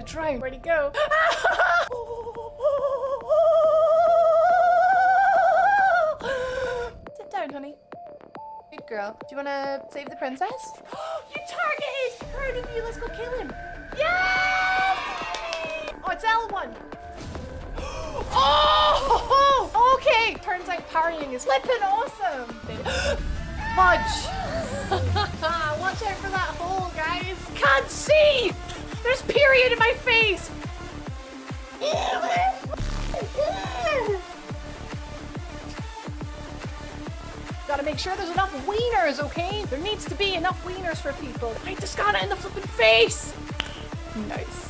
gonna try. Where'd he go? Sit down, honey. Good girl. Do you wanna save the princess? You targeted! Proud of you, let's go kill him. Yes! Oh, it's L1. Oh! Okay! Turns out parrying is flippin' awesome! Fudge! Watch out for that hole, guys! Can't see! There's period in my face! Gotta make sure there's enough wieners, okay? There needs to be enough wieners for people. I just got it in the flippin' face! Nice.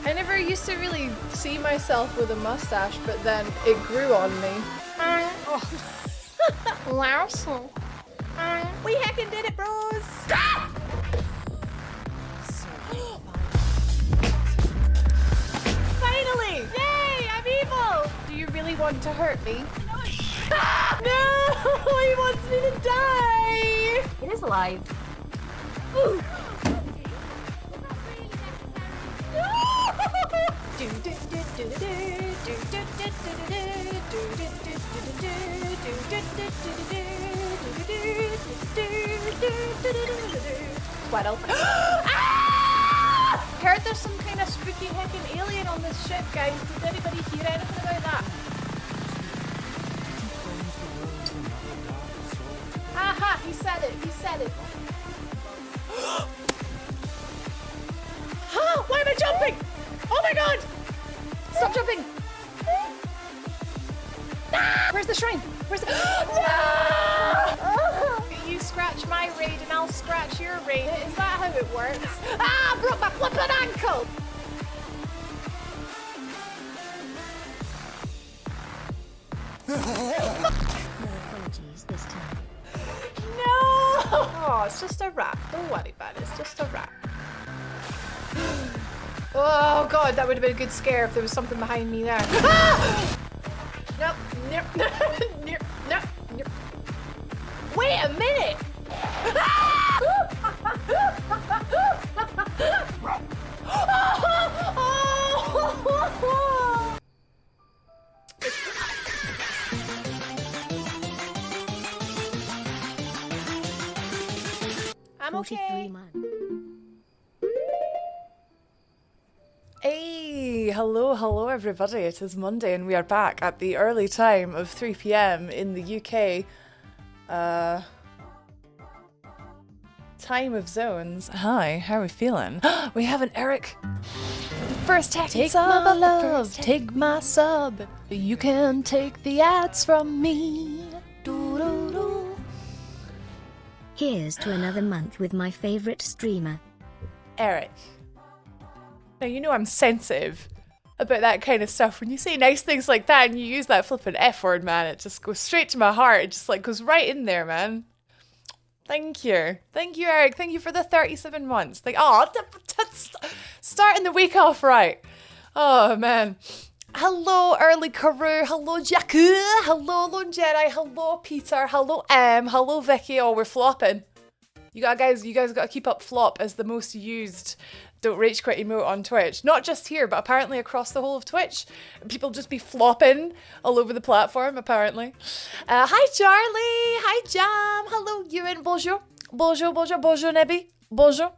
I never used to really see myself with a mustache, but then it grew on me. We heckin' did it, bros! Finally! Yay! I'm evil! Do you really want to hurt me? No! He wants me to die! It is alive. Ooh. Twaddle. Ah! Heard there's some kind of spooky heckin' alien on this ship, guys. Did anybody hear anything about that? Aha! He said it. He said it. Huh? Why am I jumping? Oh my god! Stop jumping! Ah! Where's the shrine? Where's the... No! You scratch my raid and I'll scratch your raid. Is that how it works? Ah! I broke my flippin' ankle! No apologies this time. No! Oh, it's just a rat. Don't worry about it. It's just a rat. Oh god, that would have been a good scare if there was something behind me there. Ah! Nope. Nope. Nope. Nope. Nope. Wait a minute! I'm okay. 43 months. Hey, hello everybody. It is Monday and we are back at the early time of 3 p.m. in the UK. Time of zones. Hi, how are we feeling? We have an Eric. The first tech take sub, my love, take my sub. You can take the ads from me. Doo-doo-doo. Here's to another month with my favorite streamer. Eric. Now, you know I'm sensitive about that kind of stuff. When you say nice things like that and you use that flippin' F word, man, it just goes straight to my heart. It just like goes right in there, man. Thank you. Thank you, Eric. Thank you for the 37 months. Like, oh, starting the week off right. Oh, man. Hello, Early Carew. Hello, Jakku. Hello, Lone Jedi. Hello, Peter. Hello, hello, Vicky. Oh, we're flopping. You guys got to keep up flop as the most used don't rage quit emote on Twitch. Not just here, but apparently across the whole of Twitch. People just be flopping all over the platform, apparently. Hi, Charlie. Hi, Jam. Hello, Ewan. Bonjour. Bonjour, bonjour, bonjour, Nebby. Bonjour.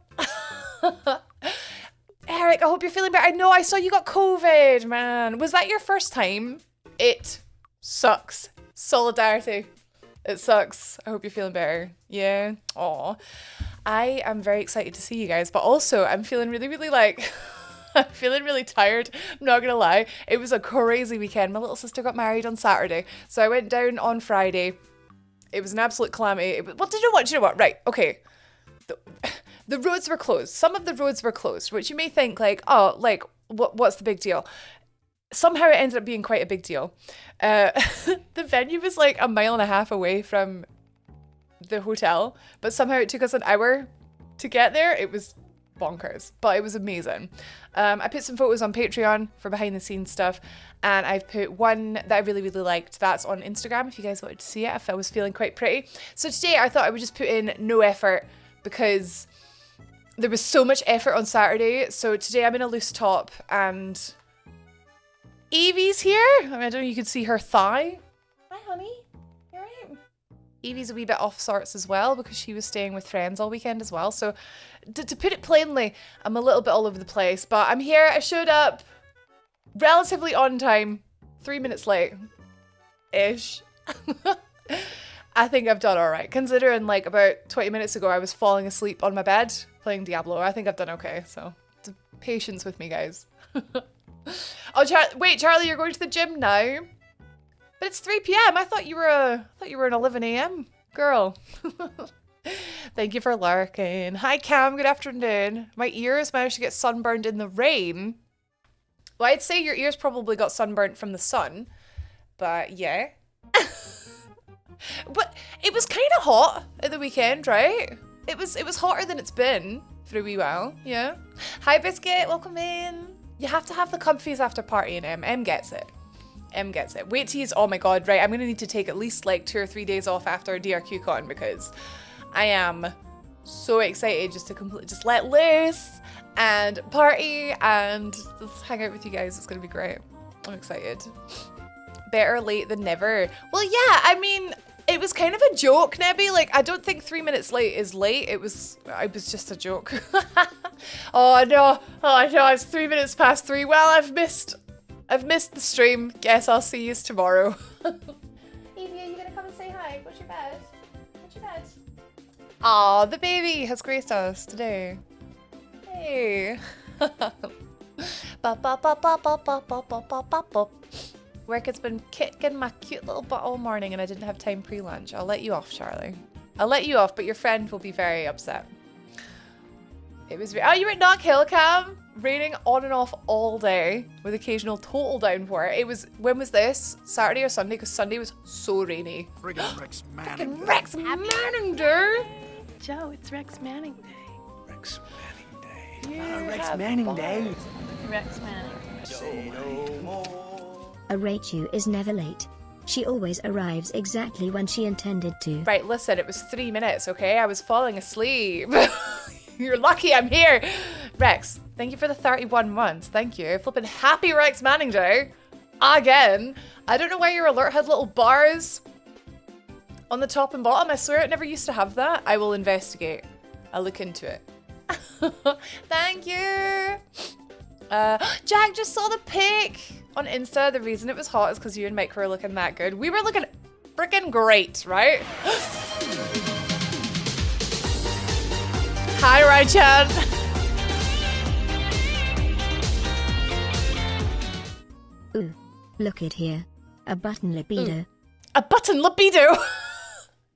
Eric, I hope you're feeling better. I know, I saw you got COVID, man. Was that your first time? It sucks. Solidarity. It sucks. I hope you're feeling better. Yeah. Aw. I am very excited to see you guys, but also I'm feeling really like, I'm feeling really tired. I'm not gonna lie. It was a crazy weekend. My little sister got married on Saturday, so I went down on Friday. It was an absolute calamity. Well, do you know what? Do you know what? Right. Okay. The roads were closed. Some of the roads were closed, which you may think like, oh, like what's the big deal? Somehow it ended up being quite a big deal. The venue was like 1.5 miles away from the hotel, but somehow it took us an hour to get there. It was bonkers, but it was amazing. I put some photos on Patreon for behind the scenes stuff, and I've put one that I really liked. That's on Instagram if you guys wanted to see it, if I was feeling quite pretty. So today I thought I would just put in no effort, because there was so much effort on Saturday. So today I'm in a loose top and Evie's here. I don't know if you can see her thigh. Hi, honey. You alright? Evie's a wee bit off sorts as well because she was staying with friends all weekend as well. So to put it plainly, I'm a little bit all over the place, but I'm here. I showed up relatively on time, 3 minutes late-ish. I think I've done all right. Considering like about 20 minutes ago, I was falling asleep on my bed playing Diablo. I think I've done okay. So patience with me, guys. Oh, wait, Charlie, you're going to the gym now? But it's 3 p.m. I thought you were an 11 a.m. girl. Thank you for lurking. Hi, Cam. Good afternoon. My ears managed to get sunburned in the rain. Well, I'd say your ears probably got sunburnt from the sun. But yeah. But it was kind of hot at the weekend, right? It was hotter than it's been for a wee while. Yeah. Hi, Biscuit. Welcome in. You have to have the comfies after partying, Em. Em gets it. Em gets it. Wait till he's, oh my god, right, I'm gonna need to take at least like 2 or 3 days off after DRQCon because I am so excited just to just let loose and party and just hang out with you guys. It's gonna be great. I'm excited. Better late than never. Well, yeah, I mean, it was kind of a joke, Nebby. Like, I don't think 3 minutes late is late. It was just a joke. Oh no, it's 3 minutes past 3. Well, I've missed the stream. Guess I'll see you tomorrow. Evie, are you gonna come and say hi? What's your bed? Aw, the baby has graced us today. Hey. Work has been kicking my cute little butt all morning and I didn't have time pre-lunch. I'll let you off, Charlie. I'll let you off, but your friend will be very upset. It was, oh, you were at Knock Hill, Cam? Raining on and off all day with occasional total downpour. It was, when was this? Saturday or Sunday? Because Sunday was so rainy. Friggin' Rex Manning. Friggin' Rex Manning Day. Joe, it's Rex Manning Day. Rex Manning Day. You Rex have Manning balls. Day. Rex Manning. Say no more. A Rachel is never late. She always arrives exactly when she intended to. Right, listen, it was 3 minutes, okay? I was falling asleep. You're lucky I'm here. Rex, thank you for the 31 months. Thank you. Flippin' happy Rex Manning Day. Again. I don't know why your alert had little bars on the top and bottom. I swear it never used to have that. I will investigate. I'll look into it. Thank you. Jack just saw the pic on Insta. The reason it was hot is because you and Mike were looking that good. We were looking freaking great, right? Hi, Raichan. Ooh, look it here. A button libido. Ooh. A button libido.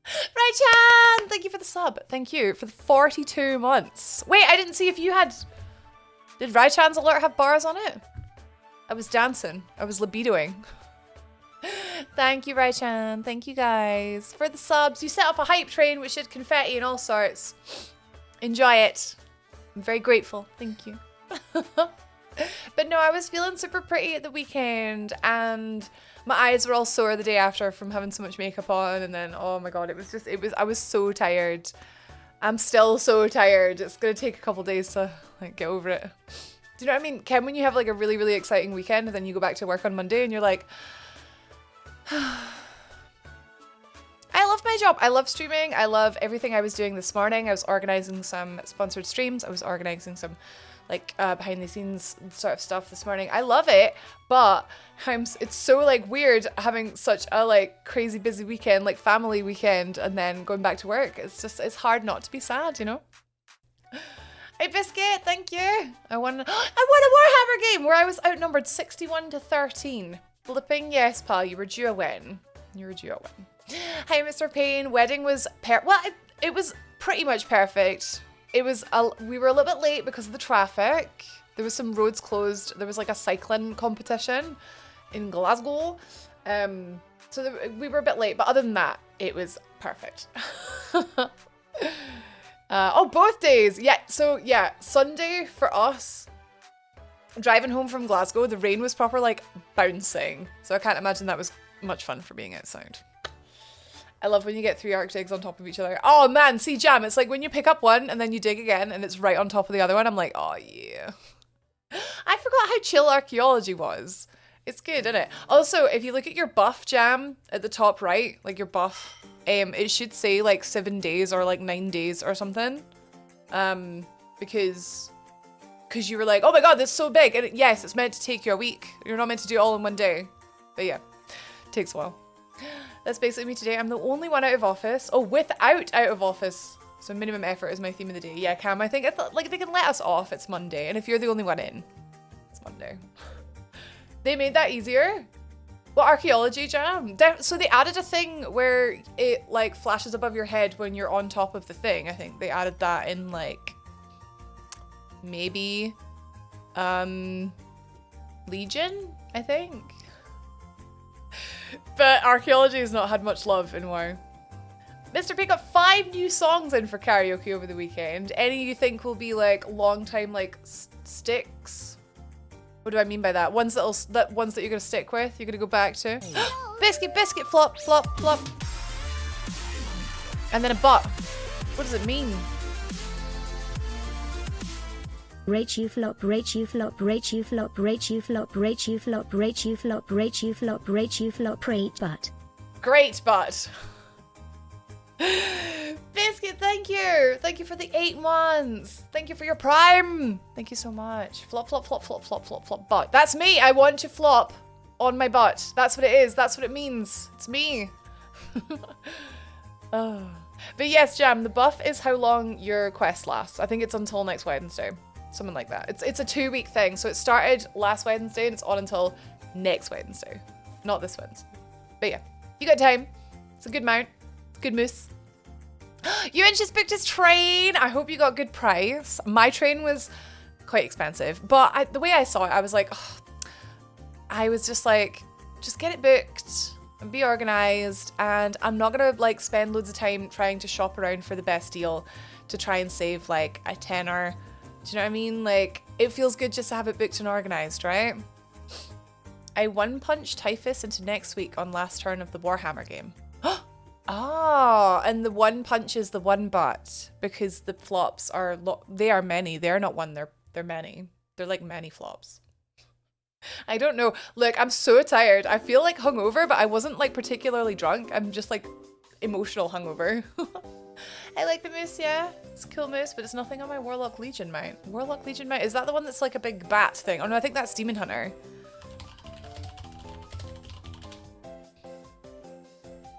Raichan, thank you for the sub. Thank you for the 42 months. Wait, I didn't see if you had... Did Raichan's alert have bars on it? I was dancing. I was libidoing. Thank you, Raichan. Thank you, guys, for the subs. You set off a hype train which did confetti and all sorts. Enjoy it. I'm very grateful. Thank you. But no, I was feeling super pretty at the weekend and my eyes were all sore the day after from having so much makeup on, and then, oh my god, I was so tired. I'm still so tired. It's gonna take a couple days to like get over it. Do you know what I mean? Ken, when you have like a really, really exciting weekend and then you go back to work on Monday and you're like, I love my job. I love streaming. I love everything I was doing this morning. I was organizing some sponsored streams. I was organizing some like behind the scenes sort of stuff this morning. I love it, but it's so like weird having such a like crazy busy weekend, like family weekend, and then going back to work. It's hard not to be sad, you know? Hey Biscuit, thank you. I won a Warhammer game where I was outnumbered 61-13. Flipping yes, pal, you were due a win. You were due a win. Hi, Mr. Payne. Wedding was it was pretty much perfect. We were a little bit late because of the traffic. There was some roads closed. There was like a cycling competition in Glasgow. We were a bit late, but other than that, it was perfect. Oh, both days. Yeah, so yeah, Sunday for us, driving home from Glasgow, the rain was proper like bouncing. So I can't imagine that was much fun for being outside. I love when you get 3 Arctics on top of each other. Oh man, see Jam, it's like when you pick up one and then you dig again and it's right on top of the other one. I'm like, oh yeah. I forgot how chill archaeology was. It's good, isn't it? Also, if you look at your buff, Jam, at the top right, like your buff, it should say like 7 days or like 9 days or something. Because you were like, oh my god, this is so big. And yes, it's meant to take you a week. You're not meant to do it all in one day. But yeah, it takes a while. That's basically me today. I'm the only one out of office. Oh, without out of office. So minimum effort is my theme of the day. Yeah, Cam, I think like they can let us off. It's Monday. And if you're the only one in, it's Monday. They made that easier. Well, archaeology, Jam. So they added a thing where it like flashes above your head when you're on top of the thing. I think they added that in like maybe Legion, I think. But archaeology has not had much love in WoW. Mr. P got 5 new songs in for karaoke over the weekend. Any you think will be like long time like sticks? What do I mean by that? Ones that you're gonna stick with, you're gonna go back to. Biscuit, biscuit, flop, flop, flop. And then a butt. What does it mean? Rate you flop, rate you flop, rate you flop, rate you flop, rate you flop, rate you flop, rate you flop, rate you flop, rate butt. Great butt. Biscuit, thank you. Thank you for the 8 months. Thank you for your prime. Thank you so much. Flop, flop, flop, flop, flop, flop, flop, butt. That's me. I want to flop on my butt. That's what it is. That's what it means. It's me. Oh. But yes, Jam, the buff is how long your quest lasts. I think it's until next Wednesday. Something like that. It's a 2-week thing. So it started last Wednesday and it's on until next Wednesday. Not this Wednesday. But yeah, you got time. It's a good mount. Good moose. Ewan just booked his train. I hope you got good price. My train was quite expensive, but the way I saw it, I was like, oh, I was just like, just get it booked and be organized. And I'm not gonna like spend loads of time trying to shop around for the best deal to try and save like a tenner. Do you know what I mean? Like, it feels good just to have it booked and organized, right? I one-punch Typhus into next week on last turn of the Warhammer game. Oh, and the one punch is the one butt because the flops are they are many. They're not one. They're many. They're like many flops. I don't know. Look, I'm so tired. I feel like hungover, but I wasn't like particularly drunk. I'm just like emotional hungover. I like the moose. Yeah, it's a cool moose, but it's nothing on my Warlock Legion mount. Warlock Legion mount, is that the one that's like a big bat thing? Oh no, I think that's Demon Hunter.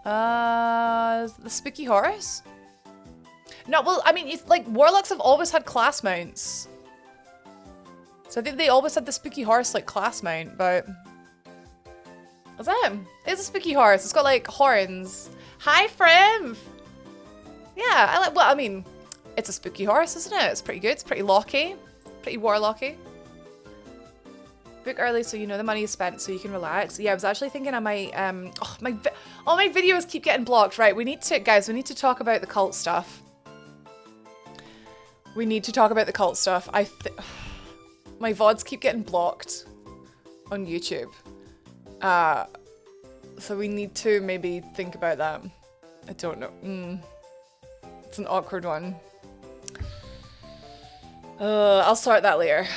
The spooky horse? No, well, I mean, it's like warlocks have always had class mounts. So I think they always had the spooky horse like class mount, but what's that? It's a spooky horse. It's got like horns. Hi, Friv. Yeah, I like. Well, I mean, it's a spooky horse, isn't it? It's pretty good. It's pretty locky, pretty warlocky. Book early so you know the money is spent so you can relax. Yeah, I was actually thinking I might, all my videos keep getting blocked. Right, we need to talk about the cult stuff. We need to talk about the cult stuff. My VODs keep getting blocked on YouTube. So we need to maybe think about that. I don't know. It's an awkward one. I'll sort that later.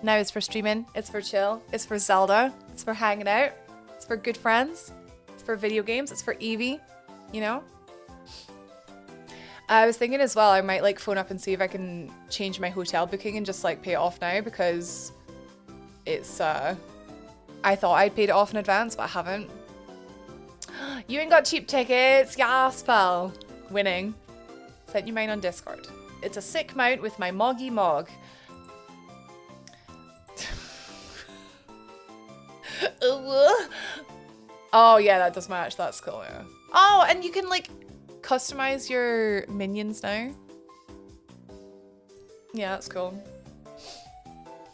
Now it's for streaming, it's for chill, it's for Zelda, it's for hanging out, it's for good friends, it's for video games, it's for Eevee, you know? I was thinking as well, I might like phone up and see if I can change my hotel booking and just like pay it off now because it's, I thought I'd paid it off in advance, but I haven't. You ain't got cheap tickets, yes, pal. Winning. Sent you mine on Discord. It's a sick mount with my moggy mog. Oh yeah, that does match. That's cool. Yeah. Oh, and you can like customize your minions now. Yeah, that's cool.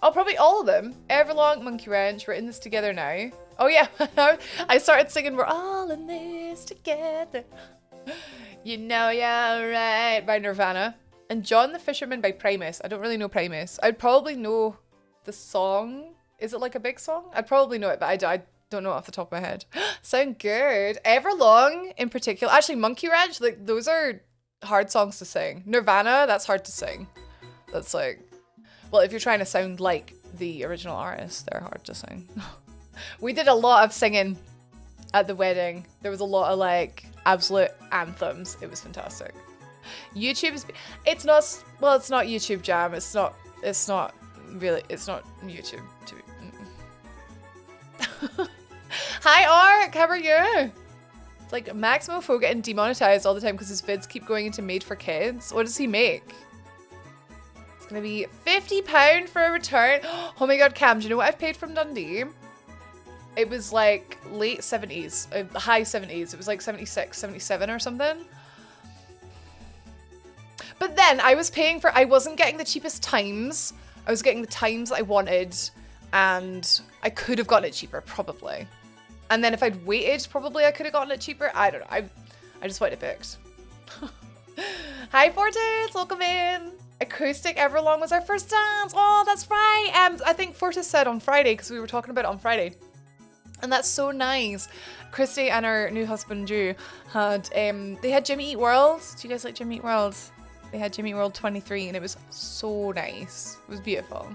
Oh, probably all of them. Everlong, Monkey Wrench. We're in this together now. Oh yeah, I started singing "We're all in this together." You know, yeah, right. By Nirvana. And John the Fisherman by Primus. I don't really know Primus. I'd probably know the song. Is it like a big song? I'd probably know it, but Don't know off the top of my head. Sound good. Everlong in particular. Actually, Monkey Ranch, like those are hard songs to sing. Nirvana, that's hard to sing. That's like, well, if you're trying to sound like the original artist, they're hard to sing. We did a lot of singing at the wedding. There was a lot of like absolute anthems. It was fantastic. YouTube's, it's not, well, it's not YouTube Jam. It's not really, it's not YouTube. Hi Ark, how are you? It's like Maximo Fo getting demonetized all the time because his vids keep going into made for kids. What does he make? It's gonna be £50 for a return. Oh my god, Cam, do you know what I've paid from Dundee? It was like late 70s, high 70s. It was like 76, 77 or something. But then I was paying for, I wasn't getting the cheapest times. I was getting the times I wanted and I could have gotten it cheaper, probably. And then if I'd waited, probably I could have gotten it cheaper. I don't know. I just wanted it booked. Hi Fortis, welcome in. Acoustic Everlong was our first dance. Oh, that's right. I think Fortis said on Friday because we were talking about it on Friday. And that's so nice. Christy and her new husband Drew had they had Jimmy Eat World. Do you guys like Jimmy Eat World? They had Jimmy Eat World 23 and it was so nice. It was beautiful.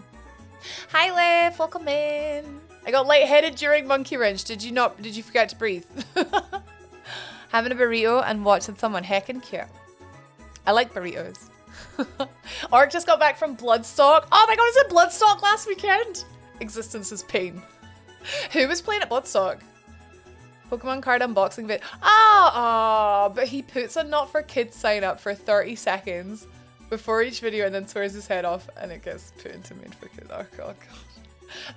Hi Liv, welcome in. I got lightheaded during Monkey Wrench. Did you forget to breathe? Having a burrito and watching someone heckin' cute. I like burritos. Ark just got back from Bloodstock. Oh my god, I was at Bloodstock last weekend. Existence is pain. Who was playing at Bloodstock? Pokemon card unboxing vid. But he puts a not for kids sign up for 30 seconds before each video and then swears his head off and it gets put into made for kids. Oh god.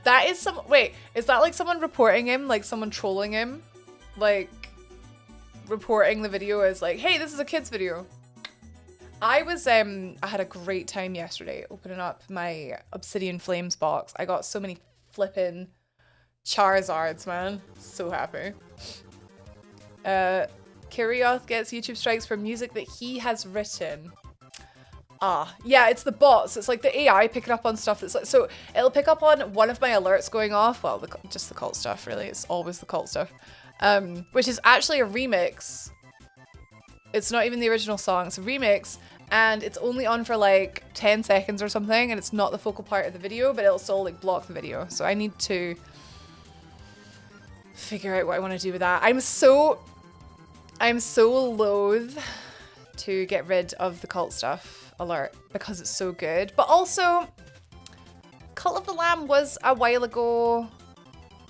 That is wait, is that like someone reporting him? Like someone trolling him? Like reporting the video as like, hey, this is a kid's video. I had a great time yesterday opening up my Obsidian Flames box. I got so many flippin' Charizards, man. So happy. Kirioth gets YouTube strikes for music that he has written. Yeah, it's the bots. It's like the AI picking up on stuff that's like, so it'll pick up on one of my alerts going off. Well, just the cult stuff, really. It's always the cult stuff. Which is actually a remix. It's not even the original song. It's a remix. And it's only on for like 10 seconds or something. And it's not the focal part of the video, but it'll still like block the video. So I need to figure out what I want to do with that. I'm so loath to get rid of the cult stuff alert because it's so good. But also, Cult of the Lamb was a while ago.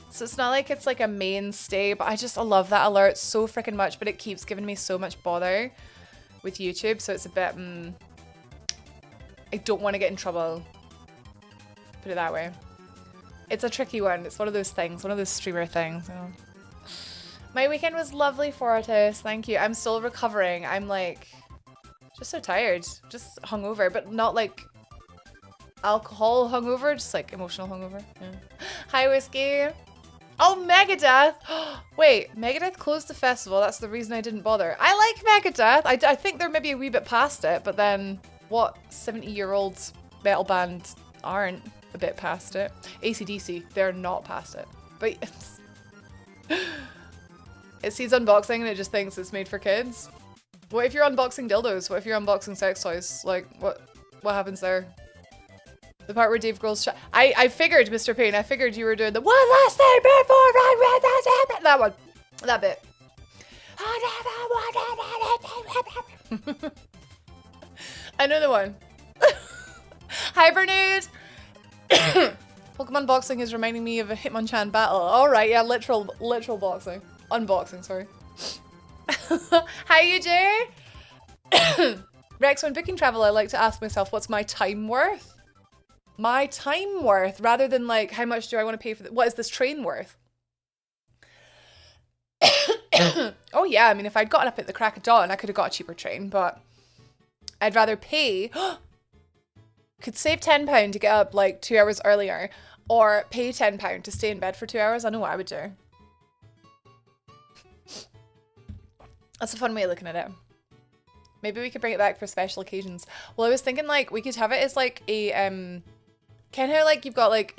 So it's not like it's like a mainstay, but I love that alert so freaking much, but it keeps giving me so much bother with YouTube. So it's a bit, I don't want to get in trouble. Put it that way. It's a tricky one. It's one of those things, one of those streamer things. You know? My weekend was lovely, Fortis. Thank you. I'm still recovering. I'm like, just so tired. Just hungover, but not like alcohol hungover, just like emotional hungover. Yeah. Hi, Whiskey. Oh, Megadeth. Wait, Megadeth closed the festival. That's the reason I didn't bother. I like Megadeth. I think they're maybe a wee bit past it, but then what 70-year-old metal band aren't a bit past it? AC/DC, they're not past it. But it sees unboxing and it just thinks it's made for kids. What if you're unboxing dildos? What if you're unboxing sex toys? Like, what happens there? The part where Dave Grohl's I figured, Mr. Payne, I figured you were doing the one last thing before I read that. That one. That bit. I know the one. Hi, Bernard. Pokemon boxing is reminding me of a Hitmonchan battle. Alright, yeah, literal boxing. Unboxing, sorry. Hi, UJ. Rex, when booking travel, I like to ask myself, what's my time worth? My time worth, rather than like, how much do I want to pay for what is this train worth? Oh yeah, I mean, if I'd gotten up at the crack of dawn, I could have got a cheaper train, but I'd rather pay, could save £10 to get up like 2 hours earlier, or pay £10 to stay in bed for 2 hours. I know what I would do. That's a fun way of looking at it. Maybe we could bring it back for special occasions. Well, I was thinking like we could have it as like a Ken how like you've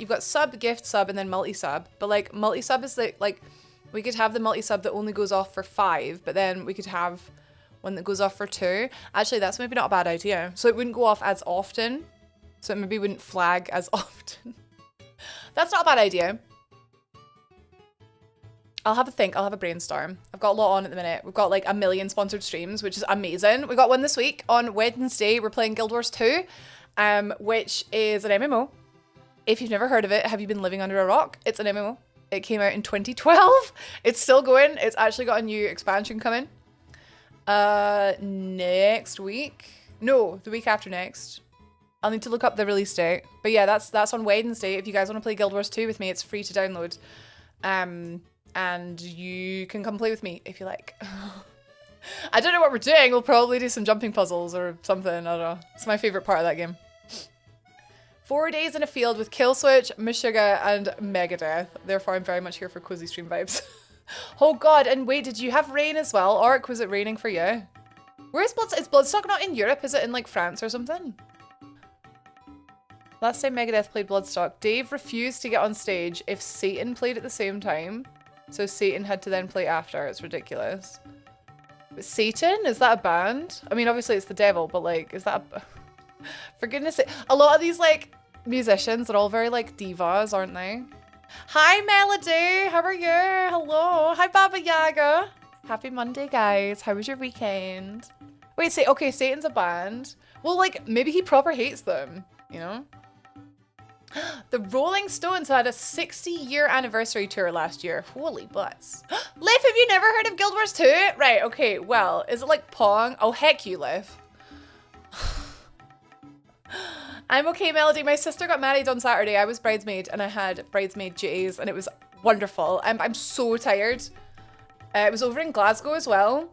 got sub, gift, sub, and then multi-sub. But like multi-sub is like we could have the multi-sub that only goes off for 5, but then we could have one that goes off for 2. Actually, that's maybe not a bad idea. So it wouldn't go off as often. So it maybe wouldn't flag as often. That's not a bad idea. I'll have a think. I'll have a brainstorm. I've got a lot on at the minute. We've got like 1 million sponsored streams, which is amazing. We got one this week. On Wednesday, we're playing Guild Wars 2, which is an MMO. If you've never heard of it, have you been living under a rock? It's an MMO. It came out in 2012. It's still going. It's actually got a new expansion coming. Next week. No, the week after next. I'll need to look up the release date. But yeah, that's on Wednesday. If you guys want to play Guild Wars 2 with me, it's free to download. And you can come play with me if you like. I don't know what we're doing. We'll probably do some jumping puzzles or something. I don't know. It's my favorite part of that game. 4 days in a field with Kill Switch, Meshuggah, and Megadeth. Therefore, I'm very much here for cozy stream vibes. Oh god, and wait, did you have rain as well? Orc, was it raining for you? Where is Bloodstock? Is Bloodstock not in Europe? Is it in like France or something? Last time Megadeth played Bloodstock, Dave refused to get on stage if Satan played at the same time. So Satan had to then play after. It's ridiculous. But Satan? Is that a band? I mean, obviously it's the devil, but like, is that a... For goodness sake. A lot of these like musicians are all very like divas, aren't they? Hi Melody, how are you? Hello. Hi Baba Yaga. Happy Monday, guys. How was your weekend? Wait, okay, Satan's a band. Well, like, maybe he proper hates them, you know? The Rolling Stones had a 60-year anniversary tour last year. Holy butts. Liv, have you never heard of Guild Wars 2? Right, okay, well, is it like Pong? Oh, heck you, Liv. I'm okay, Melody. My sister got married on Saturday. I was bridesmaid and I had bridesmaid duties and it was wonderful. I'm so tired. It was over in Glasgow as well,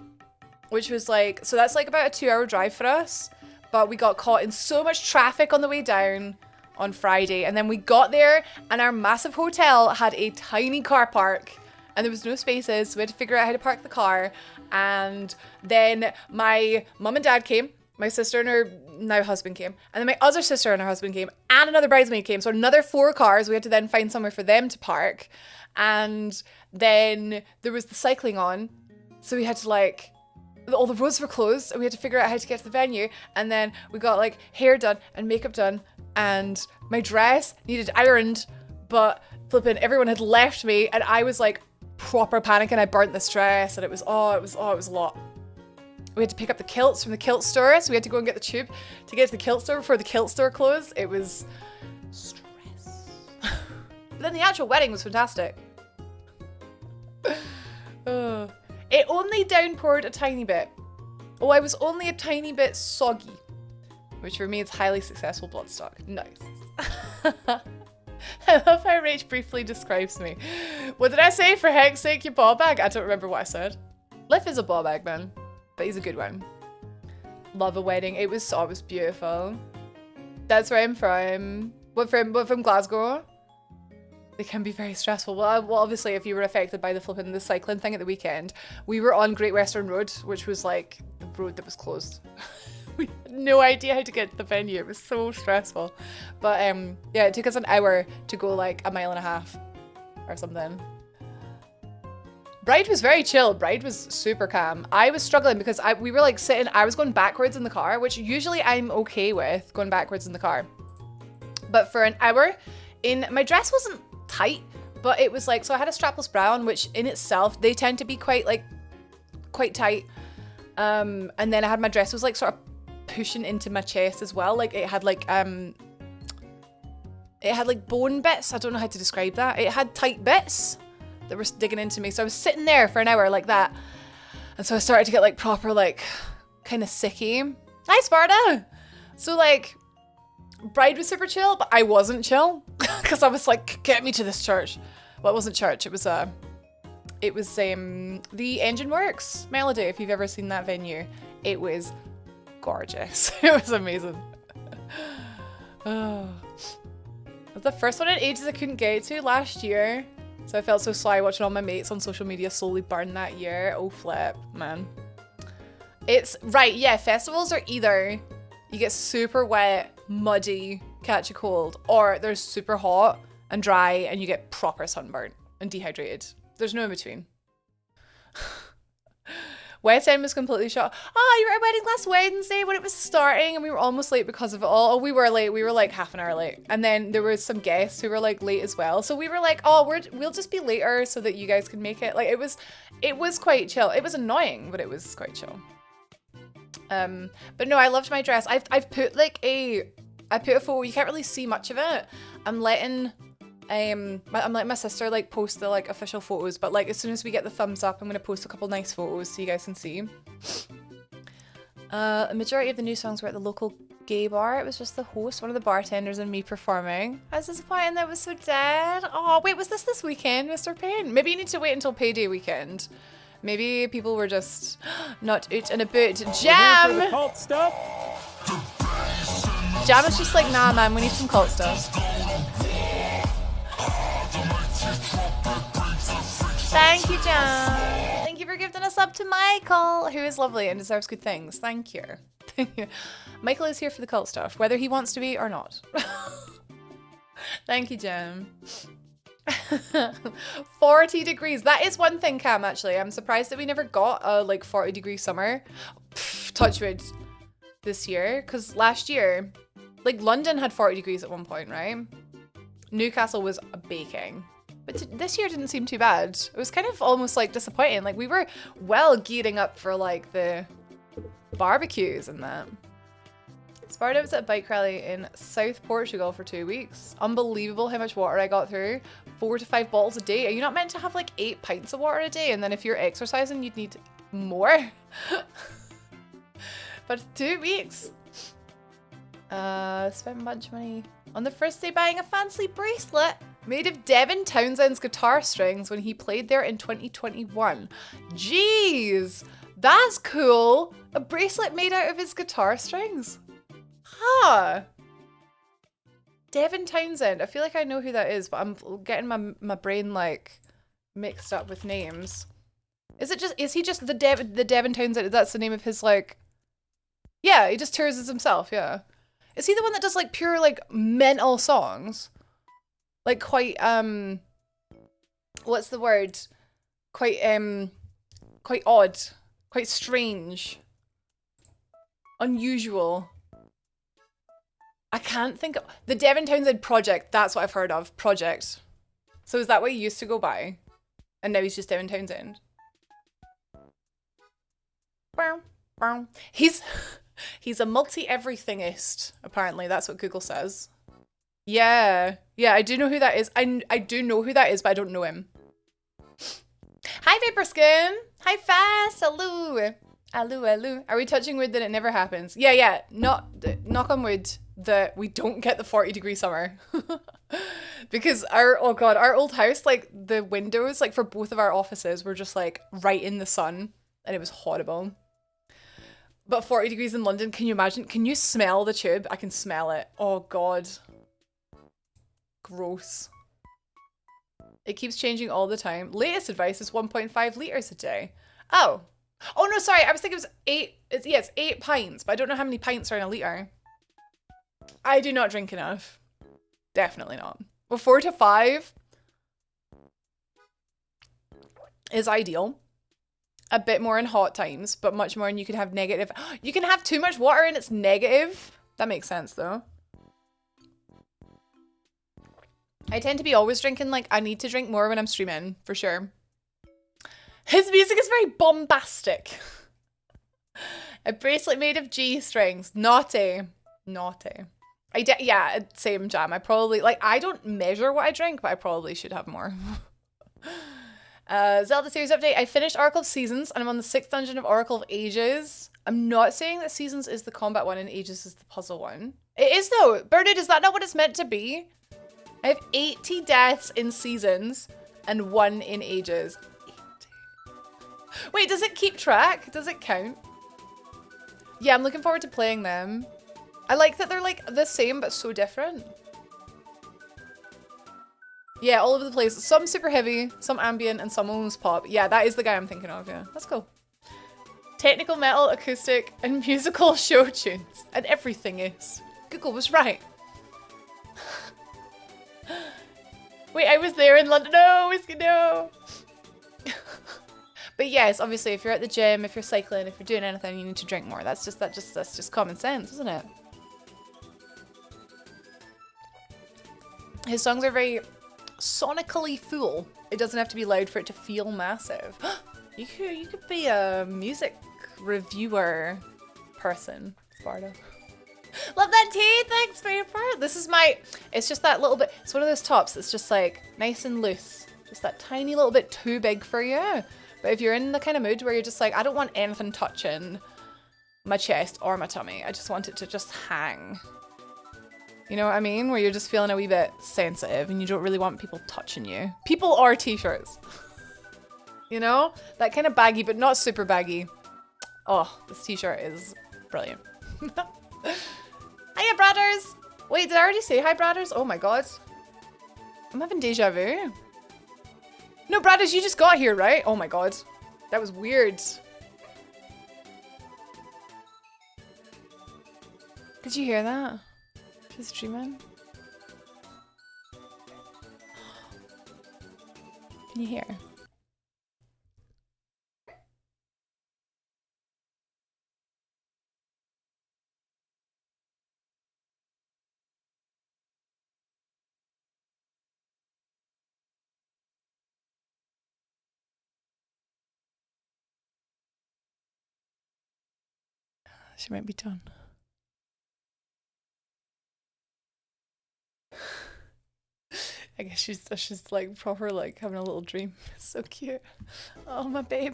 which was like, so that's like about a 2-hour drive for us. But we got caught in so much traffic on the way down on Friday. And then we got there and our massive hotel had a tiny car park and there was no spaces. So we had to figure out how to park the car. And then my mum and dad came. My sister and her now husband came. And then my other sister and her husband came. And another bridesmaid came. So another 4 cars. We had to then find somewhere for them to park. And then there was the cycling on. So we had to like... all the roads were closed. And we had to figure out how to get to the venue. And then we got like hair done and makeup done. And my dress needed ironed. But flipping, everyone had left me. And I was like proper panicking. I burnt this dress. And it was a lot. We had to pick up the kilts from the kilt store, so we had to go and get the tube to get to the kilt store before the kilt store closed. It was stress. But then the actual wedding was fantastic. It only downpoured a tiny bit. Oh, I was only a tiny bit soggy, which for me is highly successful Bloodstock. Nice. I love how Rach briefly describes me. What did I say? For heck's sake, you ball bag? I don't remember what I said. Liv is a ball bag, man. But he's a good one. Love a wedding. It was beautiful. That's where I'm from. What from Glasgow? They can be very stressful. Well, obviously, if you were affected by the cycling thing at the weekend, we were on Great Western Road, which was like the road that was closed. We had no idea how to get to the venue. It was so stressful. But yeah, it took us an hour to go like 1.5 miles or something. Bride was very chill. Bride was super calm. I was struggling because we were like sitting, I was going backwards in the car, which usually I'm okay with going backwards in the car. But for an hour, my dress wasn't tight, but it was like, so I had a strapless bra on, which in itself, they tend to be quite tight. And then I had my dress was like sort of pushing into my chest as well. Like it had like bone bits. I don't know how to describe that. It had tight bits that were digging into me. So I was sitting there for an hour like that. And so I started to get like proper like kind of sicky. Hi Sparta! So like Bride was super chill, but I wasn't chill because I was like, get me to this church. Well, it wasn't church. It was the Engine Works Melody. If you've ever seen that venue, it was gorgeous. It was amazing. Oh. It was the first one in ages I couldn't get to last year. So I felt so sly watching all my mates on social media slowly burn that year. Oh flip, man. It's right, yeah, festivals are either you get super wet, muddy, catch a cold, or they're super hot and dry and you get proper sunburnt and dehydrated. There's no in between. West End was completely shut. Oh, you were at a wedding last Wednesday when it was starting and we were almost late because of it all. Oh, we were late. We were like half an hour late. And then there was some guests who were like late as well. So we were like, oh, we'll just be later so that you guys can make it. Like it was quite chill. It was annoying, but it was quite chill. But no, I loved my dress. I've put like I put a photo. You can't really see much of it. I'm letting my sister like post the like official photos, but like as soon as we get the thumbs up, I'm gonna post a couple nice photos so you guys can see. A majority of the new songs were at the local gay bar. It was just the host, one of the bartenders, and me performing. I was disappointed that was so dead. Oh wait, was this weekend, Mr. Payne? Maybe you need to wait until payday weekend. Maybe people were just not out and about. Jam! Cult stuff. Jam is just like, nah man, we need some cult stuff. Thank you, Jam. Thank you for gifting us up to Michael, who is lovely and deserves good things. Thank you. Michael is here for the cult stuff, whether he wants to be or not. Thank you, Jam. 40 degrees. That is one thing, Cam, actually. I'm surprised that we never got a like 40-degree summer. Touch wood this year, because last year, like London had 40 degrees at one point, right? Newcastle was baking. But this year didn't seem too bad. It was kind of almost like disappointing. Like we were well gearing up for like the barbecues and that. Sparta was at a bike rally in South Portugal for 2 weeks. Unbelievable how much water I got through. 4 to 5 bottles a day. Are you not meant to have like 8 pints of water a day? And then if you're exercising, you'd need more. But 2 weeks. Spent a bunch of money on the first day buying a fancy bracelet made of Devin Townsend's guitar strings when he played there in 2021. Jeez, that's cool. A bracelet made out of his guitar strings. Huh. Devin Townsend. I feel like I know who that is, but I'm getting my brain like mixed up with names. Is he just the Devin Townsend? That's the name of his like. Yeah, he just tours as himself, yeah. Is he the one that does like pure like mental songs? Like quite what's the word? Quite odd, quite strange, unusual. I can't think of the Devin Townsend Project. That's what I've heard of. Project. So is that what he used to go by? And now he's just Devin Townsend. He's a multi-everythingist, apparently. That's what Google says. Yeah, I do know who that is. I do know who that is, but I don't know him. Hi, Vaporskin. Hi, Fast. Hello. Hello. Are we touching wood that it never happens? Yeah. Knock on wood that we don't get the 40-degree summer. Because our old house, like the windows, like for both of our offices were just like right in the sun and it was horrible. But 40 degrees in London, can you imagine? Can you smell the tube? I can smell it. Oh God. Gross. It keeps changing all the time. Latest advice is 1.5 litres a day. Oh no, sorry. I was thinking it was 8. It's 8 pints, but I don't know how many pints are in a litre. I do not drink enough. Definitely not. Well, 4 to 5 is ideal. A bit more in hot times, but much more, and you can have negative. You can have too much water and it's negative. That makes sense though. I tend to be always drinking, like I need to drink more when I'm streaming, for sure. His music is very bombastic. A bracelet made of G strings. Naughty. Yeah, same, Jam. I probably, like, I don't measure what I drink, but I probably should have more. Zelda series update. I finished Oracle of Seasons and I'm on the 6th dungeon of Oracle of Ages. I'm not saying that Seasons is the combat one and Ages is the puzzle one. It is though. Bernard, is that not what it's meant to be? I have 80 deaths in Seasons and 1 in Ages. 80. Wait, does it keep track? Does it count? Yeah, I'm looking forward to playing them. I like that they're like the same but so different. Yeah, all over the place. Some super heavy, some ambient, and some almost pop. Yeah, that is the guy I'm thinking of, yeah. That's cool. Technical, metal, acoustic, and musical show tunes. And everything is. Google was right. Wait, I was there in London. No, whiskey, no. But yes, obviously, if you're at the gym, if you're cycling, if you're doing anything, you need to drink more. That's just common sense, isn't it? His songs are very sonically full. It doesn't have to be loud for it to feel massive. You could be a music reviewer person, Sparta. Love that tea, thanks for your part. This is my, it's just that little bit, it's one of those tops that's just like nice and loose. Just that tiny little bit too big for you. But if you're in the kind of mood where you're just like, I don't want anything touching my chest or my tummy. I just want it to just hang. You know what I mean? Where you're just feeling a wee bit sensitive and you don't really want people touching you. People or t-shirts. You know? That kind of baggy, but not super baggy. Oh, this t-shirt is brilliant. Hiya, brothers! Wait, did I already say hi, brothers? Oh my god. I'm having deja vu. No, brothers, you just got here, right? Oh my god. That was weird. Did you hear that? She's streaming. Can you hear? She might be done. I guess she's like proper like having a little dream. So cute. Oh my babe.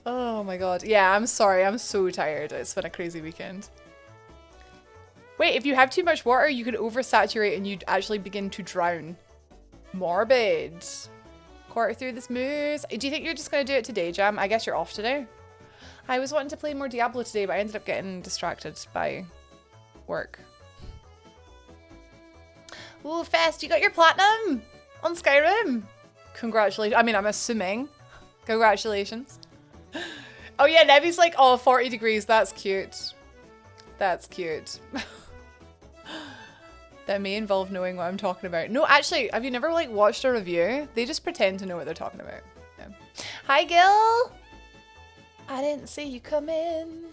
Oh my god. Yeah, I'm sorry. I'm so tired. It's been a crazy weekend. Wait, if you have too much water, you could oversaturate and you'd actually begin to drown. Morbid. Quarter through this moose. Do you think you're just gonna do it today, Jam? I guess you're off today. I was wanting to play more Diablo today, but I ended up getting distracted by work. Ooh, Fest, you got your platinum on Skyrim. Congratulations. I mean, I'm assuming. Congratulations. Oh yeah, Nevi's like, oh, 40 degrees. That's cute. That's cute. That may involve knowing what I'm talking about. No, actually, have you never like watched a review? They just pretend to know what they're talking about. Yeah. Hi, Gil. I didn't see you come in.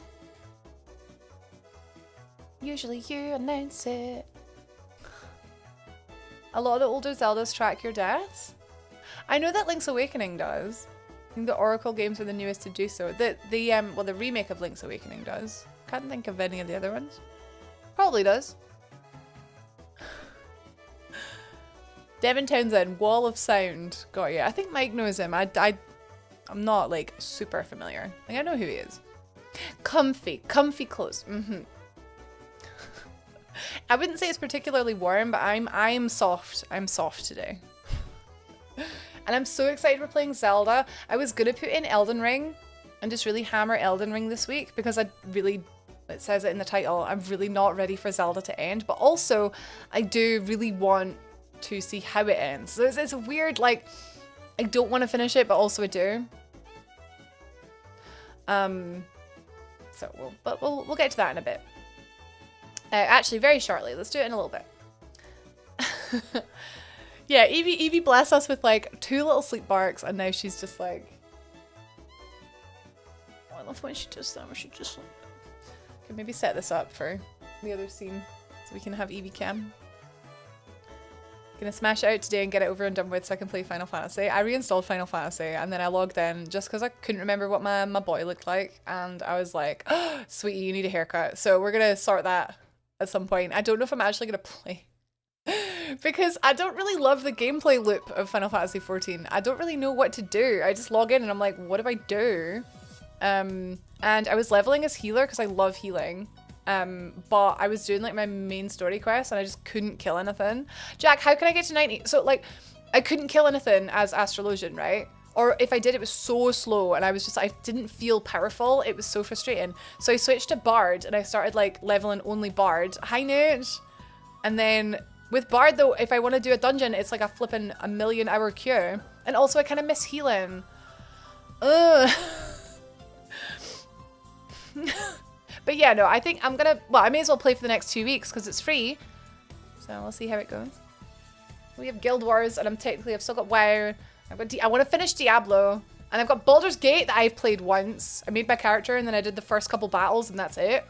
Usually you announce it. A lot of the older Zeldas track your deaths. I know that Link's Awakening does. I think the Oracle games are the newest to do so. The remake of Link's Awakening does. Can't think of any of the other ones. Probably does. Devin Townsend, Wall of Sound. Got you. I think Mike knows him. I'm not like super familiar. Like I know who he is. Comfy clothes. I wouldn't say it's particularly warm, but I'm soft. I'm soft today. And I'm so excited for playing Zelda. I was gonna put in Elden Ring and just really hammer Elden Ring this week because it says it in the title, I'm really not ready for Zelda to end, but also I do really want to see how it ends. So it's a weird, like, I don't want to finish it, but also I do. So we'll get to that in a bit. Actually, very shortly. Let's do it in a little bit. Yeah, Evie blessed us with like 2 little sleep barks, and now she's just like, oh, I love when she does that. When she just like, can maybe set this up for the other scene so we can have Evie cam. Gonna smash it out today and get it over and done with so I can play Final Fantasy. I reinstalled Final Fantasy and then I logged in just because I couldn't remember what my boy looked like, and I was like, oh, sweetie, you need a haircut. So we're gonna sort that at some point. I don't know if I'm actually gonna play because I don't really love the gameplay loop of Final Fantasy 14. I don't really know what to do. I just log in and I'm like, what do I do? And I was leveling as healer because I love healing. But I was doing like my main story quest and I just couldn't kill anything. Jack, how can I get to 90? So like, I couldn't kill anything as Astrologian, right? Or if I did, it was so slow and I didn't feel powerful. It was so frustrating. So I switched to Bard and I started like leveling only Bard. Hi, Nooch. And then with Bard though, if I want to do a dungeon, it's like a flipping a 1,000,000 hour queue. And also I kind of miss healing. Ugh. But yeah, no, I think I'm gonna, well, I may as well play for the next 2 weeks because it's free. So we'll see how it goes. We have Guild Wars, and I've still got WoW. I want to finish Diablo, and I've got Baldur's Gate that I've played once. I made my character, and then I did the first couple battles, and that's it.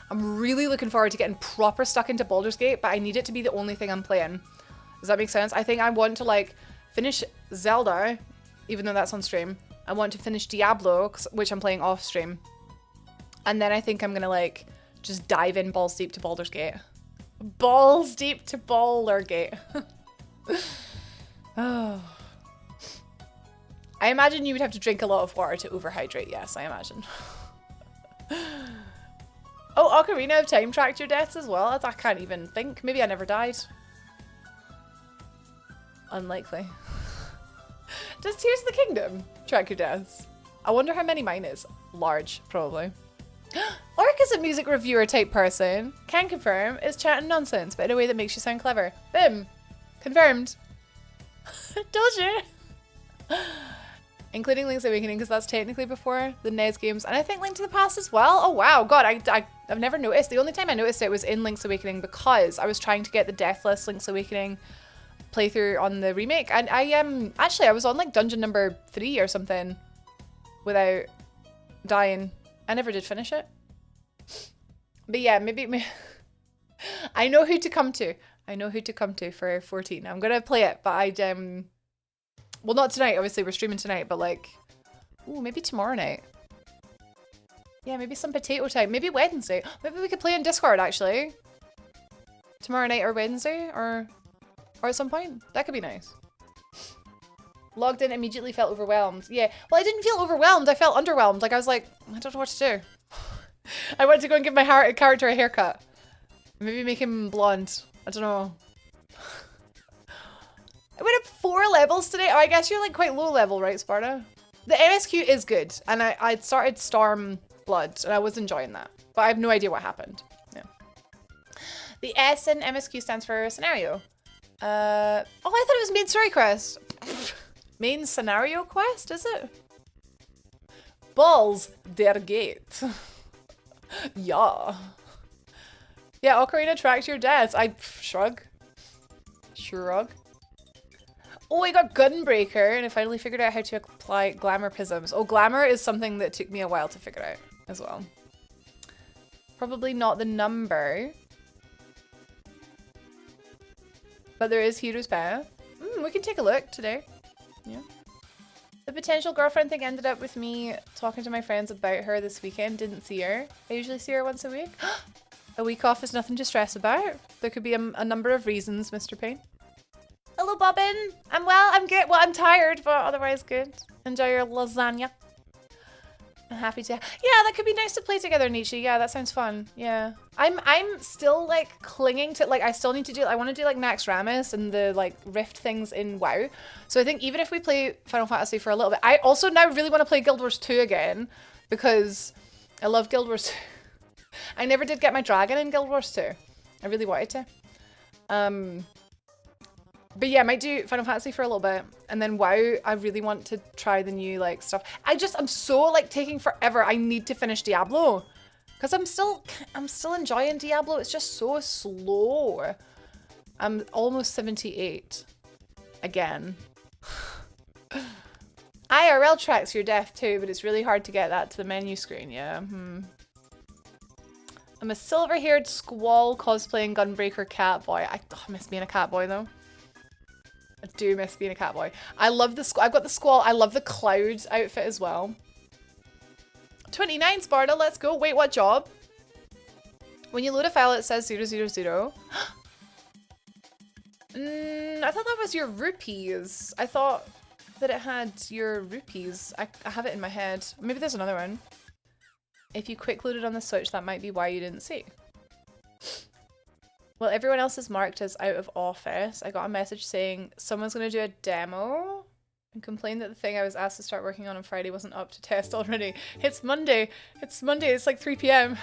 I'm really looking forward to getting proper stuck into Baldur's Gate, but I need it to be the only thing I'm playing. Does that make sense? I think I want to like finish Zelda, even though that's on stream. I want to finish Diablo, which I'm playing off stream. And then I think I'm gonna like just dive in balls deep to Baldur's Gate. Balls deep to Baldur's Gate. Oh. I imagine you would have to drink a lot of water to overhydrate. Yes, I imagine. Oh, Ocarina of Time tracked your deaths as well? I can't even think. Maybe I never died. Unlikely. Does Tears of the Kingdom track your deaths? I wonder how many mine is. Large, probably. Orc is a music reviewer type person. Can confirm is chatting nonsense, but in a way that makes you sound clever. Boom. Confirmed. Told you. Including Link's Awakening, because that's technically before the NES games. And I think Link to the Past as well. Oh wow, God, I've never noticed. The only time I noticed it was in Link's Awakening because I was trying to get the Deathless Link's Awakening playthrough on the remake. And actually I was on like dungeon number 3 or something without dying. I never did finish it. But yeah, maybe I know who to come to. I know who to come to for 14. I'm gonna play it, but well, not tonight, obviously we're streaming tonight, but like, ooh, maybe tomorrow night. Yeah, maybe some potato time. Maybe Wednesday. Maybe we could play on Discord, actually. Tomorrow night or Wednesday, or at some point. That could be nice. Logged in, immediately felt overwhelmed. Yeah, well, I didn't feel overwhelmed. I felt underwhelmed. Like, I was like, I don't know what to do. I went to go and give my character a haircut. Maybe make him blonde. I don't know. I went up 4 levels today. Oh, I guess you're like quite low level, right, Sparta? The MSQ is good, and I started Storm Blood, and I was enjoying that. But I have no idea what happened. Yeah. The S in MSQ stands for scenario. Oh, I thought it was main story quest. Main scenario quest, is it? Balls der Gate. Yeah. Yeah, Ocarina tracks your deaths. I shrug. Shrug. Oh, I got Gunbreaker, and I finally figured out how to apply glamour prisms. Oh, glamour is something that took me a while to figure out as well. Probably not the number. But there is Hero's Path. We can take a look today. Yeah. The potential girlfriend thing ended up with me talking to my friends about her this weekend. Didn't see her. I usually see her once a week. A week off is nothing to stress about. There could be a number of reasons, Mr. Payne. Hello, Bobbin. I'm well. I'm good. Well, I'm tired, but otherwise good. Enjoy your lasagna. I'm happy to. Yeah, that could be nice to play together, Nietzsche. Yeah, that sounds fun. Yeah, I'm still like clinging to like I still need to do. I want to do like Nax Ramus and the like Rift things in WoW. So I think even if we play Final Fantasy for a little bit, I also now really want to play Guild Wars 2 again because I love Guild Wars 2. I never did get my dragon in Guild Wars 2. I really wanted to. But yeah, I might do Final Fantasy for a little bit. And then WoW, I really want to try the new like stuff. I'm so like taking forever. I need to finish Diablo. Because I'm still enjoying Diablo. It's just so slow. I'm almost 78. Again. IRL tracks your death too, but it's really hard to get that to the menu screen, yeah. I'm a silver-haired squall cosplaying Gunbreaker Catboy. I miss being a Catboy though. I do miss being a Catboy. I love the I've got the squall. I love the Clouds outfit as well. 29 Sparta, let's go. Wait, what job? When you load a file, it says 000. I thought that was your rupees. I thought that it had your rupees. I have it in my head. Maybe there's another one. If you quick loaded on the Switch, that might be why you didn't see. Well, everyone else is marked as out of office. I got a message saying someone's going to do a demo and complain that the thing I was asked to start working on Friday wasn't up to test already. It's Monday. It's Monday. It's like 3 p.m.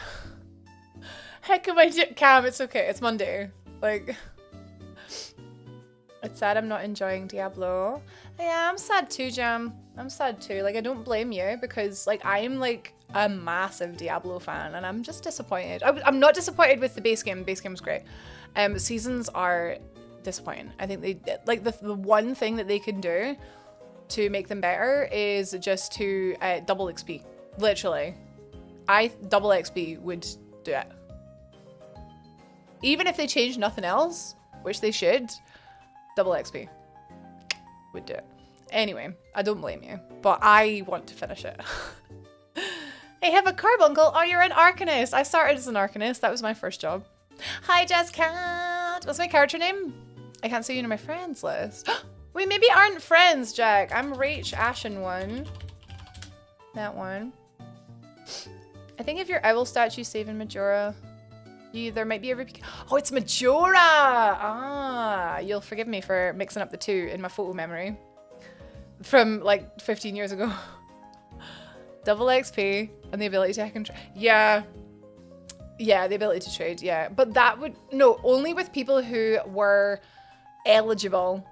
Heck am I Cam, it's okay. It's Monday. Like, it's sad I'm not enjoying Diablo. Yeah, I'm sad too, Jam. I'm sad too. Like, I don't blame you because, like, I'm, like, a massive Diablo fan, and I'm just disappointed. I'm not disappointed with the base game. Base game's great. Seasons are disappointing. I think they like the one thing that they can do to make them better is just to double XP. Literally, double XP would do it. Even if they change nothing else, which they should, double XP would do it. Anyway, I don't blame you, but I want to finish it. Hey, have a carbuncle. Oh, you're an Arcanist. I started as an Arcanist. That was my first job. Hi, Jazzcat. What's my character name? I can't see you in my friends list. We maybe aren't friends, Jack. I'm Rach Ashen one. That one. I think if your owl statue save in Majora, there might be a repeat. Oh, it's Majora! Ah, you'll forgive me for mixing up the two in my photo memory from like 15 years ago. Double XP and the ability to hack and trade. Yeah. Yeah, the ability to trade, yeah. But that would, no, only with people who were eligible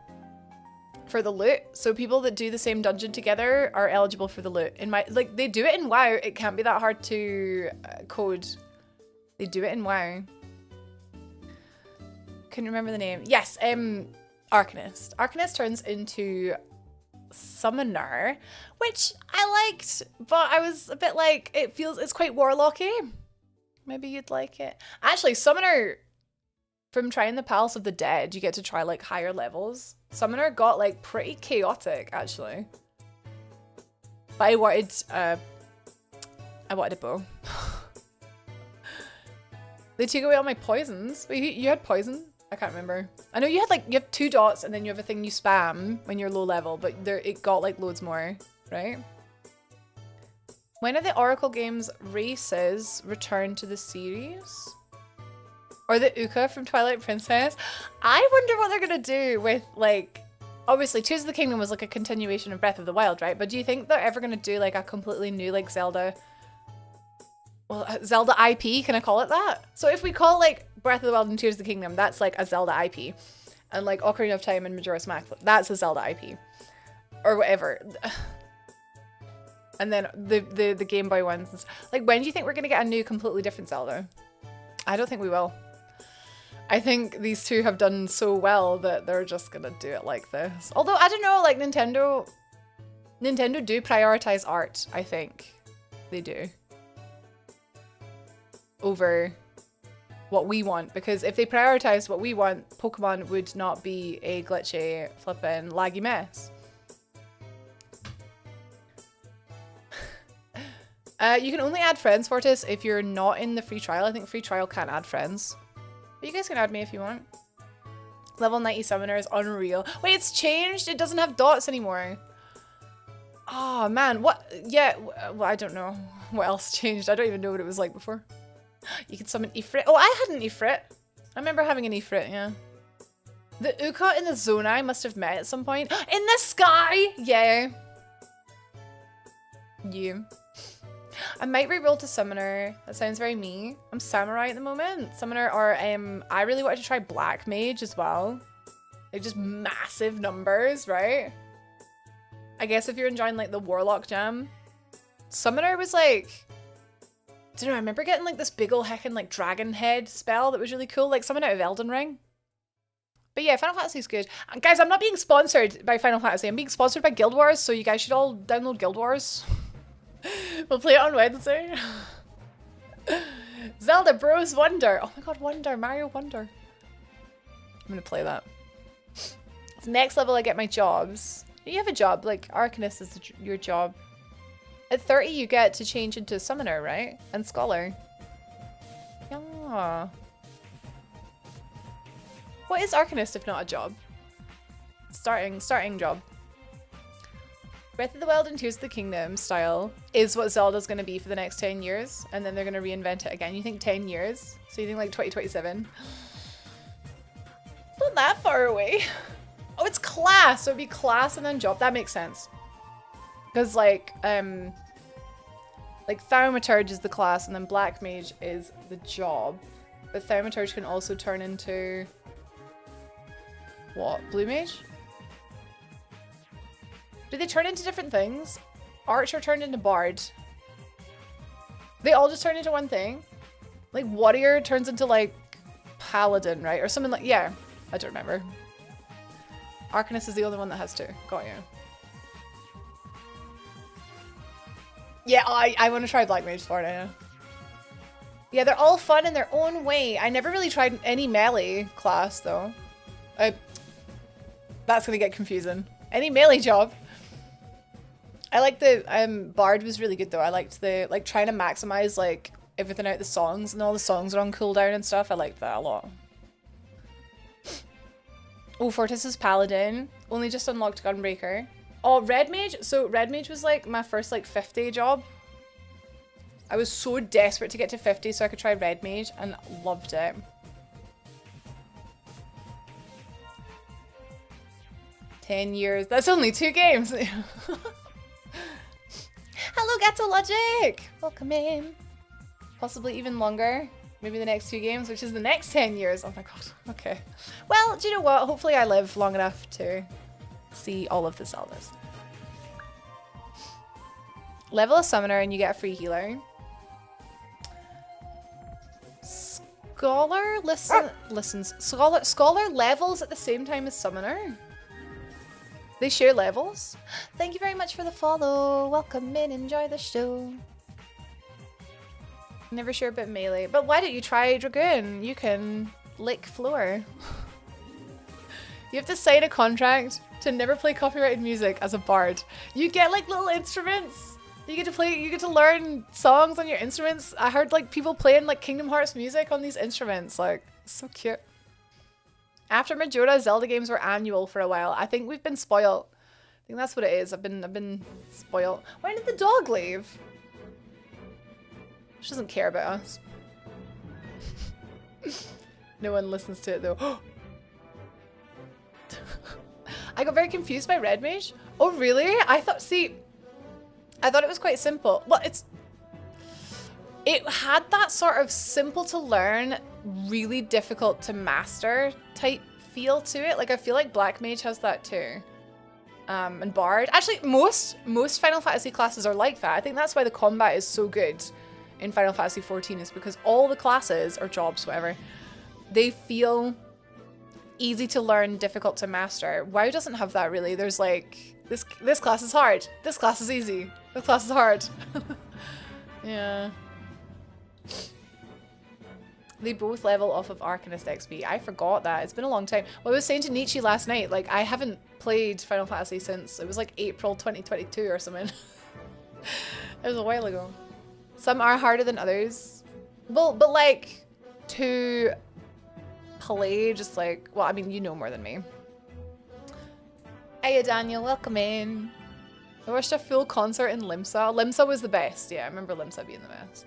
for the loot. So people that do the same dungeon together are eligible for the loot. In my, like, they do it in WoW. It can't be that hard to code. They do it in WoW. Couldn't remember the name. Yes, Arcanist. Arcanist turns into Summoner, which I liked, but I was a bit like, it's quite warlocky. Maybe you'd like it. Actually, Summoner, from trying the Palace of the Dead, you get to try like higher levels. Summoner got like pretty chaotic, actually. But I wanted a bow. They took away all my poisons. Wait, you had poison? I can't remember. I know you have 2 dots and then you have a thing you spam when you're low level, but it got like loads more, right? When are the Oracle Games races return to the series? Or the Uka from Twilight Princess? I wonder what they're gonna do with like, obviously Tears of the Kingdom was like a continuation of Breath of the Wild, right? But do you think they're ever gonna do like a completely new like Zelda? Well, Zelda IP, can I call it that? So if we call like Breath of the Wild and Tears of the Kingdom, that's like a Zelda IP. And like Ocarina of Time and Majora's Mask, that's a Zelda IP. Or whatever. And then the Game Boy ones. Like, when do you think we're gonna get a new, completely different Zelda? I don't think we will. I think these two have done so well that they're just gonna do it like this. Although, I don't know, like Nintendo do prioritize art, I think. They do. Over what we want, because if they prioritize what we want, Pokemon would not be a glitchy, flippin' laggy mess. You can only add friends, Fortis, if you're not in the free trial. I think free trial can't add friends. But you guys can add me if you want. Level 90 Summoner is unreal. Wait, it's changed? It doesn't have dots anymore. Oh, man. What? Yeah, well, I don't know what else changed. I don't even know what it was like before. You can summon Ifrit. Oh, I had an Ifrit. I remember having an Ifrit, yeah. The Uka and the Zonai must have met at some point. In the sky! Yeah. You. I might reroll to Summoner. That sounds very me. I'm Samurai at the moment. Summoner, or I really wanted to try Black Mage as well. Like just massive numbers, right? I guess if you're enjoying like the Warlock Jam. Summoner was like, I don't know, I remember getting like this big ol' heckin' like dragon head spell that was really cool, like something out of Elden Ring. But yeah, Final Fantasy's good. And guys, I'm not being sponsored by Final Fantasy. I'm being sponsored by Guild Wars, so you guys should all download Guild Wars. We'll play it on Wednesday. Zelda Bros Wonder. Oh my god, Wonder. Mario Wonder. I'm gonna play that. It's next level I get my jobs. You have a job, like Arcanist is your job. At 30 you get to change into Summoner, right? And Scholar. Yeah. What is Arcanist if not a job? Starting job. Breath of the Wild and Tears of the Kingdom style is what Zelda's going to be for the next 10 years. And then they're going to reinvent it again. You think 10 years? So you think like 2027? It's not that far away. Oh, it's class. So it'd be class and then job. That makes sense. Because like Thaumaturge is the class and then Black Mage is the job. But Thaumaturge can also turn into... what? Blue Mage? Do they turn into different things? Archer turned into Bard. They all just turn into one thing? Like, warrior turns into, like, paladin, right? Or something like... Yeah, I don't remember. Arcanist is the only one that has two. Got you. Yeah, I want to try Black Mage for it, I know. Yeah, they're all fun in their own way. I never really tried any melee class, though. That's gonna get confusing. Any melee job. I like the, Bard was really good, though. I liked the, like, trying to maximize, like, everything out the songs, and all the songs are on cooldown and stuff. I liked that a lot. Oh, Fortis is Paladin. Only just unlocked Gunbreaker. Oh, Red Mage. So Red Mage was like my first like 50 job. I was so desperate to get to 50 so I could try Red Mage and loved it. $10. That's only 2 games. Hello, Gato Logic. Welcome in. Possibly even longer. Maybe the next 2 games, which is the next 10 years. Oh my god. Okay. Well, do you know what? Hopefully I live long enough to see all of the Zeldas. Level a summoner and you get a free healer. Scholar listens. Scholar levels at the same time as summoner. They share levels. Thank you very much for the follow. Welcome in. Enjoy the show. Never sure about melee, but why don't you try Dragoon? You can lick floor. You have to sign a contract to never play copyrighted music as a bard. You get like little instruments. You get to play, you get to learn songs on your instruments. I heard like people playing like Kingdom Hearts music on these instruments. Like, so cute. After Majora, Zelda games were annual for a while. I think we've been spoiled. I think that's what it is. I've been spoiled. When did the dog leave? She doesn't care about us. No one listens to it though. I got very confused by Red Mage. Oh really? I thought it was quite simple. Well, it had that sort of simple to learn, really difficult to master type feel to it. Like I feel like Black Mage has that too. And Bard. Actually, most Final Fantasy classes are like that. I think that's why the combat is so good in Final Fantasy 14 is because all the classes, or jobs, whatever, they feel easy to learn, difficult to master. WoW doesn't have that really. There's like, this class is hard, this class is easy, this class is hard. Yeah. They both level off of Arcanist XP. I forgot that. It's been a long time. Well, I was saying to Nietzsche last night, like, I haven't played Final Fantasy since, it was like April 2022 or something. It was a while ago. Some are harder than others. Well, but like, to play, just like, well, I mean, you know more than me. Hiya, Daniel, welcome in. I watched a full concert in Limsa. Limsa was the best. Yeah, I remember Limsa being the best.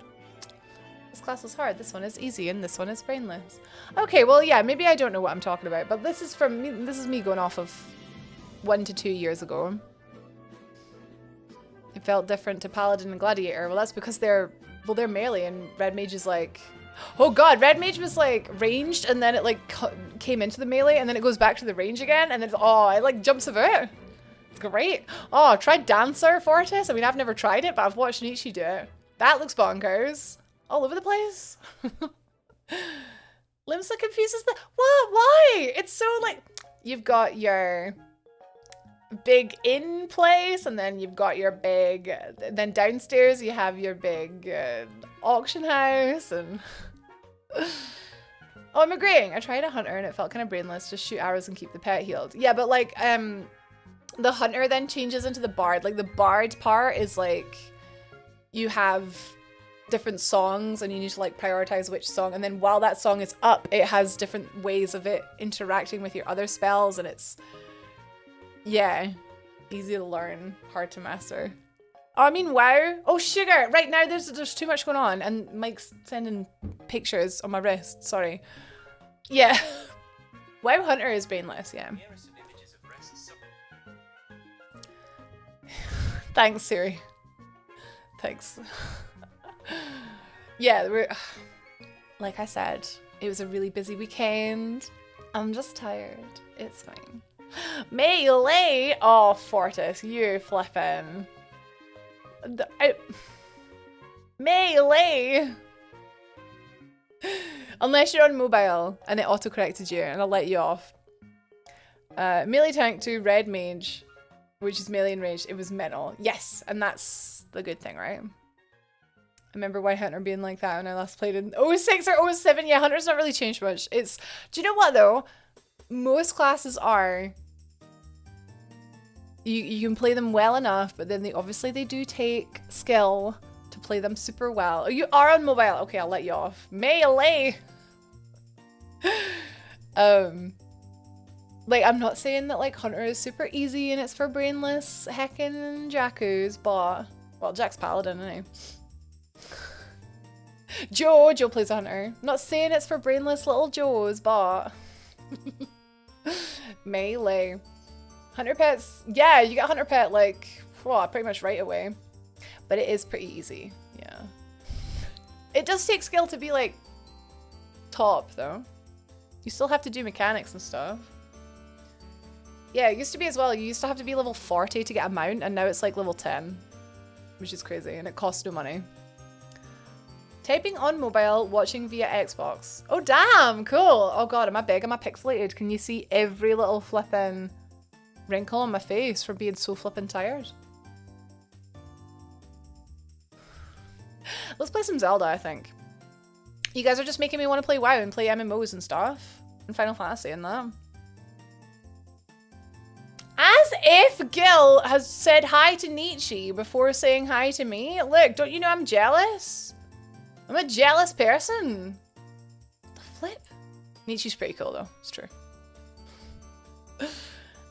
This class is hard, this one is easy, and this one is brainless. Okay, well, yeah, maybe I don't know what I'm talking about, but this is from me, this is me going off of 1 to 2 years ago. It felt different to Paladin and Gladiator. Well, that's because they're melee, and Red Mage is like, oh god, Red Mage was like ranged, and then it like came into the melee, and then it goes back to the range again, and then it's, oh, it like jumps about. It's great. Oh, try Dancer Fortis. I mean, I've never tried it, but I've watched Nietzsche do it. That looks bonkers. All over the place. Limsa confuses the, what? Why? It's so like, you've got your big in place, and then you've got your big, then downstairs you have your big auction house, and oh, I'm agreeing. I tried a hunter and it felt kind of brainless, just shoot arrows and keep the pet healed. Yeah, but like the hunter then changes into the bard. Like the bard part is like, you have different songs and you need to like prioritize which song, and then while that song is up, it has different ways of it interacting with your other spells, and it's, yeah, easy to learn, hard to master. Oh, I mean, wow. Oh, sugar. Right now, there's too much going on, and Mike's sending pictures on my wrist. Sorry. Yeah. WoW Hunter is brainless, yeah. Thanks, Siri. Thanks. Yeah, like I said, it was a really busy weekend. I'm just tired. It's fine. Melee! Oh, Fortis, you flippin'. Melee! Unless you're on mobile and it auto-corrected you and I'll let you off. Melee tank to red mage, which is melee and rage. It was mental. Yes, and that's the good thing, right? I remember White Hunter being like that when I last played in 06 or 07. Yeah, Hunter's not really changed much. It's, do you know what though? Most classes are, you can play them well enough, but then they do take skill to play them super well. Oh, you are on mobile. Okay, I'll let you off. Melee! Like, I'm not saying that like Hunter is super easy and it's for brainless heckin' Jakkus, but, well, Jack's paladin, isn't he? Joe plays a Hunter. Not saying it's for brainless little Joes, but melee. Hunter pets, yeah, you get Hunter pet like, well, pretty much right away. But it is pretty easy, yeah. It does take skill to be like top though. You still have to do mechanics and stuff. Yeah, it used to be as well. You used to have to be level 40 to get a mount, and now it's like level 10, which is crazy, and it costs no money. Typing on mobile, watching via Xbox. Oh, damn, cool. Oh god, am I big? Am I pixelated? Can you see every little flippin' wrinkle on my face from being so flippin' tired? Let's play some Zelda, I think. You guys are just making me want to play WoW and play MMOs and stuff. And Final Fantasy and that. As if Gil has said hi to Nietzsche before saying hi to me. Look, don't you know I'm jealous? I'm a jealous person. The flip? Nietzsche's pretty cool though, it's true.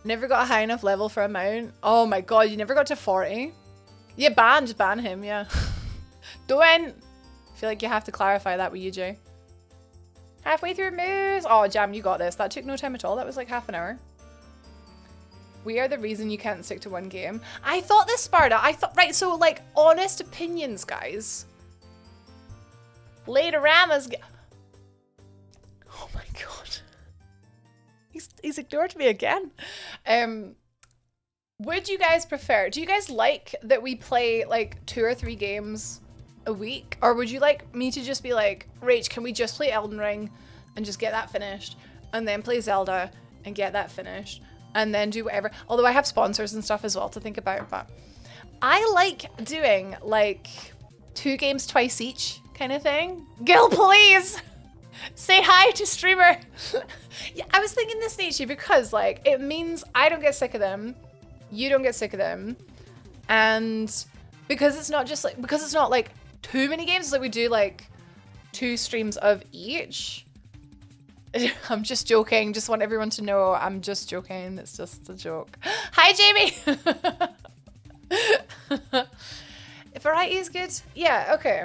Never got a high enough level for a mount. Oh my god, you never got to 40? Yeah, just ban him, yeah. Don't. I feel like you have to clarify that with you, Jay. Halfway through moves. Oh, Jam, you got this. That took no time at all. That was like half an hour. We are the reason you can't stick to one game. I thought this, Sparta. Right, so like honest opinions, guys. Later-ramas. Oh my god. He's ignored me again. Would you guys prefer, do you guys like that we play like 2 or 3 games a week? Or would you like me to just be like, Rach, can we just play Elden Ring and just get that finished? And then play Zelda and get that finished? And then do whatever. Although I have sponsors and stuff as well to think about, but I like doing like 2 games twice each kind of thing. Gil, please say hi to streamer. Yeah, I was thinking this, Nietzsche, because like it means I don't get sick of them, you don't get sick of them, and because it's not just like, because it's not like too many games, it's like we do like 2 streams of each. I'm just joking. Just want everyone to know I'm just joking. It's just a joke. Hi, Jamie. Variety is good. Yeah, okay.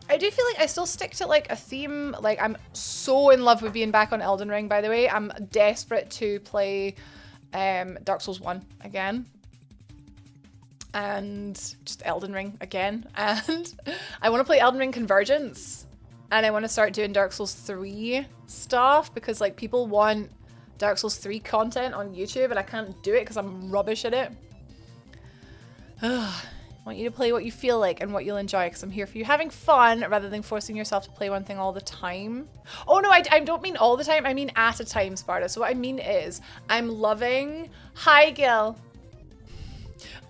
I do feel like I still stick to like a theme. Like I'm so in love with being back on Elden Ring, by the way. I'm desperate to play Dark Souls 1 again. And just Elden Ring again. And I want to play Elden Ring Convergence. And I want to start doing Dark Souls 3 stuff because like people want Dark Souls 3 content on YouTube and I can't do it because I'm rubbish at it. I want you to play what you feel like and what you'll enjoy because I'm here for you having fun rather than forcing yourself to play one thing all the time. Oh no, I don't mean all the time. I mean at a time, Sparta. So what I mean is I'm loving... Hi, Gil.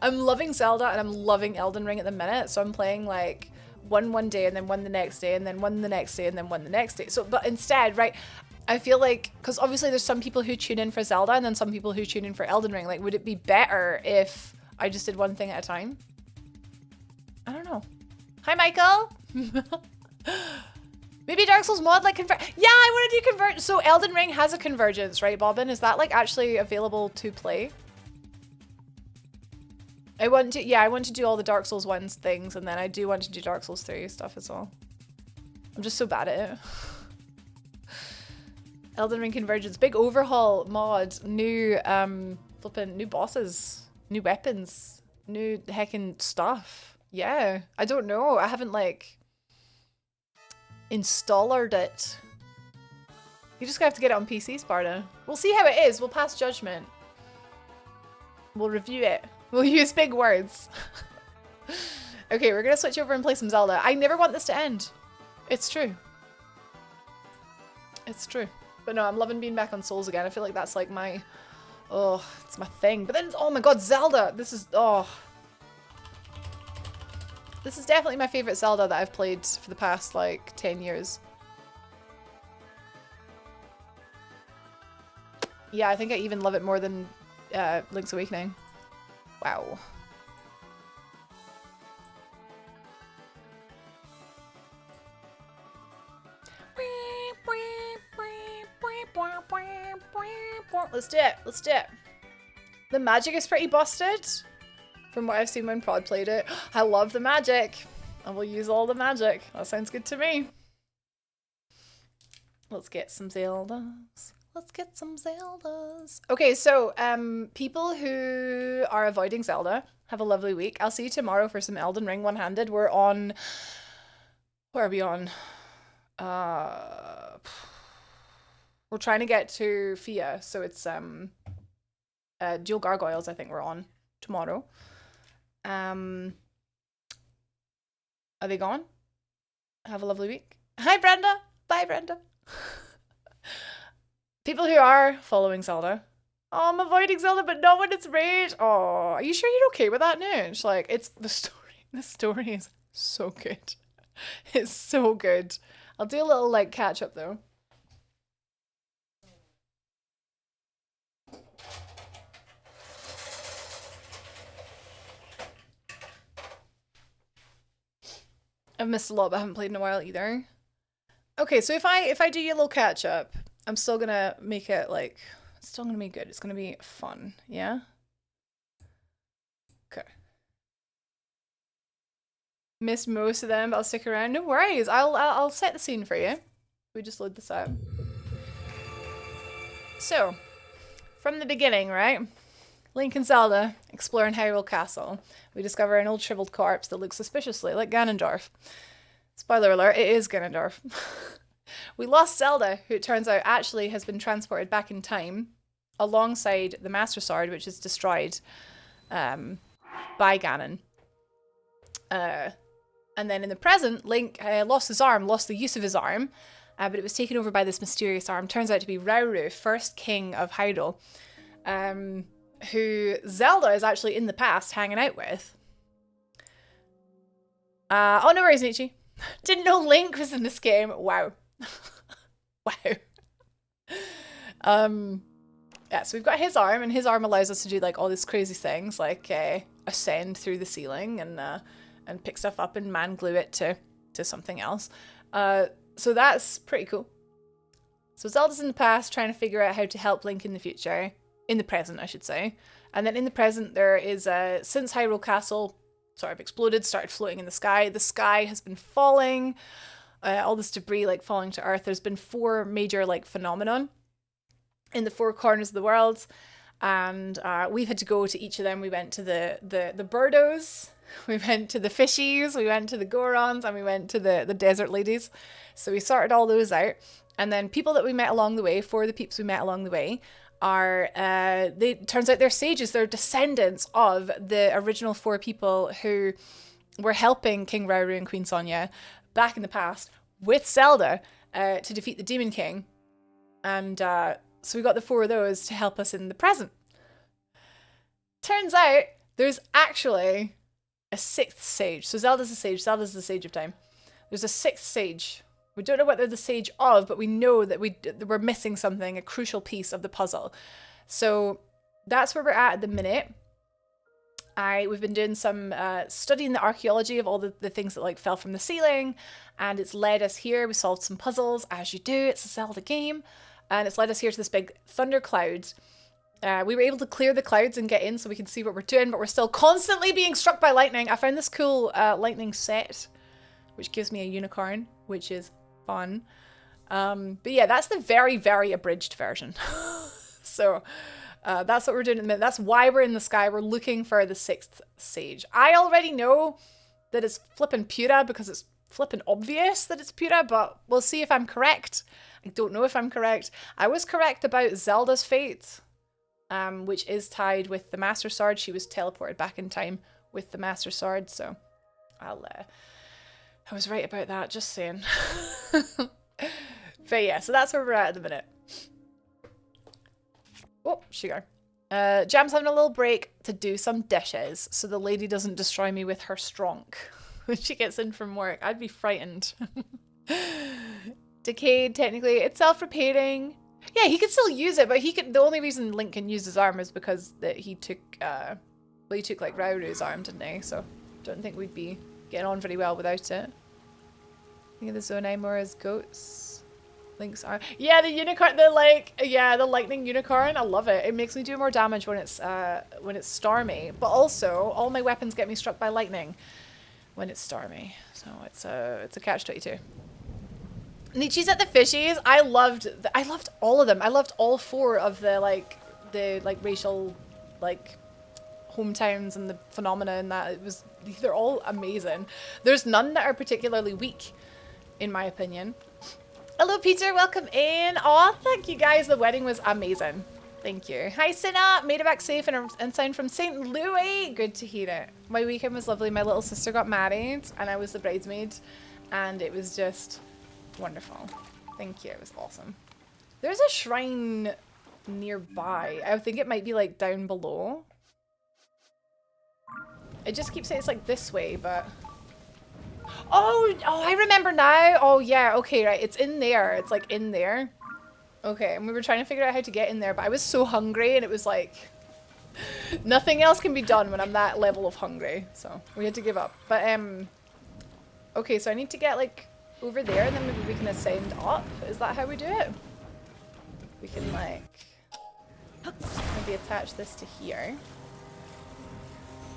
I'm loving Zelda and I'm loving Elden Ring at the minute. So I'm playing like... one day and then one the next day and then one the next day and then one the next day. So, but instead, right, I feel like, because obviously there's some people who tune in for Zelda and then some people who tune in for Elden Ring. Like, would it be better if I just did one thing at a time? I don't know. Hi, Michael. Maybe Dark Souls mod like convert. Yeah, I want to do convert. So Elden Ring has a convergence, right, Bobbin? Is that like actually available to play? I want to do all the Dark Souls 1 things, and then I do want to do Dark Souls 3 stuff as well. I'm just so bad at it. Elden Ring Convergence, big overhaul mod, new new bosses, new weapons, new heckin' stuff. Yeah, I don't know. I haven't like installed it. You just have to get it on PC, Sparta. We'll see how it is. We'll pass judgment. We'll review it. We'll use big words. Okay, we're gonna switch over and play some Zelda. I never want this to end. It's true. It's true. But no, I'm loving being back on Souls again. I feel like that's like my, oh, it's my thing. But then, oh my god, Zelda! This is, oh. This is definitely my favorite Zelda that I've played for the past, like, 10 years. Yeah, I think I even love it more than Link's Awakening. Wow. Let's do it. Let's do it. The magic is pretty busted. From what I've seen when Prod played it. I love the magic. I will use all the magic. That sounds good to me. Let's get some Zeldas. Let's get some Zeldas. Okay, so people who are avoiding Zelda, have a lovely week. I'll see you tomorrow for some Elden Ring one-handed. We're on... Where are we on? We're trying to get to Fia, so it's Dual Gargoyles I think we're on tomorrow. Are they gone? Have a lovely week. Hi Brenda! Bye Brenda! People who are following Zelda. Oh, I'm avoiding Zelda, but not when it's rage. Oh, are you sure you're okay with that, Noosh? Like, it's the story. The story is so good. It's so good. I'll do a little, like, catch up, though. I've missed a lot, but I haven't played in a while either. Okay, so if I do your little catch up, I'm still gonna make it like, it's still gonna be good. It's gonna be fun, yeah? Okay. Missed most of them, but I'll stick around. No worries, I'll set the scene for you. We just load this up. So, from the beginning, right? Link and Zelda exploring Hyrule Castle. We discover an old shriveled corpse that looks suspiciously like Ganondorf. Spoiler alert, it is Ganondorf. We lost Zelda, who it turns out actually has been transported back in time alongside the Master Sword, which is destroyed by Ganon. And then in the present, Link lost his arm, lost the use of his arm, but it was taken over by this mysterious arm. Turns out to be Rauru, first king of Hyrule, who Zelda is actually in the past hanging out with. Oh, no worries, Nietzsche. Didn't know Link was in this game. Wow. Wow. Yeah, so we've got his arm, and his arm allows us to do like all these crazy things, like ascend through the ceiling and pick stuff up and man glue it to something else. So that's pretty cool. So Zelda's in the past trying to figure out how to help Link in the future. In the present, I should say. And then in the present, there is, since Hyrule Castle sort of exploded, started floating in the sky has been falling, all this debris like falling to Earth. There's been 4 major like phenomenon in the 4 corners of the world, and we've had to go to each of them. We went to the birdos, we went to the fishies, we went to the Gorons, and we went to the desert ladies. So we sorted all those out, and then people that we met along the way, 4 of the peeps we met along the way, are turns out they're sages. They're descendants of the original 4 people who were helping King Rauru and Queen Sonia back in the past with Zelda to defeat the Demon King. And so we got the 4 of those to help us in the present. Turns out there's actually a 6th sage. So Zelda's a sage. Zelda's the sage of time. There's a 6th sage. We don't know what they're the sage of, but we know that we're missing something, a crucial piece of the puzzle. So that's where we're at the minute. We've been doing some studying the archaeology of all the things that like fell from the ceiling, and it's led us here. We solved some puzzles, as you do. It's a Zelda game, and it's led us here to this big thunder cloud. We were able to clear the clouds and get in so we can see what we're doing, but we're still constantly being struck by lightning. I found this cool lightning set, which gives me a unicorn, which is fun. But yeah, that's the very, very abridged version. So that's what we're doing at the minute. That's why we're in the sky. We're looking for the 6th sage. I already know that it's flippin' Pura because it's flippin' obvious that it's Pura, but we'll see if I'm correct. I don't know if I'm correct. I was correct about Zelda's fate, which is tied with the Master Sword. She was teleported back in time with the Master Sword, so I was right about that, just saying. But yeah, so that's where we're at the minute. Oh, sugar. Jam's having a little break to do some dishes so the lady doesn't destroy me with her stronk when she gets in from work. I'd be frightened. Decayed, technically. It's self-repairing. Yeah, he could still use it, but he could. The only reason Link can use his arm is because that he took, well, he took like Rauru's arm, didn't he? So don't think we'd be getting on very well without it. Think of the Zonai more as goats. Link's arm. Yeah, the unicorn. The the lightning unicorn. I love it. It makes me do more damage when it's stormy. But also, all my weapons get me struck by lightning when it's stormy. So it's a catch-22. Nietzsche's at the fishies. I loved all of them. I loved all 4 of the racial hometowns and the phenomena and that. They're all amazing. There's none that are particularly weak, in my opinion. Hello Peter, welcome in. Aw, thank you guys. The wedding was amazing. Thank you. Hi Sina, made it back safe and sound from St. Louis. Good to hear it. My weekend was lovely. My little sister got married and I was the bridesmaid and it was just wonderful. Thank you. It was awesome. There's a shrine nearby. I think it might be like down below. It just keeps saying it's like this way, but... Oh, I remember now. Oh yeah, okay, right. It's in there. It's like in there. Okay, and we were trying to figure out how to get in there, but I was so hungry and it was like... Nothing else can be done when I'm that level of hungry. So we had to give up. But, okay, so I need to get like... over there and then maybe we can ascend up. Is that how we do it? We can like maybe attach this to here.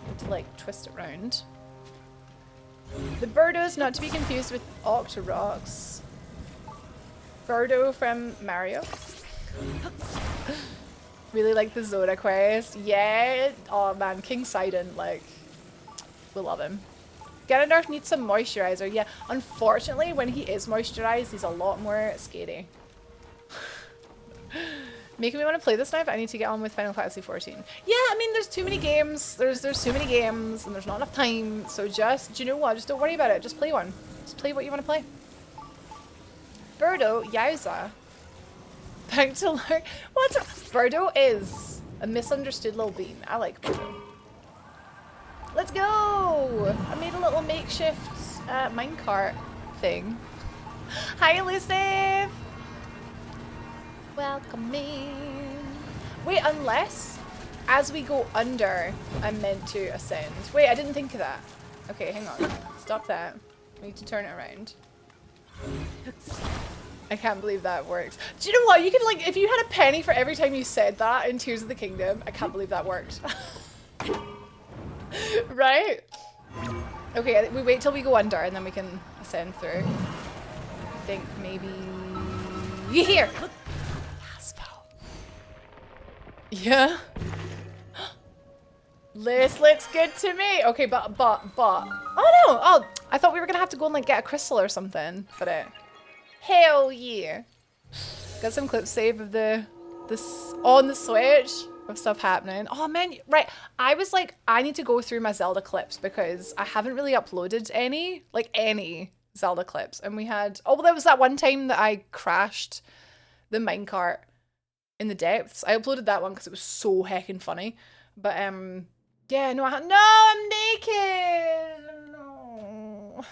Need to like twist it round. The Birdos, not to be confused with Octoroks. Birdo from Mario. Really like the Zelda quest. Yeah. Oh man, King Sidon, like, we love him. Ganondorf needs some moisturizer. Yeah, unfortunately, when he is moisturized, he's a lot more scary. Making me want to play this now, but I need to get on with Final Fantasy 14. Yeah, I mean, there's too many games. There's too many games, and there's not enough time. So just, do you know what? Just don't worry about it. Just play one. Just play what you want to play. Birdo, yowza. Back to learn. What? Birdo is a misunderstood little bean. I like Birdo. Let's go! I made a little makeshift minecart thing. Hi, Elusive! Welcome in. Wait, unless as we go under, I'm meant to ascend. Wait, I didn't think of that. Okay, hang on. Stop that. We need to turn it around. I can't believe that works. Do you know what? You can like, if you had a penny for every time you said that in Tears of the Kingdom, I can't believe that worked. Right? Okay, we wait till we go under and then we can ascend through. I think maybe here. Yeah. This looks good to me. Okay, but oh no. Oh, I thought we were gonna have to go and like get a crystal or something for it. Hell yeah. Got some clips saved of this on the Switch of stuff happening. Oh man, right. I was like, I need to go through my Zelda clips because I haven't really uploaded any Zelda clips. And we had, oh, well, there was that one time that I crashed the minecart in the depths. I uploaded that one because it was so heckin' funny. But yeah, no, I'm naked. No.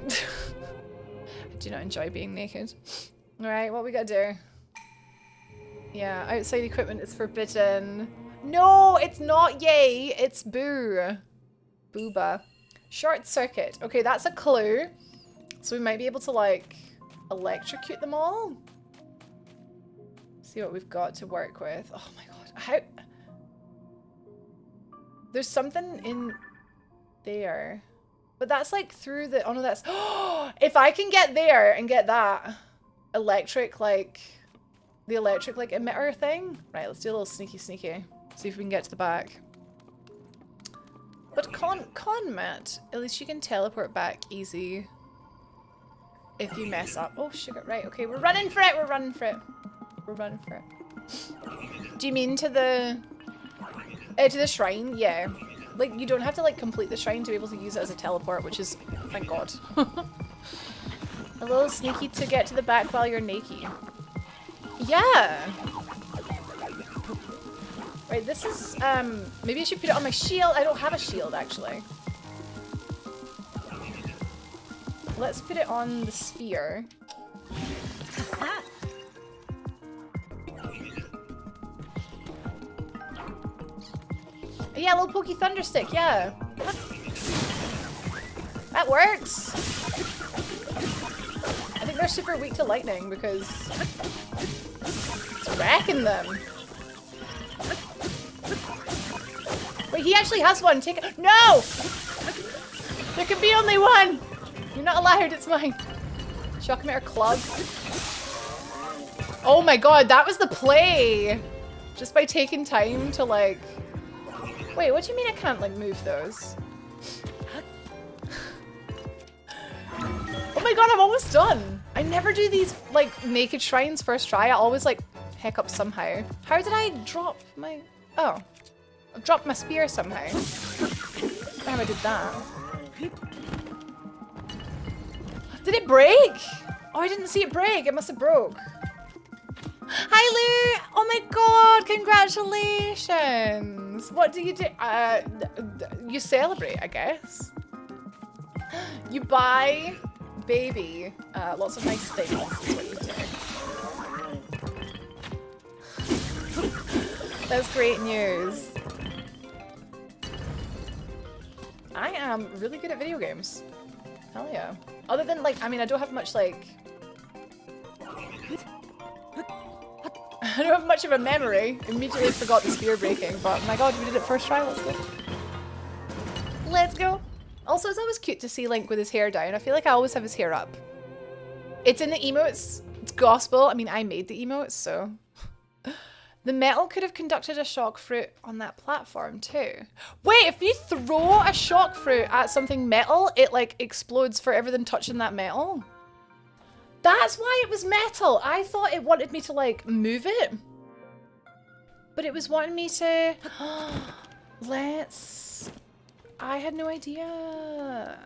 I do not enjoy being naked. All right, what we gotta do? Yeah, outside equipment is forbidden. No, it's not yay. It's boo. Booba. Short circuit. Okay, that's a clue. So we might be able to like electrocute them all. See what we've got to work with. Oh my god. How? There's something in there. But that's like through the, oh no, that's, if I can get there and get that electric, like, the electric, like, emitter thing. Right, let's do a little sneaky. See if we can get to the back. But Matt, at least you can teleport back easy if you mess up. Oh, sugar, right, okay, we're running for it. Do you mean to the shrine? Yeah. like, you don't have to, like, complete the shrine to be able to use it as a teleport, which is, thank God. A little sneaky to get to the back while you're naked. Yeah. Right, this is, maybe I should put it on my shield. I don't have a shield, actually. Let's put it on the spear. Yeah, little pokey thunderstick, yeah. That works. I think they're super weak to lightning because it's wrecking them. Wait, he actually has one. Take it. No! There can be only one. You're not allowed. It's mine. Shockmeter club. Oh my god, that was the play. Just by taking time to like. Wait, what do you mean I can't like move those? Oh my god, I'm almost done. I never do these like naked shrines first try. I always like heck up somehow. How did I drop my... Oh. I dropped my spear somehow. I don't know how I did that. Did it break? Oh, I didn't see it break. It must have broke. Hi, Lou. Oh my god, congratulations. What do you do? You celebrate, I guess. You buy baby lots of nice things is what you do. That's great news. I am really good at video games. Hell yeah. Other than like, I mean, I don't have much like... I don't have much of a memory. Immediately forgot the spear breaking, but my god, we did it first try. Let's go. Let's go. Also, it's always cute to see Link with his hair down. I feel like I always have his hair up. It's in the emotes. It's gospel. I mean, I made the emotes, so... The metal could have conducted a shock fruit on that platform too. Wait, if you throw a shock fruit at something metal, it like explodes for everything touching that metal? That's why it was metal. I thought it wanted me to like move it. But it was wanting me to... Let's... I had no idea.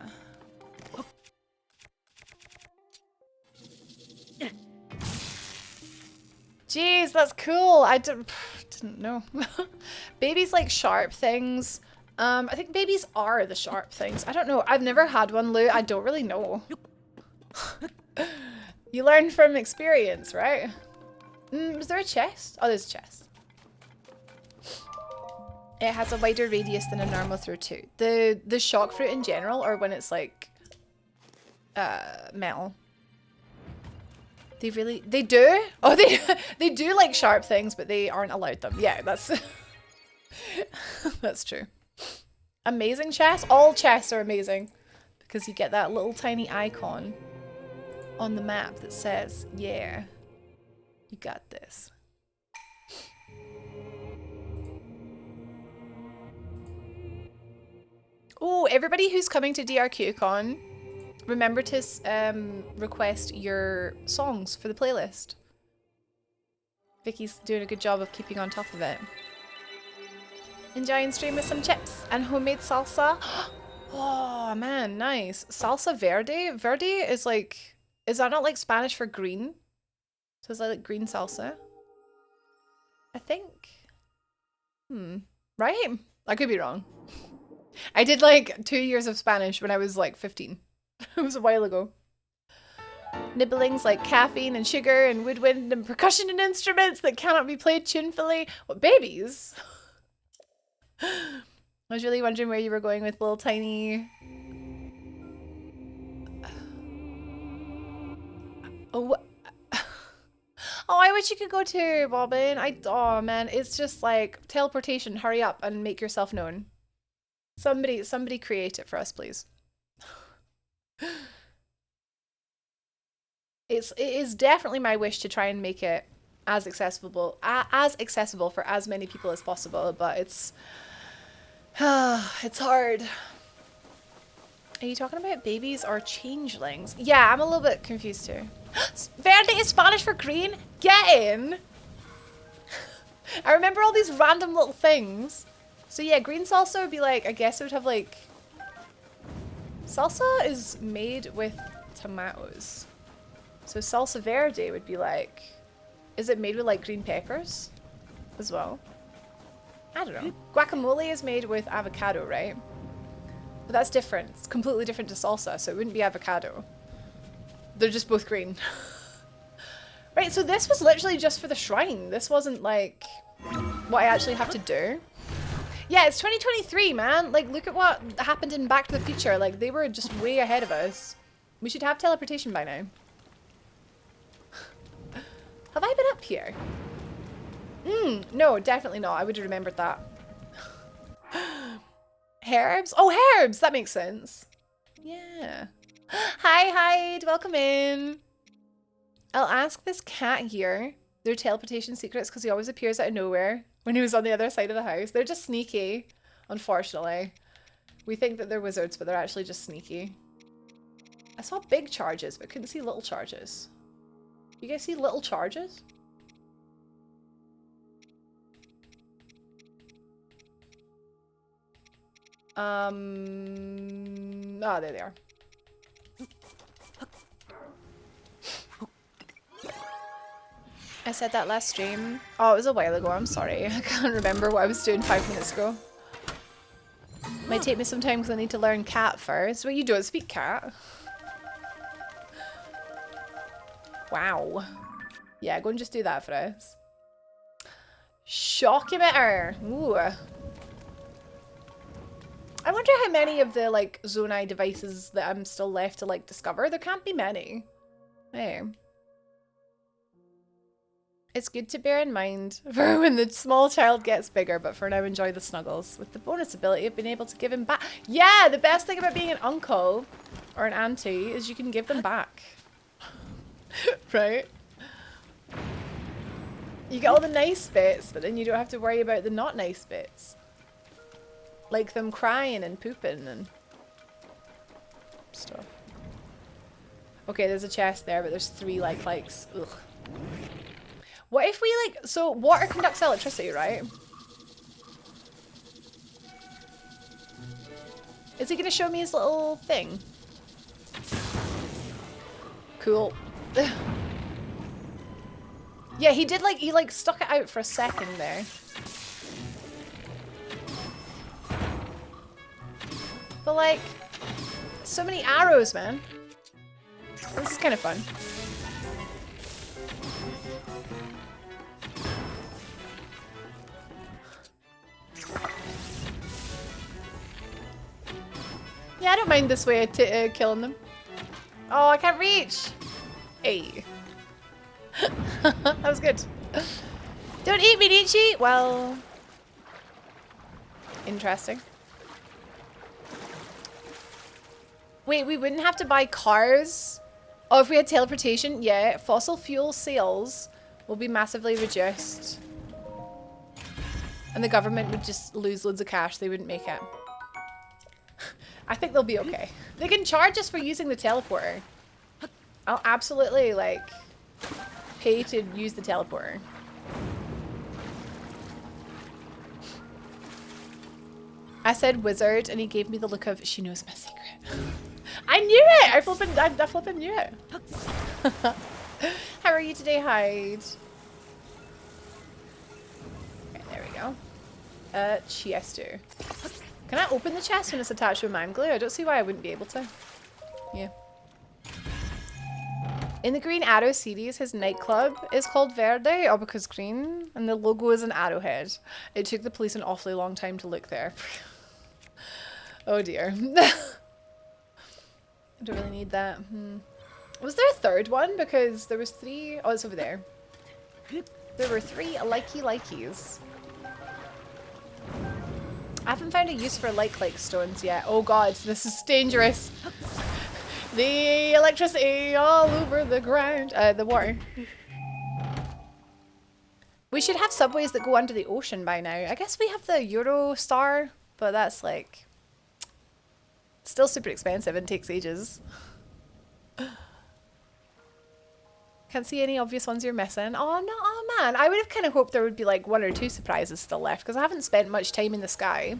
Jeez, that's cool. I didn't know. Babies like sharp things. I think babies are the sharp things. I don't know. I've never had one, Lou. I don't really know. You learn from experience, right? Is there a chest? Oh, there's a chest. It has a wider radius than a normal throw too. The shock fruit in general, or when it's like metal. They do? Oh, they do like sharp things, but they aren't allowed them. Yeah, that's that's true. Amazing chests. All chests are amazing because you get that little tiny icon on the map that says, yeah, you got this. Oh, everybody who's coming to DRQCon, remember to request your songs for the playlist. Vicky's doing a good job of keeping on top of it. Enjoying stream with some chips and homemade salsa. Oh man, nice. Salsa verde? Verde is like, is that not like Spanish for green? So is that like green salsa? I think. Right? I could be wrong. I did like 2 years of Spanish when I was like 15. It was a while ago. Nibblings like caffeine and sugar and woodwind and percussion and instruments that cannot be played tunefully. What, babies? I was really wondering where you were going with little tiny... Oh, I wish you could go too, Bobbin. Oh man, it's just like teleportation. Hurry up and make yourself known. Somebody create it for us, please. It is definitely my wish to try and make it as accessible for as many people as possible, but it's hard. Are you talking about babies or changelings? Yeah, I'm a little bit confused too. Verde is Spanish for green? Get in! I remember all these random little things. So yeah, green salsa would be like, I guess it would have like... Salsa is made with tomatoes. So salsa verde would be like... Is it made with like green peppers as well? I don't know. Guacamole is made with avocado, right? But that's different. It's completely different to salsa, so it wouldn't be avocado. They're just both green. Right, so this was literally just for the shrine. This wasn't like what I actually have to do. Yeah, it's 2023, man. Like, look at what happened in Back to the Future. Like, they were just way ahead of us. We should have teleportation by now. Have I been up here? No, definitely not. I would have remembered that. Herbs? Oh, herbs! That makes sense. Yeah. Hi, Hyde. Welcome in. I'll ask this cat here their teleportation secrets because he always appears out of nowhere when he was on the other side of the house. They're just sneaky, unfortunately. We think that they're wizards, but they're actually just sneaky. I saw big charges, but couldn't see little charges. You guys see little charges? Oh, there they are. I said that last stream. Oh, it was a while ago. I'm sorry. I can't remember what I was doing 5 minutes ago. Might take me some time because I need to learn cat first. Well, you don't speak cat. Wow. Yeah, go and just do that for us. Shock emitter. Ooh. I wonder how many of the like Zonai devices that I'm still left to like discover. There can't be many. Hey. It's good to bear in mind for when the small child gets bigger, but for now enjoy the snuggles. With the bonus ability of being able to give him back. Yeah, the best thing about being an uncle or an auntie is you can give them back. Right? You get all the nice bits, but then you don't have to worry about the not nice bits. Like them crying and pooping and stuff. Okay, there's a chest there, but there's 3 likes. Ugh. What if we like, so water conducts electricity, right? Is he gonna show me his little thing? Cool. Yeah, he did like, he like stuck it out for a second there. But like, so many arrows, man. This is kind of fun. Yeah, I don't mind this way of killing them. Oh, I can't reach. Hey. That was good. Don't eat me, Nietzsche. Well, interesting. Wait, we wouldn't have to buy cars? Oh, if we had teleportation? Yeah, fossil fuel sales will be massively reduced. And the government would just lose loads of cash. They wouldn't make it. I think they'll be okay. They can charge us for using the teleporter. I'll absolutely, like, pay to use the teleporter. I said wizard, and he gave me the look of, she knows my secret. I knew it! I flippin' knew it. How are you today, Hyde? Okay, there we go. Chester. Can I open the chest when it's attached to a man glue? I don't see why I wouldn't be able to. Yeah. In the Green Arrow series, his nightclub is called Verde, or because green, and the logo is an arrowhead. It took the police an awfully long time to look there. Oh dear. I don't really need that. Was there a third one? Because there was 3. Oh, it's over there. There were 3 likey-likies. I haven't found a use for like stones yet. Oh god, this is dangerous. The electricity all over the ground. The water. We should have subways that go under the ocean by now. I guess we have the Eurostar, but that's like still super expensive and takes ages. Can't see any obvious ones you're missing. Oh no, oh man, I would have kind of hoped there would be like 1 or 2 surprises still left because I haven't spent much time in the sky.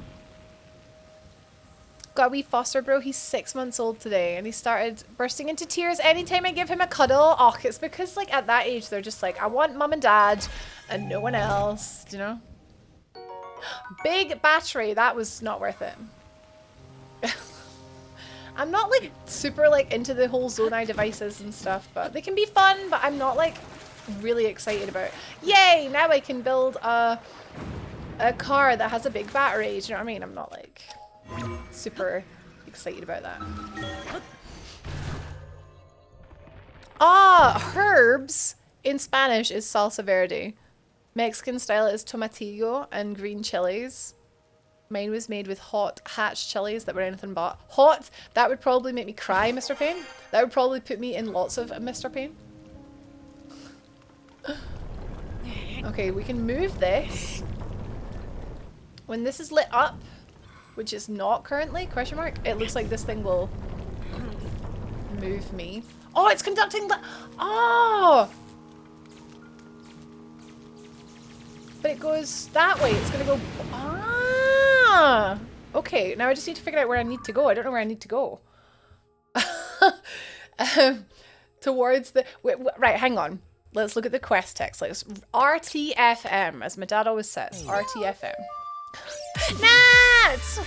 Got a wee foster bro, he's 6 months old today and he started bursting into tears anytime I give him a cuddle. Oh, it's because like at that age they're just like, I want mum and dad and no one else, do you know? Big battery, that was not worth it. I'm not like super like into the whole Zonai devices and stuff, but they can be fun, but I'm not like really excited about it. Yay, now I can build a car that has a big battery, do you know what I mean? I'm not like super excited about that. Ah, herbs in Spanish is salsa verde. Mexican style is tomatillo and green chilies. Mine was made with hot hatch chilies that were anything but hot. That would probably make me cry, Mr. Payne. That would probably put me in lots of Mr. Payne. Okay, we can move this. When this is lit up, which is not currently, question mark, it looks like this thing will move me. Oh, it's conducting the... Oh! But it goes that way. It's going to go... Ah! Okay, now I just need to figure out where I need to go. I don't know where I need to go. Towards the... Right, hang on. Let's look at the quest text. Like RTFM, as my dad always says. RTFM. Nat!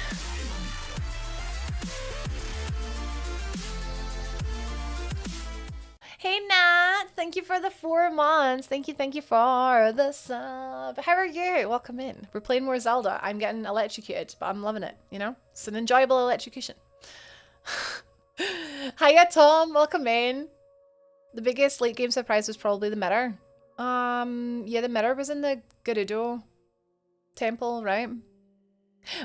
Hey Nat, thank you for the 4 months. Thank you for the sub. How are you? Welcome in. We're playing more Zelda. I'm getting electrocuted, but I'm loving it, you know? It's an enjoyable electrocution. Hiya Tom, welcome in. The biggest late game surprise was probably the mirror. Yeah, the mirror was in the Gerudo temple, right?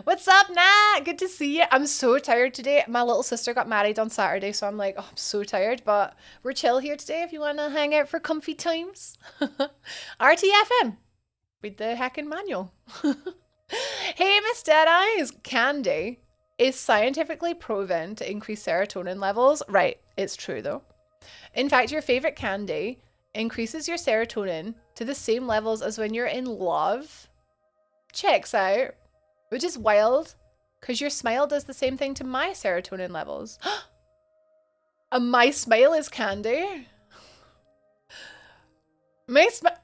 What's up, Nat? Good to see you. I'm so tired today. My little sister got married on Saturday, so I'm like, oh, I'm so tired, but we're chill here today if you want to hang out for comfy times. RTFM. Read the heckin' manual. Hey, Miss Deadeyes. Candy is scientifically proven to increase serotonin levels. Right, it's true though. In fact, your favorite candy increases your serotonin to the same levels as when you're in love. Checks out. Which is wild, because your smile does the same thing to my serotonin levels. And my smile is candy. My smile.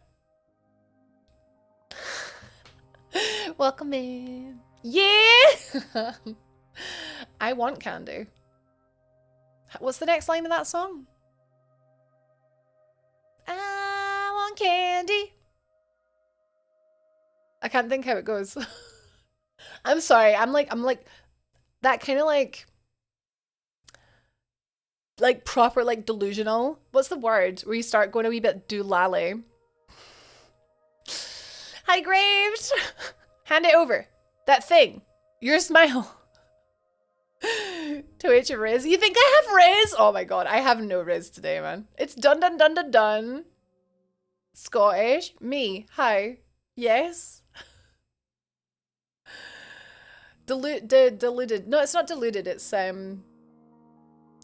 Welcome in. Yeah! I want candy. What's the next line of that song? I want candy. I can't think how it goes. I'm sorry. I'm like that kind of like proper like delusional. What's the word where you start going a wee bit doolally? Hi Graves. Hand it over. That thing. Your smile. To H Riz. You think I have Riz? Oh my god, I have no Riz today, man. It's done. Scottish. Me. Hi. Yes. Diluted. No, it's not diluted. It's yeah.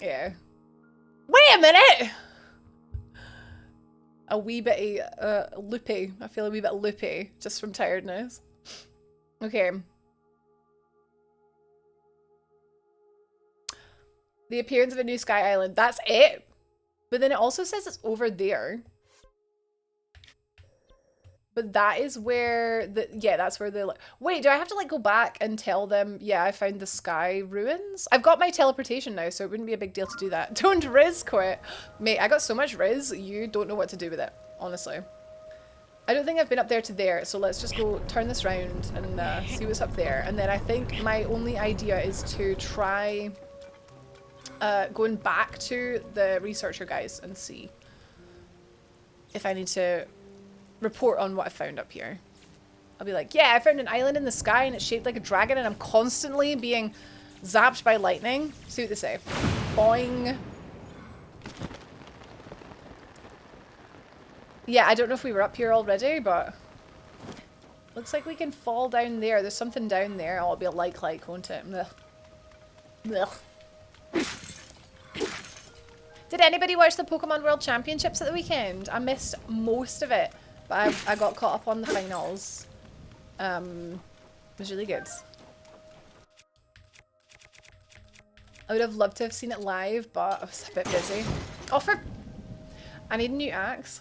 Wait a minute. A wee bit loopy. I feel a wee bit loopy just from tiredness. Okay. The appearance of a new sky island. That's it. But then it also says it's over there. But that is where that's where the, wait, do I have to like go back and tell them, yeah, I found the sky ruins? I've got my teleportation now, so it wouldn't be a big deal to do that. Don't Riz quit. Mate, I got so much Riz, you don't know what to do with it, honestly. I don't think I've been up there to there, so let's just go turn this round and see what's up there. And then I think my only idea is to try going back to the researcher guys and see if I need to report on what I found up here. I'll be like, yeah, I found an island in the sky and it's shaped like a dragon and I'm constantly being zapped by lightning. See what they say. Boing. Yeah, I don't know if we were up here already, but looks like we can fall down there. There's something down there. Oh, it'll be a like, won't it? Ugh. Ugh. Did anybody watch the Pokemon World Championships at the weekend? I missed most of it. But I got caught up on the finals. It was really good. I would have loved to have seen it live, but I was a bit busy. Oh, I need a new axe.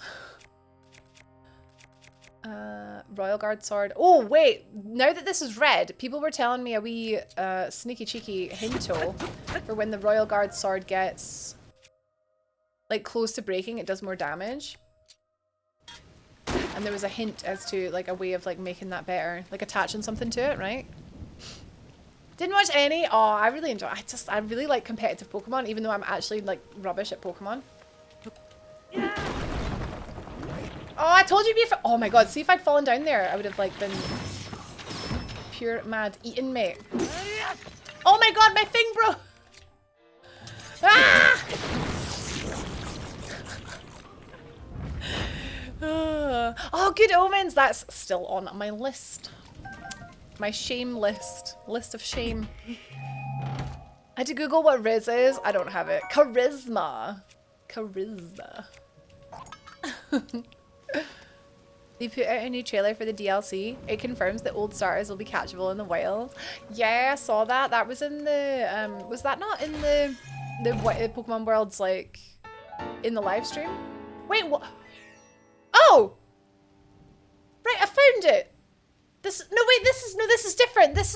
Royal Guard sword. Oh, wait. Now that this is red, people were telling me a wee sneaky cheeky hinto for when the Royal Guard sword gets like close to breaking, it does more damage. And there was a hint as to like a way of like making that better, like attaching something to it, right? Didn't watch any. Oh, I really enjoy. I really like competitive Pokemon, even though I'm actually like rubbish at Pokemon. Oh, I told you before. Oh my god, see if I'd fallen down there, I would have like been pure mad eating, mate. Oh my god, my thing, bro. Ah! Oh, Good Omens. That's still on my list. My shame list. List of shame. I had to Google what Riz is. I don't have it. Charisma. Charisma. They put out a new trailer for the DLC. It confirms that old starters will be catchable in the wild. Yeah, I saw that. That was in the was that not in the Pokemon Worlds, like in the live stream? Wait, what? Oh! Right, I found it. This is different. This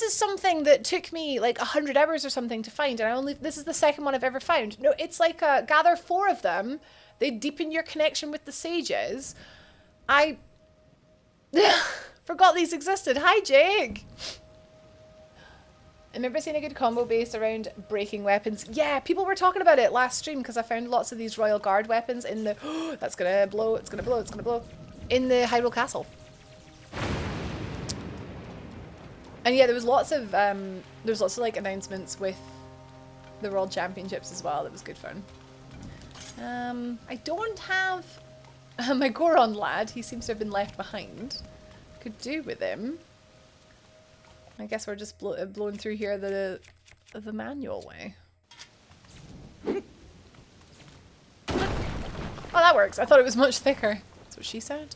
is something that took me like 100 hours or something to find, and this is the second one I've ever found. No, it's like gather 4 of them. They deepen your connection with the sages. I forgot these existed. Hi, Jake. I remember seeing a good combo based around breaking weapons. Yeah, people were talking about it last stream because I found lots of these Royal Guard weapons in the that's gonna blow, it's gonna blow, it's gonna blow, in the Hyrule Castle. And yeah, there was lots of like announcements with the World Championships as well. That was good fun. I don't have my Goron lad. He seems to have been left behind. Could do with him. I guess we're just blowing through here the manual way. Oh, that works. I thought it was much thicker. That's what she said.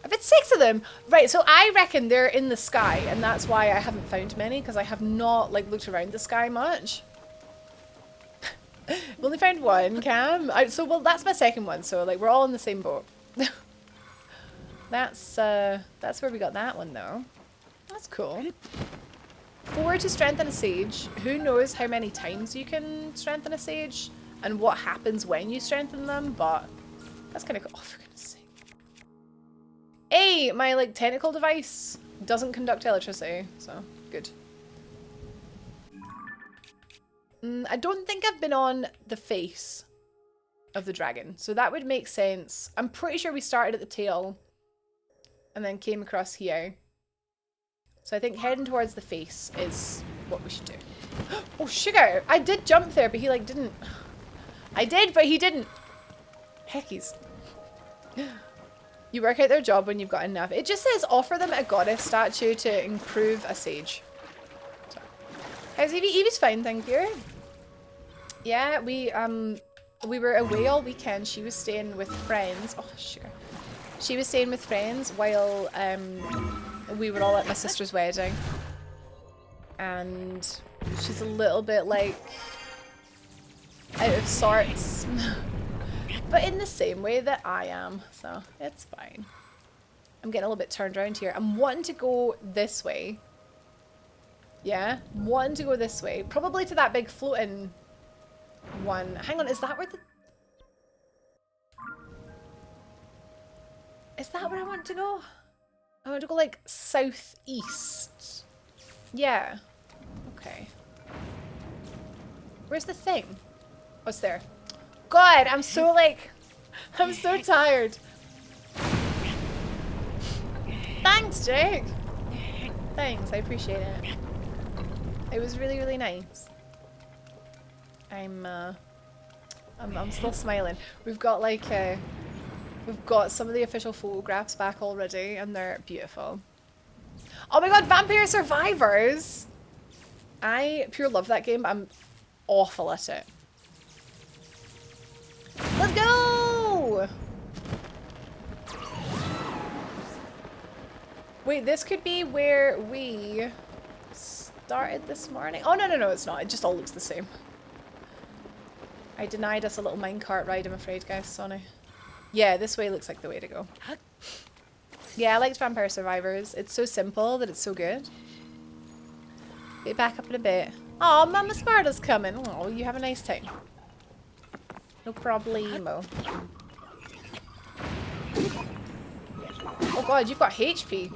I've had 6 of them. Right, so I reckon they're in the sky, and that's why I haven't found many, because I have not like looked around the sky much. I've only found 1, Cam. Well, that's my second one, so like we're all in the same boat. That's where we got that one though. That's cool. 4 to strengthen a sage. Who knows how many times you can strengthen a sage and what happens when you strengthen them, but that's kind of cool. Oh, for goodness sake. Hey, my like tentacle device doesn't conduct electricity, so good. I don't think I've been on the face of the dragon, so that would make sense. I'm pretty sure we started at the tail and then came across here. So I think heading towards the face is what we should do. Oh, sugar! I did jump there, but he like didn't. I did, but he didn't. Heckies. You work out their job when you've got enough. It just says offer them a goddess statue to improve a sage. So. How's Evie? Evie's fine, thank you. Yeah, we were away all weekend. She was staying with friends. Oh, sugar. She was staying with friends while we were all at my sister's wedding. And she's a little bit like out of sorts. But in the same way that I am, so it's fine. I'm getting a little bit turned around here. I'm wanting to go this way. Yeah, wanting to go this way. Probably to that big floating one. Hang on, is that where the... Is that where I want to go? I want to go like southeast. Yeah. Okay. Where's the thing? Oh, it's there. God, I'm so like... I'm so tired. Thanks, Jake. Thanks, I appreciate it. It was really, really nice. I'm still smiling. We've got like we've got some of the official photographs back already, and they're beautiful. Oh my god, Vampire Survivors! I pure love that game, but I'm awful at it. Let's go! Wait, this could be where we started this morning. Oh, no, it's not. It just all looks the same. I denied us a little minecart ride, I'm afraid, guys. Sonny. Yeah, this way looks like the way to go. Yeah, I liked Vampire Survivors. It's so simple that it's so good. Get back up in a bit. Oh, Mama Sparta's coming. Oh, you have a nice time. No problemo. Oh god, you've got HP.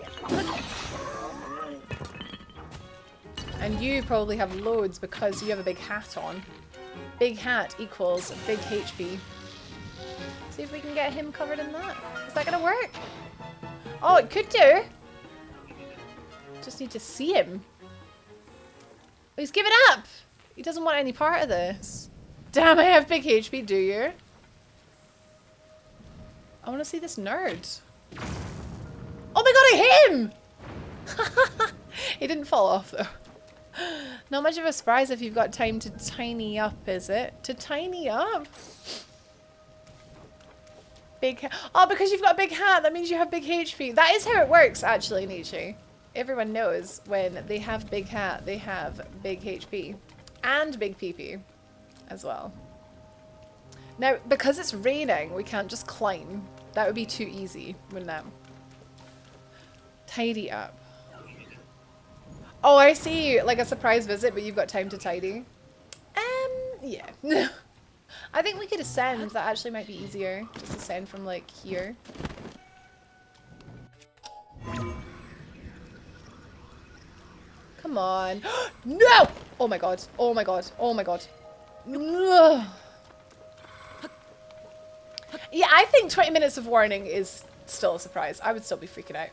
And you probably have loads because you have a big hat on. Big hat equals big HP. See if we can get him covered in that. Is that gonna work? Oh, it could do. Just need to see him. Oh, he's given up. He doesn't want any part of this. Damn, I have big HP, do you? I want to see this nerd. Oh my god, I hit him! He didn't fall off though. Not much of a surprise if you've got time to tiny up, is it? To tiny up? Big hat. Oh, because you've got a big hat, that means you have big HP. That is how it works, actually, Nietzsche. Everyone knows when they have big hat, they have big HP. And big PP as well. Now, because it's raining, we can't just climb. That would be too easy, wouldn't it? Tidy up. Oh, I see. Like a surprise visit, but you've got time to tidy. Yeah. I think we could ascend. That actually might be easier. Just ascend from like here. Come on. No! Oh my god. Oh my god. Oh my god. Ugh. Yeah, I think 20 minutes of warning is still a surprise. I would still be freaking out.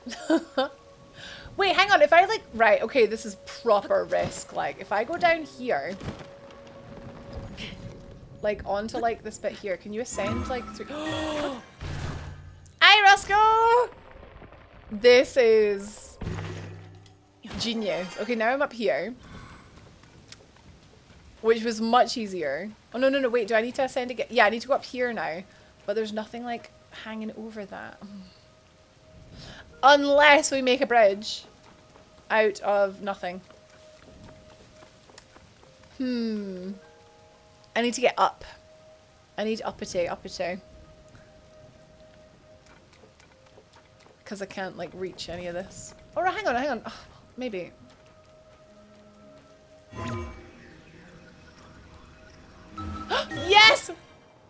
Wait, hang on. If I like... Right, okay, this is proper risk. Like, if I go down here... Like, onto like this bit here. Can you ascend like through... Hi, Roscoe! This is... genius. Okay, now I'm up here. Which was much easier. Oh, no, wait. Do I need to ascend again? Yeah, I need to go up here now. But there's nothing, like, hanging over that. Unless we make a bridge out of nothing. I need to get up. I need uppity. Because I can't, like, reach any of this. Oh, hang on. Oh, maybe. Yes!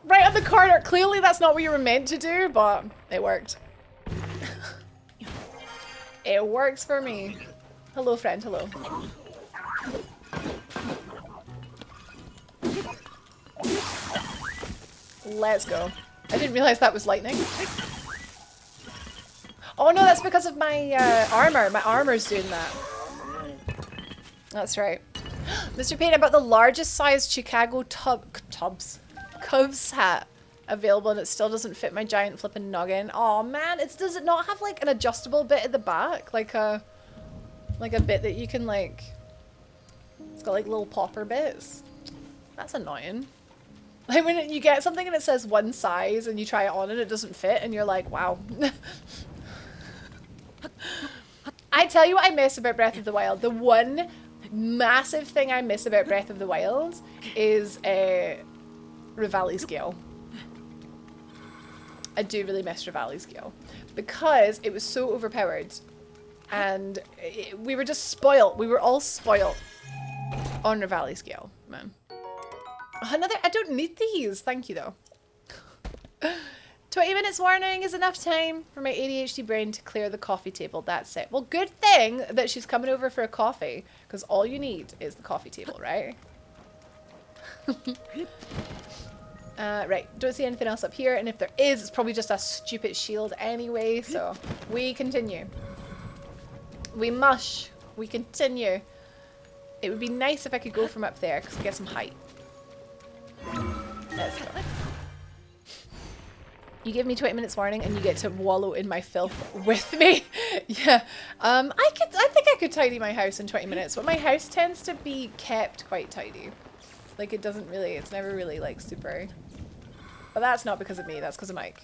Right on the corner. Clearly that's not what you were meant to do, but it worked. It works for me. Hello, friend. Hello. Let's go. I didn't realize that was lightning. Oh no, that's because of my armor. My armor's doing that. That's right. Mr. Payne, about the largest size Chicago Cubs hat available, and it still doesn't fit my giant flippin' noggin. Oh man, does it not have like an adjustable bit at the back? Like a bit that you can like... It's got like little popper bits. That's annoying. Like when you get something and it says one size and you try it on and it doesn't fit and you're like, wow. I tell you what I miss about Breath of the Wild. The one massive thing I miss about Breath of the Wild is Rivali scale. I do really miss Rivali scale because it was so overpowered and we were just spoiled. We were all spoiled on Rivali scale, man. Another, I don't need these. Thank you though. 20 minutes warning is enough time for my ADHD brain to clear the coffee table. That's it. Well, good thing that she's coming over for a coffee because all you need is the coffee table, right? Right. Don't see anything else up here. And if there is, it's probably just a stupid shield anyway. So we continue. We mush. We continue. It would be nice if I could go from up there because I get some height. Let's go. You give me 20 minutes warning and you get to wallow in my filth with me. Yeah. I think I could tidy my house in 20 minutes, but my house tends to be kept quite tidy. Like it doesn't really, it's never really like super. But that's not because of me, that's because of Mike.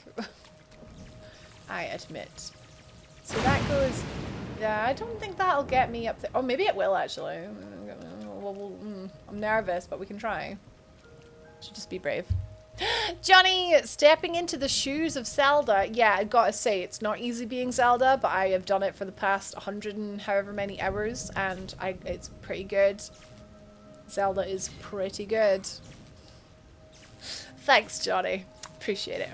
I admit. So that goes Yeah, I don't think that'll get me up there. Oh, maybe it will actually. I'm nervous, but we can try. Should just be brave. Johnny, stepping into the shoes of Zelda. Yeah, I gotta say, it's not easy being Zelda, but I have done it for the past 100 and however many hours, and it's pretty good. Zelda is pretty good. Thanks, Johnny. Appreciate it.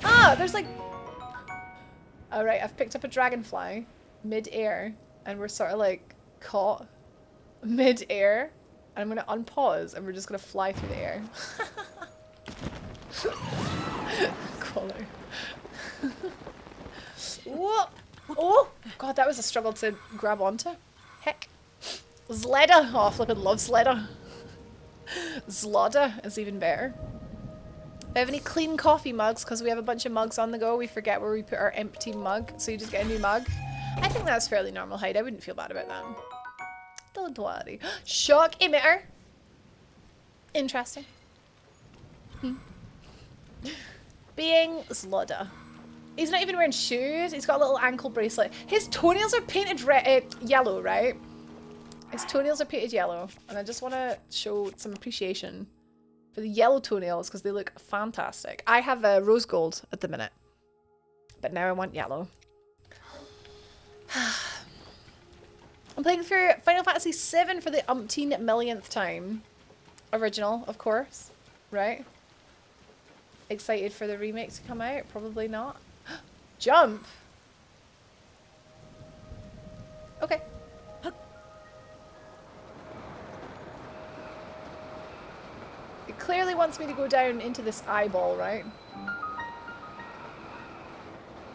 Ah, there's like... Alright, I've picked up a dragonfly mid-air, and we're sort of like caught mid-air. And I'm going to unpause, and we're just going to fly through the air. Collar. Whoa! Oh! God, that was a struggle to grab onto. Heck. Zelda! Oh, I flippin' love Zelda. Zlodda is even better. Do I have any clean coffee mugs? Because we have a bunch of mugs on the go. We forget where we put our empty mug, so you just get a new mug. I think that's fairly normal height. I wouldn't feel bad about that. Don't worry. Shock emitter. Interesting. Being Zlodda. He's not even wearing shoes. He's got a little ankle bracelet. His toenails are painted yellow, right? His toenails are painted yellow. And I just want to show some appreciation for the yellow toenails because they look fantastic. I have rose gold at the minute. But now I want yellow. I'm playing through Final Fantasy VII for the umpteen millionth time. Original, of course. Right? Excited for the remake to come out? Probably not. Jump! Okay. It clearly wants me to go down into this eyeball, right?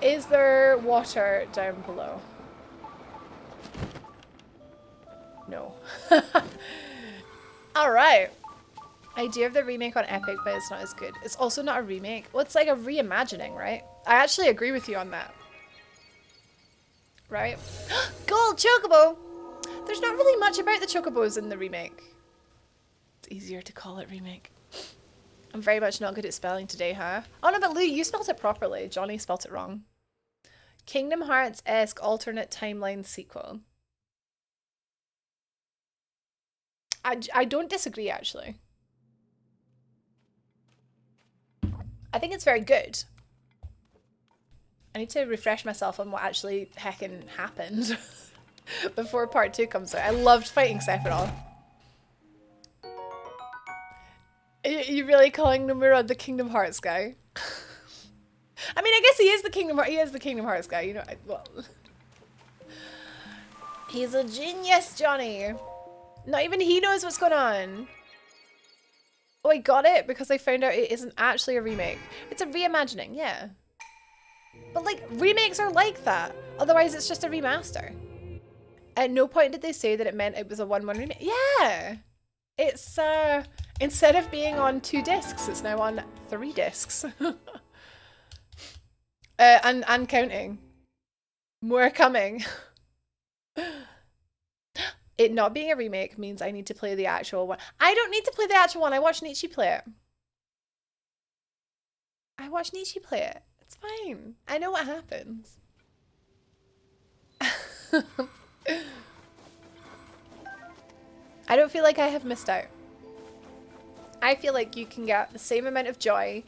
Is there water down below? No. Alright. Idea of the remake on Epic, but it's not as good. It's also not a remake. Well, it's like a reimagining, right? I actually agree with you on that. Right? Gold Chocobo! There's not really much about the Chocobos in the remake. It's easier to call it remake. I'm very much not good at spelling today, huh? Oh no, but Lou, you spelled it properly. Johnny spelled it wrong. Kingdom Hearts-esque alternate timeline sequel. I don't disagree, actually. I think it's very good. I need to refresh myself on what actually heckin' happened before part 2 comes out. I loved fighting Sephiroth. Are you really calling Nomura the Kingdom Hearts guy? I mean, I guess he is the Kingdom Hearts guy, you know. Well, he's a genius, Johnny. Not even he knows what's going on. Oh, I got it because I found out it isn't actually a remake. It's a reimagining, yeah. But like, remakes are like that. Otherwise, it's just a remaster. At no point did they say that it meant it was a 1-1 remake. Yeah! It's, instead of being on 2 discs, it's now on 3 discs. And counting. More coming. It not being a remake means I need to play the actual one. I don't need to play the actual one. I watched Nietzsche play it. I watched Nietzsche play it. It's fine. I know what happens. I don't feel like I have missed out. I feel like you can get the same amount of joy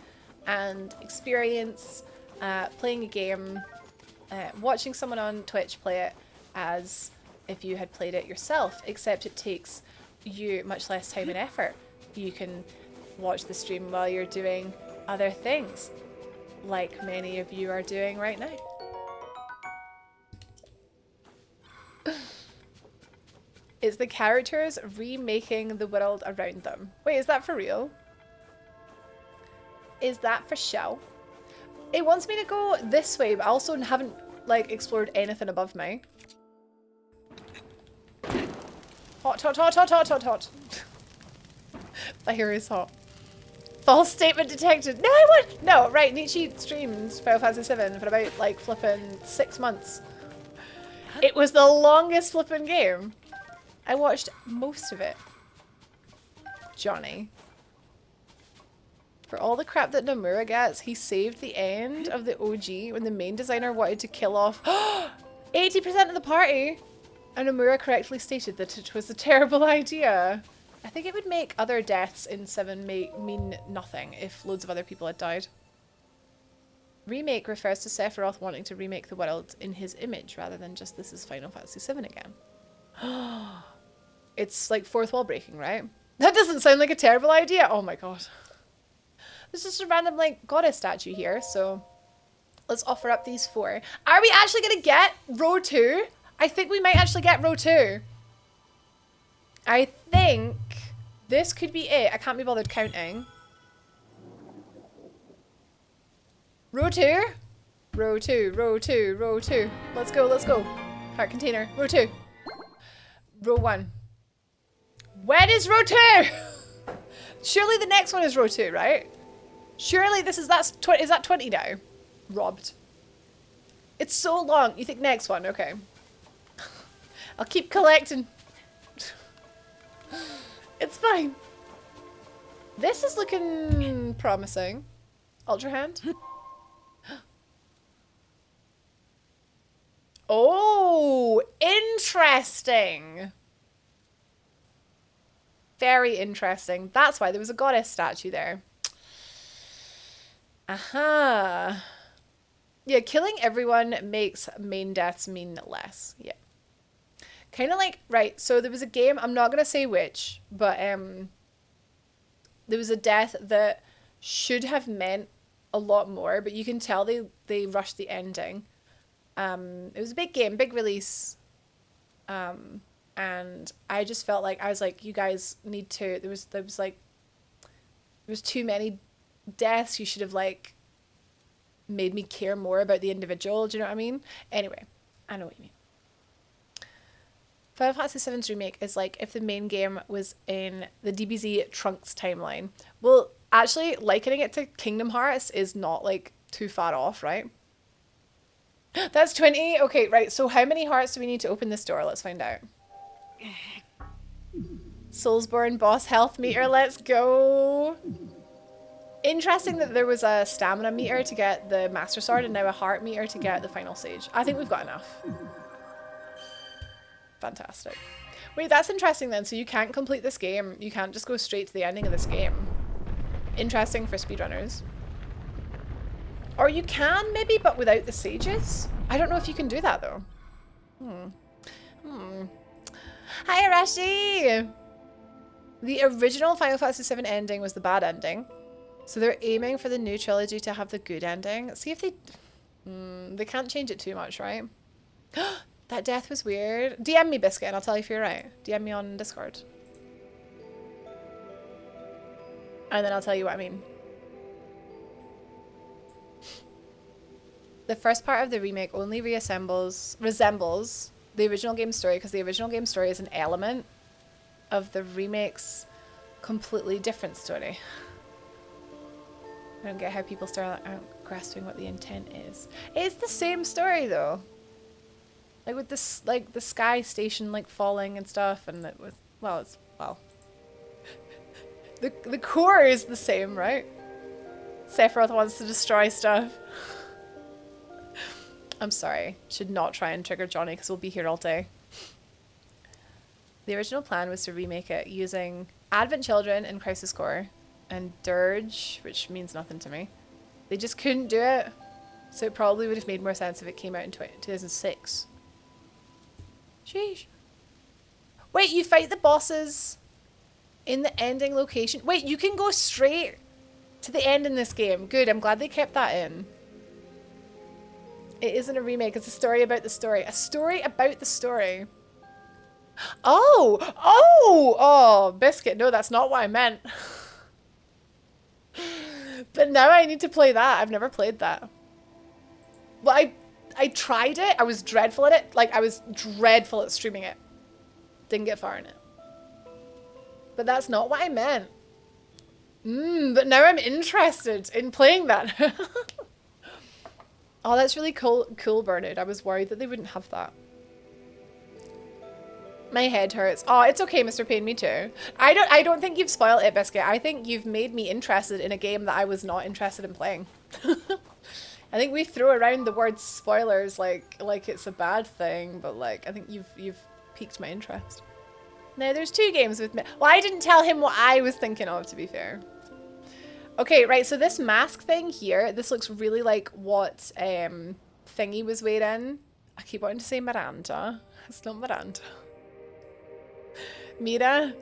and experience playing a game, watching someone on Twitch play it as if you had played it yourself, except it takes you much less time and effort. You can watch the stream while you're doing other things, like many of you are doing right now. It's the characters remaking the world around them. Wait, is that for real? Is that for show? It wants me to go this way, but I also haven't like explored anything above me. Hot, hot, hot, hot, hot, hot, hot. Fire is hot. False statement detected. No, I want. No, right. Nietzsche streamed Final Fantasy VII for about like flipping 6 months. It was the longest flipping game. I watched most of it. Johnny. For all the crap that Nomura gets, he saved the end of the OG when the main designer wanted to kill off 80% of the party. And Nomura correctly stated that it was a terrible idea. I think it would make other deaths in 7 mean nothing if loads of other people had died. Remake refers to Sephiroth wanting to remake the world in his image rather than just this is Final Fantasy VII again. It's like fourth wall breaking, right? That doesn't sound like a terrible idea. Oh my god. There's just a random like goddess statue here, so let's offer up these 4. Are we actually gonna get row 2? I think we might actually get row 2. I think this could be it. I can't be bothered counting. Row 2? Row 2, row 2, row 2. Let's go, let's go. Heart container. Row 2. Row 1. When is row 2? Surely the next one is row 2, right? Surely this is, is that 20 now? Robbed. It's so long. You think next one? Okay. I'll keep collecting. It's fine. This is looking promising. Ultra hand. Oh, interesting. Very interesting. That's why there was a goddess statue there. Aha. Yeah, killing everyone makes main deaths mean less. Yeah. Kind of like, right, so there was a game, I'm not going to say which, but there was a death that should have meant a lot more, but you can tell they rushed the ending. It was a big game, big release, and I just felt like, I was like, you guys need to, there was too many deaths. You should have like made me care more about the individual. Do you know what I mean? Anyway, I know what you mean. Final Fantasy VII's remake is like if the main game was in the DBZ Trunks timeline. Well, actually, likening it to Kingdom Hearts is not like too far off, right? That's 20? Okay, right. So how many hearts do we need to open this door? Let's find out. Soulsborne boss health meter. Let's go. Interesting that there was a stamina meter to get the Master Sword and now a heart meter to get the final stage. I think we've got enough. Fantastic. Wait, that's interesting then. So you can't complete this game. You can't just go straight to the ending of this game. Interesting for speedrunners. Or you can maybe, but without the sages? I don't know if you can do that though. Hi Arashi! The original Final Fantasy VII ending was the bad ending. So they're aiming for the new trilogy to have the good ending. See if they... they can't change it too much, right? That death was weird. DM me, Biscuit, and I'll tell you if you're right. DM me on Discord. And then I'll tell you what I mean. The first part of the remake only resembles the original game story because the original game story is an element of the remake's completely different story. I don't get how people aren't grasping what the intent is. It's the same story though. Like with this, like the sky station like falling and stuff, and it was the core is the same, right? Sephiroth wants to destroy stuff. I'm sorry. Should not try and trigger Johnny because we'll be here all day. The original plan was to remake it using Advent Children and Crisis Core and Dirge, which means nothing to me. They just couldn't do it. So it probably would have made more sense if it came out in 2006. Sheesh. Wait, you fight the bosses in the ending location. Wait, you can go straight to the end in this game. Good, I'm glad they kept that in. It isn't a remake, it's a story about the story. A story about the story. Oh, Biscuit. No, that's not what I meant. But now I need to play that. I've never played that. Well, I tried it. I was dreadful at it. Like, I was dreadful at streaming it. Didn't get far in it. But that's not what I meant. But now I'm interested in playing that. Oh, that's really cool, Bernard. I was worried that they wouldn't have that. My head hurts. Oh, it's okay, Mr. Payne, me too. I don't think you've spoiled it, Biscuit. I think you've made me interested in a game that I was not interested in playing. I think we throw around the word spoilers like it's a bad thing, but like I think you've piqued my interest. Now there's 2 games with me. Well, I didn't tell him what I was thinking of, to be fair. Okay, right, so this mask thing here, this looks really like what Thingy was wearing. I keep wanting to say Miranda. It's not Miranda. Mira,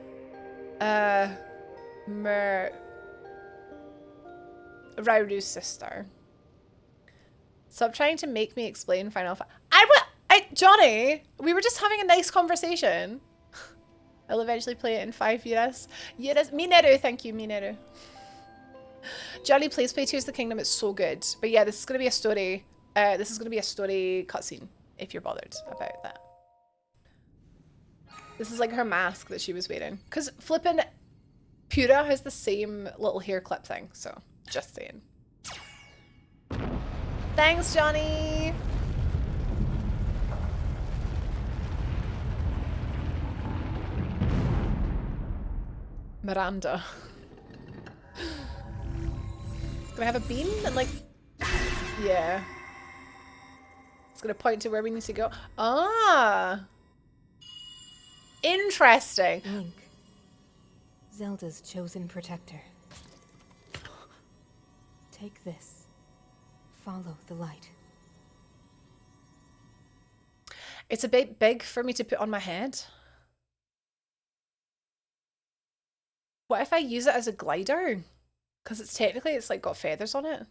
Rauru's sister. Stop trying to make me explain Final Fight. Johnny, we were just having a nice conversation. I'll eventually play it in 5 years. Years, Mineru, thank you, Mineru. Johnny, please play Tears of the Kingdom. It's so good. But yeah, this is gonna be a story. This is gonna be a story cutscene if you're bothered about that. This is like her mask that she was wearing. Because flippin' Pura has the same little hair clip thing. So, just saying. Thanks, Johnny! Miranda. Gonna have a beam and like... Yeah. It's gonna point to where we need to go. Ah! Interesting. Link, Zelda's chosen protector. Take this. Follow the light. It's a bit big for me to put on my head. What if I use it as a glider? Because it's like got feathers on it.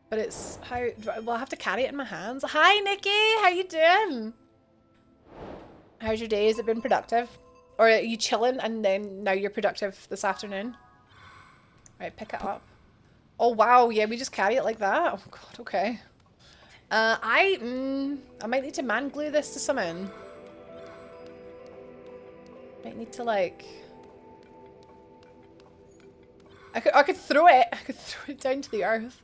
But it's how, well, I have to carry it in my hands. Hi, Nikki, how you doing? How's your day? Has it been productive? Or are you chilling and then now you're productive this afternoon? Right, pick it up. Oh wow, yeah, we just carry it like that. Oh god, okay. I might need to man glue this to something. Might need to like. I could throw it. I could throw it down to the earth.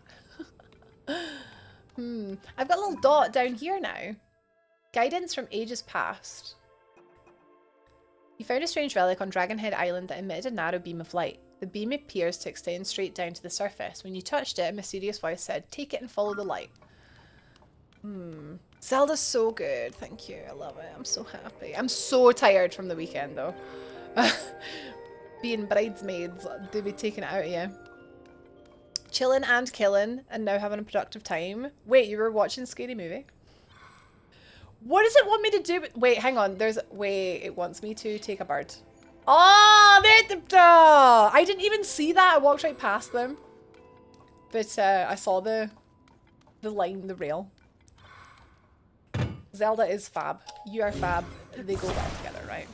I've got a little dot down here now. Guidance from ages past. You found a strange relic on Dragonhead Island that emitted a narrow beam of light. The beam appears to extend straight down to the surface. When you touched it, a mysterious voice said, "Take it and follow the light." Zelda's so good. Thank you. I love it. I'm so happy. I'm so tired from the weekend though. Being bridesmaids do be taking it out of you. Chilling and killing and now having a productive time. Wait, you were watching Scary Movie? What does it want me to do? Wait, hang on. Wait, it wants me to take a bird. Oh, I didn't even see that. I walked right past them. But I saw the line, the rail. Zelda is fab. You are fab. They go well together, right?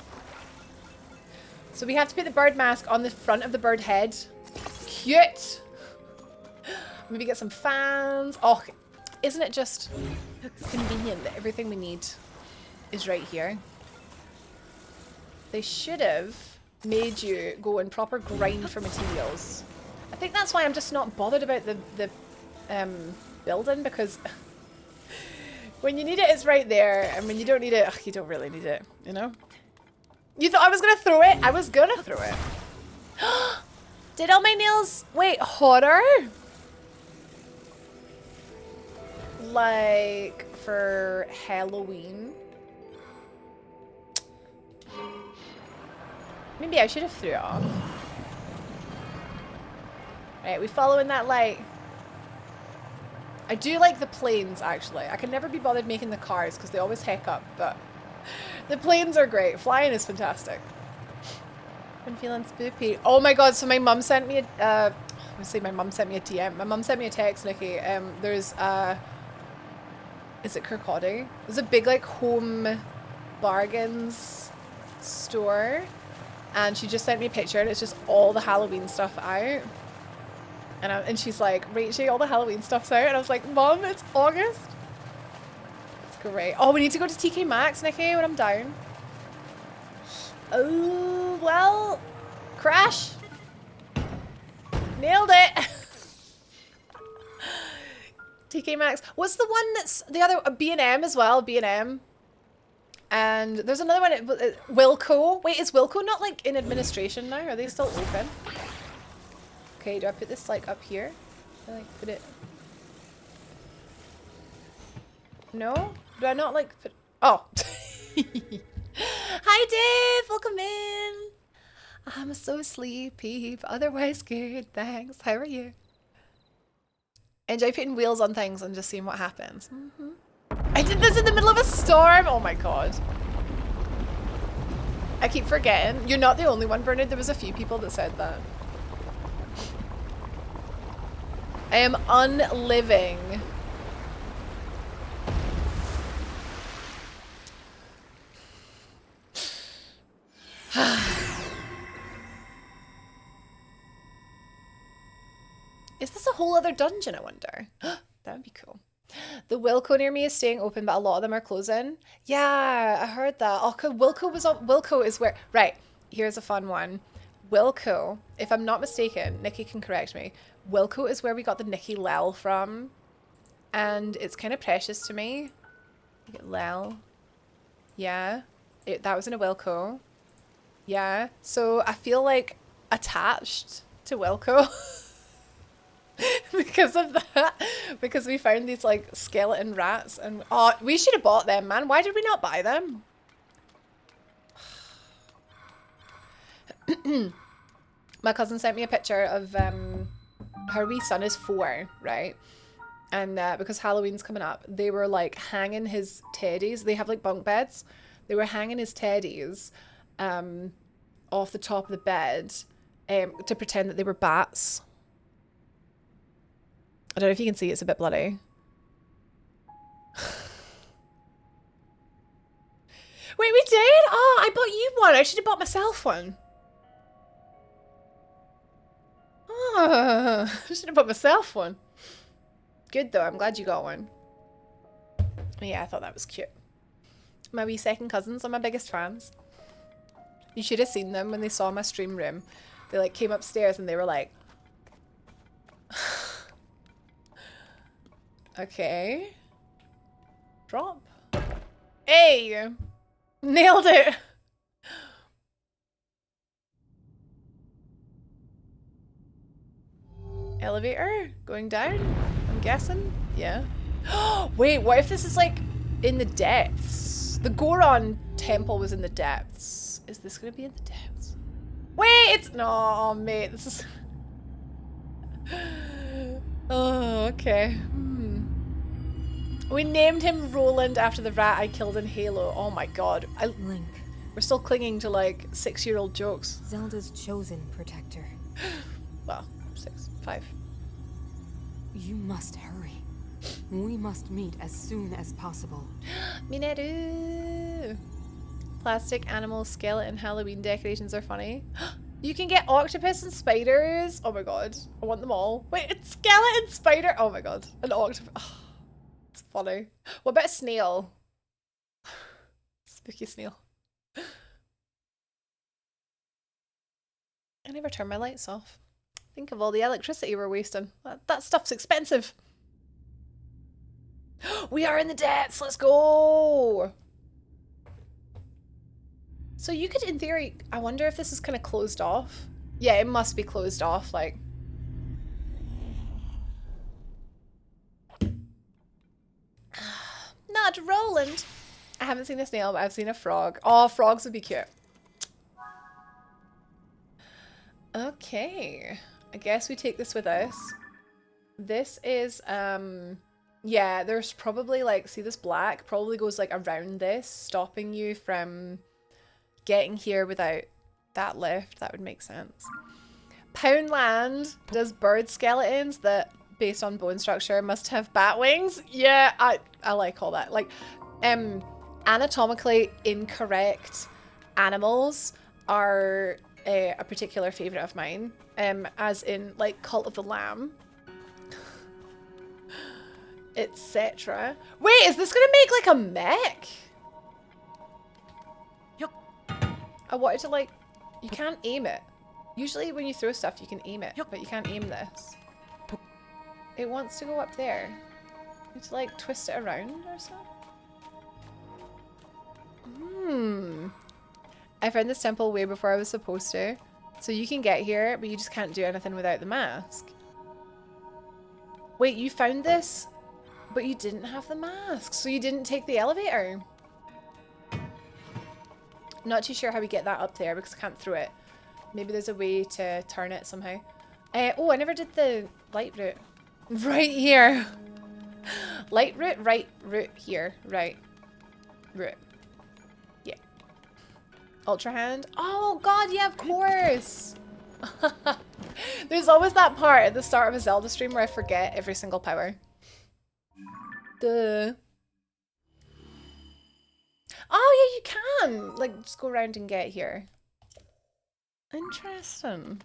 So we have to put the bird mask on the front of the bird head. Cute! Maybe get some fans. Oh, isn't it just convenient that everything we need is right here? They should have made you go and proper grind for materials. I think that's why I'm just not bothered about the building, because when you need it, it's right there, and when you don't need it, you don't really need it, you know? You thought I was gonna throw it? I was gonna throw it. Did all my nails... Wait, horror? Like, for Halloween? Maybe I should have threw it off. Right, we following that light. I do like the planes, actually. I can never be bothered making the cars because they always heck up, but the planes are great. Flying is fantastic. Been feeling spoopy. Oh my god, so my mum sent me a, my mum sent me a DM. My mum sent me a text, Nikki. There's, is it Kirkcaldy? There's a big, like, home bargains store. And she just sent me a picture and it's just all the Halloween stuff out. And she's like, Rachel, all the Halloween stuff's out. And I was like, Mum, it's August. It's great. Oh, we need to go to TK Maxx, Nikki, when I'm down. Oh, well, crash. Nailed it. TK Maxx. What's the one that's the other B&M as well? B&M. And there's another one, Wilco. Wait, is Wilco not like in administration now? Are they still open? Okay, do I put this like up here? I like put it. No? Do I not like put? Oh. Hi Dave, welcome in. I'm so sleepy, but otherwise good. Thanks. How are you? Enjoy putting wheels on things and just seeing what happens. I did this in the middle of a storm. Oh my god. I keep forgetting. You're not the only one, Bernard. There was a few people that said that. I am unliving. Is this a whole other dungeon, I wonder? That would be cool. The Wilco near me is staying open, but a lot of them are closing. Yeah, I heard that. Oh, Wilco was on. Wilco is where. Right, here's a fun one. Wilco, if I'm not mistaken, Nikki can correct me. Wilco is where we got the Nikki Lel from, and it's kind of precious to me. Look at Lel. Yeah, that was in a Wilco. Yeah, so I feel like attached to Wilco. Because of that, because we found these like skeleton rats, and oh, we should have bought them, man. Why did we not buy them? My cousin sent me a picture of her wee son is 4, right? And because Halloween's coming up, they were like hanging his teddies. They have like bunk beds. They were hanging his teddies off the top of the bed to pretend that they were bats. I don't know if you can see, it's a bit bloody. Wait, we did? Oh, I bought you one. I should have bought myself one. Oh, I should have bought myself one. Good though, I'm glad you got one. Yeah, I thought that was cute. My wee second cousins are my biggest fans. You should have seen them when they saw my stream room. They like came upstairs and they were like... Okay. Drop. Hey! Nailed it! Elevator? Going down? I'm guessing? Yeah. Wait, what if this is like in the depths? The Goron temple was in the depths. Is this gonna be in the depths? Wait, it's... No, mate, this is... Oh, okay. We named him Roland after the rat I killed in Halo. Oh my god. Link. We're still clinging to like 6-year-old jokes. Zelda's chosen protector. Well, 6, 5. You must hurry. We must meet as soon as possible. Mineru. Plastic, animal, skeleton, Halloween decorations are funny. You can get octopus and spiders. Oh my god. I want them all. Wait, it's skeleton, spider. Oh my god. An octopus. Oh, it's funny. What about a snail? Spooky snail. I never turn my lights off. Think of all the electricity we're wasting. That stuff's expensive. We are in the depths. Let's go. So you could, in theory, I wonder if this is kind of closed off. Yeah, it must be closed off, like. Not Roland. I haven't seen a snail, but I've seen a frog. Oh, frogs would be cute. Okay. I guess we take this with us. This is, yeah, there's probably like, see this black probably goes like around this, stopping you from getting here without that lift. That would make sense. Poundland does bird skeletons that, based on bone structure, must have bat wings. Yeah, I like all that. Like, anatomically incorrect animals are a particular favorite of mine. As in, like, Cult of the Lamb, etc. Wait, is this gonna make like a mech? I wanted to like, you can't aim it. Usually when you throw stuff you can aim it, but you can't aim this. It wants to go up there. Need to like twist it around or something? Hmm. I found this temple way before I was supposed to. So you can get here, but you just can't do anything without the mask. Wait, you found this, but you didn't have the mask, so you didn't take the elevator. Not too sure how we get that up there because I can't throw it. Maybe there's a way to turn it somehow. Oh, I never did the light route. Right here. Light route, right route here. Right. Route. Yeah. Ultra hand. Oh god, yeah, of course. There's always that part at the start of a Zelda stream where I forget every single power. Duh. Oh yeah, you can! Like, just go around and get here. Interesting.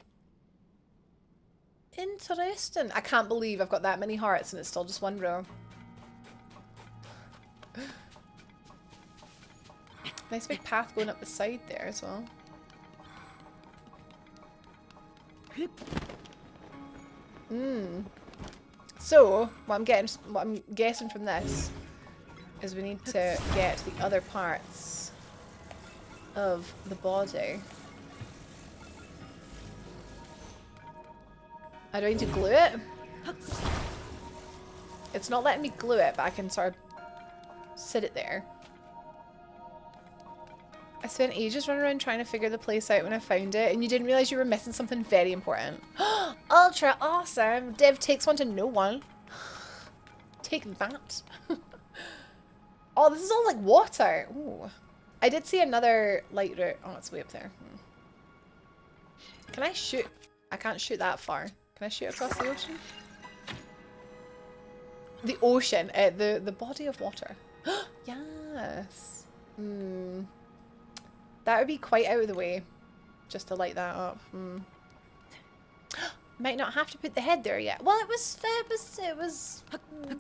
Interesting. I can't believe I've got that many hearts and it's still just one row. Nice big path going up the side there as well. So, what I'm guessing from this is we need to get the other parts of the body. I don't need to glue it. It's not letting me glue it, but I can sort of sit it there. I spent ages running around trying to figure the place out when I found it, and you didn't realize you were missing something very important. Ultra awesome! Dev takes one to no one. Take that. Oh, this is all like water. Ooh. I did see another light route. Oh, it's way up there. Can I shoot? I can't shoot that far. Can I shoot across the ocean? The ocean. The body of water. Yes. That would be quite out of the way. Just to light that up. Might not have to put the head there yet. Well, it was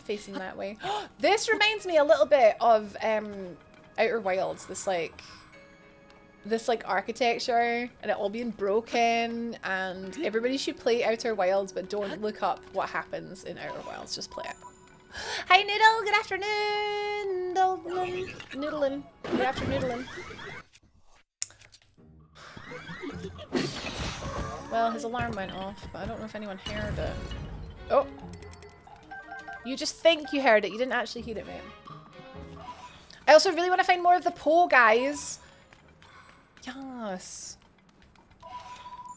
facing that way. This reminds me a little bit of Outer Wilds. This like architecture and it all being broken, and everybody should play Outer Wilds, but don't look up what happens in Outer Wilds. Just play it. Hi Noodle, good afternoon. Noodlin. Good afternoon, Noodlin. Well, his alarm went off, but I don't know if anyone heard it. Oh! You just think you heard it, you didn't actually hear it, mate. I also really want to find more of the Poe guys. Yes.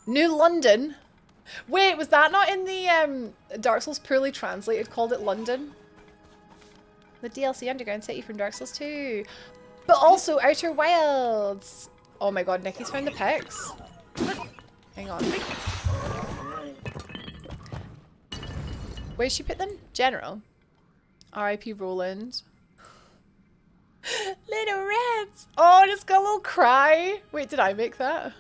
New London? Wait, was that not in the Dark Souls poorly translated, called it London? The DLC Underground City from Dark Souls 2. But also Outer Wilds. Oh my god, Nikki's found the pics. Hang on. Where'd she put them? General. R.I.P. Roland. Little rats. Oh, just got a little cry. Wait, did I make that?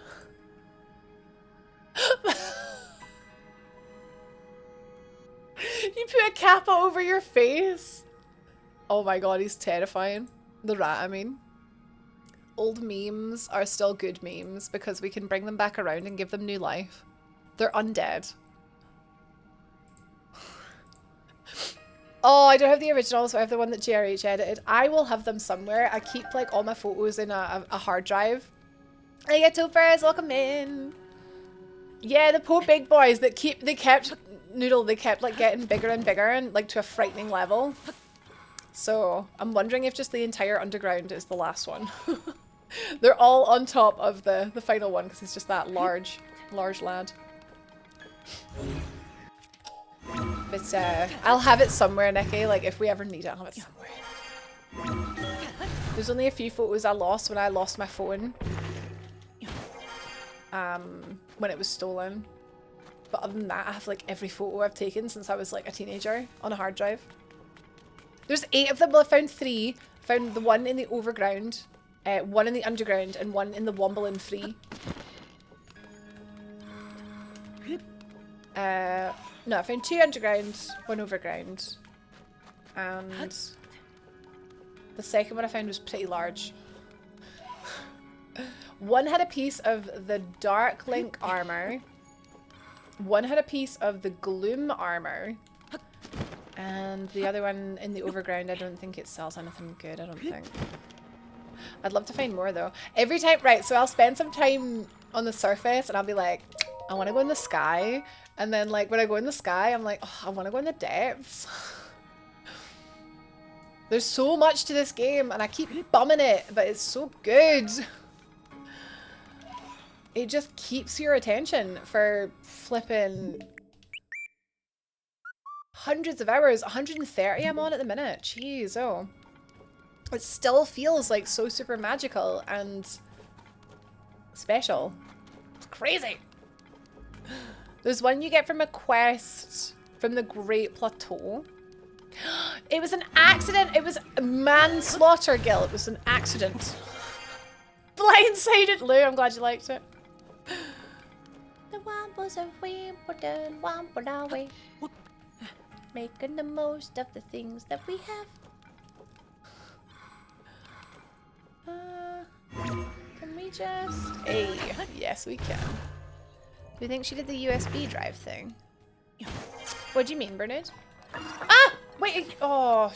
You put a kappa over your face. Oh my god, he's terrifying. The rat, I mean. Old memes are still good memes because we can bring them back around and give them new life. They're undead. Oh, I don't have the original, so I have the one that JRH edited. I will have them somewhere. I keep like all my photos in a hard drive. Hey, Topers, welcome in. Yeah, the poor big boys that they kept like getting bigger and bigger and like to a frightening level. So I'm wondering if just the entire underground is the last one. They're all on top of the final one because he's just that large lad. But I'll have it somewhere, Nikki. Like if we ever need it, I'll have it somewhere. There's only a few photos I lost when I lost my phone. When it was stolen. But other than that, I have like every photo I've taken since I was like a teenager on a hard drive. There's 8 of them. Well, I found 3. I found the one in the overground, one in the underground, and one in the Womble free. No, I found 2 underground, 1 overground. And the second one I found was pretty large. One had a piece of the Dark Link armor. One had a piece of the Gloom armor. And the other one in the overground, I don't think it sells anything good, I don't think. I'd love to find more though. Every time, right, so I'll spend some time on the surface and I'll be like, I want to go in the sky. And then like when I go in the sky, I'm like, oh, I want to go in the depths. There's so much to this game and I keep bumming it, but it's so good. It just keeps your attention for flipping hundreds of hours. 130 I'm on at the minute. Jeez, oh. It still feels like so super magical and special. It's crazy. There's one you get from a quest from the Great Plateau. It was an accident. It was a manslaughter, Gil. It was an accident. Blindsided Lou. I'm glad you liked it. The Wambles of Wimbledon, Wamble making the most of the things that we have. Can we just... Hey, yes we can. Do you think she did the USB drive thing? What do you mean, Bernard? Ah! Wait, oh,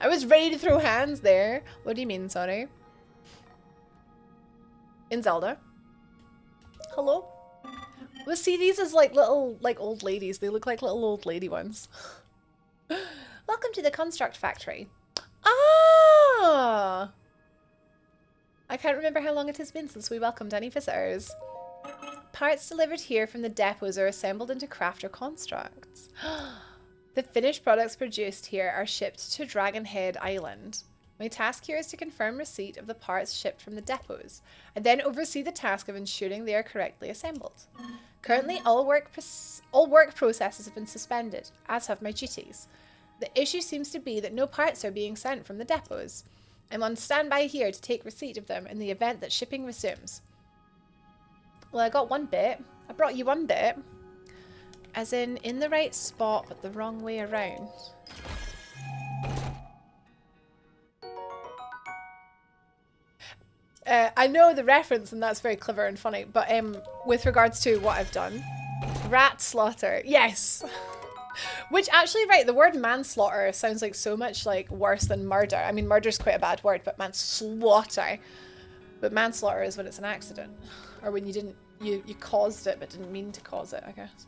I was ready to throw hands there. What do you mean, sorry? In Zelda. Hello? Well, see, these as like little, like old ladies. They look like little old lady ones. Welcome to the Construct Factory. Ah! I can't remember how long it has been since we welcomed any visitors. Parts delivered here from the depots are assembled into crafter constructs. The finished products produced here are shipped to Dragon Head Island. My task here is to confirm receipt of the parts shipped from the depots. I then oversee the task of ensuring they are correctly assembled. Currently, all work processes have been suspended, as have my duties. The issue seems to be that no parts are being sent from the depots. I'm on standby here to take receipt of them in the event that shipping resumes. Well, I got one bit. I brought you one bit. As in the right spot, but the wrong way around. I know the reference, and that's very clever and funny, but with regards to what I've done. Rat slaughter. Yes! Which actually, right, the word manslaughter sounds like so much like worse than murder. I mean, murder's quite a bad word, but manslaughter. But manslaughter is when it's an accident. Or when you didn't, you caused it but didn't mean to cause it, I guess.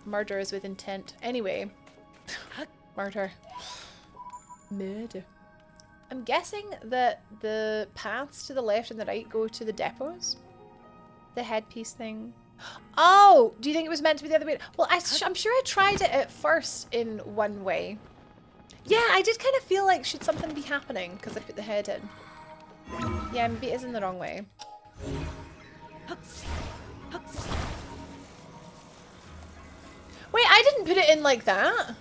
Murder is with intent. Anyway. Murder. Murder. I'm guessing that the paths to the left and the right go to the depots. The headpiece thing. Oh! Do you think it was meant to be the other way? Well, I'm sure I tried it at first in one way. Yeah, I did kind of feel like should something be happening because I put the head in. Yeah, maybe it is in the wrong way. Wait, I didn't put it in like that.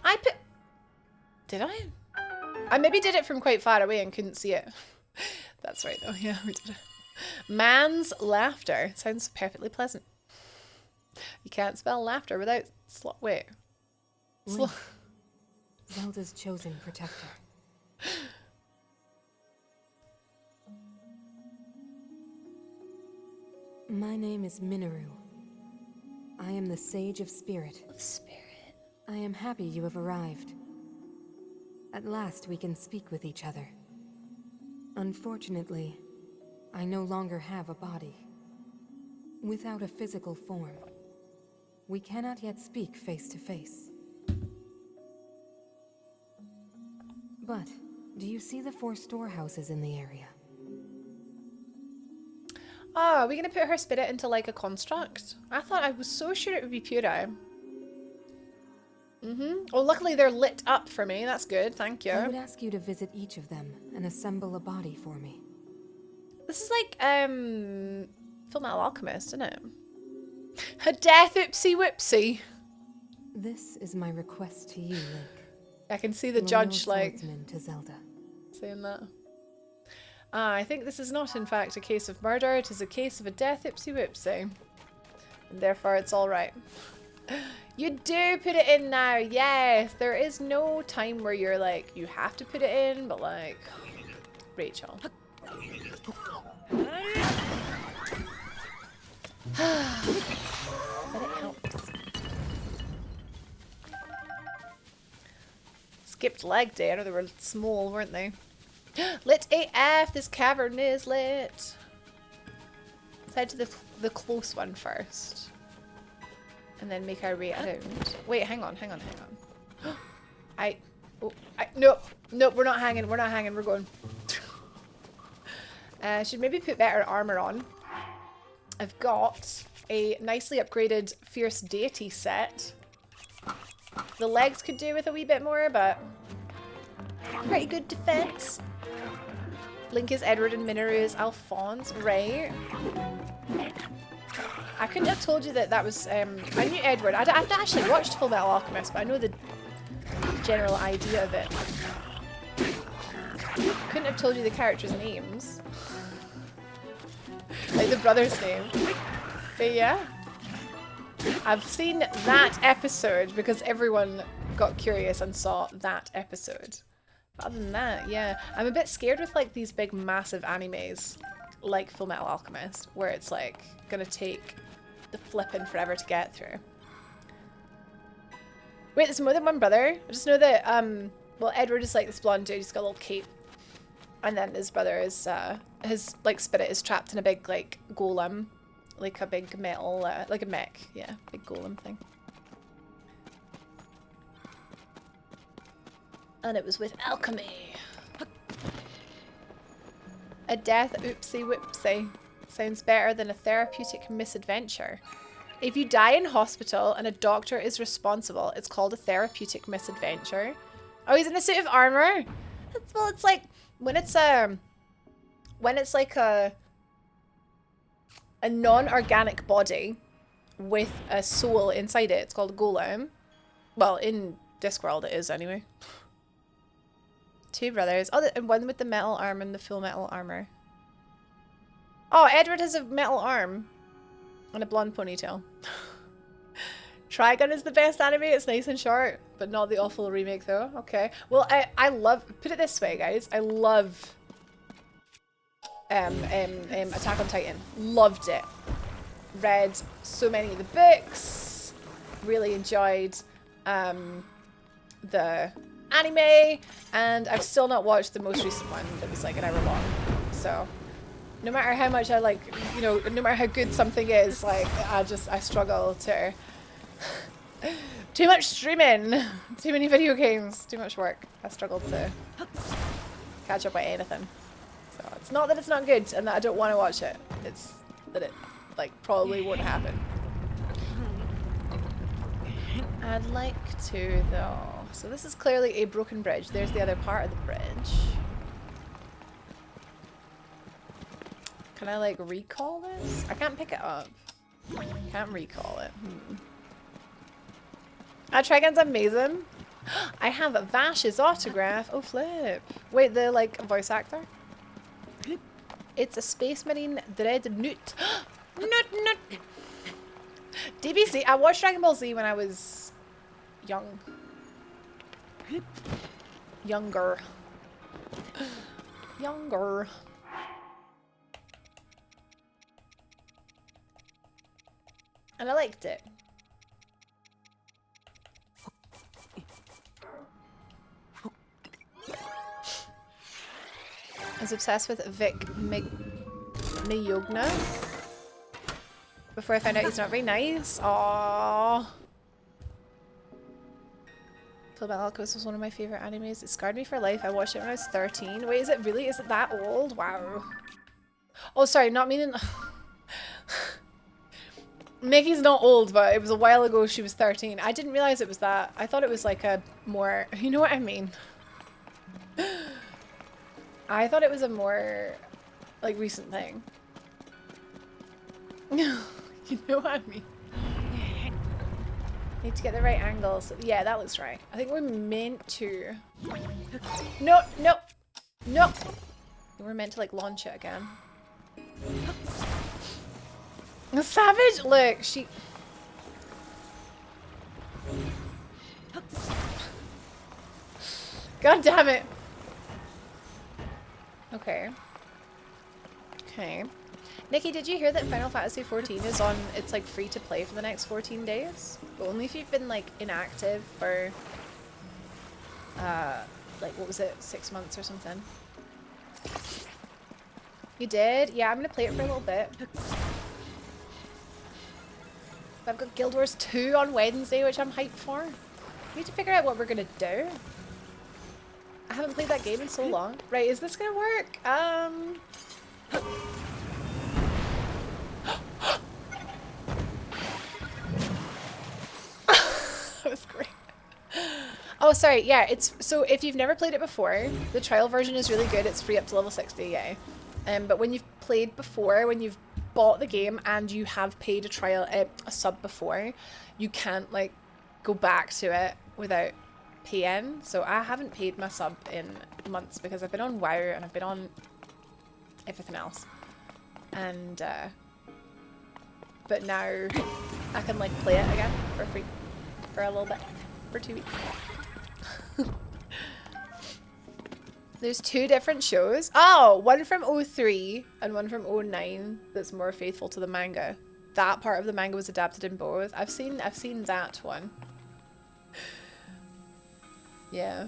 I put... Did I? I maybe did it from quite far away and couldn't see it. That's right though, yeah, we did it. Man's laughter. Sounds perfectly pleasant. You can't spell laughter without wait. Zelda's chosen protector. My name is Minoru. I am the Sage of Spirit. I am happy you have arrived. At last we can speak with each other. Unfortunately, I no longer have a body. Without a physical form, we cannot yet speak face to face. But, do you see the 4 storehouses in the area? Oh, are we going to put her spirit into like a construct? I thought I was so sure it would be pure. Well, luckily they're lit up for me. That's good. Thank you. I would ask you to visit each of them and assemble a body for me. This is like, Fullmetal Alchemist, isn't it? A death oopsie whoopsie. This is my request to you, Link. I can see the judge like to Zelda. saying that. I think this is not in fact a case of murder. It is a case of a death oopsie whoopsie. And therefore it's alright. You do put it in now. Yes. There is no time where you're like, you have to put it in, but like, Rachel. But it helps. skipped leg day. I know they were small, weren't they? Lit AF. This cavern is lit. Let's head to the close one first. And then make our way around. Wait, hang on. Nope, we're not hanging, we're going. Should maybe put better armor on. I've got a nicely upgraded Fierce Deity set. The legs could do with a wee bit more, but pretty good defense. Link is Edward and Minoru is Alphonse, right? I couldn't have told you that was, I knew Edward. I've not actually watched Full Metal Alchemist, but I know the general idea of it. Couldn't have told you the characters' names. Like the brother's name. But yeah. I've seen that episode because everyone got curious and saw that episode. But other than that, yeah. I'm a bit scared with like these big massive animes like Full Metal Alchemist, where it's like gonna take the flippin' forever to get through. Wait, there's more than one brother? I just know that, well, Edward is like this blonde dude, he's got a little cape. And then his brother is, his, like, spirit is trapped in a big, like, golem. Like a big metal, like a mech. Yeah, big golem thing. And it was with alchemy. A death oopsie whoopsie. Sounds better than a therapeutic misadventure. If you die in hospital and a doctor is responsible, it's called a therapeutic misadventure. Oh, he's in a suit of armor? Well, it's like, when it's like a non-organic body with a soul inside it, it's called a golem. Well, in Discworld it is anyway. Two brothers. Oh, and one with the metal arm and the full metal armor. Oh, Edward has a metal arm and a blonde ponytail. Trigun is the best anime. It's nice and short, but not the awful remake though. Okay. Well, I love, put it this way, guys. I love Attack on Titan. Loved it. Read so many of the books. Really enjoyed the anime, and I've still not watched the most recent one that was like an hour long. So no matter how much I like, you know, no matter how good something is, like I struggle to. Too much streaming, too many video games, too much work. I struggle to catch up with anything. So it's not that it's not good and that I don't want to watch it. It's that it like probably won't happen. I'd like to though. So this is clearly a broken bridge. There's the other part of the bridge. Can I like recall this? I can't pick it up. Can't recall it. Trigun's amazing. I have Vash's autograph. Oh flip. Wait, the like voice actor? It's a Space Marine Dreadnought. Nut. DBC. I watched Dragon Ball Z when I was young. Younger. And I liked it. I was obsessed with Vic Miyogna before I found out he's not very nice. Aww. Fullmetal Alchemist was one of my favorite animes. It scarred me for life. I watched it when I was 13. Wait, is it really? Is it that old? Wow. Oh, sorry, not meaning... Mickey's not old, but it was a while ago she was 13. I didn't realize it was that. I thought it was like a more... You know what I mean? I thought it was a more, like, recent thing. You know what I mean? Need to get the right angle. So, yeah, that looks right. I think we're meant to... No! We're meant to, like, launch it again. The savage! Look, she... God damn it! Okay. Nikki, did you hear that Final Fantasy 14 is on, it's like free to play for the next 14 days? But only if you've been like inactive for like, what was it, 6 months or something. You did? Yeah, I'm gonna play it for a little bit. I've got Guild Wars 2 on Wednesday, which I'm hyped for. We need to figure out what we're gonna do. I haven't played that game in so long. Right, is this gonna work? That was great. Oh, sorry. Yeah, it's so if you've never played it before, the trial version is really good. It's free up to level 60, yeah. But when you've played before, when you've bought the game and you have paid a trial, a sub before, you can't like go back to it without paying. So I haven't paid my sub in months because I've been on WoW and I've been on everything else. And but now I can like play it again for free for a little bit, for 2 weeks. There's 2 different shows. Oh, one from 03 and one from 09 that's more faithful to the manga. That part of the manga was adapted in both. I've seen that one. Yeah.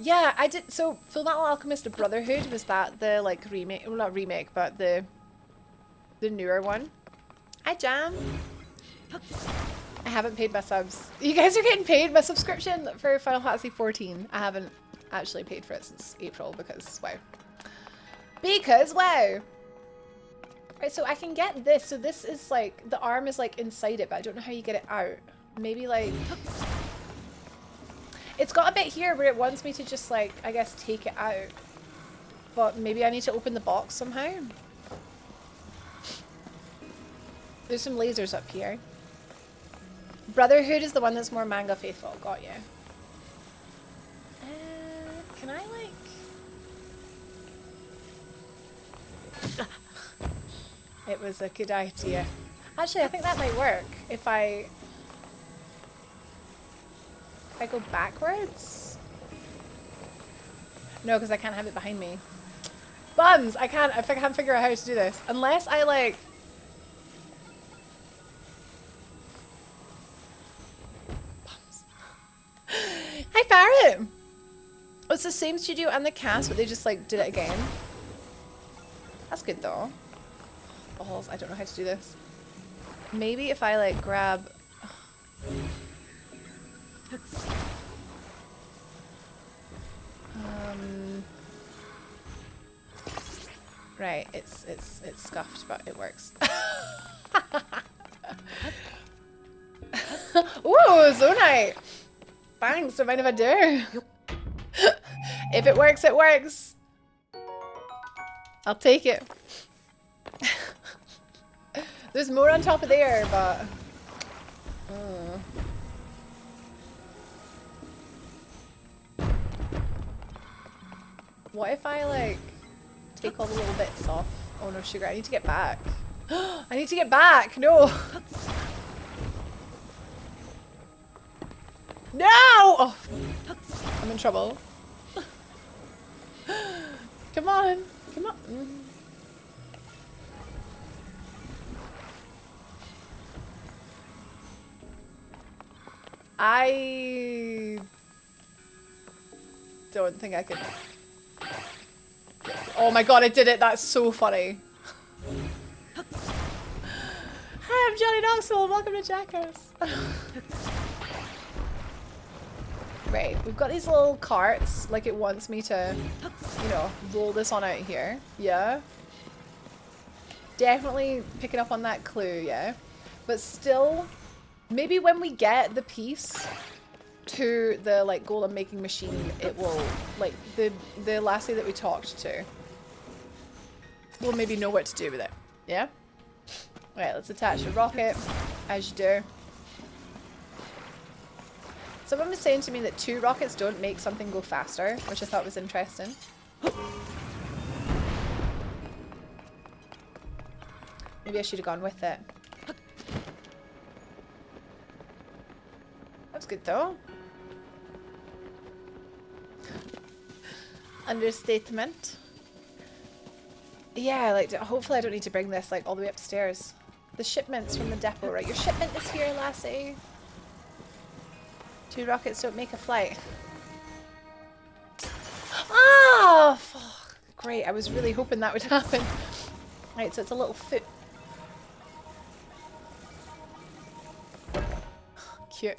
Yeah, I did. So Fullmetal Alchemist Brotherhood, was that the like remake? Well, not remake, but the newer one. Hi, Jam. I haven't paid my subs. You guys are getting paid my subscription for Final Fantasy 14. I haven't actually paid for it since April because wow. Because wow. Right, so I can get this. So this is like the arm is like inside it, but I don't know how you get it out. Maybe like it's got a bit here where it wants me to just like I guess take it out. But maybe I need to open the box somehow. There's some lasers up here. Brotherhood is the one that's more manga faithful. Got you. Can I like... It was a good idea. Actually, I think that might work if I go backwards. No, because I can't have it behind me. Bums! I can't figure out how to do this. Unless I like... Hi, Farrett! Oh, it's the same studio and the cast, but they just like did it again. That's good though. Balls, I don't know how to do this. Maybe if I like grab... Right, it's scuffed, but it works. Ooh, Zonite! Thanks, don't mind if I do. If it works, it works. I'll take it. There's more on top of there, but... What if I, like, take all the little bits off? Oh no, sugar, I need to get back. I need to get back! No! No! Oh, I'm in trouble. Come on. Come on. I don't think I could. Oh my god, I did it. That's so funny. Hi, I'm Johnny Knoxville. Welcome to Jackass. Right, we've got these little carts, like it wants me to, you know, roll this on out here. Yeah. Definitely picking up on that clue, yeah. But still, maybe when we get the piece to the, like, golem making machine, it will, like, the lassie that we talked to will maybe know what to do with it. Yeah? Right, let's attach the rocket, as you do. Someone was saying to me that 2 rockets don't make something go faster, which I thought was interesting. Maybe I should have gone with it. That was good though. Understatement. Yeah, like, hopefully I don't need to bring this, like, all the way upstairs. The shipment's from the depot, right? Your shipment is here, lassie. 2 rockets don't make a flight. Ah, fuck. Great. I was really hoping that would happen. Right, so it's a little foot. Cute.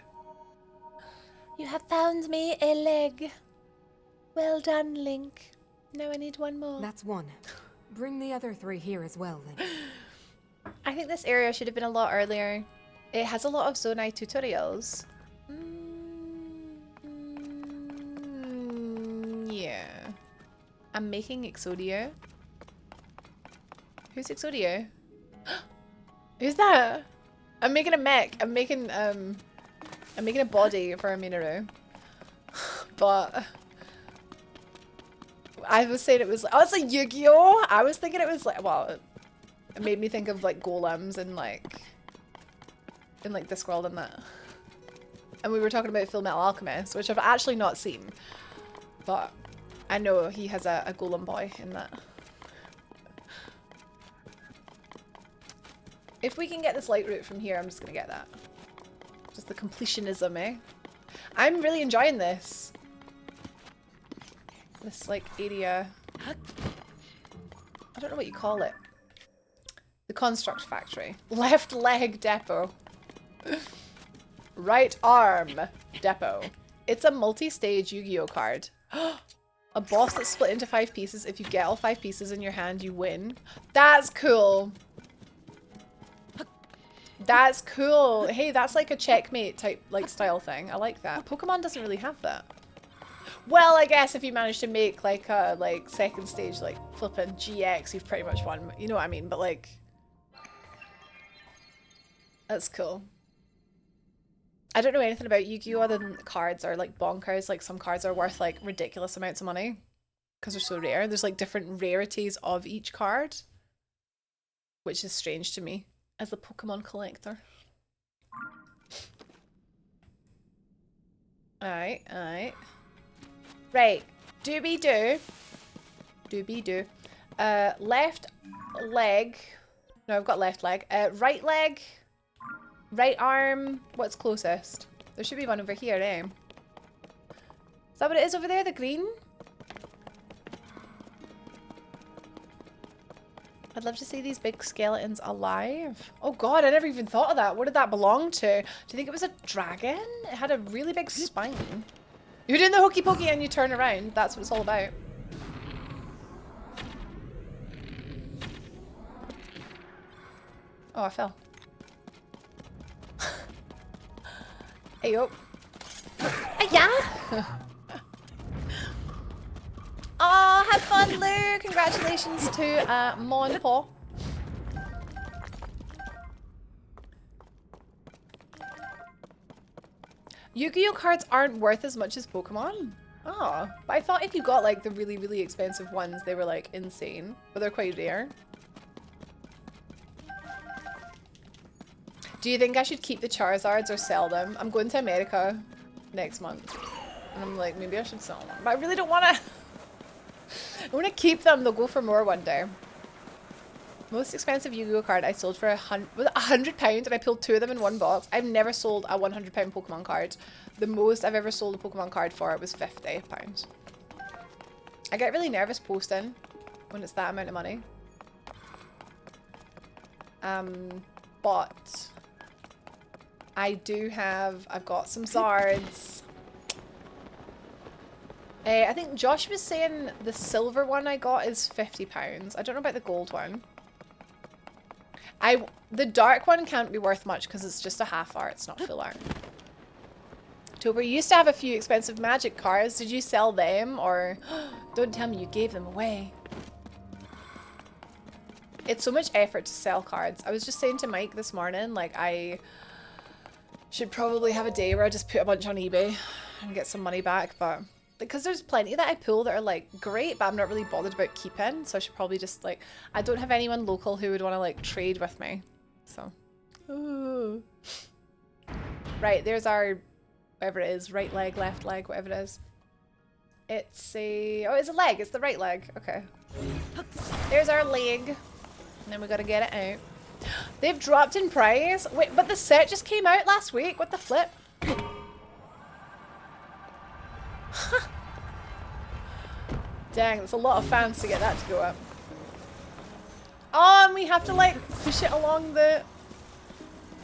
You have found me a leg. Well done, Link. Now I need one more. That's one. Bring the other 3 here as well, then. I think this area should have been a lot earlier. It has a lot of Zonai tutorials. Yeah. I'm making Exodia. Who's Exodia? Who's that? I'm making a mech. I'm making a body for a Minoru. But I was saying it was like, oh, it's like Yu-Gi-Oh! I was thinking it was like, well, it made me think of like golems and like in like Discworld and that. And we were talking about Full Metal Alchemist, which I've actually not seen. But I know he has a golem boy in that. If we can get this light route from here, I'm just gonna get that. Just the completionism, eh? I'm really enjoying this. This like area. I don't know what you call it. The construct factory. Left leg depot. Right arm depot. It's a multi-stage Yu-Gi-Oh card. A boss that's split into 5 pieces. If you get all 5 pieces in your hand, you win. That's cool. That's cool. Hey, that's like a checkmate type like style thing. I like that. Pokemon doesn't really have that. Well, I guess if you manage to make like a second stage like flippin' GX, you've pretty much won. You know what I mean? But like, that's cool. I don't know anything about Yu-Gi-Oh other than the cards are like bonkers. Like some cards are worth like ridiculous amounts of money because they're so rare. There's like different rarities of each card, which is strange to me as a Pokemon collector. Alright, alright. Right, doobie-doo. Doobie-doo. Left leg. No, I've got left leg. Right leg. Right arm. What's closest? There should be one over here, eh? Is that what it is over there? The green? I'd love to see these big skeletons alive. Oh god, I never even thought of that. What did that belong to? Do you think it was a dragon? It had a really big spine. You're doing the hokey pokey and you turn around. That's what it's all about. Oh, I fell. Hey, yo. Yeah. Oh, have fun, Lou. Congratulations to Mon Paw. Yu-Gi-Oh cards aren't worth as much as Pokemon. Oh, but I thought if you got like the really, really expensive ones, they were like insane, but they're quite rare. Do you think I should keep the Charizards or sell them? I'm going to America next month. And I'm like, maybe I should sell them. But I really don't want to. I want to keep them. They'll go for more one day. Most expensive Yu-Gi-Oh card I sold for £100 and I pulled 2 of them in one box. I've never sold a £100 Pokemon card. The most I've ever sold a Pokemon card for was £50. I get really nervous posting when it's that amount of money. But I do have, I've got some Zards. I think Josh was saying the silver one I got is £50. I don't know about the gold one. The dark one can't be worth much because it's just a half art, it's not full art. Tober, you used to have a few expensive magic cards. Did you sell them or don't tell me you gave them away? It's so much effort to sell cards. I was just saying to Mike this morning, like I should probably have a day where I just put a bunch on eBay and get some money back, but because there's plenty that I pull that are like great, but I'm not really bothered about keeping, so I should probably just like, I don't have anyone local who would want to like trade with me, so. Ooh. Right, there's our, whatever it is, right leg, left leg, whatever it is. It's a, oh, it's a leg, it's the right leg, okay. There's our leg, and then we gotta get it out. They've dropped in price? Wait, but the set just came out last week, what the flip? Dang, that's a lot of fans to get that to go up. Oh, and we have to like push it along the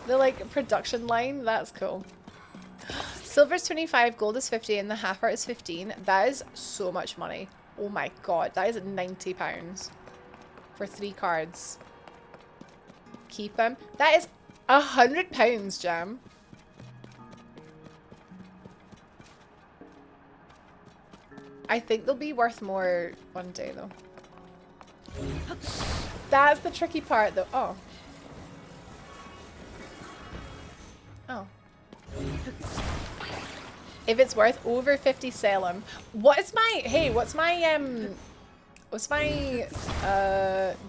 like production line. That's cool. Silver's 25, gold is 50, and the half art is 15. That is so much money. Oh my god, that is £90 for 3 cards. Keep them. That is £100, Jam. I think they'll be worth more one day though. That's the tricky part though. Oh. Oh. If it's worth over 50, sell them. What is my, hey, what's my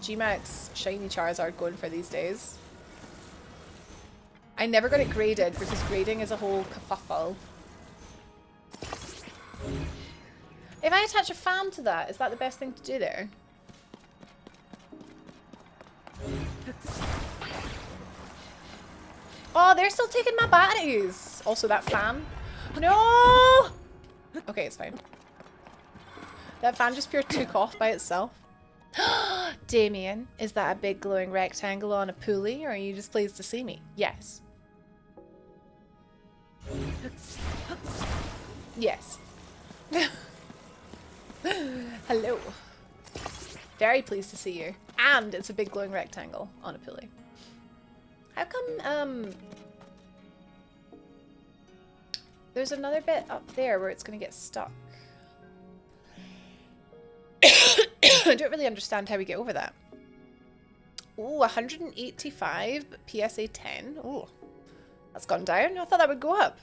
Gmax shiny Charizard going for these days? I never got it graded because grading is a whole kerfuffle. If I attach a fan to that, is that the best thing to do there? Oh, they're still taking my batteries. Also that fan. No! Okay, it's fine. That fan just pure took off by itself. Damien, is that a big glowing rectangle on a pulley, or are you just pleased to see me? Yes. Yes. Hello. Very pleased to see you. And it's a big glowing rectangle on a pulley. How come, there's another bit up there where it's going to get stuck. I don't really understand how we get over that. Ooh, 185 PSA 10. Ooh, that's gone down. I thought that would go up.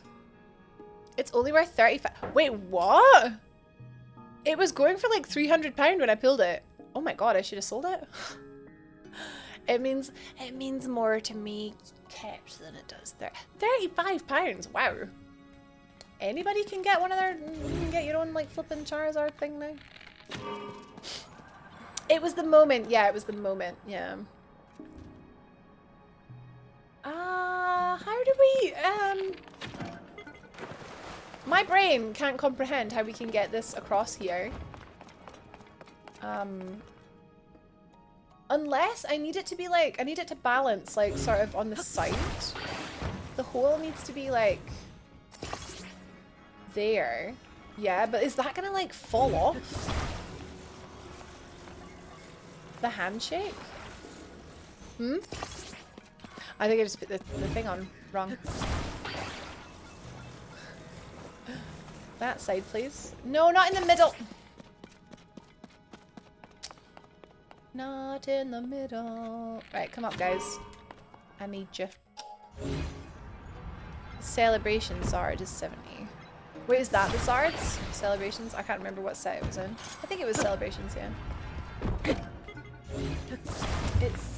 It's only worth 35. Wait, what? It was going for like £300 when I pulled it. Oh my god, I should have sold it. It means more to me kept than it does there. £35. Wow. Anybody can get one of their, get your own like flipping Charizard thing now. It was the moment. Yeah, it was the moment. Yeah. How do we, my brain can't comprehend how we can get this across here. Unless I need it to be like, I need it to balance like sort of on the side. The hole needs to be like there. Yeah, but is that gonna like fall off? The handshake? Hmm? I think I just put the thing on wrong. That side, please. No, not in the middle. Not in the middle. Right, come up, guys. I need you. Celebration Zard is 70. Wait, is that the Zards? Celebrations? I can't remember what set it was in. I think it was Celebrations, yeah. It's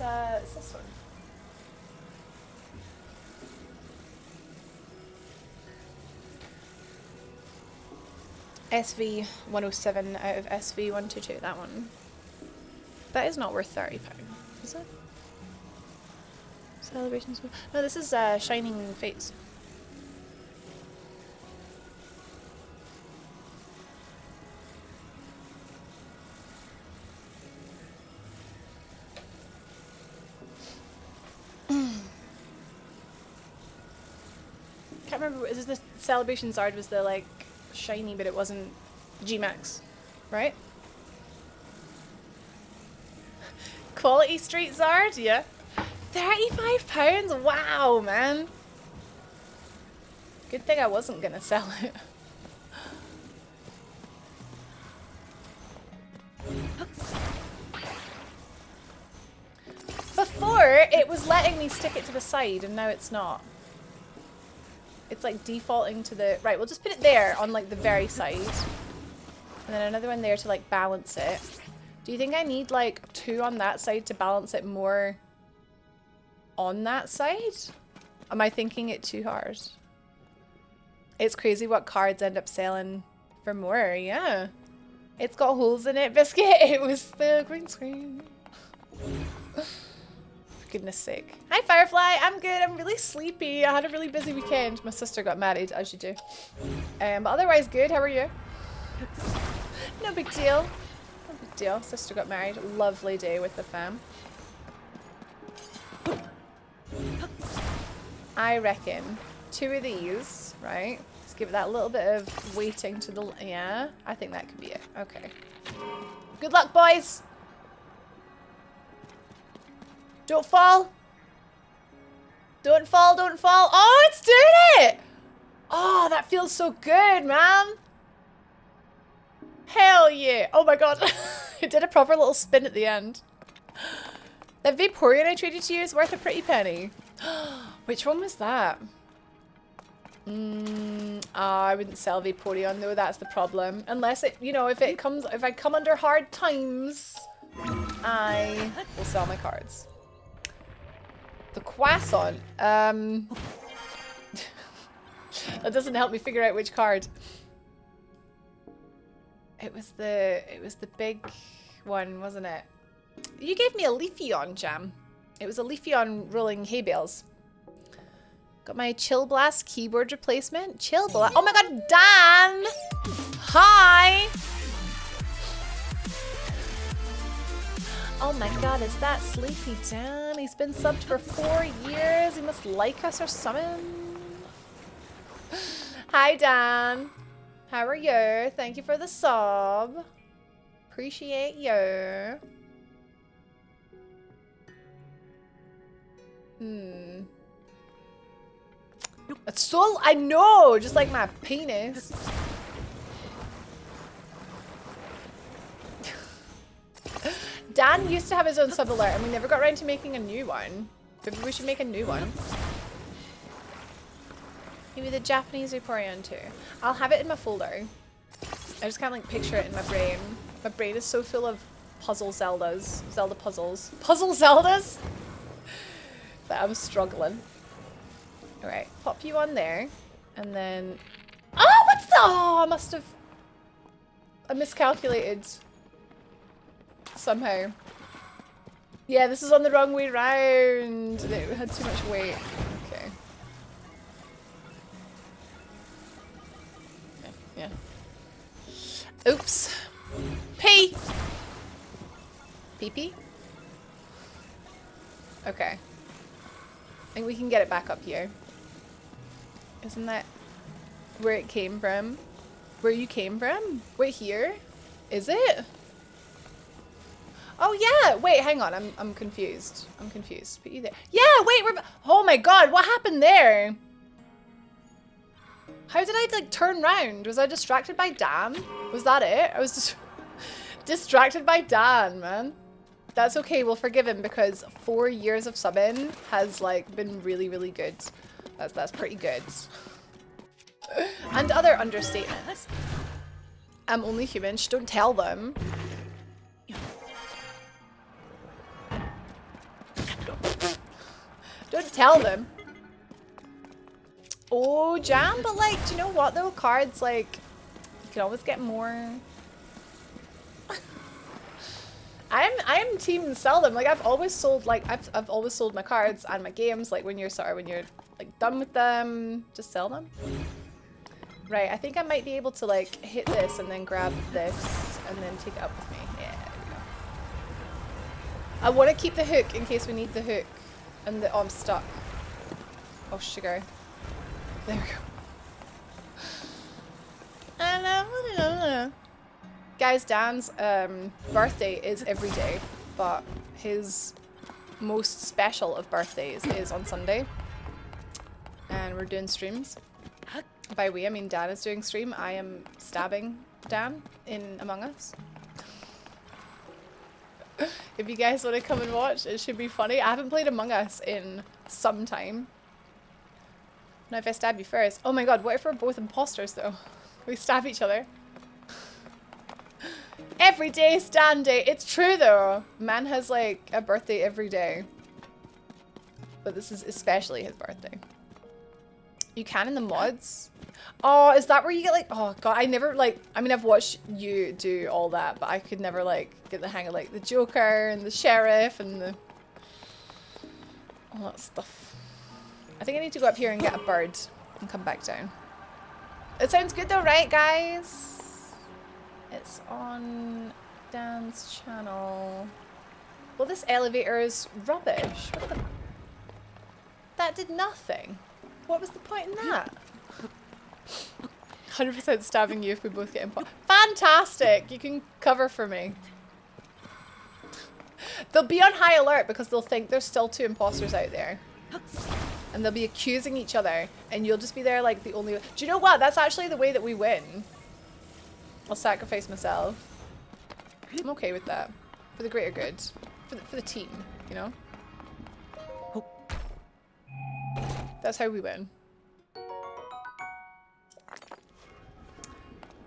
this one. SV 107 out of SV 122, that one. That is not worth £30, is it? Celebrations. No, this is Shining Fates. Can't remember. Is this the Celebration Zard was the like shiny, but it wasn't Gmax, right? Quality Street Zard, yeah. £35? Wow, man. Good thing I wasn't gonna sell it. Before, it was letting me stick it to the side, and now it's not. It's like defaulting to the... Right, we'll just put it there on like the very side. And then another one there to like balance it. Do you think I need like 2 on that side to balance it more on that side? Am I thinking it too hard? It's crazy what cards end up selling for more, yeah. It's got holes in it, Biscuit. It was the green screen. For goodness sake. Hi Firefly, I'm good. I'm really sleepy. I had a really busy weekend. My sister got married, as you do. But otherwise good. How are you? No big deal. No big deal. Sister got married. Lovely day with the fam. I reckon 2 of these, right? Let's give it that little bit of weighting to the... Yeah, I think that could be it. Okay. Good luck, boys! Don't fall! Don't fall, don't fall! Oh, it's doing it! Oh, that feels so good, man! Hell yeah! Oh my god. It did a proper little spin at the end. That Vaporeon I traded to you is worth a pretty penny. Which one was that? I wouldn't sell Vaporeon though, that's the problem. Unless it, you know, if I come under hard times, I will sell my cards. The Croissant, that doesn't help me figure out which card. It was the big one, wasn't it? You gave me a Leafeon, Jam. It was a Leafeon rolling hay bales. Got my Chill Blast keyboard replacement. Chill Blast. Oh my god, Dan! Hi! Oh my god, is that Sleepy Dan? He's been subbed for 4 years. He must like us or something. Hi, Dan. How are you? Thank you for the sub. Appreciate you. It's so... I know! Just like my penis. Dan used to have his own sub alert and we never got around to making a new one. Maybe we should make a new one. Maybe the Japanese Vaporeon too. I'll have it in my folder. I just can't like picture it in my brain. My brain is so full of puzzle Zeldas. Zelda puzzles. Puzzle Zeldas? That I'm struggling. Alright, pop you on there. And then... Oh, what's the... Oh, I must have... I miscalculated. Somehow. Yeah, this is on the wrong way round. It had too much weight. Okay. Yeah. Oops. Pee! Pee-pee? Okay. I think we can get it back up here. Isn't that where it came from? Where you came from? Wait, here? Is it? Oh yeah! Wait, hang on. I'm confused. I'm confused. Put you there. Yeah, wait, we're... Oh my god, what happened there? How did I, like, turn round? Was I distracted by Dan? Was that it? I was just distracted by Dan, man. That's okay, we'll forgive him because 4 years of subbing has, like, been really, really good. That's pretty good. And other understatements. I'm only human. Shh, don't tell them. Don't tell them. Oh, Jam, but like, do you know what though? Cards, like, you can always get more. I am team sell them. Like I've always sold I've always sold my cards and my games. Like when you're like done with them, just sell them. Right, I think I might be able to like hit this and then grab this and then take it up with me. Yeah, there we go. I want to keep the hook in case we need the hook. And the, oh, I'm stuck. Oh, sugar. There we go. Guys, Dan's birthday is every day, but his most special of birthdays is on Sunday. And we're doing streams. By we, I mean Dan is doing stream. I am stabbing Dan in Among Us. If you guys want to come and watch, it should be funny. I haven't played Among Us in some time. Now if I stab you first. Oh my god, what if we're both imposters though? We stab each other. Every day is Dan Day. It's true though. Man has like a birthday every day. But this is especially his birthday. You can in the mods. Oh, is that where you get like, oh god, I never like, I mean I've watched you do all that, but I could never like get the hang of like the Joker and the Sheriff and the, all that stuff. I think I need to go up here and get a bird and come back down. It sounds good though, right guys? It's on Dan's channel. Well, this elevator is rubbish. What the... That did nothing. What was the point in that? 100% stabbing you if we both get impo- Fantastic! You can cover for me. They'll be on high alert because they'll think there's still 2 imposters out there. And they'll be accusing each other. And you'll just be there like the only... Do you know what? That's actually the way that we win. I'll sacrifice myself. I'm okay with that. For the greater good. For the team, you know? That's how we win.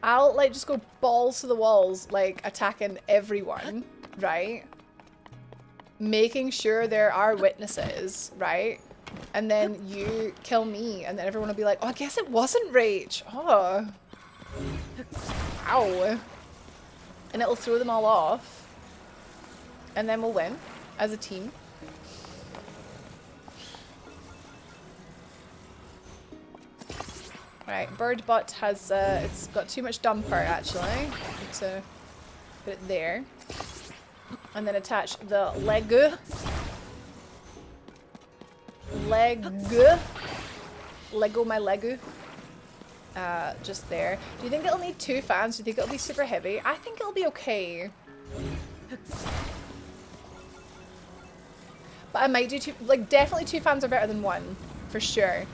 I'll like just go balls to the walls, like attacking everyone, right? Making sure there are witnesses, right? And then you kill me, and then everyone will be like, oh, I guess it wasn't Rach. Oh. Ow. And it'll throw them all off. And then we'll win as a team. Right, bird butt has, it's got too much dumper actually. Need to put it there. And then attach the leg. Lego my Lego. Just there. Do you think it'll need 2 fans? Do you think it'll be super heavy? I think it'll be okay. But I might do 2, like definitely 2 fans are better than 1, for sure.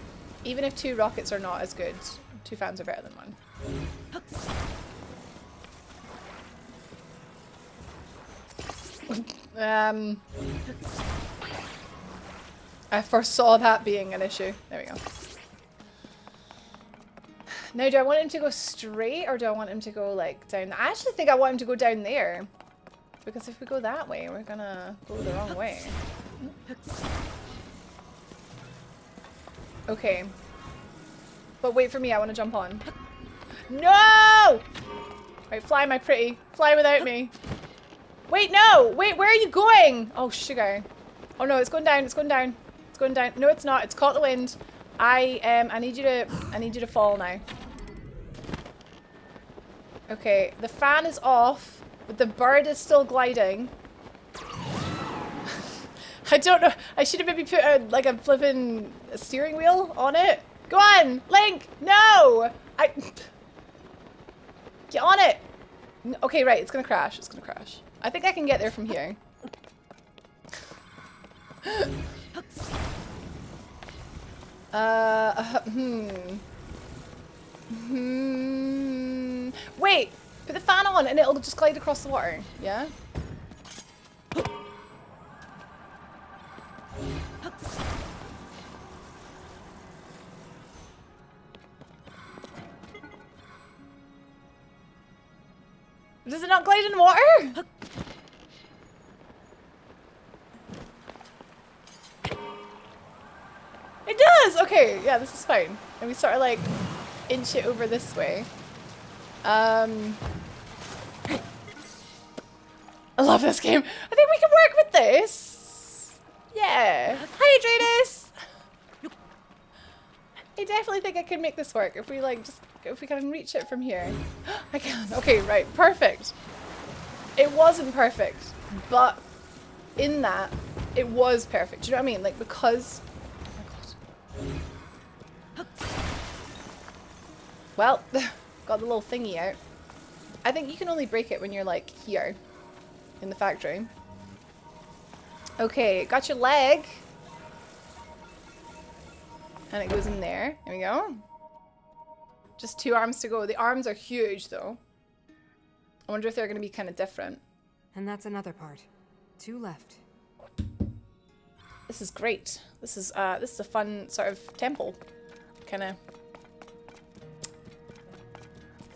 Even if 2 rockets are not as good, 2 fans are better than 1. I foresaw that being an issue. There we go. Now, do I want him to go straight or do I want him to go like down? I actually think I want him to go down there. Because if we go that way, we're gonna go the wrong way. Okay. But wait for me, I want to jump on. No! Right, fly my pretty. Fly without me. Wait, no! Wait, where are you going? Oh, sugar. Oh no, it's going down, it's going down. It's going down. No, it's not. It's caught the wind. I need you to fall now. Okay, the fan is off, but the bird is still gliding. I don't know. I should have maybe put like a flippin' steering wheel on it. Go on, Link. No, get on it. Okay, right. It's gonna crash. It's gonna crash. I think I can get there from here. Wait, put the fan on and it'll just glide across the water. Yeah. Does it not glide in water? It does! Okay, yeah, this is fine. And we sort of like inch it over this way. I love this game. I think we can work with this. Yeah. Hi, Adrenus! I definitely think I can make this work if we like just if we can reach it from here. I can. Okay, right. Perfect. It wasn't perfect, but in that it was perfect. Do you know what I mean? Like because well, got the little thingy out. I think you can only break it when you're like here in the factory. Okay, got your leg. And it goes in there. There we go. Just 2 arms to go. The arms are huge though. I wonder if they're going to be kind of different. And that's another part. 2 left. This is great. This is a fun sort of temple kind of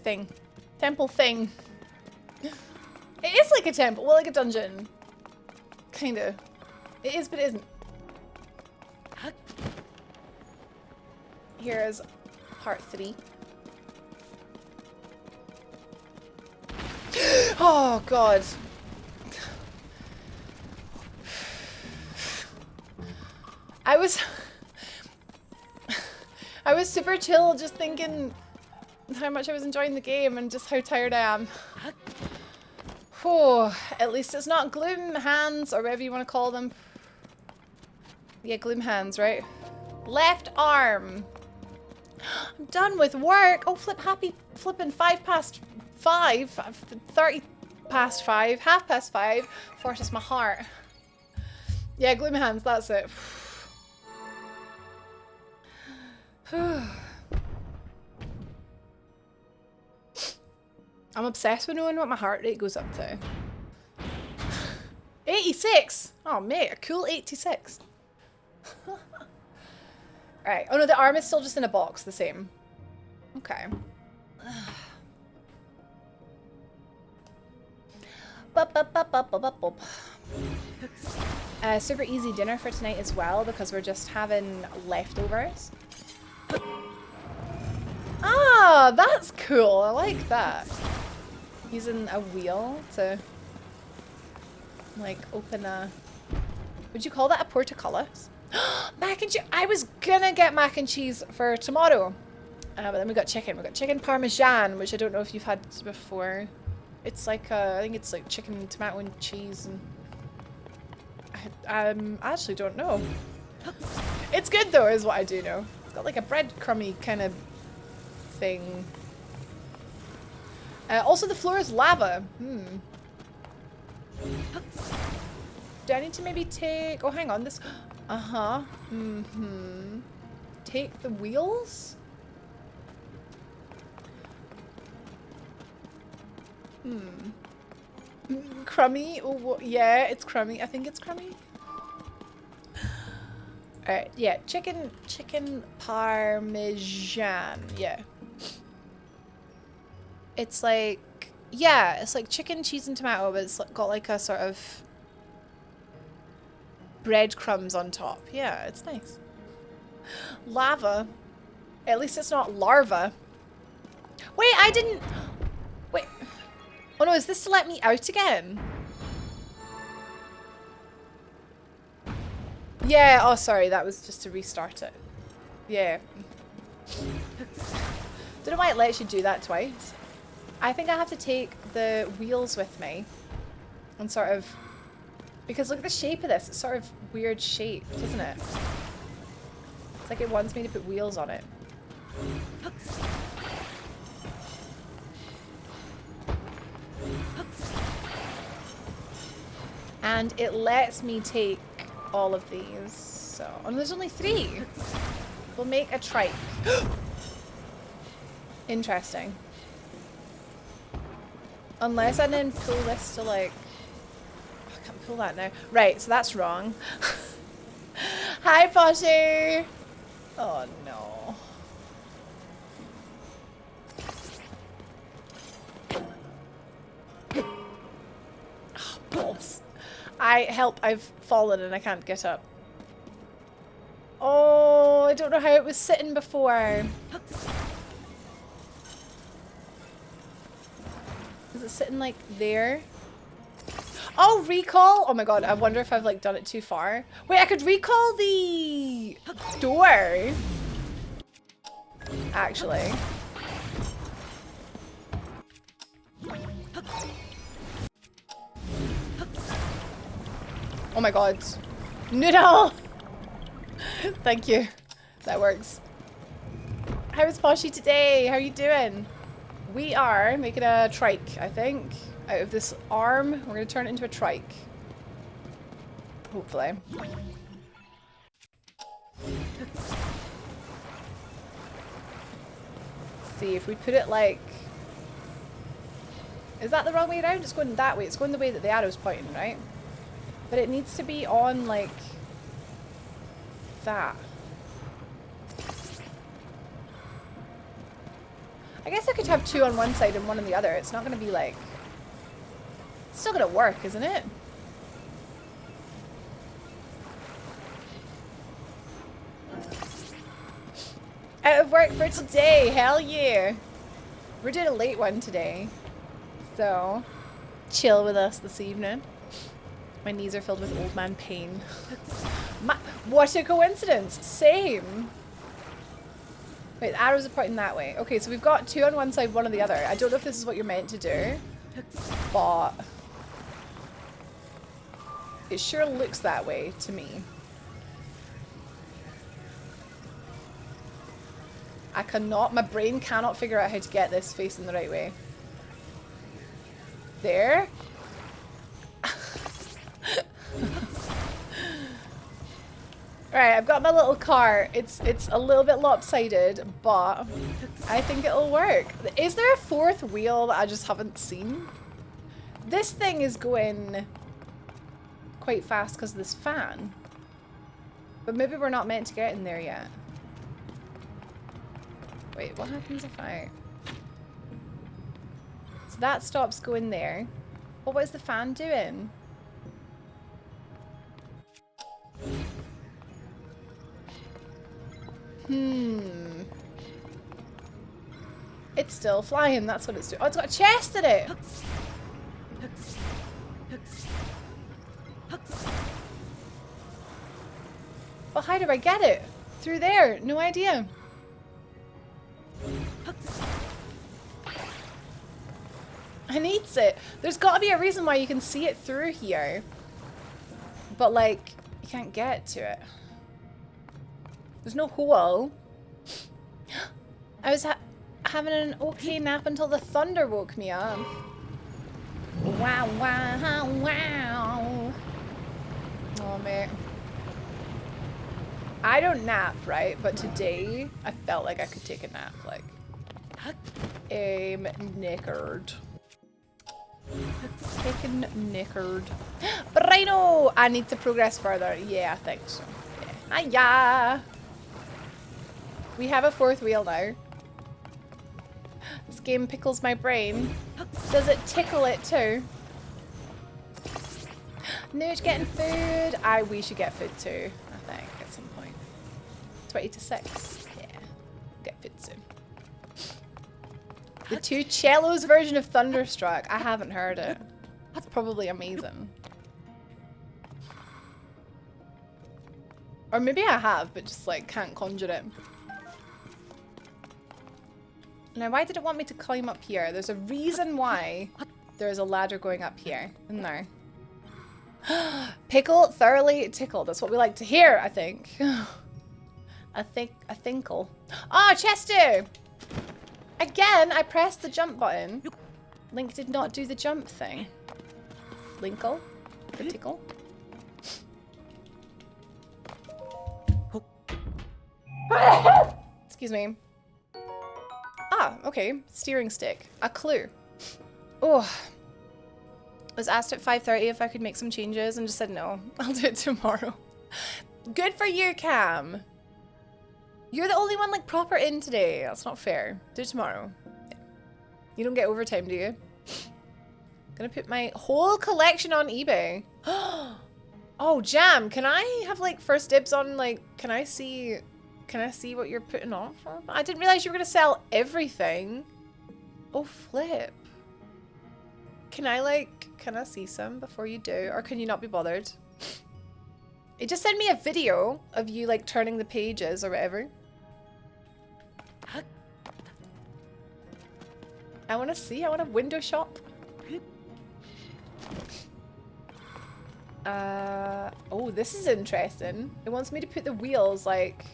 thing. Temple thing. It is like a temple. Well, like a dungeon. Kind of. It is, but it isn't. Here is Heart City. Oh, God. I was super chill just thinking how much I was enjoying the game and just how tired I am. Whew, at least it's not gloom hands or whatever you want to call them. Yeah, gloom hands, right? Left arm. I'm done with work. Oh, happy flipping 5 past 5. 30 past 5. Half past 5. Forces my heart. Yeah, gloom hands, that's it. I'm obsessed with knowing what my heart rate goes up to. 86! Oh, mate, a cool 86. Right. Oh no, the arm is still just in a box, the same. Okay. Super easy dinner for tonight as well because we're just having leftovers. Ah, that's cool. I like that. Using a wheel to like open a... Would you call that a portcullis? Mac and cheese. I was gonna get mac and cheese for tomorrow. But then we got chicken. We got chicken parmesan, which I don't know if you've had before. It's like, I think it's like chicken, tomato and cheese. And I actually don't know. It's good though, is what I do know. It's got like a breadcrumby kind of thing. Also, the floor is lava. Do I need to maybe take... Oh, hang on. This... Uh-huh. Take the wheels? Crummy? Oh, yeah, it's crummy. I think it's crummy. Alright, yeah. Chicken parmesan. Yeah. It's like... Yeah, it's like chicken, cheese, and tomato, but it's got like a sort of... breadcrumbs on top. Yeah, it's nice. Lava. At least it's not larva. Wait, I didn't... Wait. Oh no, is this to let me out again? Yeah, oh sorry, that was just to restart it. Yeah. Don't know why it lets you do that twice. I think I have to take the wheels with me. And sort of... Because look at the shape of this. It's sort of weird shape, isn't it? It's like it wants me to put wheels on it. And it lets me take all of these. So, oh, there's only 3. We'll make a trike. Interesting. Unless I then pull this to like... I can't pull that now. Right, so that's wrong. Hi, Potty! Oh, no. Oh, balls. I've fallen and I can't get up. Oh, I don't know how it was sitting before. Is it sitting like there? Oh, recall! Oh my god, I wonder if I've like done it too far. Wait, I could recall the door. Actually. Oh my god. Noodle! Thank you. That works. How is Poshy today? How are you doing? We are making a trike, I think. Out of this arm, we're going to turn it into a trike. Hopefully. Let's see, if we put it like... Is that the wrong way around? It's going that way. It's going the way that the arrow's pointing, right? But it needs to be on, like, that. I guess I could have 2 on one side and 1 on the other. It's not going to be, like... It's still going to work, isn't it? Out of work for today. Hell yeah. We're doing a late one today. So, chill with us this evening. My knees are filled with old man pain. What a coincidence. Same. Wait, the arrows are pointing that way. Okay, so we've got 2 on one side, 1 on the other. I don't know if this is what you're meant to do. But It sure looks that way to me. I cannot, my brain cannot figure out how to get this facing the right way. There. Right, I've got my little car. It's a little bit lopsided, but I think it'll work. Is there a fourth wheel that I just haven't seen? This thing is going quite fast because of this fan. But maybe we're not meant to get in there yet. Wait, what happens if I... So that stops going there. Well, what is the fan doing? It's still flying, that's what it's doing. Oh, it's got a chest in it! Well, how do I get it? Through there? No idea. I needs it. There's got to be a reason why you can see it through here. But, like, you can't get to it. There's no hole. I was having an okay nap until the thunder woke me up. Wow, wow, wow. Oh, mate. I don't nap, right? But today, I felt like I could take a nap. Like, I'm knickered. Taking knickered. But I know I need to progress further. Yeah, I think so. Yeah. Hiya! We have a fourth wheel now. This game pickles my brain. Does it tickle it too? Nuge getting food. We should get food too, I think, at some point. 20 to 6. Yeah. Get food soon. The two cellos version of Thunderstruck. I haven't heard it. That's probably amazing. Or maybe I have, but just like can't conjure it. Now, why did it want me to climb up here? There's a reason why there's a ladder going up here, isn't there? Pickle, thoroughly tickled. That's what we like to hear, I think. I thinkle. Oh, Chester! Again, I pressed the jump button. Link did not do the jump thing. Linkle? The tickle? Excuse me. Ah, okay. Steering stick. A clue. Oh. I was asked at 5:30 if I could make some changes and just said no. I'll do it tomorrow. Good for you, Cam. You're the only one like proper in today. That's not fair. Do it tomorrow. Yeah. You don't get overtime, do you? Gonna put my whole collection on eBay. Oh, Jam, can I have like first dibs on like, can I see what you're putting on for? I didn't realize you were gonna sell everything. Oh, flip. Can I see some before you do? Or can you not be bothered? It just sent me a video of you like turning the pages or whatever. I want to see. I want to window shop. Oh, this is interesting. It wants me to put the wheels like...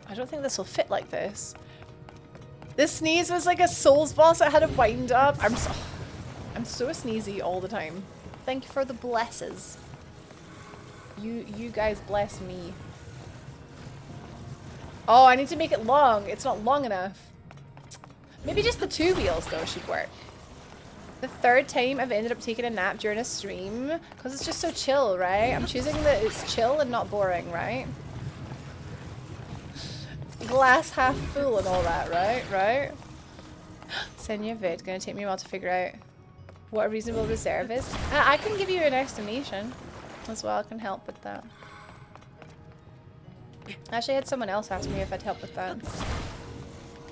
I don't think this will fit like this. This sneeze was like a Souls boss that had a wind up. I'm so sneezy all the time. Thank you for the blesses. You guys bless me. Oh, I need to make it long. It's not long enough. Maybe just the 2 wheels though should work. The 3rd time I've ended up taking a nap during a stream because it's just so chill, right? I'm choosing that it's chill and not boring, right? Glass half full and all that, right? Right? Send you a vid. Gonna take me a while to figure out what a reasonable reserve is. I can give you an estimation as well. I can help with that. Actually, I had someone else ask me if I'd help with that.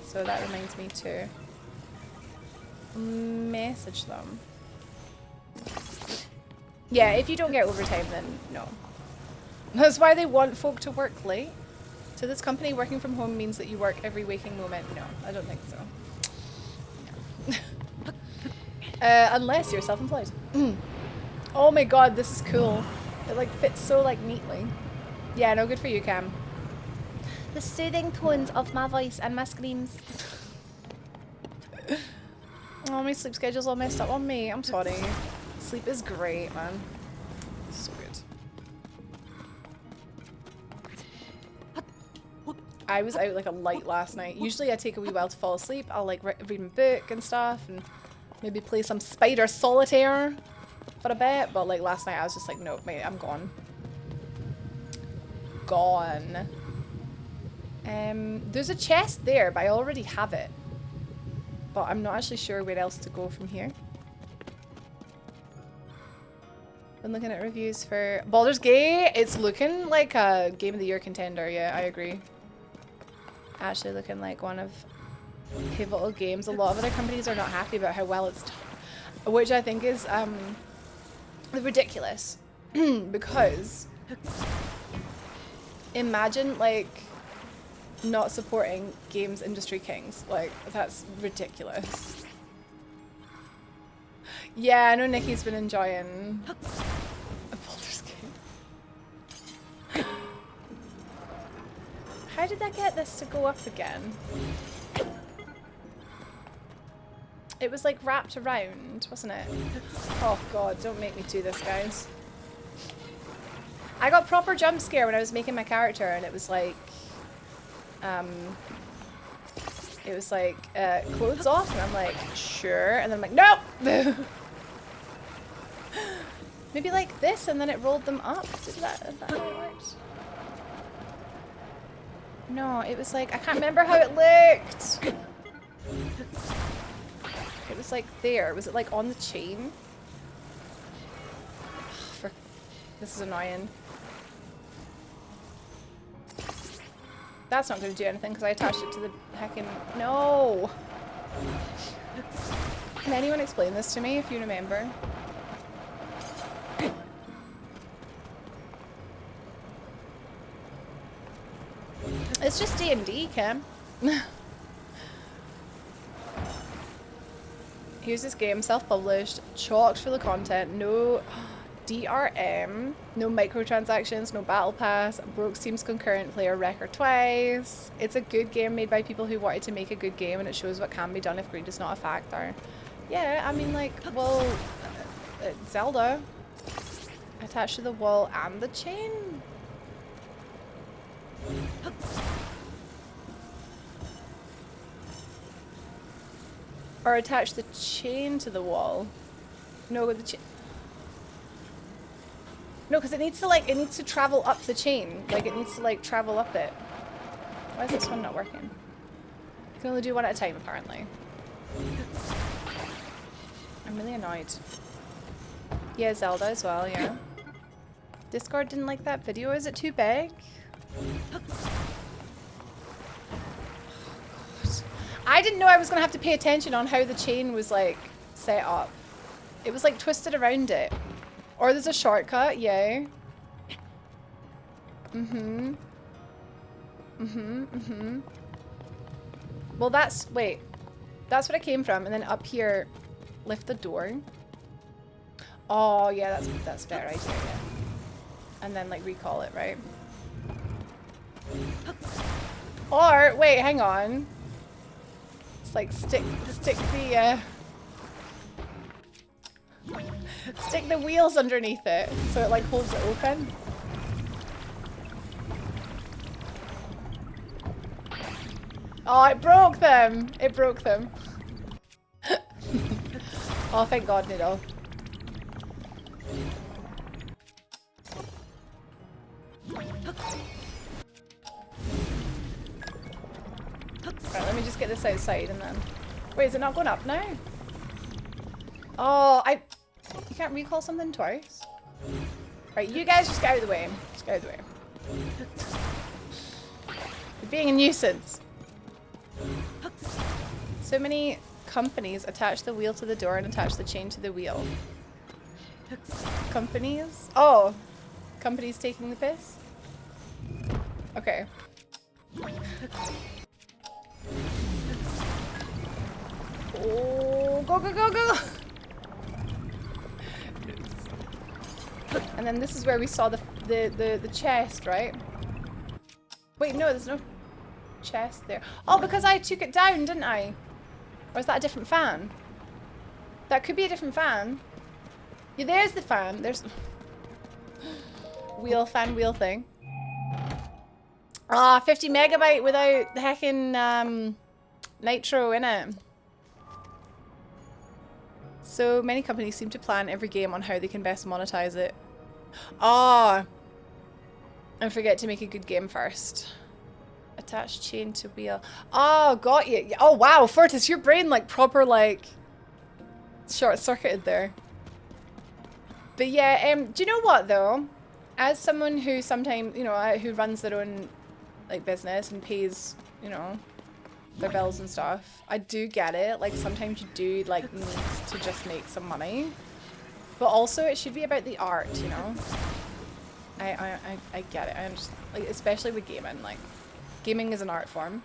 So that reminds me to message them. Yeah, if you don't get overtime, then no. That's why they want folk to work late. So this company working from home means that you work every waking moment. No, I don't think so. No. Unless you're self-employed. Oh my god, this is cool. It like fits so like neatly. Yeah, no, good for you, Cam. The soothing tones of my voice and my screams. Oh, my sleep schedule's all messed up on me. I'm sorry. Sleep is great, man. So good. I was out like a light last night. Usually I take a wee while to fall asleep. I'll like read my book and stuff and maybe play some Spider Solitaire for a bit. But like last night I was just like, nope, mate, I'm gone. Gone. There's a chest there, but I already have it. But I'm not actually sure where else to go from here. Been looking at reviews for Baldur's Gate. It's looking like a Game of the Year contender. Yeah, I agree. Actually looking like one of pivotal games. A lot of other companies are not happy about how well it's done, which I think is ridiculous. Because imagine like not supporting games industry kings. Like, that's ridiculous. Yeah, I know Nikki's been enjoying Baldur's Gate. How did I get this to go up again? It was like wrapped around, wasn't it? Oh god, don't make me do this, guys. I got proper jump scare when I was making my character and it was like clothes off, and I'm like, sure, and then I'm like, no! Maybe like this, and then it rolled them up. Is that how it worked? No, it was like, I can't remember how it looked! It was like there. Was it like on the chain? This is annoying. That's not going to do anything because I attached it to the heckin'... No! Can anyone explain this to me if you remember? It's just D&D, Kim. Here's this game, self-published, chocked full of content, no... DRM, no microtransactions, no battle pass, broke Steam's concurrent player record twice. It's a good game made by people who wanted to make a good game and it shows what can be done if greed is not a factor. Yeah, I mean like, well, Zelda. Attached to the wall and the chain. Or attach the chain to the wall. No, the chain. No, because it needs to travel up the chain. Like, it needs to, like, travel up it. Why is this one not working? You can only do one at a time, apparently. I'm really annoyed. Yeah, Zelda as well, yeah. Discord didn't like that video. Is it too big? I didn't know I was going to have to pay attention on how the chain was, like, set up. It was, like, twisted around it. Or there's a shortcut, yay. Well, that's, wait. That's what I came from, and then up here, lift the door. Oh, yeah, that's a better idea, yeah. And then, like, recall it, right? Or, wait, hang on. It's like, stick the wheels underneath it, so it like holds it open. Oh, it broke them! It broke them. Oh, thank God, Noodle. Right, let me just get this outside and then... Wait, is it not going up now? Oh, you can't recall something twice? Right, you guys just get out of the way. Just get out of the way. You're being a nuisance. So many companies attach the wheel to the door and attach the chain to the wheel. Companies? Oh! Companies taking the piss? Okay. Oh, go, go, go, go! And then this is where we saw the chest, right? Wait, no, there's no chest there. Oh, because I took it down, didn't I? Or is that a different fan? That could be a different fan. Yeah, there's the fan. There's wheel thing. Ah, 50 megabyte without the heckin' nitro in it. So many companies seem to plan every game on how they can best monetize it. Ah, and forget to make a good game first. Attach chain to wheel. Oh, got you. Oh wow, Fortis, your brain like proper like short circuited there. But yeah, do you know what though? As someone who sometimes, you know, who runs their own like business and pays, you know, their bills and stuff, I do get it. Like sometimes you do like need to just make some money, but also it should be about the art, you know. I get it. I understand. Like especially with gaming, like gaming is an art form.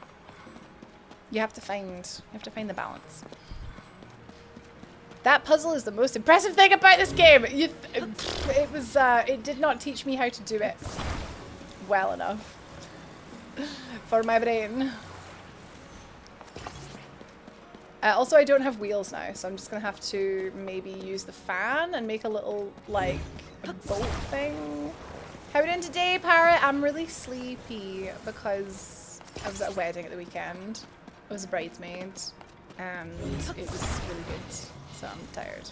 You have to find the balance. That puzzle is the most impressive thing about this game. It did not teach me how to do it well enough for my brain. Also, I don't have wheels now, so I'm just gonna have to maybe use the fan and make a little, like, a boat thing. How are we doing today, Parrot? I'm really sleepy because I was at a wedding at the weekend. I was a bridesmaid, and it was really good, so I'm tired.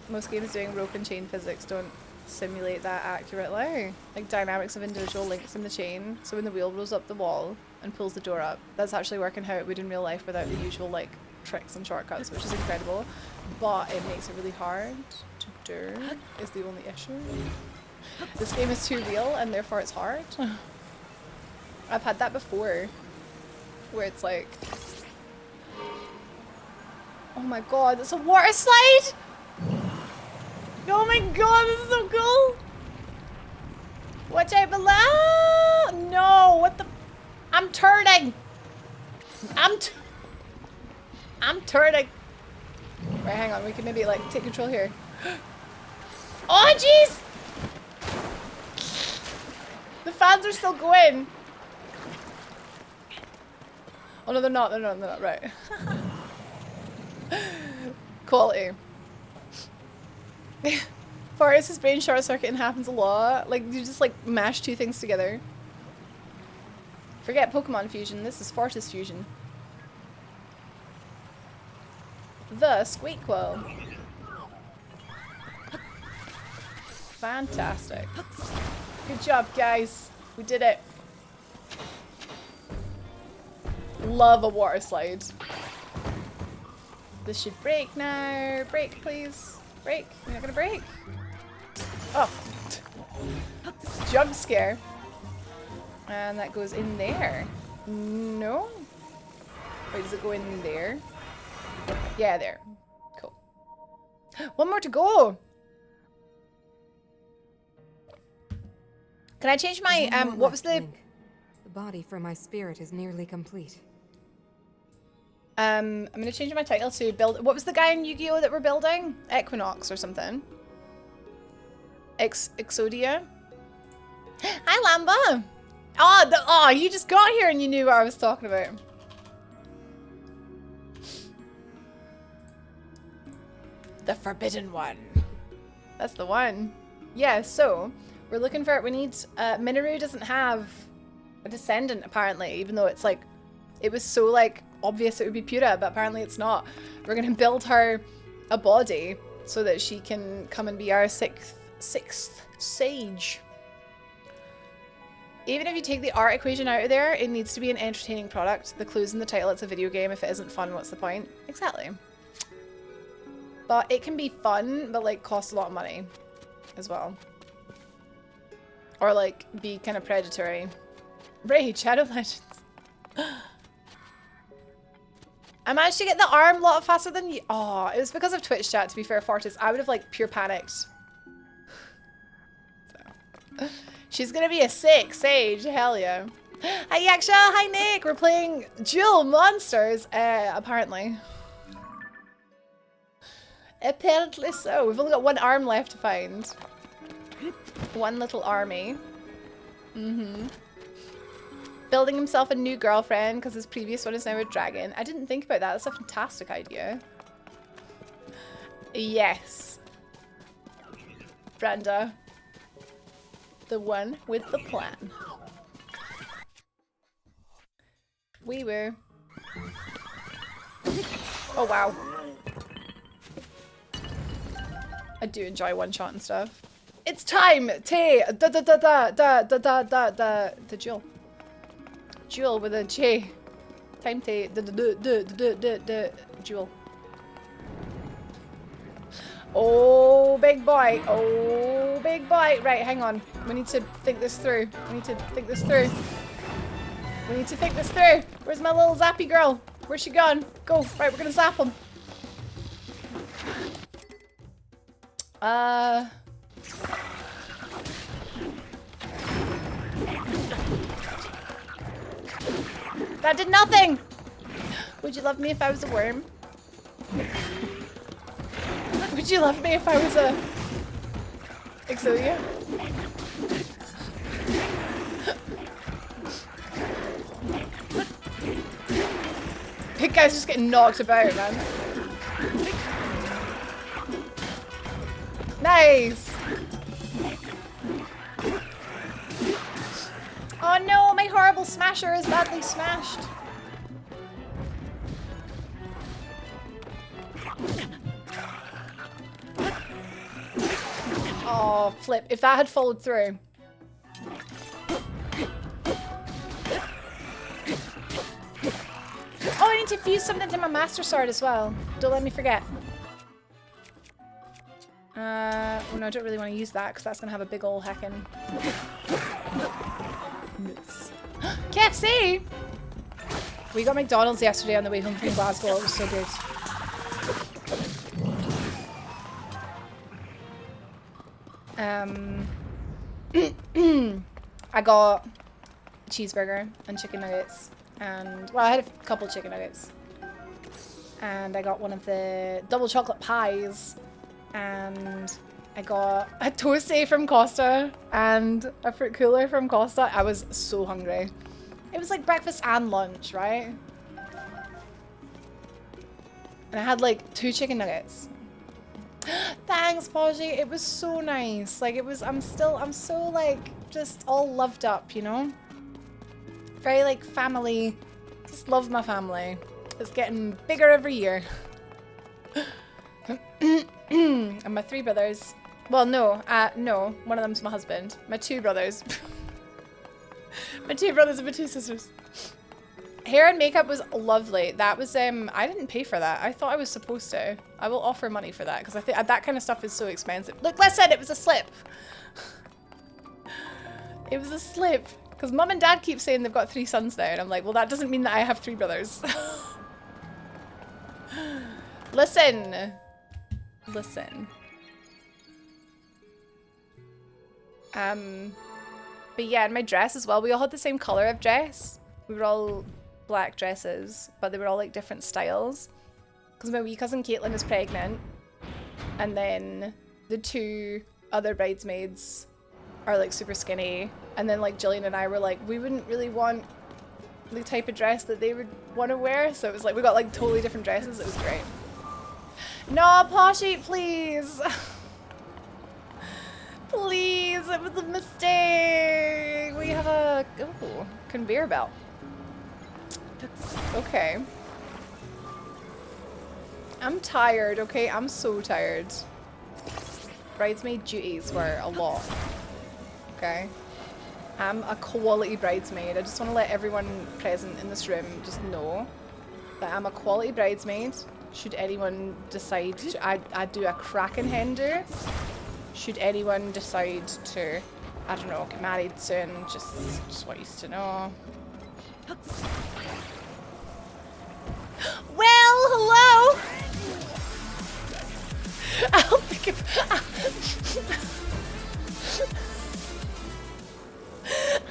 Most games doing rope and chain physics don't simulate that accurately. Like dynamics of individual links in the chain, so when the wheel rolls up the wall and pulls the door up, that's actually working how it would in real life without the usual like tricks and shortcuts, which is incredible, but it makes it really hard to do is the only issue. This game is too real and therefore it's hard. I've had that before where it's like, oh my god, it's a water slide! Oh my god, this is so cool! Watch out below! No, what the? I'm turning! I'm turning! Right, hang on, we can maybe like take control here. Oh jeez! The fans are still going! Oh no, they're not, they're not, right. Quality. Forrest's brain short circuiting happens a lot. Like, you just like mash two things together. Forget Pokemon Fusion, this is Fortis Fusion. The Squeakquel. Fantastic. Good job, guys. We did it. Love a water slide. This should break now. Break, please. Break. You're not gonna break? Oh. Jump scare. And that goes in there. No? Wait, does it go in there? Yeah, there. Cool. One more to go. Can I change my, what was the... Link. The body for my spirit is nearly complete. I'm gonna change my title to build... What was the guy in Yu-Gi-Oh that we're building? Equinox or something. Exodia? Hi, Lamba! Oh, you just got here and you knew what I was talking about. The Forbidden One. That's the one. Yeah, so we're looking for it. We need... Minoru doesn't have a descendant, apparently, even though it's like... It was so, like, obvious it would be Pura, but apparently it's not. We're gonna build her a body so that she can come and be our sixth sage. Even if you take the art equation out of there, it needs to be an entertaining product. The clue's in the title, it's a video game. If it isn't fun, what's the point? Exactly. But it can be fun, but like cost a lot of money as well. Or like be kind of predatory. Raid, Shadow Legends. I managed to get the arm a lot faster than you. Oh, it was because of Twitch chat, to be fair, Fortis. I would have like pure panicked. So. She's gonna be a 6 sage, hell yeah. Hi Yaksha, hi Nick, we're playing Dual Monsters, apparently. Apparently so. We've only got one arm left to find. One little army. Building himself a new girlfriend because his previous one is now a dragon. I didn't think about that. That's a fantastic idea. Yes. Brenda. The one with the plan. We were. Oh wow. I do enjoy one-shot and stuff. It's time! The jewel. Jewel with a J. Time jewel. Oh, big boy. Oh, big boy. Right, hang on. We need to think this through. We need to think this through. We need to think this through. Where's my little zappy girl? Where's she gone? Go. Right, we're gonna zap him. That did nothing! Would you love me if I was a worm? Would you love me if I was a... Exilia? Big guy's just getting knocked about, man. Nice! Oh no, my horrible smasher is badly smashed. Oh, flip. If that had followed through. Oh, I need to fuse something to my master sword as well. Don't let me forget. Oh no, I don't really want to use that because that's going to have a big ol' heckin'... KFC! We got McDonald's yesterday on the way home from Glasgow. It was so good. I got a cheeseburger and chicken nuggets. And, well, I had a couple chicken nuggets. And I got one of the double chocolate pies. And I got a toasty from Costa and a fruit cooler from Costa. I was so hungry. It was like breakfast and lunch, right? And I had like 2 chicken nuggets. Thanks, Poshy. It was so nice. Like it was, I'm so like just all loved up, you know? Very like family. Just love my family. It's getting bigger every year. And my 3 brothers. Well, no, no. One of them's my husband. My 2 brothers. My 2 brothers and my 2 sisters. Hair and makeup was lovely. That was, I didn't pay for that. I thought I was supposed to. I will offer money for that because I think that kind of stuff is so expensive. Look, listen, it was a slip. It was a slip. Because mum and dad keep saying they've got 3 sons now. And I'm like, well, that doesn't mean that I have 3 brothers. Listen. Listen. But yeah, and my dress as well. We all had the same color of dress. We were all black dresses, but they were all like different styles. Because my wee cousin Caitlin is pregnant, and then the 2 other bridesmaids are like super skinny, and then like Jillian and I were like, we wouldn't really want the type of dress that they would want to wear, so it was like we got like totally different dresses. It was great. No, Poshy, please. Please, it was a mistake. We have a conveyor belt. Okay. I'm tired, okay? I'm so tired. Bridesmaid duties were a lot. Okay? I'm a quality bridesmaid. I just want to let everyone present in this room just know that I'm a quality bridesmaid. Should anyone decide to... I do a cracking hen do. Should anyone decide to, I don't know, get married soon, just want you to know. Well, hello! I'll think of...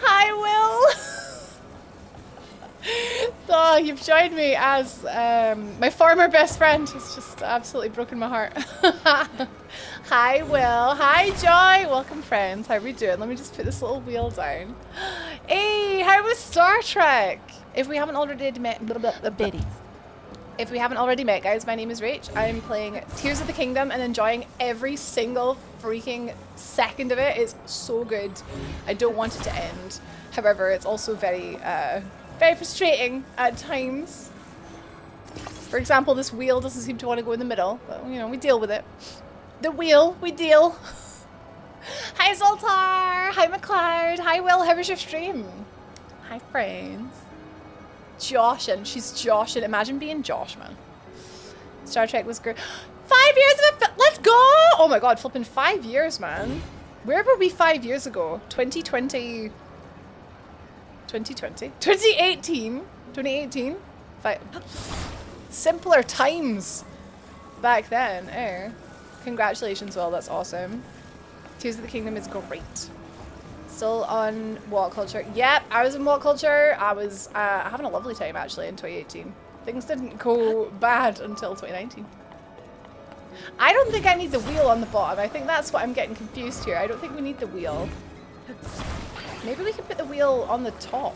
Hi, Will! Oh, you've joined me as my former best friend. It's just absolutely broken my heart. Hi, Will. Hi, Joy. Welcome, friends. How are we doing? Let me just put this little wheel down. Hey, how was Star Trek? If we haven't already met the biddies. If we haven't already met, guys, my name is Rach. I'm playing Tears of the Kingdom and enjoying every single freaking second of it. It's so good. I don't want it to end. However, it's also very frustrating at times. For example, this wheel doesn't seem to want to go in the middle, but you know, we deal with it. The wheel, we deal. Hi, Zoltar. Hi, McLeod. Hi, Will. How was your stream? Hi, friends. Joshing. She's joshing. Imagine being Josh, man. Star Trek was great. 5 years of it. Let's go. Oh my god, flipping 5 years, man. Where were we 5 years ago? 2020. 2020? 2018? 2018? Simpler times back then. Eh? Congratulations, Will. That's awesome. Tears of the Kingdom is great. Still on What Culture. Yep, I was in What Culture. I was having a lovely time, actually, in 2018. Things didn't go bad until 2019. I don't think I need the wheel on the bottom. I think that's what I'm getting confused here. I don't think we need the wheel. Maybe we can put the wheel on the top.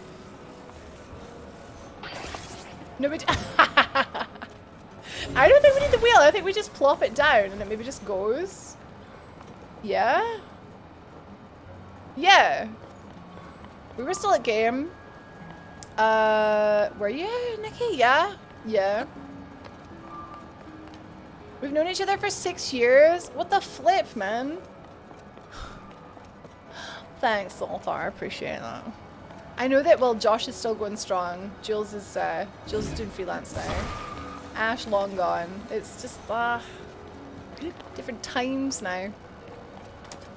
No, we I don't think we need the wheel. I think we just plop it down and it maybe just goes. Yeah? Yeah. We were still at game. Were you, Nikki? Yeah? Yeah. We've known each other for 6 years. What the flip, man? Thanks, Zoltar. Appreciate that. I know that, well, Josh is still going strong. Jules is doing freelance now. Ash long gone. It's just, different times now.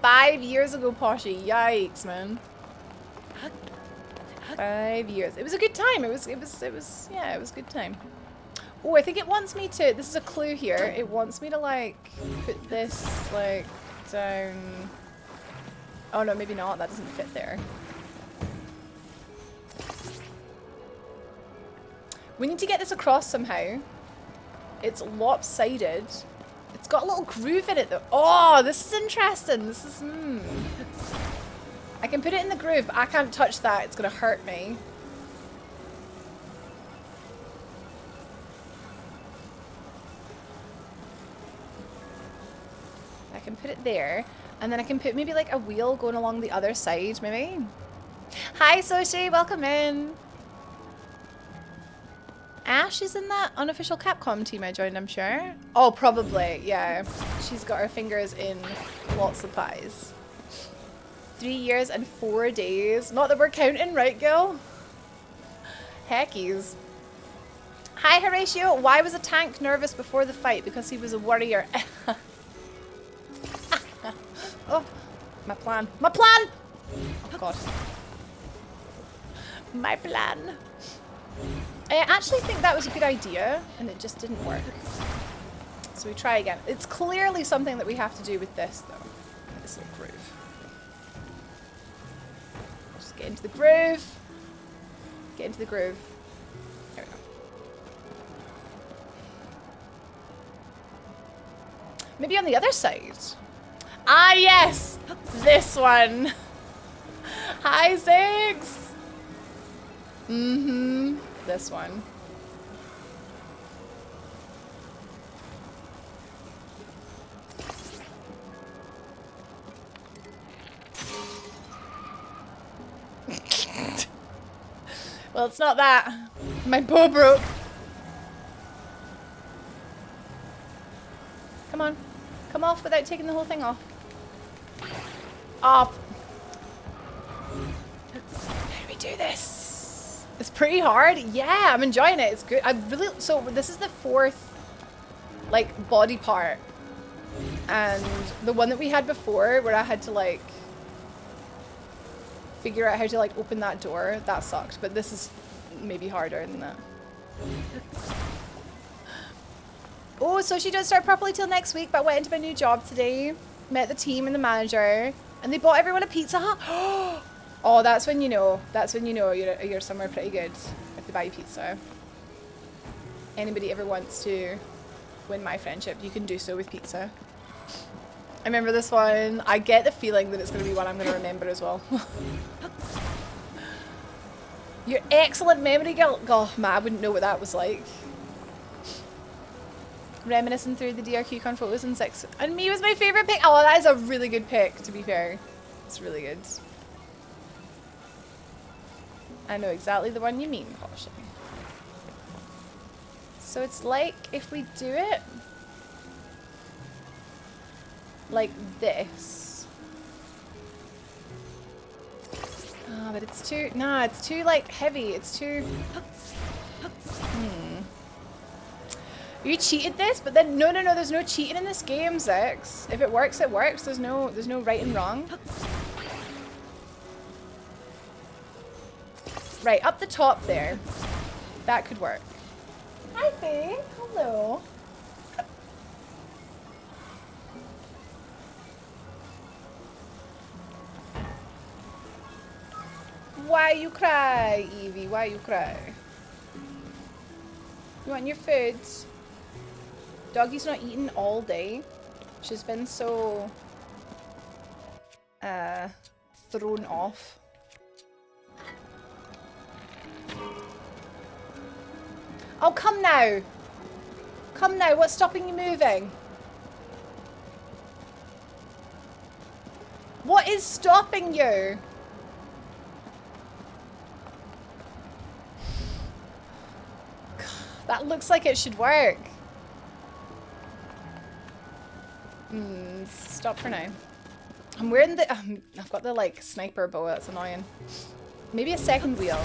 5 years ago, Poshy. Yikes, man. 5 years. It was a good time. It was, yeah, it was a good time. Oh, I think it wants me to, this is a clue here. It wants me to, like, put this, like, down. Oh, no, maybe not. That doesn't fit there. We need to get this across somehow. It's lopsided. It's got a little groove in it, though. Oh, this is interesting. This is, I can put it in the groove, but I can't touch that. It's going to hurt me. I can put it there. And then I can put maybe like a wheel going along the other side, maybe. Hi, Soshi. Welcome in. Ash is in that unofficial Capcom team I joined, I'm sure. Oh, probably. Yeah. She's got her fingers in lots of pies. 3 years and 4 days. Not that we're counting, right, Gil? Heckies. Hi, Horatio. Why was a tank nervous before the fight? Because he was a warrior. Oh, my plan. My plan! Oh, God. My plan. I actually think that was a good idea, and it just didn't work. So we try again. It's clearly something that we have to do with this, though. This little groove. Just get into the groove. Get into the groove. There we go. Maybe on the other side. Ah, yes! This one. Hi, Ziggs! Mm-hmm. This one. Well, it's not that. My bow broke. Come on. Come off without taking the whole thing off. Off. How do we do this? It's pretty hard. Yeah, I'm enjoying it. It's good. I really, so this is the 4th like body part. And the one that we had before where I had to like figure out how to like open that door, that sucked. But this is maybe harder than that. Oh, so she doesn't start properly till next week, but I went into my new job today, met the team and the manager, and they bought everyone a Pizza Hut. Oh, that's when you know. That's when you know you're somewhere pretty good. If they buy pizza. Anybody ever wants to win my friendship, you can do so with pizza. I remember this one. I get the feeling that it's going to be one I'm going to remember as well. Your excellent memory, girl. Oh, man, I wouldn't know what that was like. Reminiscing through the DRQ con photos in 6. And me was my favourite pick. Oh, that is a really good pick, to be fair. It's really good. I know exactly the one you mean, Caution. So it's like if we do it like this. Ah, but it's too, nah, it's too like heavy. It's too, You cheated this, but then no, there's no cheating in this game, Zix. If it works, it works. There's no right and wrong. Right, up the top there. That could work. Hi, babe. Hello. Why you cry, Evie? Why you cry? You want your food? Doggy's not eaten all day. She's been so thrown off. Oh, come now. Come now. What's stopping you moving? What is stopping you? That looks like it should work. Stop for now. I'm wearing the... I've got the, like, sniper bow. That's annoying. Maybe a second wheel.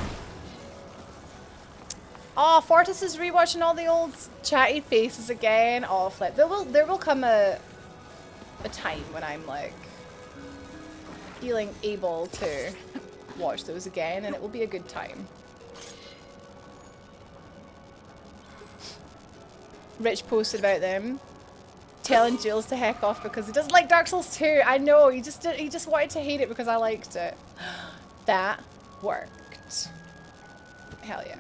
Oh, Fortis is rewatching all the old chatty faces again. Oh, flip. There will come a time when I'm, like, feeling able to watch those again, and it will be a good time. Rich posted about them, telling Jules to heck off because he doesn't like Dark Souls 2. I know, he just wanted to hate it because I liked it. That worked. Hell yeah.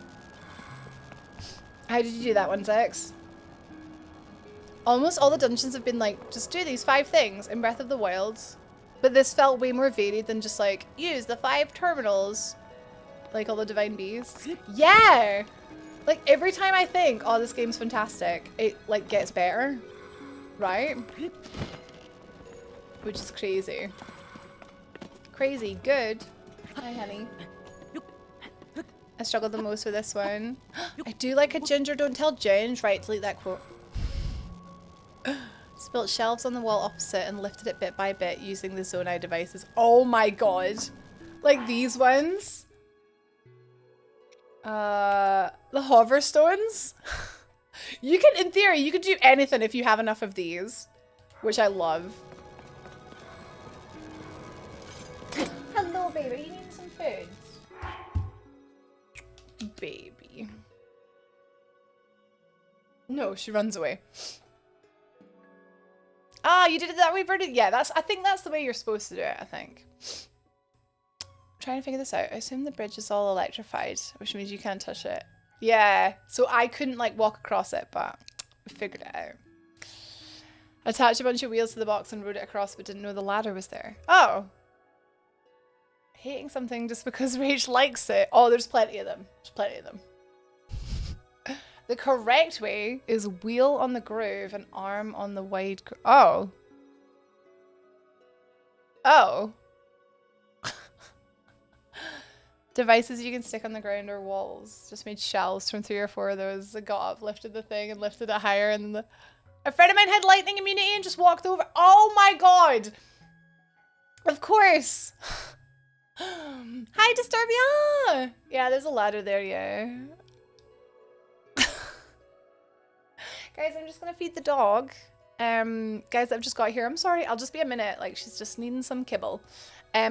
How did you do that one, Zex? Almost all the dungeons have been like, just do these 5 things in Breath of the Wild. But this felt way more varied than just like, use the 5 terminals. Like all the Divine Beasts. Yeah! Like every time I think, oh, this game's fantastic, it like gets better. Right? Which is crazy. Crazy good. Hi, honey. I struggled the most with this one. I do like a ginger, don't tell Ginge. Right, delete that quote. Just built shelves on the wall opposite and lifted it bit by bit using the Zonai devices. Oh my god. Like these ones. The hover stones. You can, in theory, you could do anything if you have enough of these. Which I love. Hello, baby. Are you needing some food? Baby. No, she runs away. Ah, you did it that way, Birdie? Yeah, I think that's the way you're supposed to do it, I think. I'm trying to figure this out. I assume the bridge is all electrified, which means you can't touch it. Yeah, so I couldn't like walk across it, but we figured it out. Attached a bunch of wheels to the box and rode it across, but didn't know the ladder was there. Oh. Hating something just because Rach likes it. Oh, there's plenty of them. There's plenty of them. The correct way is wheel on the groove and arm on the wide Oh. Oh. Devices you can stick on the ground or walls. Just made shelves from 3 or 4 of those. I got up, lifted the thing, and lifted it higher, and then a friend of mine had lightning immunity and just walked over. Oh my god! Of course! Hi, Disturbia! Yeah, there's a ladder there, yeah. Guys, I'm just gonna feed the dog. Guys, I've just got here. I'm sorry, I'll just be a minute. Like, she's just needing some kibble.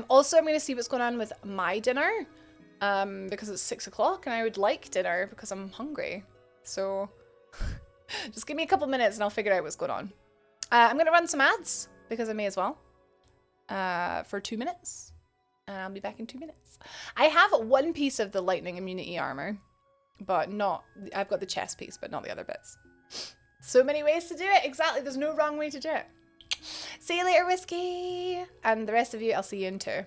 Also, I'm gonna see what's going on with my dinner. Because it's 6 o'clock and I would like dinner because I'm hungry. So, just give me a couple minutes and I'll figure out what's going on. I'm gonna run some ads because I may as well. For 2 minutes. And I'll be back in 2 minutes. I have 1 piece of the lightning immunity armor. but not, I've got the chest piece, but not the other bits. So many ways to do it. Exactly. There's no wrong way to do it. See you later, Whiskey. And the rest of you, I'll see you in 2.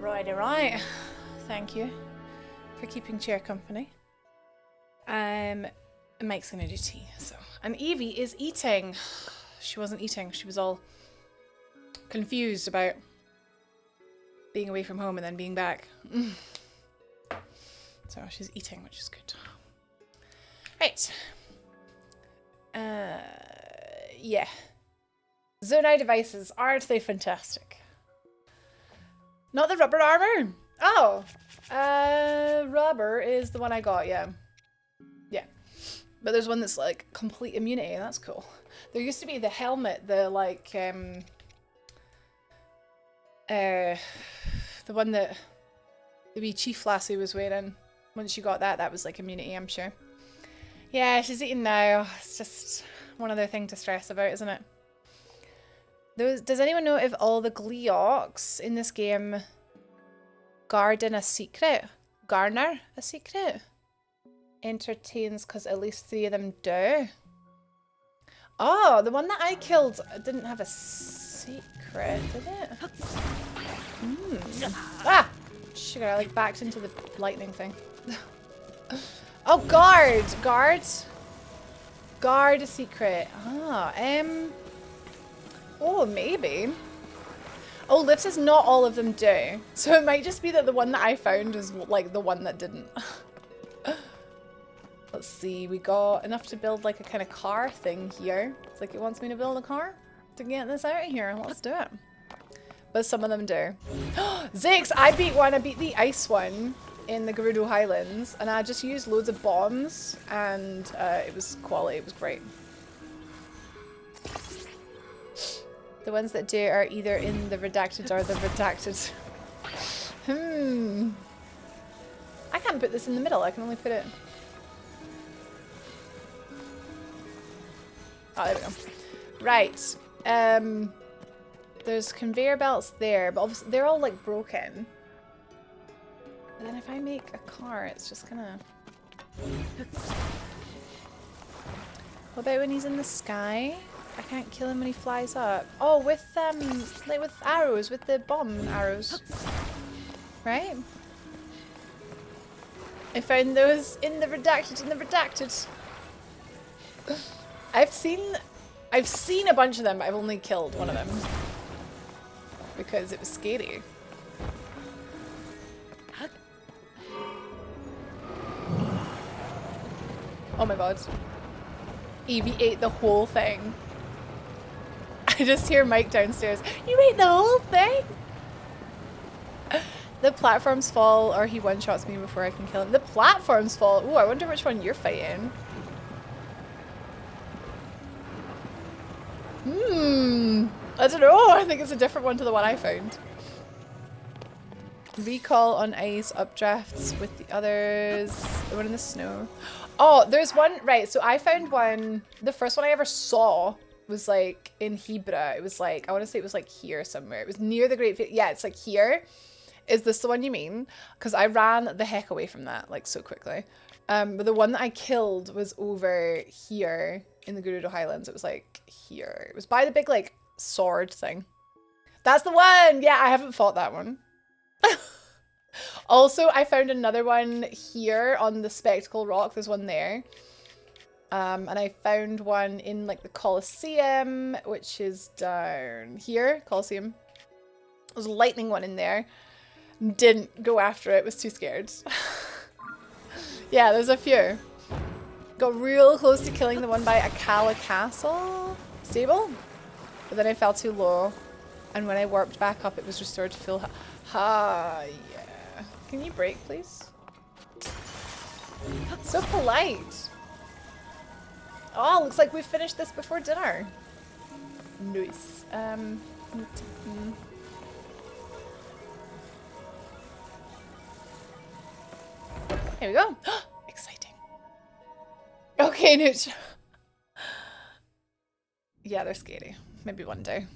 Right. Thank you for keeping chair company. Mike's gonna do tea, so. And Evie is eating. She wasn't eating. She was all confused about being away from home and then being back. So she's eating, which is good. Right. yeah. Zonai devices, aren't they fantastic? Not the rubber armor? Oh. Rubber is the one I got, yeah. Yeah. But there's one that's like complete immunity, that's cool. There used to be the helmet, the like, the one that the wee Chief Lassie was wearing. Once you got that, that was like immunity, I'm sure. Yeah, she's eating now. It's just one other thing to stress about, isn't it? Does anyone know if all the Gleeoks in this game garner a secret? Entertains because at least 3 of them do. Oh, the one that I killed didn't have a secret, did it? Ah! Sugar, I like backed into the lightning thing. Oh, guard! Guard a secret. Ah, oh, maybe. Oh, Liv says not all of them do. So it might just be that the one that I found is like the one that didn't. Let's see, we got enough to build like a kind of car thing here. It's like it wants me to build a car to get this out of here. Let's do it. But some of them do. Zix, I beat one. I beat the ice one in the Gerudo Highlands. And I just used loads of bombs. And it was quality. It was great. The ones that do are either in the redacted or the redacted. I can't put this in the middle. I can only put it... Oh, there we go. Right. There's conveyor belts there, but obviously they're all like broken. And then if I make a car, it's just gonna... What about when he's in the sky? I can't kill him when he flies up. Oh, with like with arrows, with the bomb arrows. Right? I found those in the redacted, I've seen a bunch of them, but I've only killed one of them. Because it was scary. Oh my god. Evie ate the whole thing. I just hear Mike downstairs. You ate the whole thing? The platforms fall or he one-shots me before I can kill him. The platforms fall? Ooh, I wonder which one you're fighting. I don't know. I think it's a different one to the one I found. Recall on ice, updrafts with the others. The one in the snow. Oh, there's one. Right, so I found one. The first one I ever saw was like in Hebra. It was like, I want to say it was like here somewhere. It was near the Great Field. Yeah, it's like here. Is this the one you mean? Because I ran the heck away from that like so quickly. But the one that I killed was over here in the Gerudo Highlands. It was like here. It was by the big like sword thing. That's the one! Yeah, I haven't fought that one. Also, I found another one here on the Spectacle Rock. There's one there. And I found one in like the Colosseum, which is down here. Colosseum. There's a lightning one in there. Didn't go after it. Was too scared. Yeah, there's a few. Got real close to killing the one by Akala Castle stable. But then I fell too low. And when I warped back up, it was restored to full yeah. Can you break, please? So polite. Oh, looks like we finished this before dinner. Nice. Here we go. Exciting. Okay, Nooch. Yeah, they're scary. Maybe one day.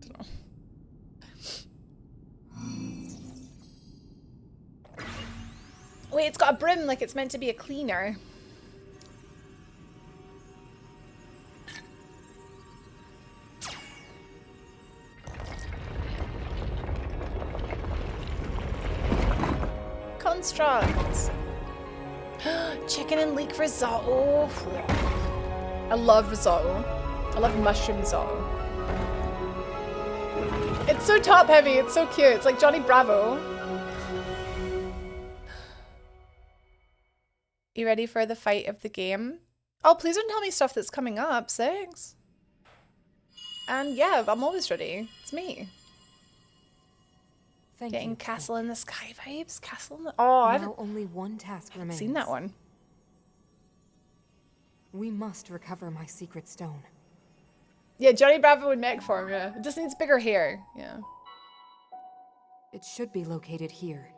Don't know. Wait, it's got a brim like it's meant to be a cleaner. Construct. Chicken and leek risotto. I love risotto. I love mushroom risotto. It's so top heavy. It's so cute. It's like Johnny Bravo. You ready for the fight of the game? Oh, please don't tell me stuff that's coming up. Thanks. And yeah, I'm always ready. It's me. Thank Getting you. Castle in the Sky vibes. Castle in the... Oh, I Now haven't only one task remains. seen that one. We must recover my secret stone. Yeah, Johnny Bravo would make for him, yeah. It just needs bigger hair, yeah. It should be located here.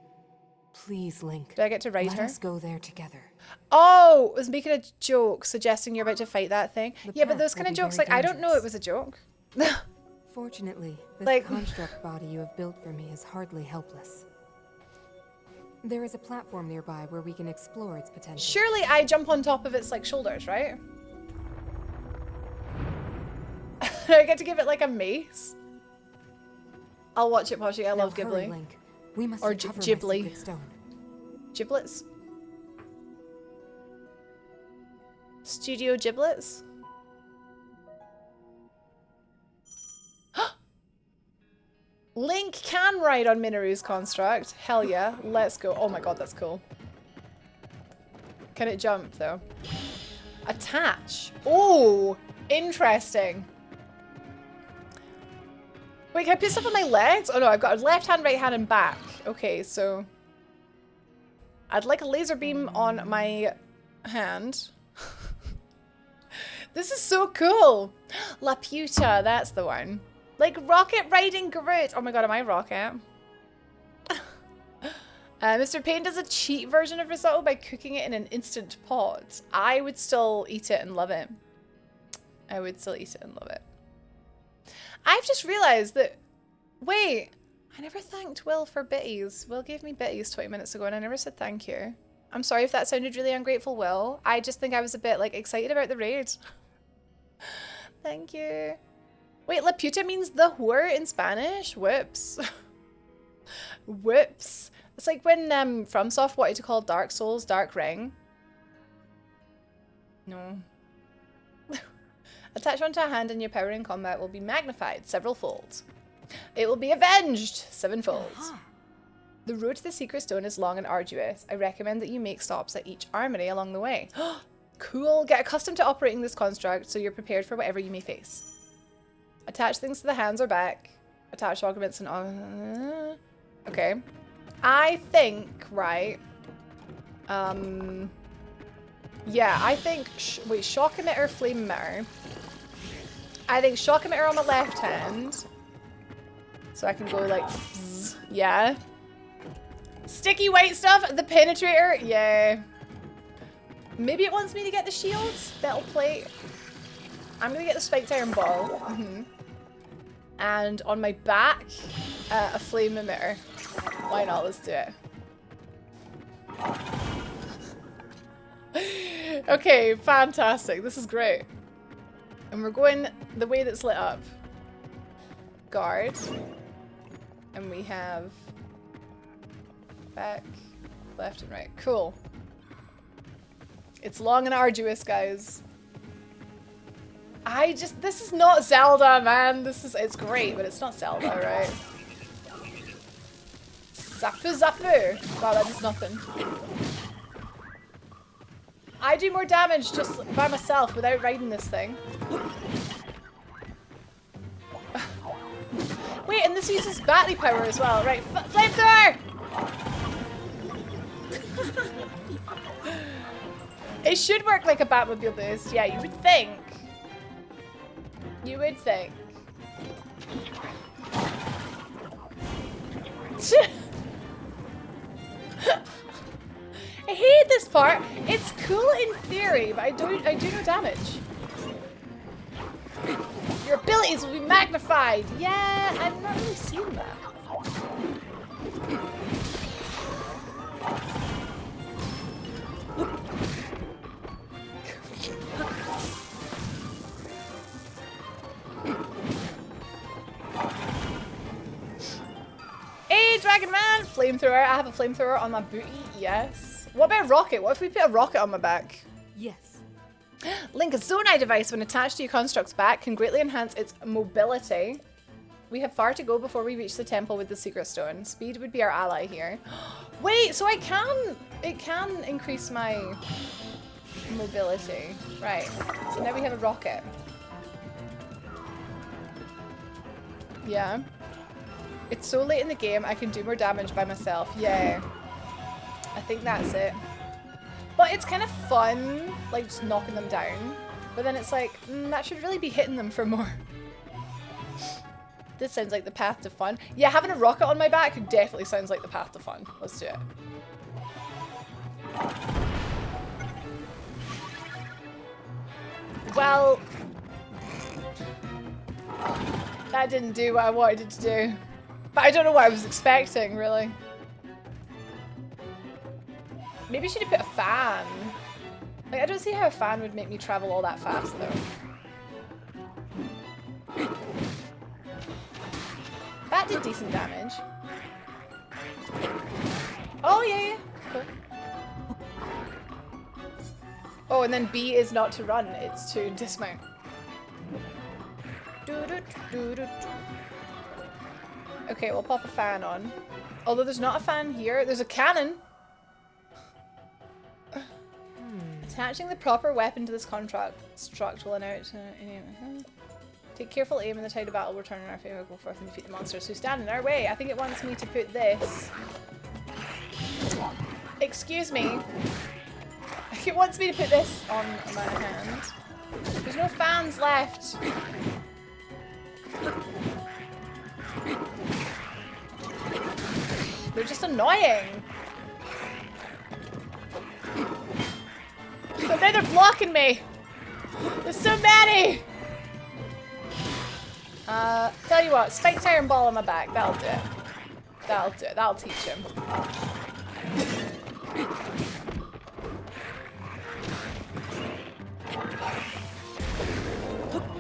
Please, Link. Do I get to ride Let her? us go there together. Oh, I was making a joke suggesting you're about to fight that thing. The Yeah, but path those will kind of be jokes, very like, I don't know it dangerous. was a joke. Fortunately, this Like- construct body you have built for me is hardly helpless. There is a platform nearby where we can explore its potential. Surely I jump on top of its, like, shoulders, right? I get to give it, like, a mace? I'll watch it, Poshy. I Now love hurry, Ghibli. Link. We must Or recover my Ghibli. secret stone. Giblets? Studio Giblets? Link can ride on Minoru's construct. Hell yeah. Let's go. Oh my god, that's cool. Can it jump, though? Attach. Oh, interesting. Wait, can I put stuff on my legs? Oh no, I've got a left hand, right hand, and back. Okay, so... I'd like a laser beam on my hand. This is so cool. Laputa, that's the one. Like Rocket riding Groot. Oh my god, am I Rocket? Mr. Payne does a cheat version of risotto by cooking it in an instant pot. I would still eat it and love it. I would still eat it and love it. I've just realized that... Wait, I never thanked Will for bitties. Will gave me bitties 20 minutes ago and I never said thank you. I'm sorry if that sounded really ungrateful, Will. I just think I was a bit, like, excited about the raid. Thank you. Wait, La Puta means the whore in Spanish? Whoops. Whoops. It's like when FromSoft wanted to call Dark Souls Dark Ring. No. Attach onto a hand and your power in combat will be magnified several folds. It will be avenged sevenfold. The road to the secret stone is long and arduous. I recommend that you make stops at each armory along the way. Cool. Get accustomed to operating this construct so you're prepared for whatever you may face. Attach things to the hands or back. Attach augments and... okay. I think, right... yeah, I think... wait, shock emitter, flame emitter. I think shock emitter on the left hand. So I can go like... bzz, yeah. Sticky white stuff, the penetrator, yeah. Maybe it wants me to get the shields, metal plate. I'm gonna get the spiked iron ball. And on my back, a flame emitter. Why not? Let's do it. Okay, fantastic. This is great. And we're going the way that's lit up. Guard. And we have back, left, and right. Cool. It's long and arduous, guys. This is not Zelda, man. It's great, but it's not Zelda, right? Zappu, zappu. Wow, that does nothing. I do more damage just by myself without riding this thing. Wait, and this uses battery power as well. Right, flamethrower! It should work like a Batmobile boost. Yeah, you would think. You would think. I hate this part. It's cool in theory, but I do no damage. Your abilities will be magnified. Yeah, I'm not really seeing that. Hey, Dragon Man! Flamethrower. I have a flamethrower on my booty. Yes. What about a rocket? What if we put a rocket on my back? Yes. Link, a Zonai device when attached to your construct's back can greatly enhance its mobility. We have far to go before we reach the temple with the secret stone. Speed would be our ally here. Wait, so it can increase my mobility. Right. So now we have a rocket. Yeah. It's so late in the game, I can do more damage by myself. Yeah. I think that's it. But it's kind of fun, like just knocking them down. But then it's like, that should really be hitting them for more. This sounds like the path to fun. Yeah, having a rocket on my back definitely sounds like the path to fun. Let's do it. Well, that didn't do what I wanted it to do. But I don't know what I was expecting, really. Maybe I should have put a fan. Like, I don't see how a fan would make me travel all that fast, though. That did decent damage. Oh, yeah. Cool. Oh, and then B is not to run, it's to dismount. Okay, we'll pop a fan on. Although there's not a fan here, there's a cannon. Attaching the proper weapon to this construct will allow it to... Take careful aim in the tide of battle, return in our favor, go forth and defeat the monsters who stand in our way. I think it wants me to put this... Excuse me. It wants me to put this on my hand. There's no fans left. They're just annoying. But then they're blocking me. There's so many. Tell you what, spiked iron ball on my back. That'll do it. That'll do it. That'll teach him.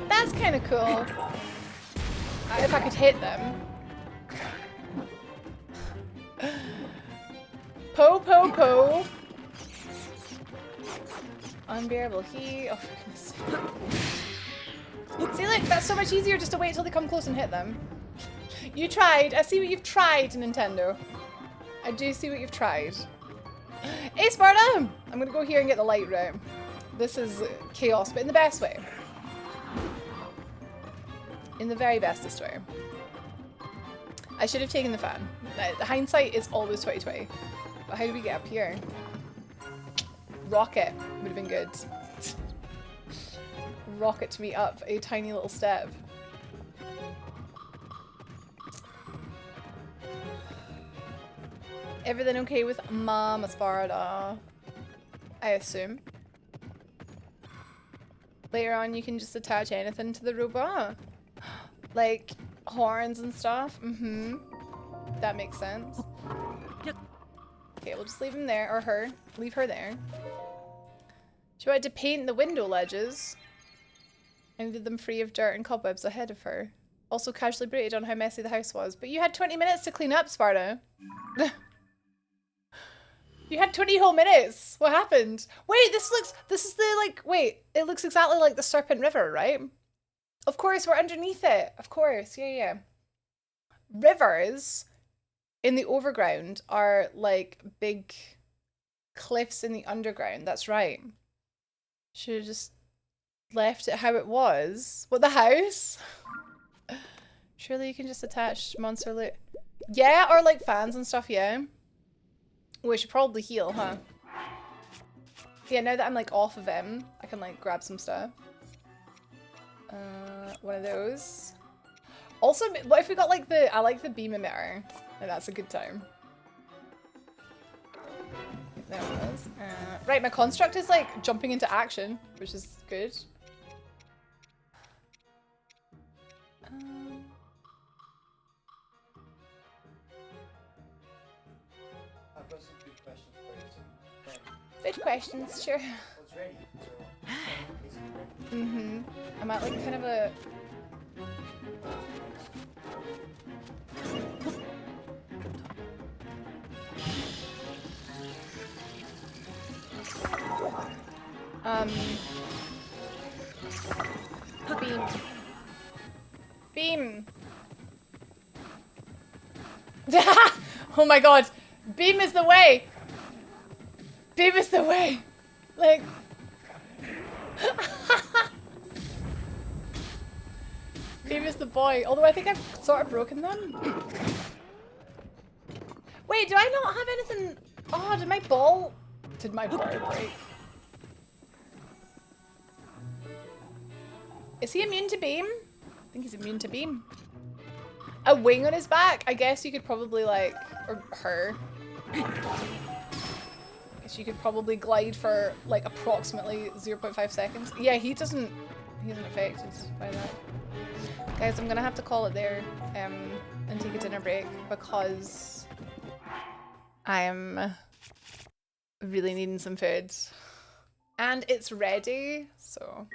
That's kind of cool. If I could hit them. Po, po, po. Unbearable heat. Oh, for goodness sake. See, look, that's so much easier just to wait till they come close and hit them. You tried. I see what you've tried, Nintendo. I do see what you've tried. Hey, Sparta! I'm gonna go here and get the light room. This is chaos, but in the best way. In the very bestest way. I should have taken the fan. Hindsight is always 2020. But how do we get up here? Rocket would have been good. Rocket me up a tiny little step. Everything okay with Mama Sparta? I assume. Later on you can just attach anything to the robot. Like horns and stuff. That makes sense. Okay, we'll just leave him there, or her. Leave her there. She wanted to paint the window ledges. And did them free of dirt and cobwebs ahead of her. Also casually braided on how messy the house was. But you had 20 minutes to clean up, Sparta. You had 20 whole minutes. What happened? Wait, this is the, like, wait. It looks exactly like the Serpent River, right? Of course, we're underneath it. Of course, yeah. Rivers in the overground are like big cliffs in the underground. That's right. Should have just left it how it was. What, the house? Surely you can just attach monster loot. Yeah, or like fans and stuff, yeah. We should probably heal, huh? Yeah, now that I'm like off of him, I can like grab some stuff. One of those. Also, what if we got like I like the beam emitter. Like, that's a good time. There it is. Right, my construct is like jumping into action, which is good. I've got some good questions for you. Good questions, sure. What's ready? I'm at like kind of a... Beam. Beam. Oh my god. Beam is the way. Beam is the way. Like... Same as the boy. Although I think I've sort of broken them. Wait, do I not have anything? Oh, did my ball break? Is he immune to beam? I think he's immune to beam. A wing on his back? I guess you could probably like, or her. I guess you could probably glide for like approximately 0.5 seconds. Yeah, he isn't affected by that. Guys, I'm gonna have to call it there and take a dinner break because I am really needing some food. And it's ready, so.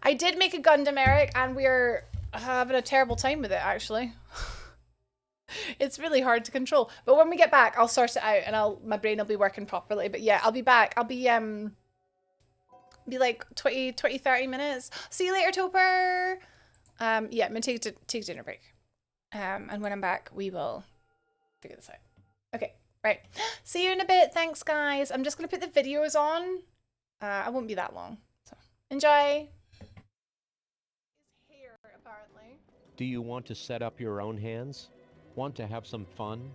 I did make a Gundam, Eric, and we're having a terrible time with it, actually. It's really hard to control. But when we get back, I'll sort it out and my brain will be working properly. But yeah, I'll be back. I'll be like 20, 30 minutes. See you later, Topper. Yeah, I'm gonna take a dinner break. And when I'm back, we will figure this out. Okay, right. See you in a bit. Thanks, guys. I'm just gonna put the videos on. I won't be that long. So enjoy. His hair, apparently. Do you want to set up your own hands? Want to have some fun?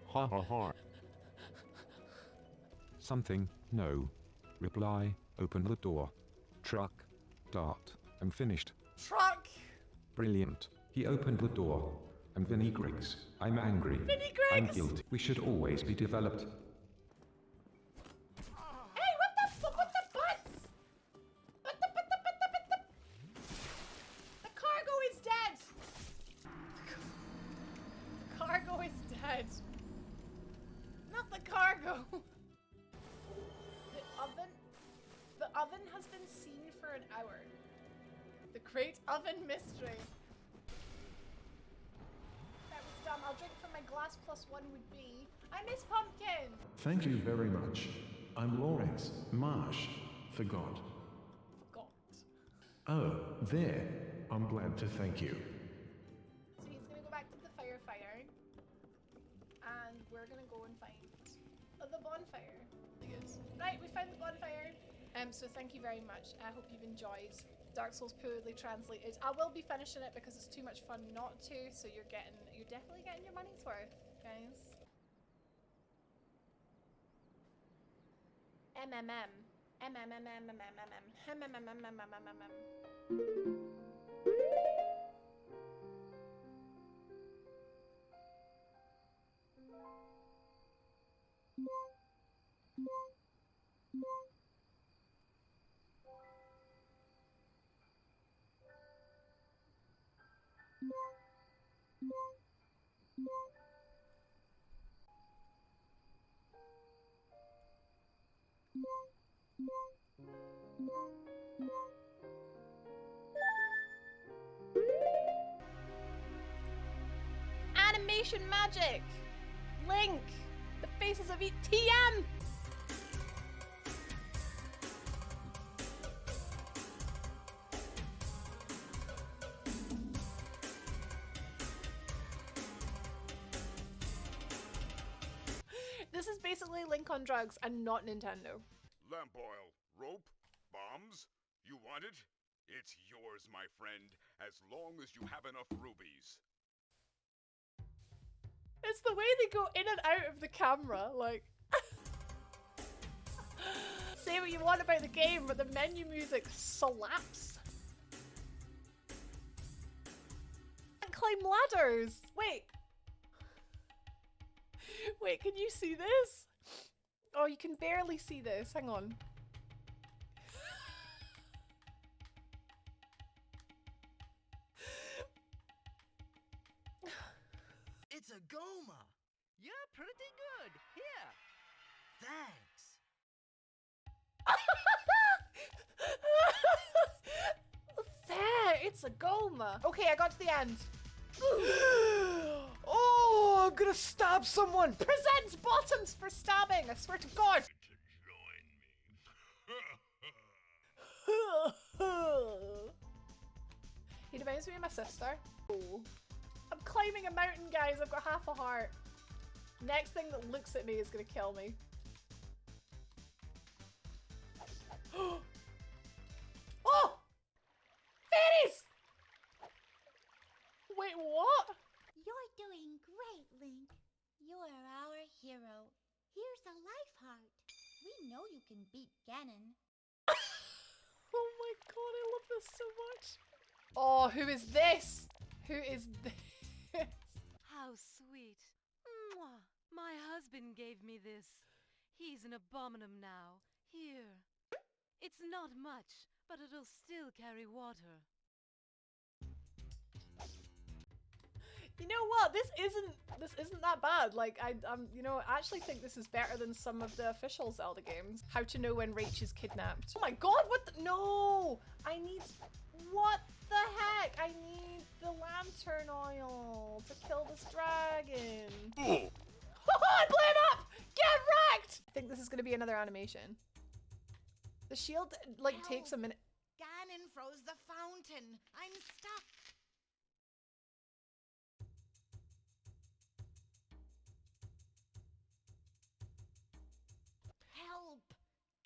Ha ha ha. Something, no. Reply, open the door. Truck, dart, I'm finished. Truck. Brilliant. He opened the door. I'm Vinnie Griggs. I'm angry. Vinnie I'm Griggs. guilty. We should always be developed. Hey, what the fuck? What the butts? What the? The cargo is dead. The cargo is dead. Not the cargo. The oven has been seen for an hour. The Great Oven Mystery. That was dumb. I'll drink from my glass plus one would be. I miss pumpkin. Thank you very much. I'm Lorex. Marsh. Forgot. Oh, there. I'm glad to thank you. So he's gonna go back to the firefighter. And we're gonna go and find the bonfire. Right, we found the bonfire. So thank you very much. I hope you've enjoyed Dark Souls poorly translated. I will be finishing it because it's too much fun not to, so you're definitely getting your money's worth, guys. MMM. Animation magic! Link! The faces of TM! This is basically Link on drugs and not Nintendo. Lamp oil, rope, bombs? You want it? It's yours, my friend, as long as you have enough rubies. It's the way they go in and out of the camera, like... Say what you want about the game, but the menu music slaps. I can't climb ladders! Wait! Wait, can you see this? Oh, you can barely see this. Hang on. It's a Goma. You're pretty good. Here. Thanks. There, it's a Goma. Okay, I got to the end. Oh, I'm gonna stab someone. Presents bottoms for stabbing. I swear to God. He reminds me of my sister. Oh. I'm climbing a mountain, guys. I've got half a heart. Next thing that looks at me is gonna kill me. Oh! Fairies! are our hero. Here's a life heart. We know you can beat Ganon. Oh my god, I love this so much. Oh, who is this? Who is this? How sweet. Mwah. My husband gave me this. He's an abominum now. Here. It's not much, but it'll still carry water. You know what? This isn't that bad. Like I'm you know, I actually think this is better than some of the official Zelda games. How to know when Rach is kidnapped. Oh my god, what the, no! I need, what the heck? I need the lantern oil to kill this dragon. I blew him up! Get wrecked! I think this is gonna be another animation. The shield like takes a minute. Ganon froze the fountain. I'm stuck. Help!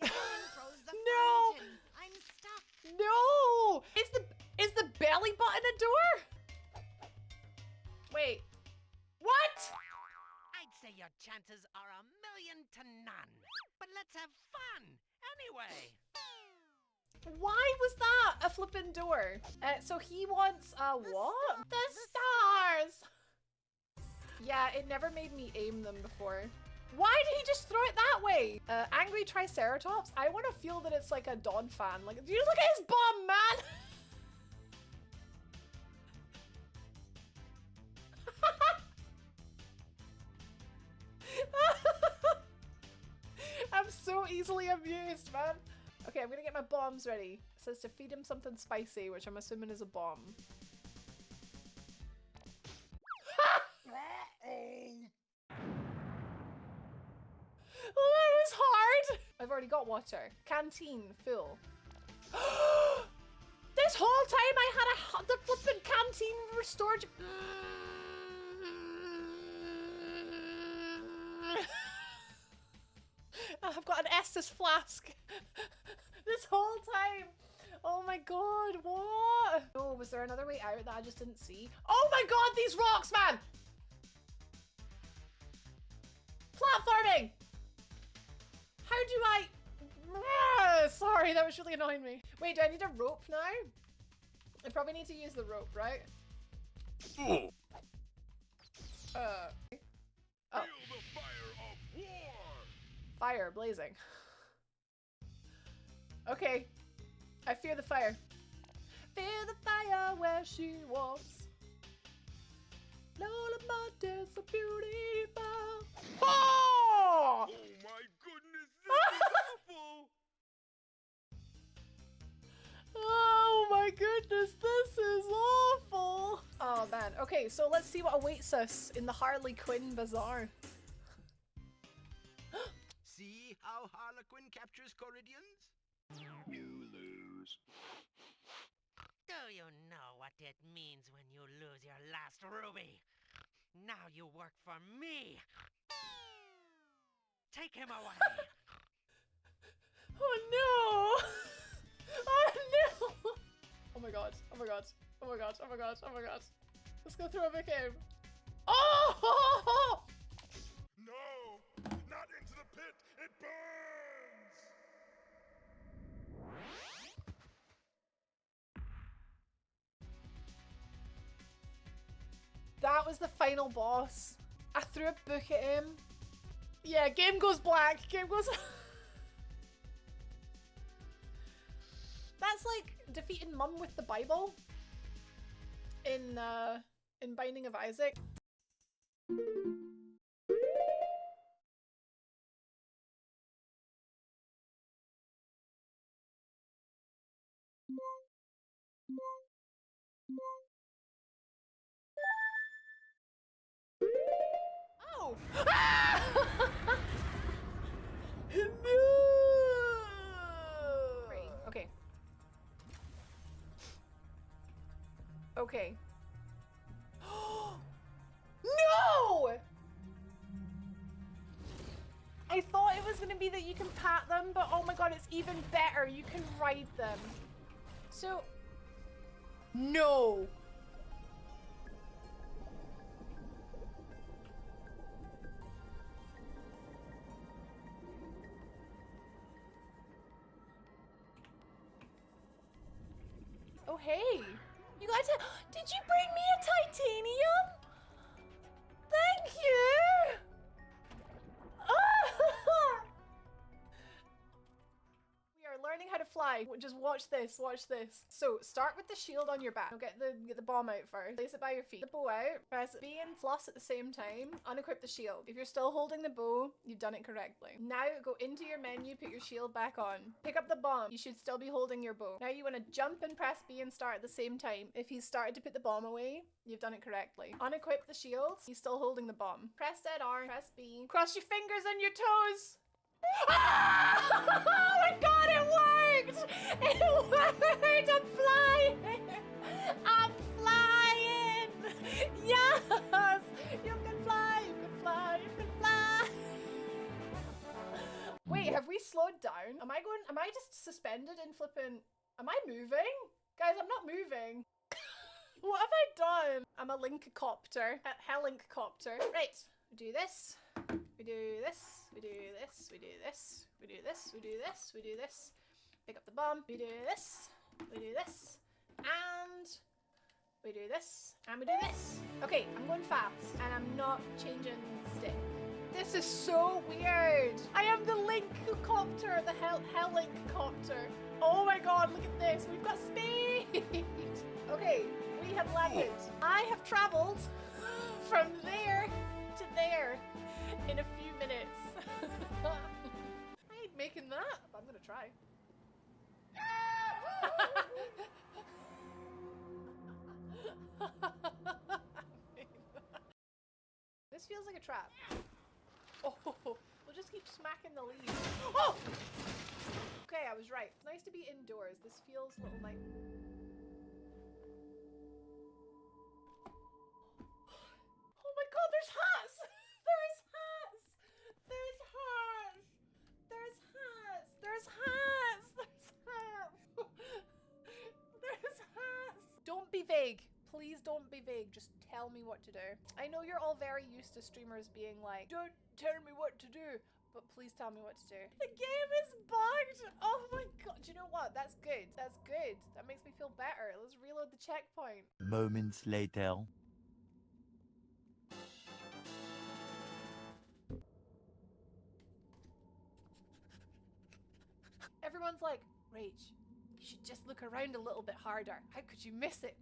Ganon froze the No! fountain. I'm stuck. No! Is the belly button a door? Wait. What? I'd say your chances are 1,000,000 to none. But let's have fun anyway. Why was that a flippin' door? So he wants what? The stars! Yeah, it never made me aim them before. Why did he just throw it that way? Angry Triceratops? I want to feel that it's like a Dawn fan. Like, you look at his bum, man! I'm so easily amused, man. Okay, I'm gonna get my bombs ready. It says to feed him something spicy, which I'm assuming is a bomb. Oh, that was hard! I've already got water. Canteen, full. This whole time I had the flippin' canteen restored. I've got an Estus flask. This whole time. Oh my god, what? Oh, was there another way out that I just didn't see? Oh my god, these rocks, man! Platforming! How do I... Sorry, that was really annoying me. Wait, do I need a rope now? I probably need to use the rope, right? Oh. Feel the fire of war! Fire blazing. Okay. I fear the fire. Fear the fire where she walks. Lola Monte so beautiful. Oh! Oh my goodness, this is awful! Oh my goodness, this is awful. Oh man. Okay, so let's see what awaits us in the Harley Quinn Bazaar. See how Harlequin captures Coridians? You lose. Do you know what it means when you lose your last ruby? Now you work for me. Take him away. Oh no! Oh no! Oh my god, oh my god, oh my god, oh my god, oh my god. Let's go through a big cave. Oh! No! Not into the pit! It burns! That was the final boss. I threw a book at him. Yeah, game goes black. Game goes... That's like defeating Mum with the Bible in Binding of Isaac. Oh! Ah! No! Great. Okay. Okay. No! I thought it was gonna be that you can pat them, but oh my god, it's even better. You can ride them. So, no. Did you bring me a titanium? Thank you. We are learning how to fly. Just watch this, watch this. So start with the shield on your back. Get the bomb out first. Place it by your feet. The bow out. Press B and plus at the same time. Unequip the shield. If you're still holding the bow, you've done it correctly. Now go into your menu, put your shield back on. Pick up the bomb. You should still be holding your bow. Now you want to jump and press B and start at the same time. If he's started to put the bomb away, you've done it correctly. Unequip the shield. He's still holding the bomb. Press that R, press B. Cross your fingers and your toes. Ah! Oh my god, it worked! It worked! I'm flying! I'm flying! Yes! You can fly, you can fly, you can fly! Wait, have we slowed down? Am I just suspended in flipping? Am I moving? Guys, I'm not moving. What have I done? I'm a link-copter. A helincopter. Right, we do this. We do this, we do this, we do this, we do this, we do this, we do this. Pick up the bomb. We do this, we do this, and we do this, and we do this. Okay, I'm going fast, and I'm not changing stick. This is so weird. I am the link-copter, the helincopter. Oh my god, look at this. We've got speed. Okay, we have landed. I have traveled from there to there in a few minutes. I ain't making that, but I'm gonna try. This feels like a trap. Oh, we'll just keep smacking the leaves. Oh! Okay, I was right. It's nice to be indoors. This feels a little like... Oh my god, there's hats! There's hats! There's hats! There's hats! There's hats! There's hats! There's hats! Don't be vague. Please don't be vague. Just tell me what to do. I know you're all very used to streamers being like, don't tell me what to do, but please tell me what to do. The game is bugged! Oh my god. Do you know what? That's good. That's good. That makes me feel better. Let's reload the checkpoint. Moments later. Everyone's like, Rach, you should just look around a little bit harder. How could you miss it?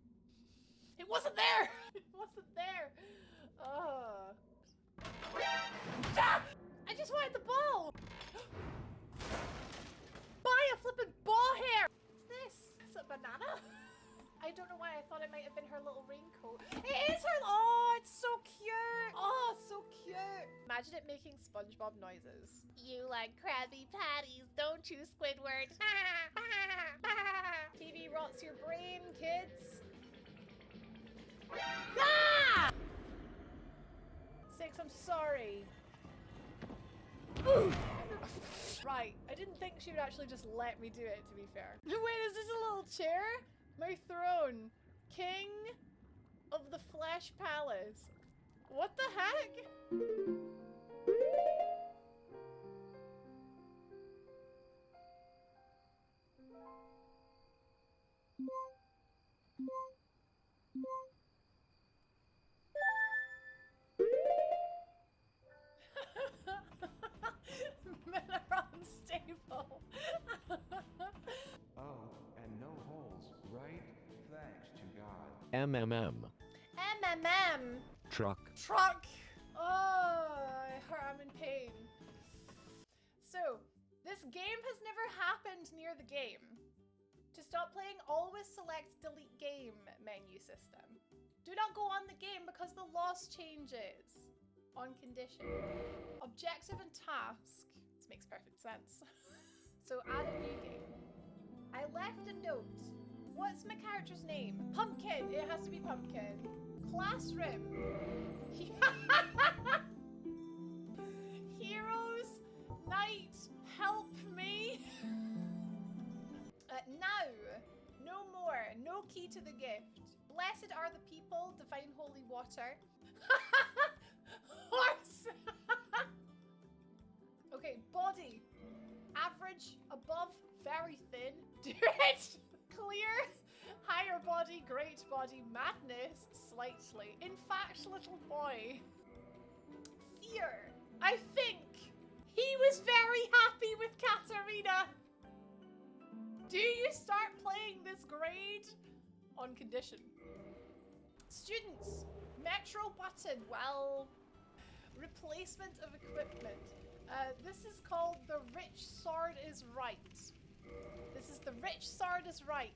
It wasn't there! It wasn't there! Ah! I just wanted the ball! Buy a flippin' ball hair! What's this? Is it a banana? I don't know why I thought it might have been her little raincoat. It is her! Oh, it's so cute! Oh, so cute! Imagine it making SpongeBob noises. You like Krabby Patties, don't you, Squidward? TV rots your brain, kids. Ah! Six, I'm sorry. Right, I didn't think she would actually just let me do it, to be fair. Wait, is this a little chair? My throne. King of the Flesh Palace. What the heck? Men are unstable. Oh, and no holes, right? Thanks to God. MMM. MMM. Truck. Truck. Oh, I'm in pain. So, this game has never happened near the game. To stop playing, always select delete game menu system. Do not go on the game because the loss changes. On condition. Objective and task. This makes perfect sense. So add a new game. I left a note. What's my character's name? Pumpkin. It has to be Pumpkin. Classroom. Heroes. Knight. Help me. Now. No more. No key to the gift. Blessed are the people. Divine holy water. Horse. Okay, body. Average, above, very thin. Do it. Clear. Higher body, great body, madness, slightly. In fact, little boy. Fear. I think he was very happy with Katarina. Do you start playing this grade? On condition. Students, Metro button, well, replacement of equipment. This is called the rich sword is right. This is the rich sword is right.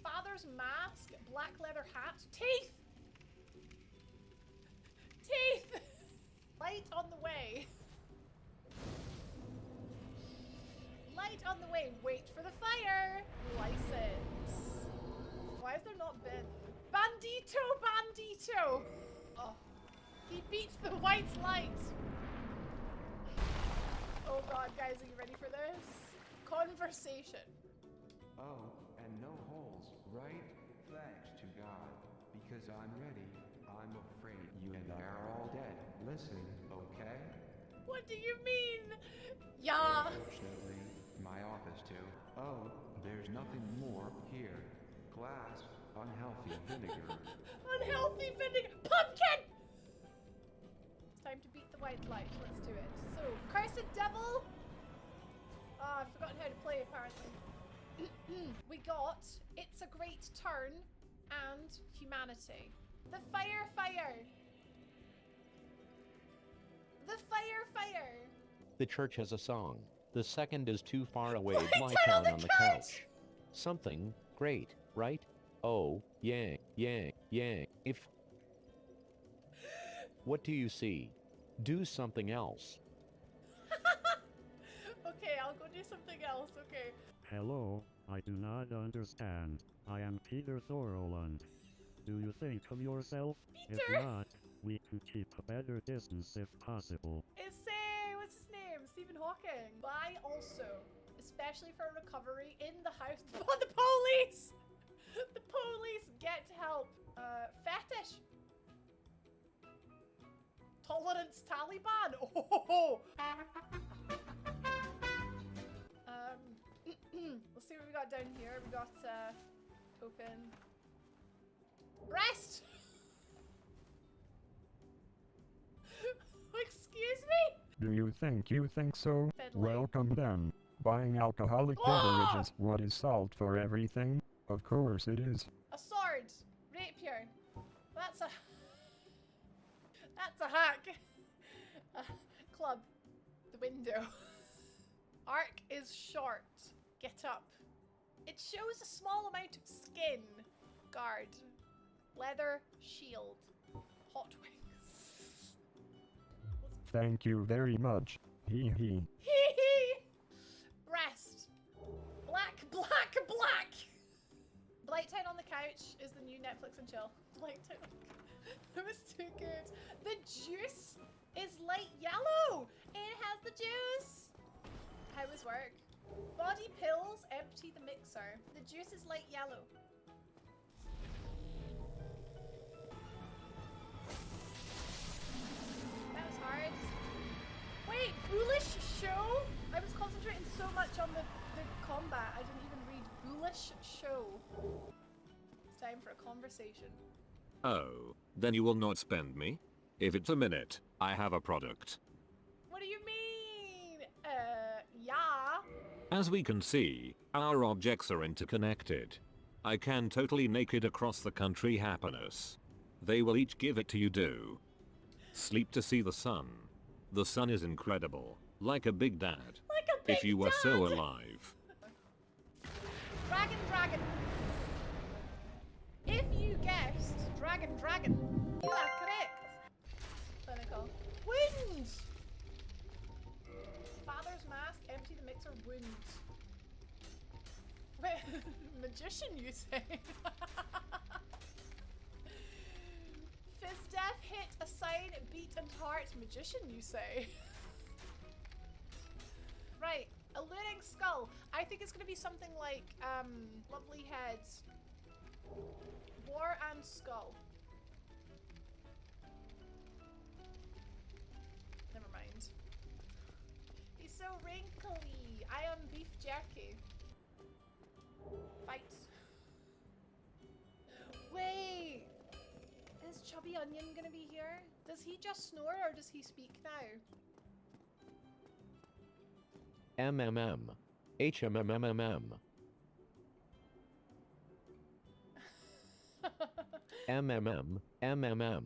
Father's mask, black leather hat, teeth! Teeth! Light on the way. Light on the way. Wait for the fire. License. Why is there not been? Bandito, bandito. Oh, he beat the white light. Oh God, guys, are you ready for this? Conversation. Oh, and no holes, right? Thanks to God. Because I'm ready. I'm afraid you and I are all dead. Listen, okay? What do you mean? Yeah. Unfortunately, my office too. Oh, there's nothing more here. Glass, unhealthy vinegar. Unhealthy vinegar. Pumpkin! It's time to beat the white light. Let's do it. So, cursed devil. Ah, I've forgotten how to play apparently. We got It's a Great Turn and Humanity. The fire, fire. The fire, fire. The church has a song. The second is too far away. Lie down on the couch. Something great, right? Oh, yeah, yeah, yeah. If... What do you see? Do something else. Okay, I'll go do something else, okay. Hello, I do not understand. I am Peter Thoroland. Do you think of yourself? Peter! If not, we can keep a better distance if possible. It's, what's his name? Stephen Hawking. Buy also, especially for recovery in the house. Oh, the police! The police, get help. Fetish. Tolerance Taliban. Oh. Let's see what we got down here. We got token. Rest. Excuse me? Do you think so? Fiddly. Welcome then. Buying alcoholic beverages. What is salt for everything? Of course it is. A sword. Rapier. That's a hack. Club. The window. Arc is short. Get up. It shows a small amount of skin. Guard. Leather shield. Hot wings. Thank you very much. Hee hee. Hee hee. Breast. Black, black, black. Blight Town on the Couch is the new Netflix and chill. Blight Town on the Couch. That was too good. The juice is light yellow. It has the juice. How was work? Body pills, empty the mixer. The juice is light yellow. That was hard. Wait, Bullish Show? I was concentrating so much on the combat, I didn't even read Bullish Show. It's time for a conversation. Oh, then you will not spend me? If it's a minute, I have a product. What do you mean? Yeah. As we can see, our objects are interconnected. I can totally naked across the country happiness. They will each give it to you do. Sleep to see the sun. The sun is incredible, like a big dad. Like a big if you were dad. so alive. Dragon, dragon. If you guessed dragon, dragon, you are correct. Clinical. Wound! Father's mask, empty the mixer, wound. Wait, magician you say? Fizz death, hit, assign, beat and heart, magician you say? Right, alluring skull. I think it's gonna be something like, lovely heads. War and skull. Never mind. He's so wrinkly. I am beef jerky. Fight. Wait! Is Chubby Onion gonna be here? Does he just snore or does he speak now? MMM. HMMMMM. MMM. MMM.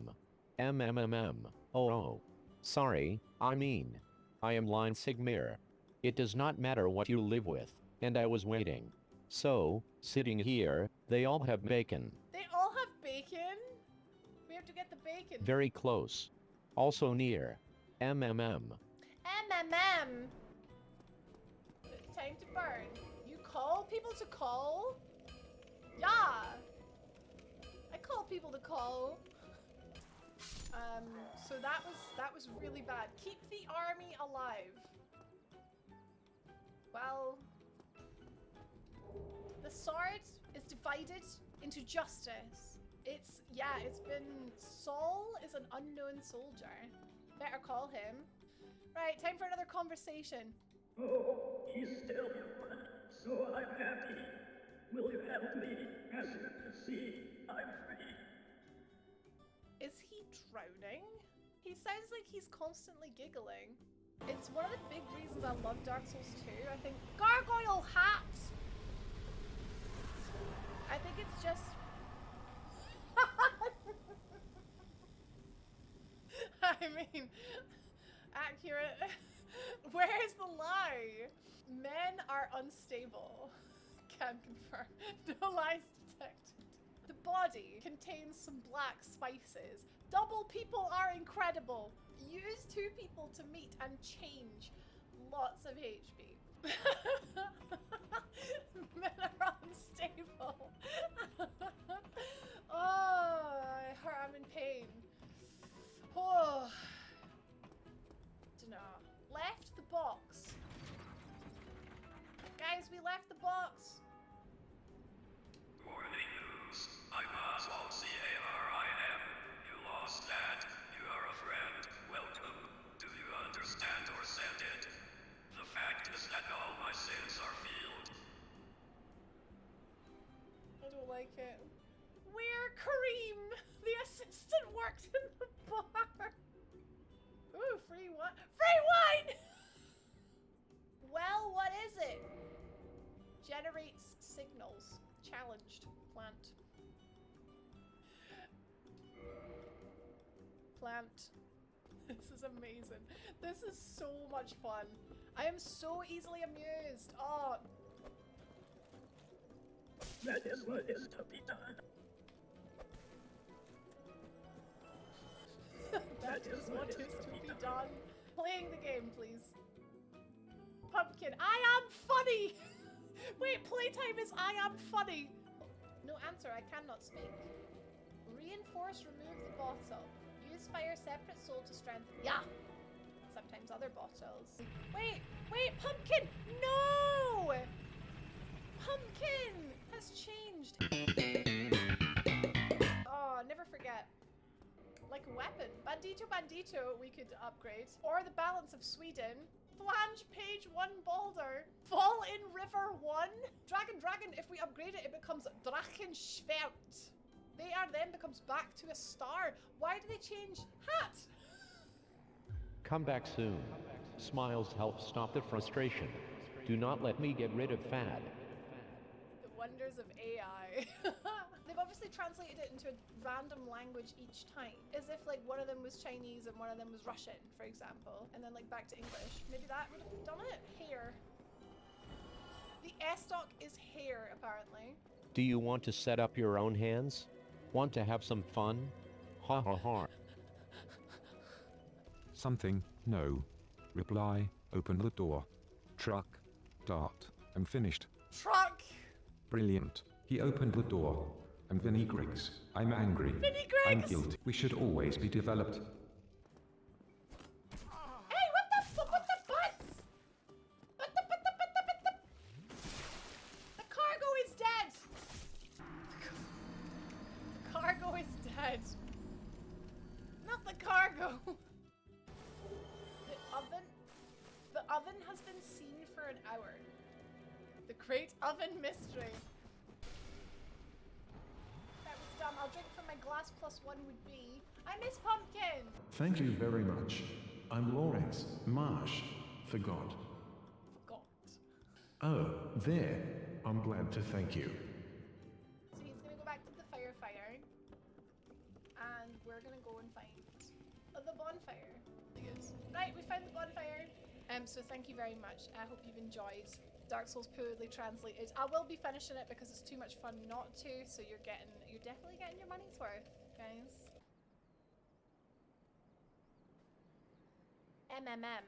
MMMM. Oh. Sorry, I mean. I am Line Sigmir. It does not matter what you live with, and I was waiting. So, sitting here, they all have bacon. They all have bacon? We have to get the bacon. Very close. Also near. MMM. MMM. It's time to burn. You call people to call? Yeah. I call people to call. So that was really bad. Keep the army alive. Well, the sword is divided into justice. It's been Saul is an unknown soldier. Better call him. Right, time for another conversation. Oh, he's still human, so I'm happy. Will you help me? As you can see, I'm free. Is he drowning? He sounds like he's constantly giggling. It's one of the big reasons I love Dark Souls 2. I think gargoyle hat! I think it's just... I mean, accurate. Where is the lie? Men are unstable. Can confirm. No lies detected. The body contains some black spices. Double people are incredible. Use 2 people to meet and change lots of HP. Men are unstable. Oh, I'm in pain. Oh. Dunno. Left the box. Guys, we left the box. Morning news. I'm Oswald C-A-R-I-M. You lost that. You are a friend. Welcome. Do you understand or send it? The fact is that all my sins are healed. I don't like it. Where Kareem? The assistant worked in the bar. Ooh, free wine. Free wine! Well, what is it? Generates signals. Challenged. Plant. Plant. This is amazing. This is so much fun. I am so easily amused. Oh. That is what is to be done. That is what is to be done. Playing the game, please. Pumpkin. I am funny! Wait, playtime is I am funny. No answer, I cannot speak. Reinforce, remove the bottle. Use fire separate soul to strengthen. Yeah! Sometimes other bottles. Wait, Pumpkin! No! Pumpkin has changed. Oh, never forget. Like a weapon. Bandito we could upgrade. Or the balance of Sweden. Flange page 1 boulder. Fall in river 1. Dragon. If we upgrade it, it becomes Drachenschwert. They are then becomes back to a star. Why do they change hat? Come back soon. Smiles help stop the frustration. Do not let me get rid of Fad. The wonders of AI. They've obviously translated it into a random language each time. As if like one of them was Chinese and one of them was Russian, for example. And then like back to English. Maybe that would have done it. Hair. The S-Doc is hair, apparently. Do you want to set up your own hands? Want to have some fun? Ha ha ha. Something, no. Reply, open the door. Truck. Dart. I'm finished. Truck! Brilliant. He opened the door. I'm Vinnie Griggs. I'm angry. Vinnie I'm Griggs! guilty. We should always be developed. Hey, what the fuck with the butts? What the? The cargo is dead! The cargo is dead. Not the cargo. The oven has been seen for an hour. The Great Oven Mystery. That was dumb. I'll drink from my glass plus one would be. I miss pumpkin! Thank you very much. I'm Lorex. Marsh. Forgot. Forgot. Oh, there. I'm glad to thank you. So he's gonna go back to the firefighter. And we're gonna go and find the bonfire. Right, we found the bonfire. So thank you very much. I hope you've enjoyed Dark Souls poorly translated. I will be finishing it because it's too much fun not to, so you're definitely getting your money's worth, guys. MMM.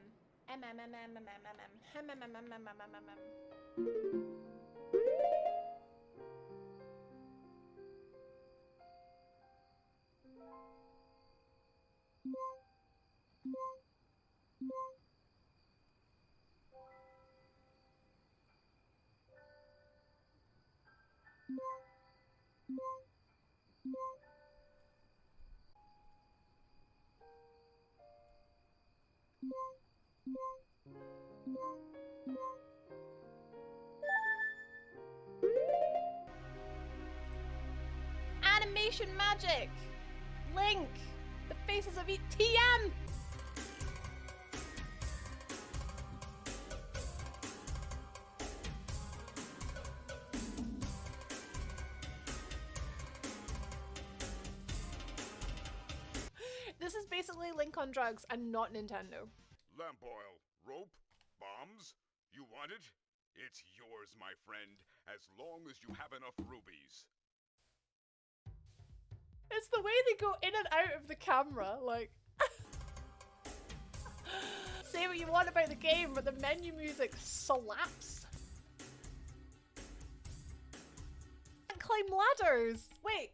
Animation magic! Link! The faces of each TM! This is basically Link on drugs and not Nintendo. Lamp oil, rope, bombs. You want it? It's yours, my friend, as long as you have enough rubies. It's the way they go in and out of the camera, like... Say what you want about the game, but the menu music slaps. Can't climb ladders! Wait.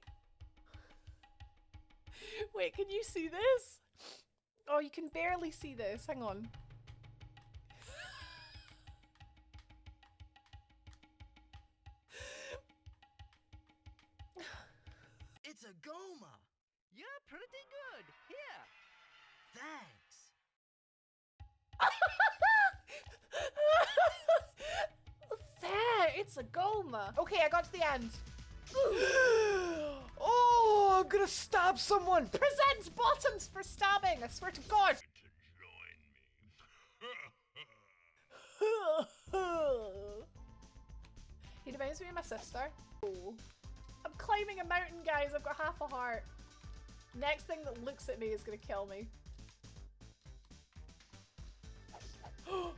Wait, can you see this? Oh, you can barely see this. Hang on. It's a Goma. You're pretty good. Here. Thanks. There, it's a Goma. Okay, I got to the end. Oh, I'm gonna stab someone. Presents bottoms for stabbing. I swear to God. He reminds me of my sister. Oh. I'm climbing a mountain, guys. I've got half a heart. Next thing that looks at me is gonna kill me. Oh!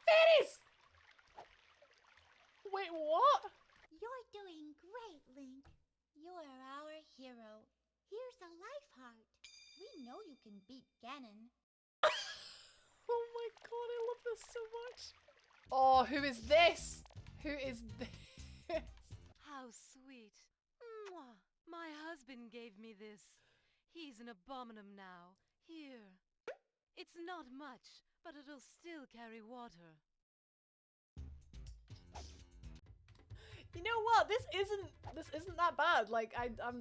Fairies! Wait, what? You're doing great, Link. You are our hero. Here's a life heart. We know you can beat Ganon. Oh my god, I love this so much. Oh, who is this? Who is this? How sweet. Mwah. My husband gave me this. He's an abominum now. Here. It's not much, but it'll still carry water. You know what? This isn't that bad. Like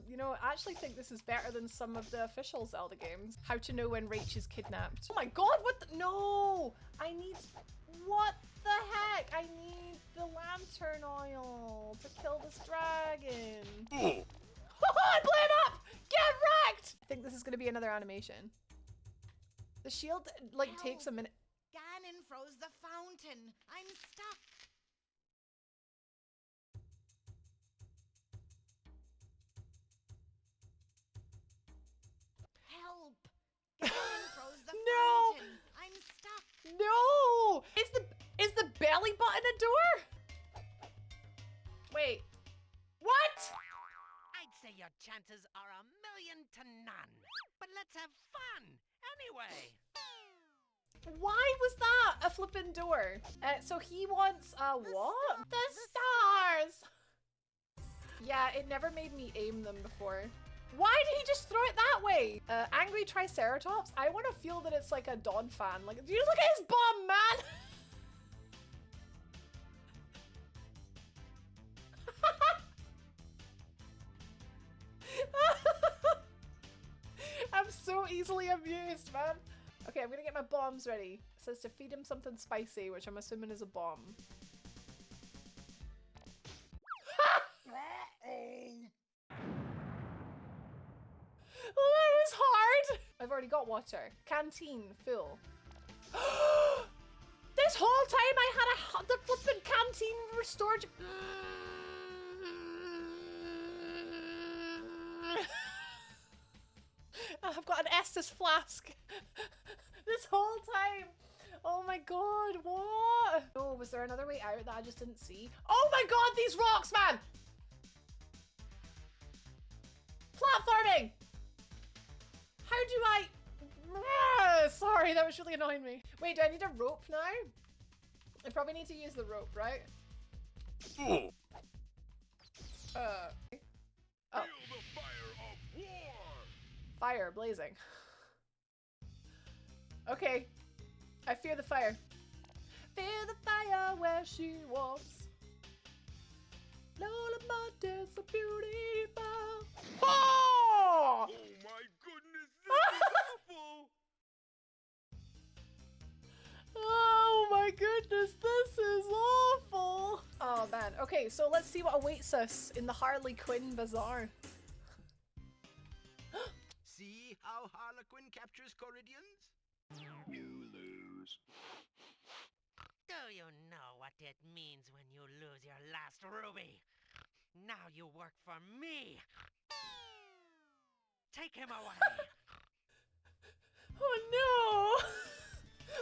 you know, I actually think this is better than some of the official Zelda games. How to know when Rach is kidnapped. Oh my god, what the— no! I need— what the heck? I need the lantern oil to kill this dragon. I blew it up! Get wrecked! I think this is gonna be another animation. The shield, like, takes a minute. Ganon froze the fountain. I'm stuck. Help! Ganon froze the No! fountain. I'm stuck. No! Is the belly button a door? Wait. What? I'd say your chances are 1,000,000 to none. But let's have fun anyway. Why was that a flippin' door? So he wants what? The stars! Yeah, it never made me aim them before. Why did he just throw it that way? Angry Triceratops? I want to feel that it's like a Dawn fan. Like, do you look at his bum, man? I'm so easily amused, man. Okay, I'm gonna get my bombs ready. It says to feed him something spicy, which I'm assuming is a bomb. Oh, that was hard! I've already got water. Canteen, full. This whole time I had the flippin' canteen restored. I've got an Estus flask. This whole time. Oh my god, what? Oh, was there another way out that I just didn't see? Oh my god, these rocks, man! Platforming! How do I... Sorry, that was really annoying me. Wait, do I need a rope now? I probably need to use the rope, right? Oh. Feel the fire of war! Fire blazing. Okay. I fear the fire. Fear the fire where she walks. Lola Monte so beautiful. Oh! Oh my goodness, this is awful! Oh my goodness, this is awful. Oh man. Okay, so let's see what awaits us in the Harley Quinn Bazaar. See how Harlequin captures Coridians? You lose. Do you know what it means when you lose your last ruby? Now you work for me! Take him away! Oh no!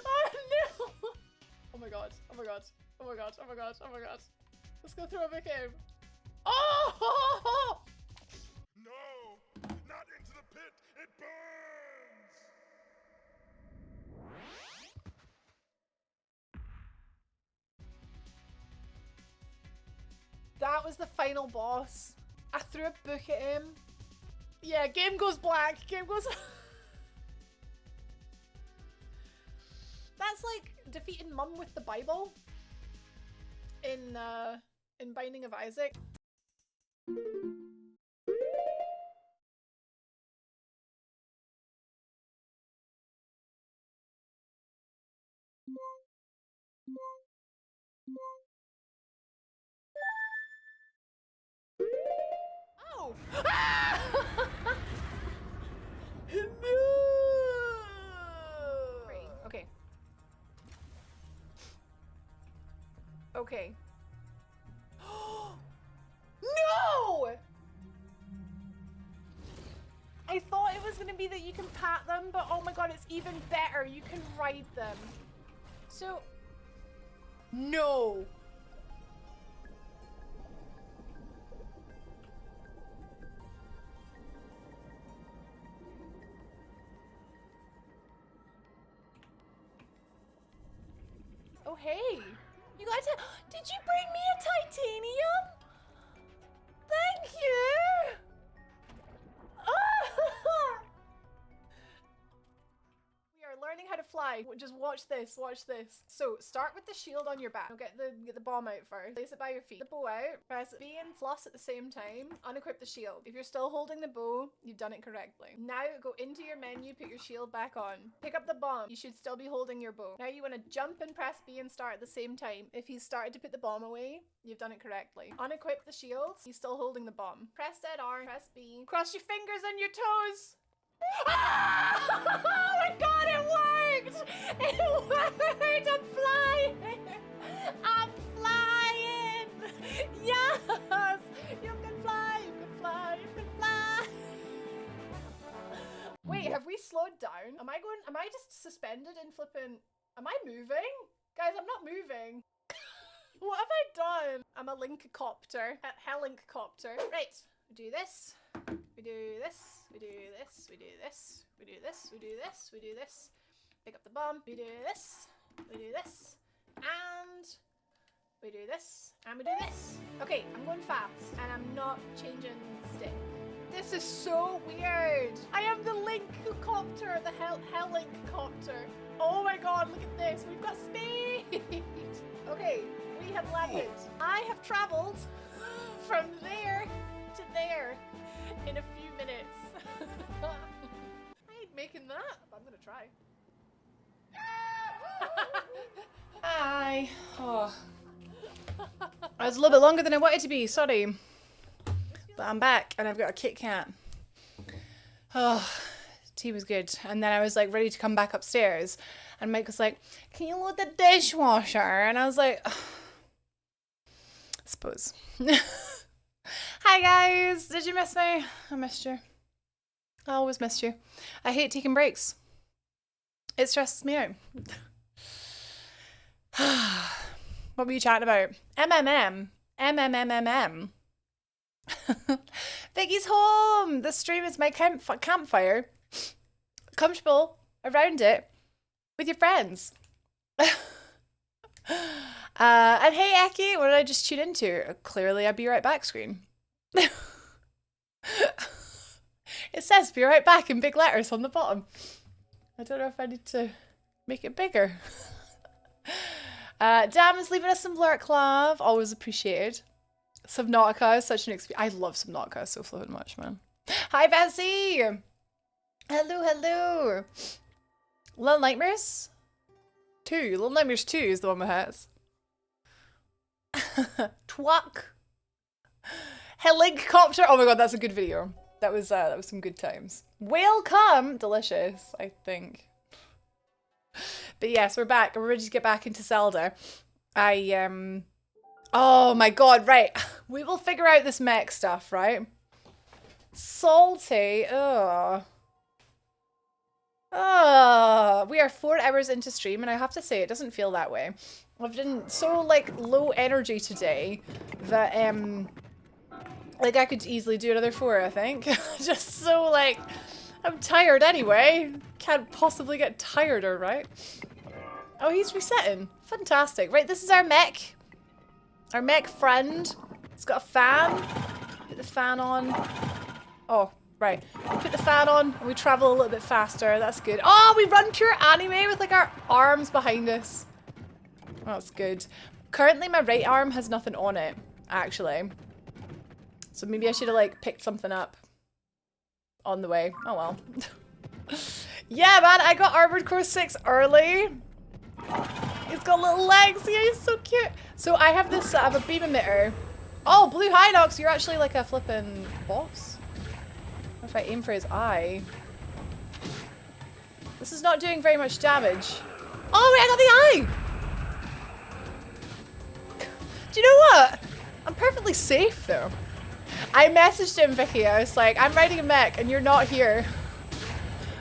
Oh no! Oh my god, oh my god, oh my god, oh my god, oh my god. Let's go through a big cave. Oh! No! Not into the pit! It burns! That was the final boss. I threw a book at him. Yeah, game goes black. Game goes... That's like defeating Mum with the Bible in Binding of Isaac. Oh! No! Great. Okay. Okay. No! I thought it was gonna be that you can pat them, but oh my god, it's even better. You can ride them. So... No! Oh, hey. You got to... Did you bring me a titanium? Thank you! We are learning how to fly. Just watch this, watch this. So, start with the shield on your back. Get the bomb out first. Place it by your feet. The bow out. Press B and floss at the same time. Unequip the shield. If you're still holding the bow, you've done it correctly. Now, go into your menu, put your shield back on. Pick up the bomb. You should still be holding your bow. Now, you want to jump and press B and start at the same time. If he's started to put the bomb away, you've done it correctly. Unequip the shield. He's still holding the bomb. Press that R, press B. Cross your fingers and your toes. Ah! Oh my god, it worked! It worked! I'm flying! I'm flying! Yes! You can fly, you can fly, you can fly! Wait, have we slowed down? Am I just suspended in flipping... Am I moving? Guys, I'm not moving. What have I done? I'm a link-copter. A hell-link-copter. Right, we do this. We do this, we do this, we do this, we do this, we do this, we do this. Pick up the bomb, we do this, we do this, and we do this, and we do this. Okay, I'm going fast, and I'm not changing stick. This is so weird. I am the link-copter, the hell-link-copter. Oh my god, look at this. We've got speed. Okay, we have landed. I have traveled from there to there in a few minutes. I ain't making that, but I'm gonna try. Oh. I was a little bit longer than I wanted to be, sorry. But I'm back and I've got a Kit Kat. Oh, tea was good. And then I was like ready to come back upstairs. And Mike was like, can you load the dishwasher? And I was like, I suppose. Hi guys, did you miss me? I missed you. I always missed you. I hate taking breaks. It stresses me out. What were you chatting about? MMM. MMMMM. Vicky's home. The stream is my campfire. Comfortable around it with your friends. And hey, Eki, what did I just tune into? Clearly, a Be Right Back screen. It says Be Right Back in big letters on the bottom. I don't know if I need to make it bigger. Dam is leaving us some lurk love. Always appreciated. Subnautica is such an experience. I love Subnautica so fluid much, man. Hi, Bessie. Hello, hello. Little Nightmares 2. Little Nightmares 2 is the one with hats. Twuck. Helicopter. Oh my god, that's a good video. That was some good times. Welcome. Delicious, I think. But yes, we're back. We're ready to get back into Zelda. Oh my god, right. We will figure out this mech stuff, right? Salty. Ugh. We are 4 hours into stream and I have to say it doesn't feel that way. I've been so like low energy today that like I could easily do another 4, I think. Just so like I'm tired anyway. Can't possibly get tireder, right? Oh, he's resetting. Fantastic. Right, this is our mech. Our mech friend. It's got a fan. Put the fan on. Oh, right. We put the fan on and we travel a little bit faster. That's good. Oh, we run pure anime with like our arms behind us. Oh, that's good. Currently my right arm has nothing on it, actually. So maybe I should have like picked something up on the way. Oh well. Yeah, man, I got Armored Core 6 early. He's got little legs. Yeah, he's so cute. So I have this, I have a beam emitter. Oh, Blue Hinox, you're actually like a flippin' boss. What if I aim for his eye? This is not doing very much damage. Oh, wait, I got the eye! Do you know what? I'm perfectly safe though. I messaged him, Vicky. I was like, I'm riding a mech and you're not here.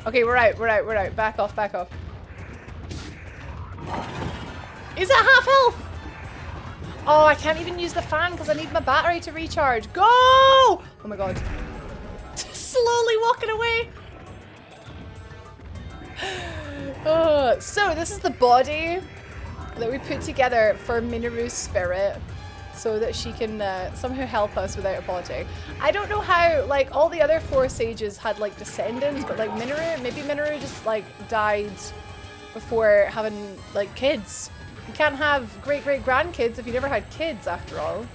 Okay, we're out, we're out, we're out. Back off, back off. Is that half health? Oh, I can't even use the fan because I need my battery to recharge. Go! Oh my god. Slowly walking away. So this is the body that we put together for Minoru's spirit so that she can somehow help us without a body. I don't know how, like, all the other 4 sages had like descendants, but like Minoru, maybe Minoru just like died before having like kids. You can't have great-great-grandkids if you never had kids, after all.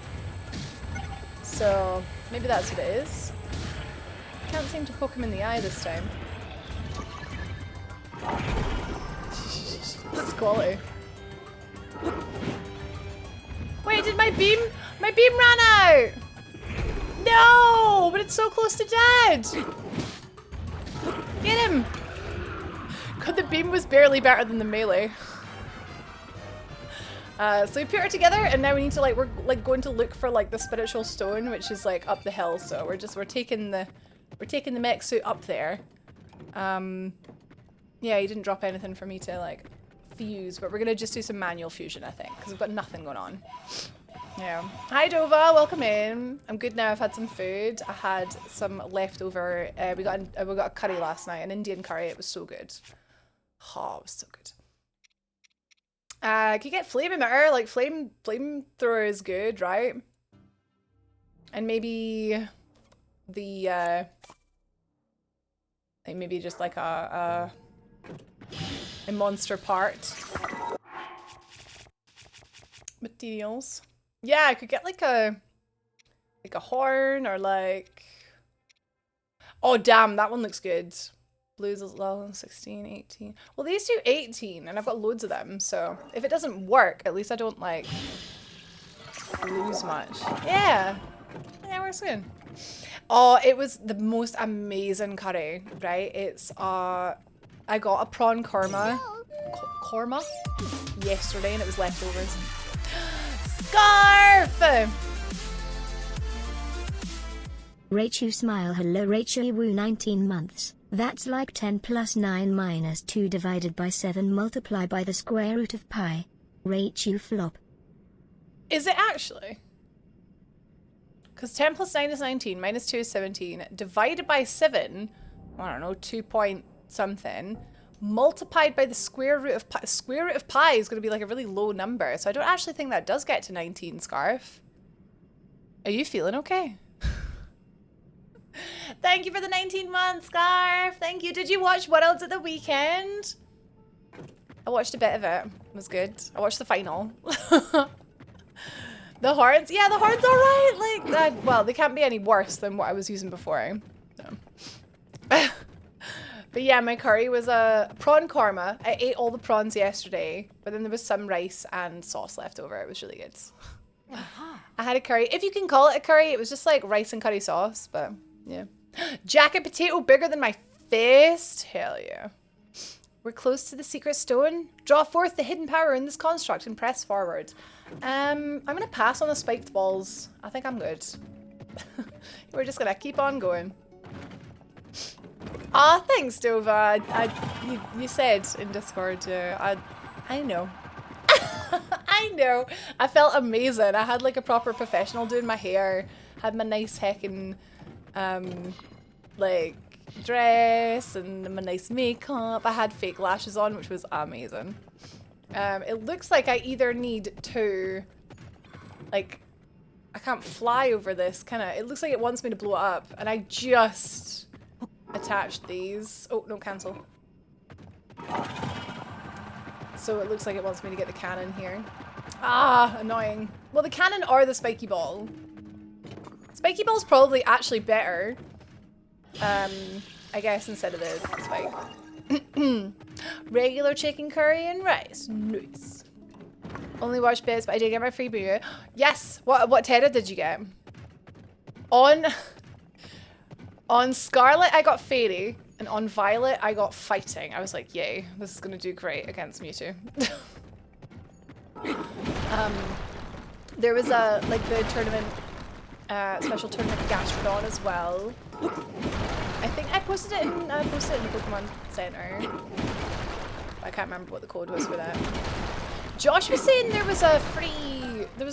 So maybe that's what it is. Can't seem to poke him in the eye this time. That's quality. Wait, did my beam ran out? No, but it's so close to dead. Get him. God, the beam was barely better than the melee. So we put her together and now we need to like, we're like going to look for like the spiritual stone, which is like up the hill. So we're taking the mech suit up there. Yeah, he didn't drop anything for me to like fuse, but we're gonna just do some manual fusion, I think, because we've got nothing going on. Yeah. Hi Dova, welcome in. I'm good now. I've had some food. I had some leftover. We got a curry last night, an Indian curry. It was so good. Oh, it was so good. Could you get flame emitter? Like flamethrower is good, right? And maybe the like maybe just like a monster part. Materials. Yeah, I could get like a horn or like. Oh damn, that one looks good. Blues as well, 16, 18. Well, these do 18, and I've got loads of them, so if it doesn't work, at least I don't, like, lose much. Yeah. Yeah, it works good. Oh, it was the most amazing curry, right? It's, I got a prawn korma. Korma? Yesterday, and it was leftovers. Scarf! Rachel smile hello Rachel woo 19 months. That's like 10 plus 9 minus 2 divided by 7 multiply by the square root of pi. Rachel flop. Is it actually? Because 10 plus 9 is 19, minus 2 is 17, divided by 7, I don't know, 2 point something, multiplied by the square root of pi. Square root of pi is going to be like a really low number, so I don't actually think that does get to 19, Scarf. Are you feeling okay? Thank you for the 19 months, Scarf. Thank you. Did you watch Worlds at the weekend? I watched a bit of it. It was good. I watched the final. The horns? Yeah, the horns are right. Like, well, they can't be any worse than what I was using before. So. But yeah, my curry was a prawn korma. I ate all the prawns yesterday, but then there was some rice and sauce left over. It was really good. I had a curry. If you can call it a curry, it was just like rice and curry sauce, but yeah. Jacket potato bigger than my fist? Hell yeah. We're close to the secret stone. Draw forth the hidden power in this construct and press forward. I'm gonna pass on the spiked balls. I think I'm good. We're just gonna keep on going. Ah, thanks, Dova. You said in Discord, I know. I know. I felt amazing. I had like a proper professional doing my hair. Had my nice heckin' like dress and my nice makeup. I had fake lashes on, which was amazing. It looks like I either need to, like, I can't fly over this, can I? It looks like it wants me to blow it up, and I just attached these. Oh, no, cancel. So it looks like it wants me to get the cannon here. Ah, annoying. Well, the cannon or the spiky ball. Spiky ball's probably actually better. I guess instead of the spike. Regular chicken curry and rice. Nice. Only watch bits, but I did get my free freebie. Yes! What Terra did you get? On Scarlet, I got Fairy. And on Violet, I got Fighting. I was like, yay, this is gonna do great against Mewtwo. There was a, like, the tournament, special tournament Gastrodon as well. I think I posted it in the Pokemon Center. I can't remember what the code was for that. Josh was saying there was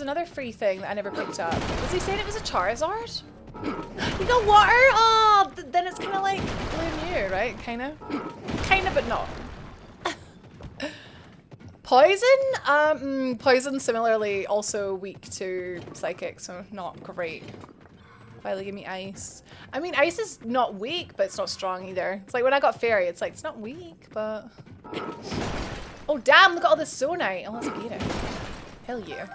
another free thing that I never picked up. Was he saying it was a Charizard? You got water? Oh, then it's kind of like Blue Mew, right? Kind of, but not. Poison? Poison similarly also weak to Psychic, so not great. Finally give me Ice. I mean, Ice is not weak, but it's not strong either. It's like when I got Fairy, it's like, it's not weak, but... Oh damn, look at all this Zonite. Oh, let's get it. Hell yeah.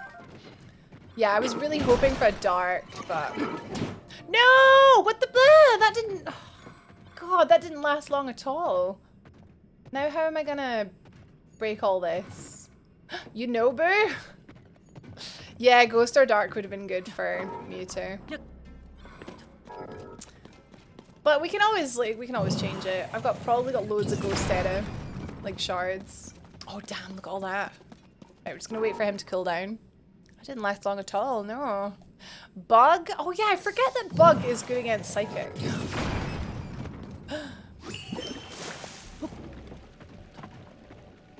Yeah, I was really hoping for a Dark, but... No! What the blah? That didn't... Oh, God, that didn't last long at all. Now how am I gonna break all this? You know, boo? Yeah, Ghost or Dark would have been good for Mewtwo. But we can always change it. I've probably got loads of Ghost Terra, like shards. Oh damn, look at all that. Right, we're just gonna wait for him to cool down. That didn't last long at all, no. Bug? Oh yeah, I forget that Bug is good against Psychic.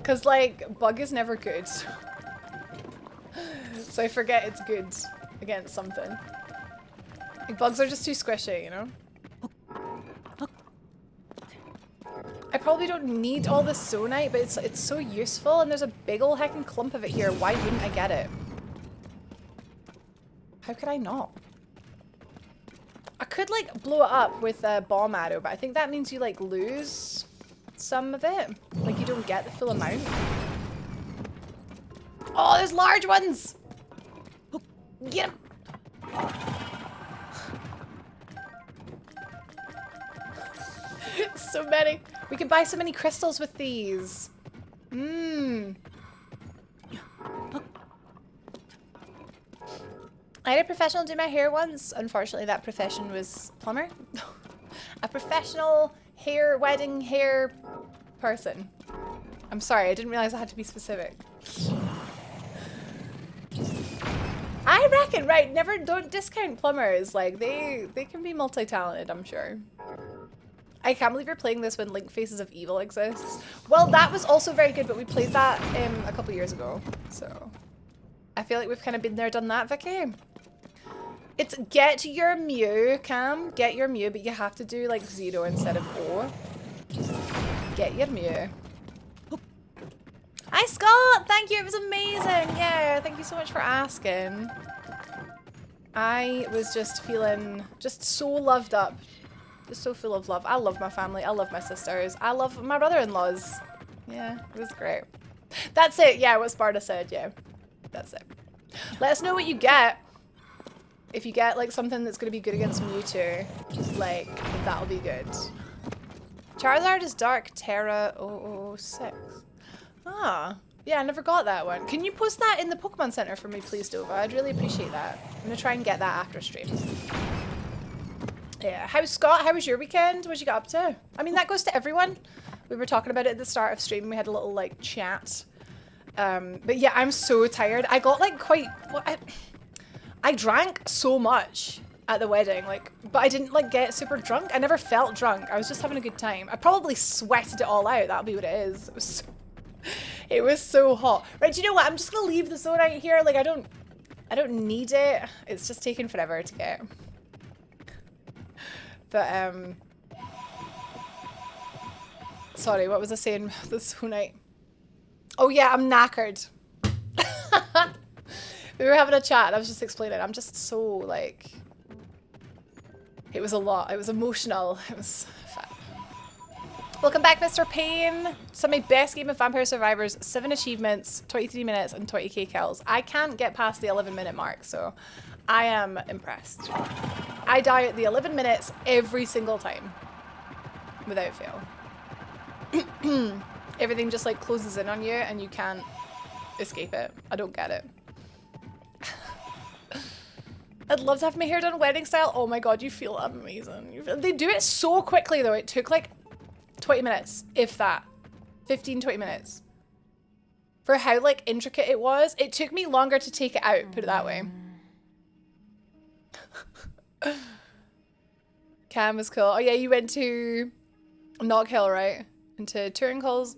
Cause like, Bug is never good. So I forget it's good against something. Like, bugs are just too squishy, you know? I probably don't need all this Zonite, but it's so useful, and there's a big ol' heckin' clump of it here. Why wouldn't I get it? How could I not? I could, like, blow it up with a bomb arrow, but I think that means you, like, lose some of it. Like, you don't get the full amount. Oh, there's large ones! Get 'em! So many. We could buy so many crystals with these. Mmm. I had a professional do my hair once. Unfortunately, that profession was plumber. A professional wedding hair person. I'm sorry, I didn't realize I had to be specific. I reckon, right, don't discount plumbers. Like, they can be multi-talented, I'm sure. I can't believe you're playing this when Link Faces of Evil exists. Well, that was also very good, but we played that a couple years ago. So, I feel like we've kind of been there, done that, Vicky. It's get your Mew, Cam. Get your Mew, but you have to do like 0 instead of O. Get your Mew. Hi, Scott! Thank you, it was amazing! Yeah, thank you so much for asking. I was just feeling so loved up. Just so full of love. I love my family, I love my sisters, I love my brother-in-laws. Yeah, it was great. That's it, yeah, what Sparta said, yeah. That's it. Let us know what you get. If you get like something that's gonna be good against Mewtwo, like, that'll be good. Charizard is Dark Terra 006. Ah, yeah, I never got that one. Can you post that in the Pokemon Center for me, please, Dova? I'd really appreciate that. I'm gonna try and get that after stream. Yeah, how's Scott? How was your weekend? What you got up to? I mean, that goes to everyone. We were talking about it at the start of stream. We had a little like chat. But yeah, I'm so tired. I got like quite. Well, I drank so much at the wedding, like, but I didn't like get super drunk. I never felt drunk. I was just having a good time. I probably sweated it all out. That'll be what it is. It was so hot. Right, do you know what? I'm just gonna leave the soda out here. Like, I don't need it. It's just taking forever to get. But sorry, what was I saying this whole night? Oh yeah, I'm knackered. We were having a chat and I was just explaining. I'm just so like, it was a lot. It was emotional. It was fun. Welcome back, Mr. Payne. So my best game of Vampire Survivors, 7 achievements, 23 minutes and 20k kills. I can't get past the 11-minute mark, so I am impressed. I die at the 11 minutes every single time, without fail. Everything just like closes in on you and you can't escape it. I don't get it. I'd love to have my hair done wedding style. Oh my god, you feel amazing. They do it so quickly though. It took like 20 minutes, if that. 15, 20 minutes. For how like intricate it was. It took me longer to take it out, put it that way. Cam was cool. Oh yeah, you went to Knock Hill, right? Into touring cars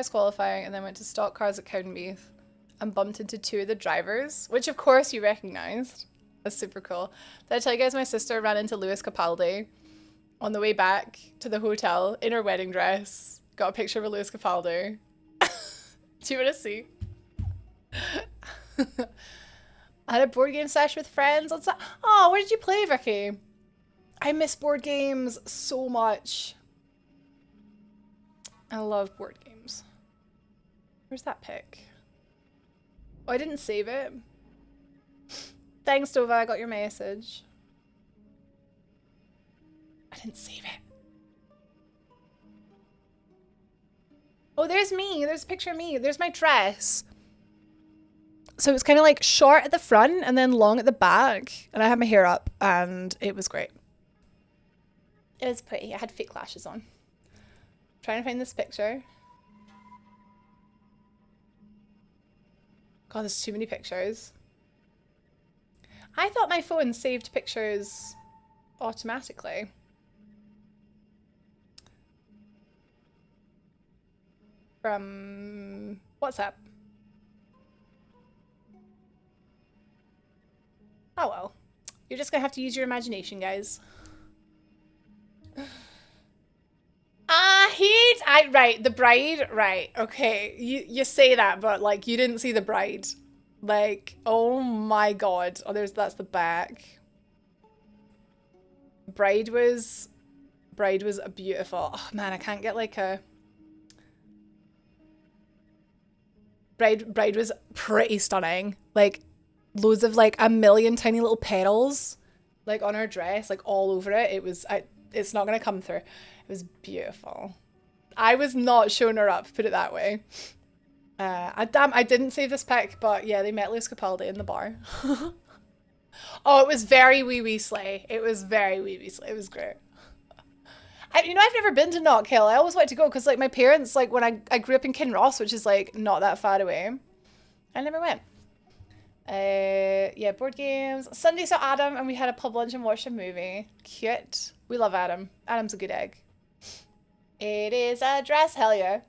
qualifying and then went to stock cars at Cowdenbeath and bumped into 2 of the drivers, which of course you recognized. That's super cool. Did I tell you guys my sister ran into Lewis Capaldi on the way back to the hotel in her wedding dress? Got a picture of Lewis Capaldi. Do you want to see? I had a board game sesh with friends. Oh, where did you play, Vicky? I miss board games so much. I love board games. Where's that pic? Oh, I didn't save it. Thanks, Dova. I got your message. I didn't save it. Oh, there's me. There's a picture of me. There's my dress. So it was kind of like short at the front and then long at the back. And I had my hair up and it was great. It was pretty. I had fake lashes on. Trying to find this picture. God, there's too many pictures. I thought my phone saved pictures automatically. From WhatsApp. Oh well. You're just gonna have to use your imagination, guys. Right, the bride, right, okay. You say that, but like you didn't see the bride. Like, oh my god. Oh, that's the back. Bride was a beautiful. Oh man, I can't get like a Bride was pretty stunning. Like loads of like a million tiny little petals like on her dress, like all over it. It's not gonna come through. It was beautiful. I was not showing her up, put it that way. I didn't save this pic, but yeah, they met Lewis Capaldi in the bar. Oh, it was very wee slay. It was very wee slay. It was great. You know, I've never been to Knock Hill. I always wanted to go because, like, my parents, like, when I grew up in Kinross, which is, like, not that far away, I never went. Yeah, board games. Sunday saw Adam and we had a pub lunch and watched a movie. Cute. We love Adam. Adam's a good egg. It is a dress, hell yeah.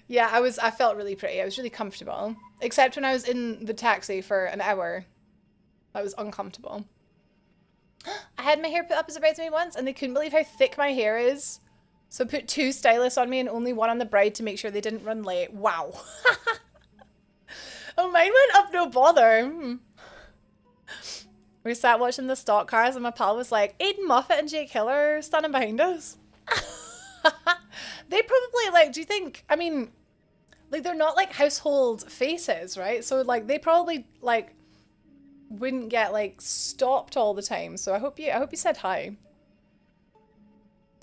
Yeah, I felt really pretty. I was really comfortable. Except when I was in the taxi for an hour. That was uncomfortable. I had my hair put up as a bridesmaid once and they couldn't believe how thick my hair is. So put 2 stylists on me and only one on the bride to make sure they didn't run late. Wow. Oh, mine went up no bother. We sat watching the stock cars and my pal was like, Aiden Moffat and Jake Hill are standing behind us. They probably, like, do you think, I mean, like, they're not, like, household faces, right? So, like, they probably, like, wouldn't get, like, stopped all the time. So I hope you said hi.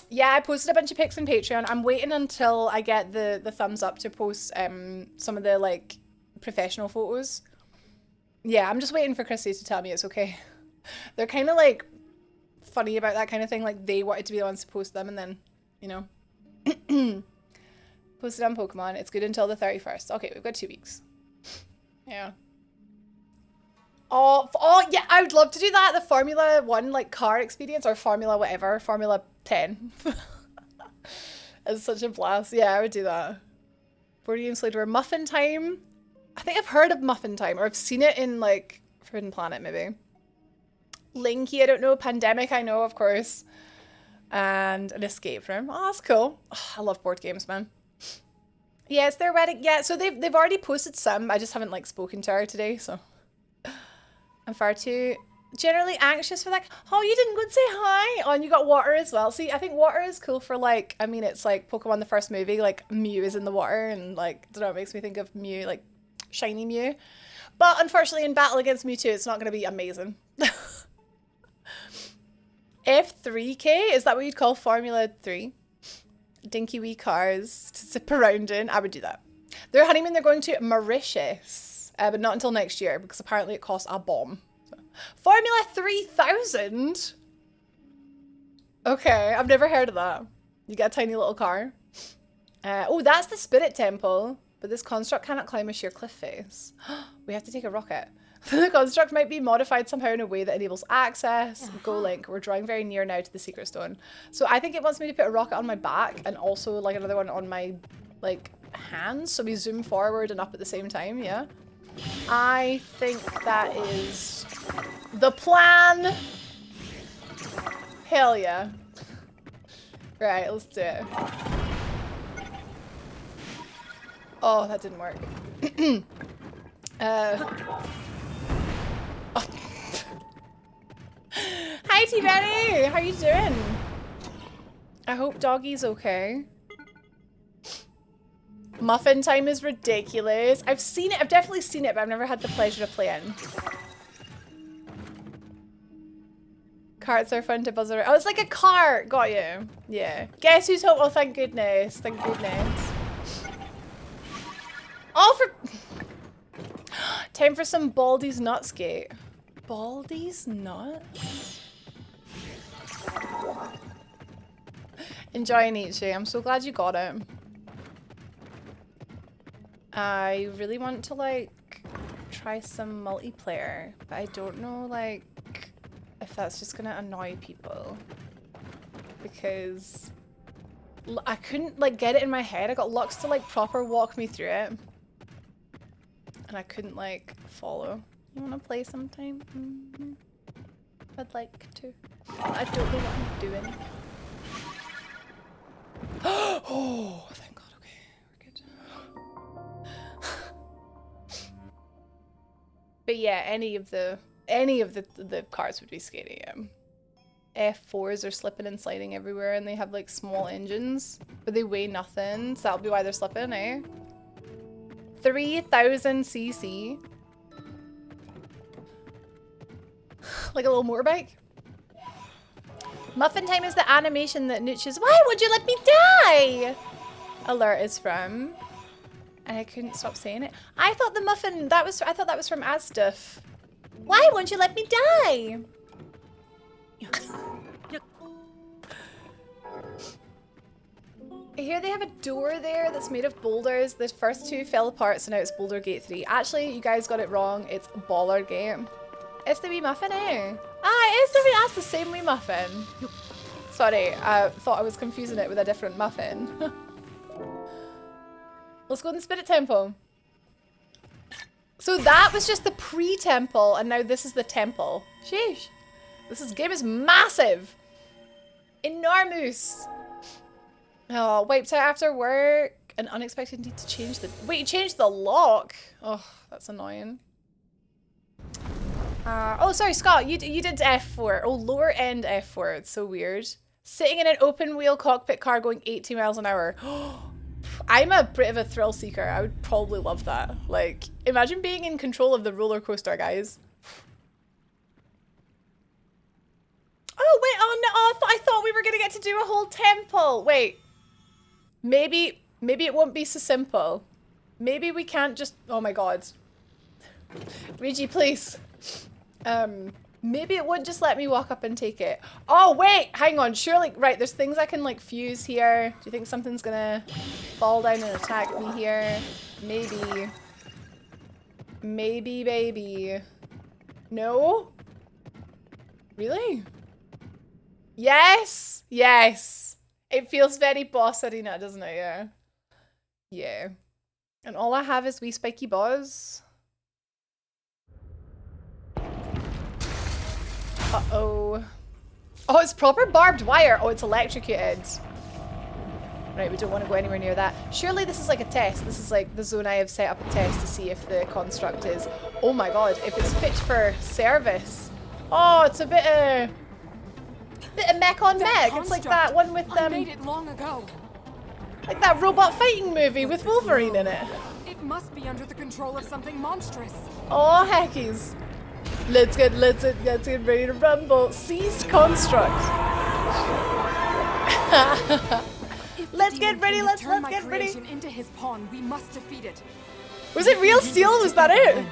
Yeah, I posted a bunch of pics on Patreon. I'm waiting until I get the thumbs up to post some of the, like, professional photos. Yeah, I'm just waiting for Chrissy to tell me it's okay. They're kind of, like, funny about that kind of thing. Like, they wanted to be the ones to post them and then, you know. Posted on Pokemon. It's good until the 31st. Okay, we've got 2 weeks. Yeah. Oh, yeah, I would love to do that. The Formula 1, like, car experience, or Formula whatever. Formula 10. It's such a blast. Yeah, I would do that. Board games later. Muffin Time. I think I've heard of Muffin Time, or I've seen it in, like, Forbidden Planet, maybe. Linky, I don't know. Pandemic, I know, of course. And an escape room. Oh, that's cool. Oh, I love board games, man. Yeah, it's their wedding. Yeah, so they've already posted some. I just haven't, like, spoken to her today, so. I'm far too generally anxious for, like, oh, you didn't go and say hi. Oh, and you got water as well. See, I think water is cool for, like, I mean, it's like Pokemon the first movie, like, Mew is in the water, and, like, I don't know, it makes me think of Mew, like, shiny Mew. But unfortunately, in battle against Mewtwo, it's not going to be amazing. F3K, is that what you'd call Formula 3? Dinky wee cars to zip around in. I would do that. Their honeymoon, they're going to Mauritius, but not until next year because apparently it costs a bomb. So. Formula 3000? Okay, I've never heard of that. You get a tiny little car. Oh, that's the Spirit Temple, but this construct cannot climb a sheer cliff face. We have to take a rocket. The construct might be modified somehow in a way that enables access. Go Link. We're drawing very near now to the secret stone. So I think it wants me to put a rocket on my back and also like another one on my like hands. So we zoom forward and up at the same time. Yeah. I think that is the plan. Hell yeah. Right, let's do it. Oh, that didn't work. Hi T-Benny! How you doing? I hope Doggy's okay. Muffin Time is ridiculous. I've seen it, I've definitely seen it, but I've never had the pleasure to play in. Carts are fun to buzz around. Oh, it's like a cart! Got you. Yeah. Guess who's home? Oh, thank goodness. Thank goodness. Oh, for... Time for some Baldi's Nutskate. Baldi's Nuts? Enjoy Nietzsche. I'm so glad you got it. I really want to, like, try some multiplayer, but I don't know, like, if that's just gonna annoy people. Because I couldn't, like, get it in my head. I got Lux to, like, proper walk me through it. And I couldn't, like, follow. You wanna play sometime? Mm-hmm. I'd like to. I don't know what I'm doing. Oh, thank God. Okay, we're good. But yeah, any of the cars would be skating. F4s are slipping and sliding everywhere, and they have like small engines, but they weigh nothing, so that'll be why they're slipping, eh? 3000 cc. Like a little motorbike. Muffin Time is the animation that Nooch's "Why would you let me die?" alert is from. And I couldn't stop saying it. I thought the muffin, I thought that was from Asduff. Why won't you let me die? I hear they have a door there that's made of boulders. The first two fell apart, so now it's Boulder Gate 3. Actually, you guys got it wrong. It's Baller Gate. It's the wee muffin, eh? Ah, it is the wee, that's the same wee muffin. Sorry, I thought I was confusing it with a different muffin. Let's go in the Spirit Temple. So that was just the pre-temple, and now this is the temple. Sheesh. This game is massive. Enormous. Oh, wiped out after work. An unexpected need to change the... Wait, you changed the lock? Oh, that's annoying. Oh, sorry, Scott. You did F4. Oh, lower end F4. It's so weird. Sitting in an open wheel cockpit car going 80 miles an hour. I'm a bit of a thrill seeker. I would probably love that. Like, imagine being in control of the roller coaster, guys. Oh, wait. Oh, no. Oh, I thought we were going to get to do a whole temple. Wait. Maybe it won't be so simple. Maybe we can't just... Oh, my God. Reggie, please. Maybe it would just let me walk up and take it. Oh, wait, hang on. Surely, right, there's things I can, like, fuse here. Do you think something's gonna fall down and attack me here? Maybe. Maybe, baby. No? Really? Yes! Yes! It feels very boss arena, doesn't it? Yeah. Yeah. And all I have is wee spiky balls. Uh-oh. Oh, it's proper barbed wire. Oh, it's electrocuted. Right, we don't want to go anywhere near that. Surely this is like a test. This is like the zone I have set up a test to see if the construct is... Oh my god, if it's fit for service. Oh, it's a bit of mech on mech. It's like that one with I made it long ago. Like that robot fighting movie with Wolverine in it. It must be under the control of something monstrous. Oh, heckies. Let's get ready to rumble. Seized construct. Let's get ready. Let's get ready. Into his pawn, we must defeat it. Was it Real Steel? Was that it?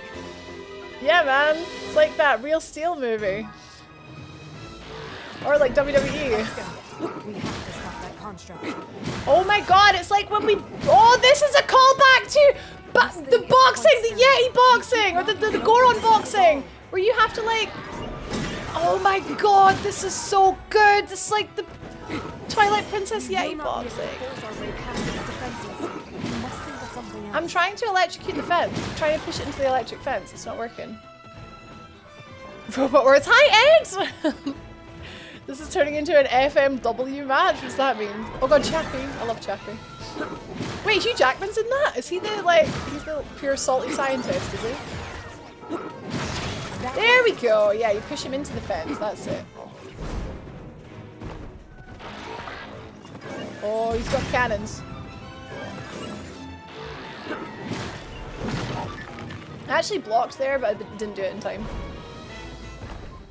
Yeah, man. It's like that Real Steel movie. Or like WWE. We have to stop that construct. Oh my god, it's like when we... Oh, this is a callback to the boxing, the Yeti boxing, or the Goron boxing, where you have to like... Oh my god, this is so good. This is like the Twilight Princess Yeti boxing. I'm trying to electrocute the fence. I'm trying to push it into the electric fence. It's not working. Robot Wars. Hi, Ed! This is turning into an FMW match. What does that mean? Oh god, Chappie. I love Chappie. Wait, Hugh Jackman's in that? Is he the, like, he's the pure salty scientist, is he? There we go. Yeah, you push him into the fence. That's it. Oh, he's got cannons. I actually blocked there, but I didn't do it in time.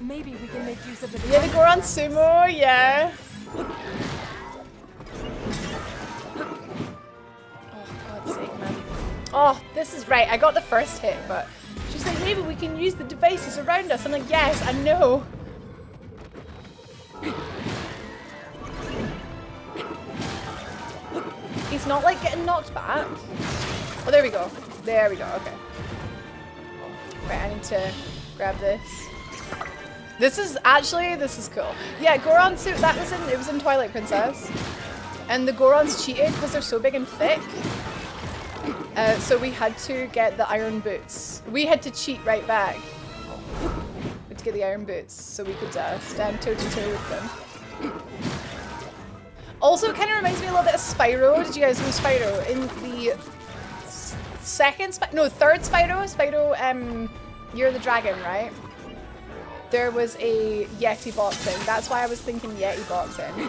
Maybe we can make use of the... Yeah, the Goron Sumo, yeah. Oh, God's sake, man. Oh, this is right. I got the first hit, but she's like, maybe we can use the devices around us. I'm like, yes, I know. He's not, like, getting knocked back. Oh, there we go. There we go, okay. Right, I need to grab this. This is cool. Yeah, Goron suit, it was in Twilight Princess. And the Gorons cheated because they're so big and thick. So we had to get the iron boots. We had to cheat right back. We had to get the iron boots so we could stand toe to toe with them. Also, it kind of reminds me a little bit of Spyro. Did you guys know Spyro? In the third Spyro, You're the Dragon, right? There was a Yeti boxing. That's why I was thinking Yeti boxing.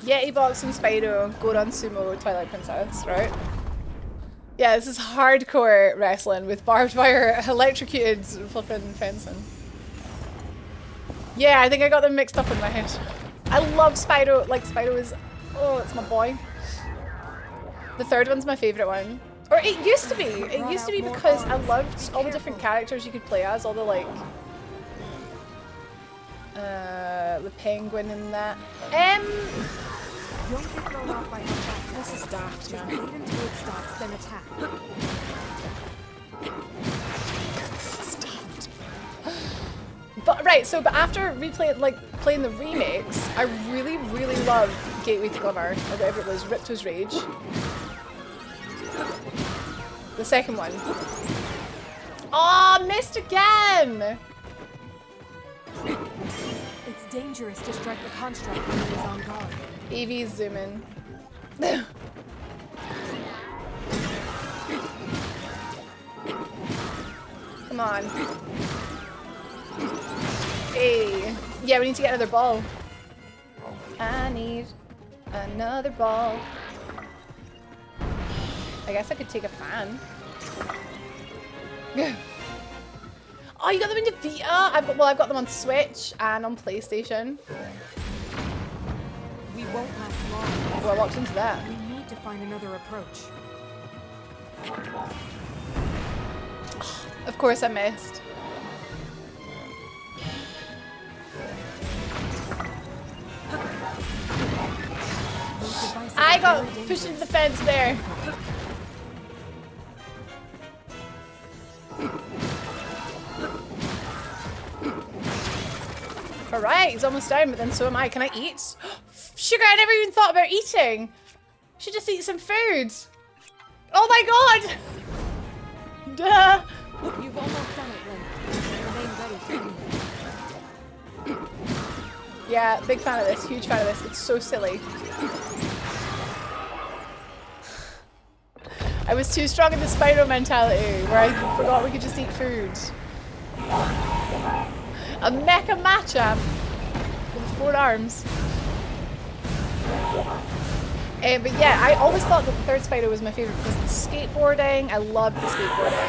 Yeti boxing, Spyro, Goron Sumo, Twilight Princess, right? Yeah, this is hardcore wrestling with barbed wire, electrocuted, flipping fencing. Yeah, I think I got them mixed up in my head. I love Spyro. Like, Spyro is... Oh, it's my boy. The third one's my favourite one. Or it used to be. It used to be because I loved all the different characters you could play as. All the, like... the penguin and that. Don't get thrown off by her. This is daft, man. Wait until it stops, then attack. But right, so but after playing the remakes, I really, really love Gateway to Glimmer, or whatever it was, Ripto's Rage. The second one. Oh, missed again! It's dangerous to strike the construct when it is on guard. Evie's zooming. Come on. Hey. Yeah, we need to get another ball. I need another ball. I guess I could take a fan. Oh, you got them into Vita? I've got them on Switch and on PlayStation. We won't last long. Oh, I walked into that. We need to find another approach. Of course I missed. I got pushed into the fence there. Alright, he's almost down, but then so am I. Can I eat? Sugar, I never even thought about eating. Should just eat some food. Oh my god! Duh! You've almost done it, Link. Remain ready for me. Yeah, big fan of this. Huge fan of this. It's so silly. I was too strong in the Spyro mentality, where I forgot we could just eat food. A mecha Machamp with 4 arms. But yeah, I always thought that the third Spyro was my favourite because of the skateboarding. I loved the skateboarding.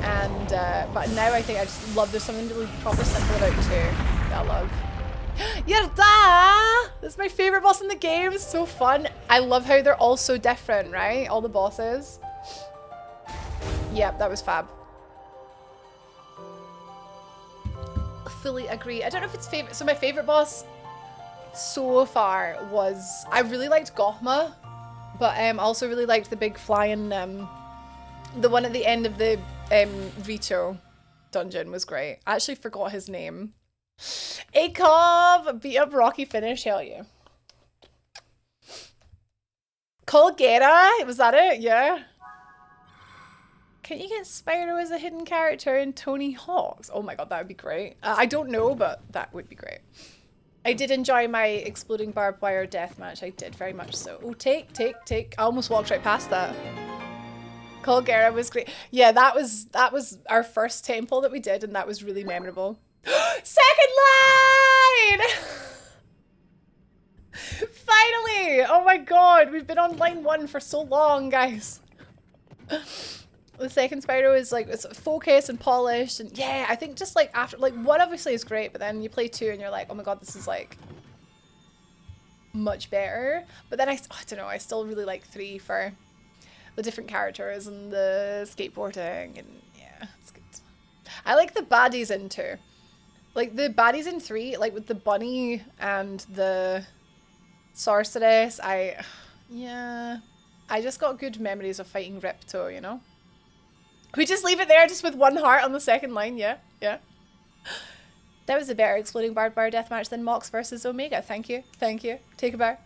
And, but now I think I just love there's something really proper simple about 2 that I love. Yerda! That's my favourite boss in the game. It's so fun. I love how they're all so different, right? All the bosses. Yep, that was fab. Fully agree. I don't know if it's favorite. So my favorite boss so far was, I really liked Gothma, but I also really liked the big flying, the one at the end of the Rito dungeon was great. I actually forgot his name. Akov, beat up Rocky finish, hell yeah. Colgera, was that it? Yeah. Can you get Spyro as a hidden character in Tony Hawk's? Oh my god, that would be great. I don't know, but that would be great. I did enjoy my exploding barbed wire deathmatch. I did, very much so. Oh, take. I almost walked right past that. Colgera was great. Yeah, that was our first temple that we did, and that was really memorable. Second line! Finally! Oh my god, we've been on line 1 for so long, guys. The second Spyro is like, it's focused and polished, and yeah, I think just like after, like 1 obviously is great, but then you play 2 and you're like, oh my god, this is like much better. But then I don't know, I still really like 3 for the different characters and the skateboarding, and yeah, it's good. I like the baddies in 2. Like the baddies in 3, like with the bunny and the sorceress, I just got good memories of fighting Ripto, you know? We just leave it there just with 1 heart on the second line, yeah. That was a better exploding barbed wire deathmatch than Mox versus Omega, thank you. Take a bow.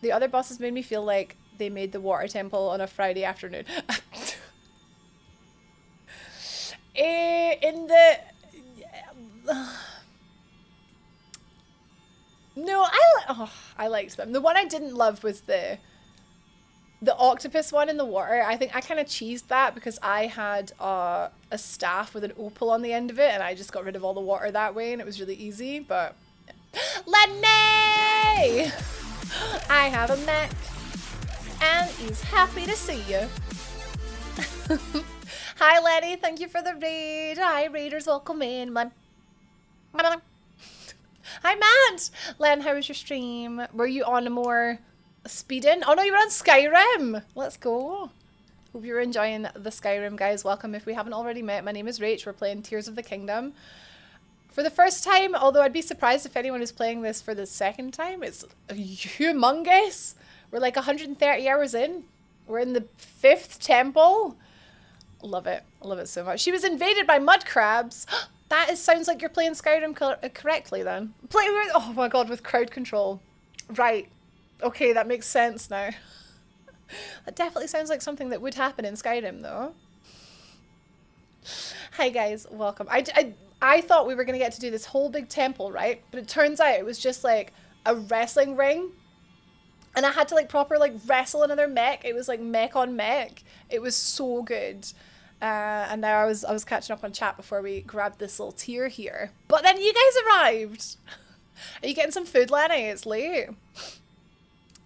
The other bosses made me feel like they made the water temple on a Friday afternoon. No, I liked them. The one I didn't love was the octopus one in the water. I think I kind of cheesed that because I had a staff with an opal on the end of it, and I just got rid of all the water that way, and it was really easy, but... Lenny! I have a mech. and he's happy to see you. Hi Lenny, thank you for the raid. Hi raiders, welcome in. Hi Matt. Len, how was your stream? Were you on more speeding? Oh no, you were on Skyrim. Let's go. Hope you're enjoying the Skyrim, guys. Welcome. If we haven't already met, my name is Rach. We're playing Tears of the Kingdom for the first time, although I'd be surprised if anyone is playing this for the second time. It's humongous. We're like 130 hours in. We're in the 5th temple. Love it. I love it so much. She was invaded by mud crabs. That sounds like you're playing Skyrim correctly then. Oh my god, with crowd control. Right. Okay, that makes sense now. That definitely sounds like something that would happen in Skyrim though. Hi guys, welcome. I thought we were going to get to do this whole big temple, right? But it turns out it was just like a wrestling ring. And I had to like proper like wrestle another mech. It was like mech on mech. It was so good. And now I was catching up on chat before we grabbed this little tier here. But then you guys arrived. Are you getting some food, Lenny? It's late.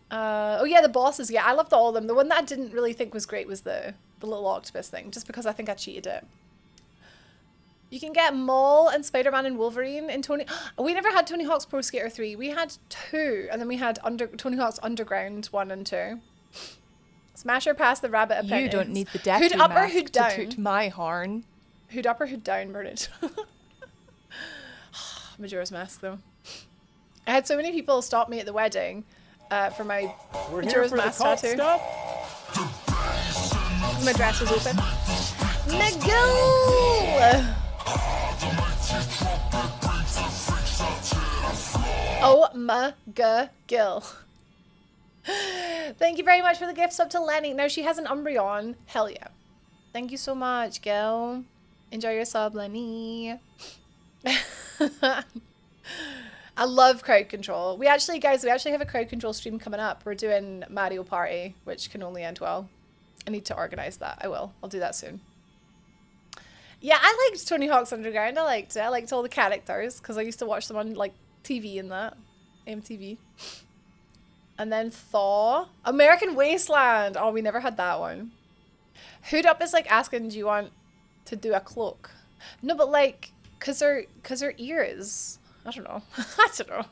Oh yeah, the bosses. Yeah, I loved all of them. The one that I didn't really think was great was the little octopus thing, just because I think I cheated it. You can get Maul and Spider-Man and Wolverine in Tony... We never had Tony Hawk's Pro Skater 3. We had 2, and then we had Tony Hawk's Underground 1 and 2. Smasher past the Rabbit Apprentice. You don't need the death Hood up or mask hood to down? toot my horn. Hood up or hood down, Bernard? Majora's Mask, though. I had so many people stop me at the wedding for my Majora's Mask tattoo. My dress was open. Nagul! Oh my Gil. Thank you very much for the gift sub to Lenny. Now she has an Umbreon. Hell yeah. Thank you so much, Gil. Enjoy your sub, Lenny. I love crowd control. We actually have a crowd control stream coming up. We're doing Mario Party, which can only end well. I need to organize that. I will. I'll do that soon. Yeah, I liked Tony Hawk's Underground. I liked it. I liked all the characters because I used to watch them on like TV and that. MTV. And then Thaw. American Wasteland. Oh, we never had that one. Hood Up is like asking, do you want to do a cloak? No, but like, cause her ears. I don't know. I don't know.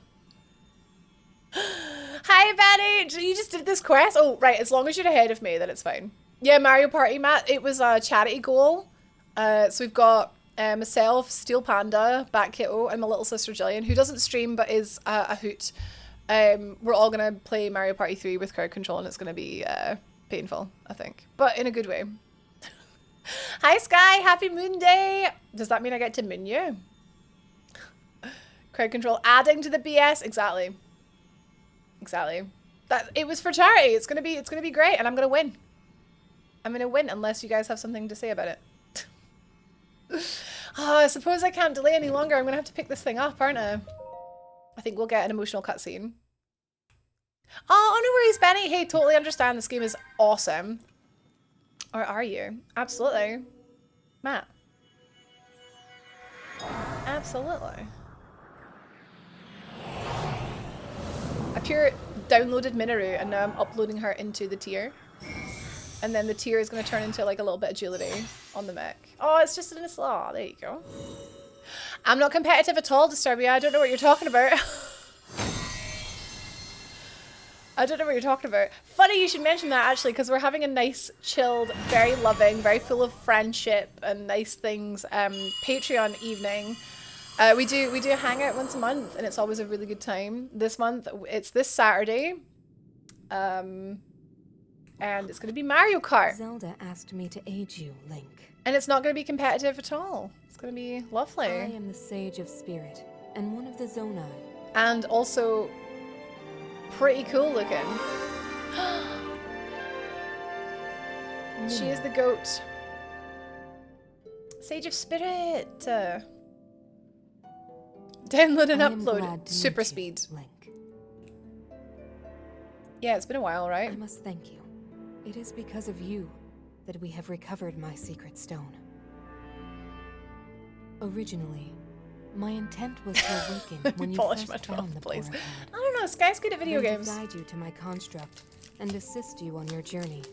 Hi, Betty. You just did this quest? Oh, right. As long as you're ahead of me, then it's fine. Yeah, Mario Party, Matt. It was a charity goal. So we've got myself, Steel Panda, Bat Kiddo, and my little sister Jillian, who doesn't stream but is a hoot. We're all going to play Mario Party 3 with crowd control, and it's going to be painful, I think. But in a good way. Hi, Sky. Happy Moon Day. Does that mean I get to moon you? Crowd control adding to the BS. Exactly. Exactly. It was for charity. It's gonna be great, and I'm gonna win. I'm gonna win unless you guys have something to say about it. Oh, I suppose I can't delay any longer. I'm gonna have to pick this thing up, aren't I? I think we'll get an emotional cutscene. Oh, no worries, Benny. Hey, totally understand. This game is awesome. Or are you? Absolutely. Matt. Absolutely. I pure downloaded Minoru and now I'm uploading her into the tier. And then the tier is going to turn into like a little bit of agility on the mech. Oh, it's just in a slaw. There you go. I'm not competitive at all, Disturbia. I don't know what you're talking about. I don't know what you're talking about. Funny you should mention that actually, because we're having a nice, chilled, very loving, very full of friendship and nice things Patreon evening. We do a hangout once a month, and it's always a really good time. This month, it's this Saturday. And it's going to be Mario Kart. Zelda asked me to aid you, Link. And it's not going to be competitive at all. It's going to be lovely. I am the Sage of Spirit, and one of the Zonai. And also pretty cool looking. She is the goat. Sage of Spirit. Download and upload. Super speed. Link. Yeah, it's been a while, right? I must thank you. It is because of you that we have recovered my secret stone. Originally, my intent was to awaken when you polish first my found the place. portal. I don't know, Sky's good at video then games. to guide you to my construct and assist you on your journey.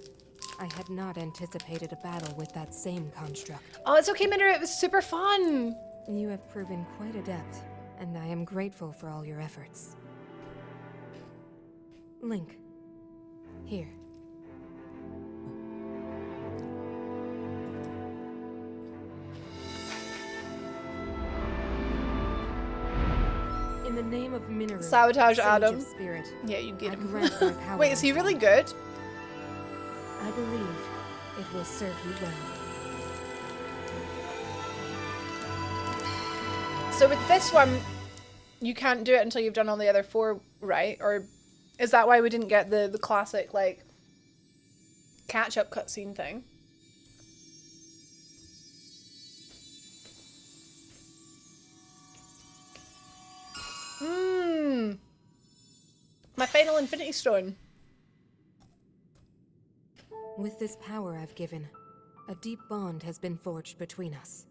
I had not anticipated a battle with that same construct. Oh, it's okay, Minoru. It was super fun. You have proven quite adept, and I am grateful for all your efforts. Link, here. In the name of Minoru, Sabotage Sage Adam. of Spirit, Yeah, you get I him. grant my power Wait, is he unto really you. good? I believe it will serve you well. So with this one, you can't do it until you've done all the other 4, right? Or is that why we didn't get the classic, like, catch-up cutscene thing? My final Infinity Stone. With this power I've given, a deep bond has been forged between us.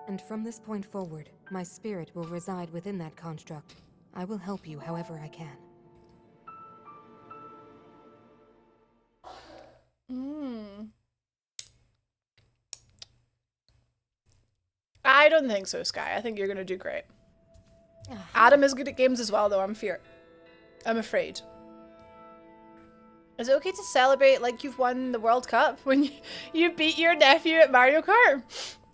And from this point forward, my spirit will reside within that construct. I will help you however I can. I don't think so, Sky. I think you're gonna do great. Adam is good at games as well, though. I'm afraid. Is it okay to celebrate like you've won the World Cup when you beat your nephew at Mario Kart?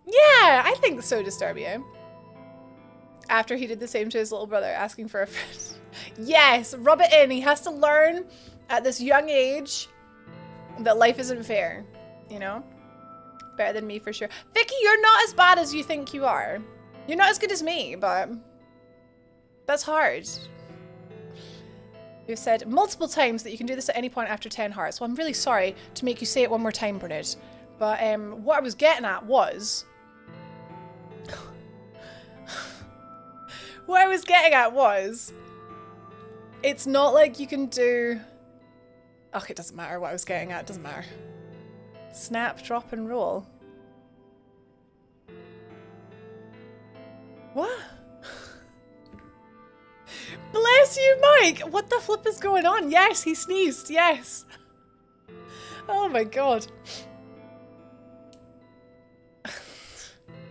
Yeah, I think so, Disturbia. After he did the same to his little brother, asking for a friend. Yes, rub it in. He has to learn at this young age that life isn't fair, you know? Better than me for sure. Vicky, you're not as bad as you think you are. You're not as good as me, but that's hard. You've said multiple times that you can do this at any point after 10 hearts. Well, I'm really sorry to make you say it one more time, Bernard. But what I was getting at was... what I was getting at was... it's not like you can do... okay, it doesn't matter what I was getting at. It doesn't matter. Snap, drop, and roll. What? Bless you, Mike! What the flip is going on? Yes, he sneezed. Yes. Oh my god.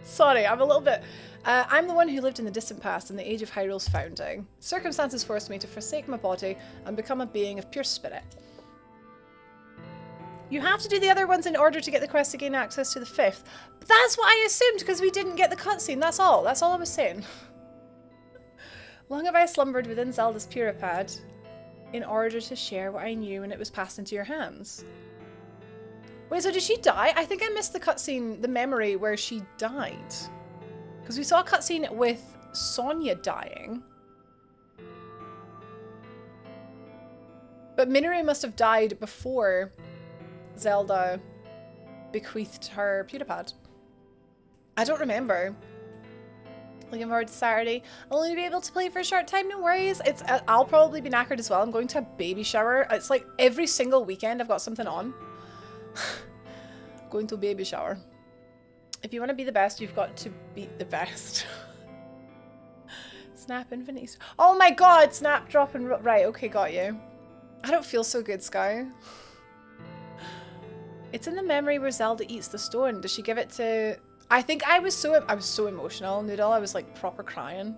Sorry, I'm a little bit... I'm the one who lived in the distant past in the age of Hyrule's founding. Circumstances forced me to forsake my body and become a being of pure spirit. You have to do the other ones in order to get the quest to gain access to the 5th. But that's what I assumed because we didn't get the cutscene. That's all. That's all I was saying. Long have I slumbered within Zelda's Puripad in order to share what I knew when it was passed into your hands. Wait, so did she die? I think I missed the cutscene, the memory where she died. Because we saw a cutscene with Sonia dying. But Minoru must have died before Zelda bequeathed her Puripad. I don't remember. Looking forward to Saturday. I'll only be able to play for a short time, no worries. I'll probably be knackered as well. I'm going to a baby shower. It's like every single weekend I've got something on. Going to a baby shower. If you want to be the best, you've got to beat the best. Snap Infinity. Oh my god! Snap, drop, and right, okay, got you. I don't feel so good, Sky. It's in the memory where Zelda eats the stone. Does she give it to... I think I was so emotional, Noodle. I was like proper crying.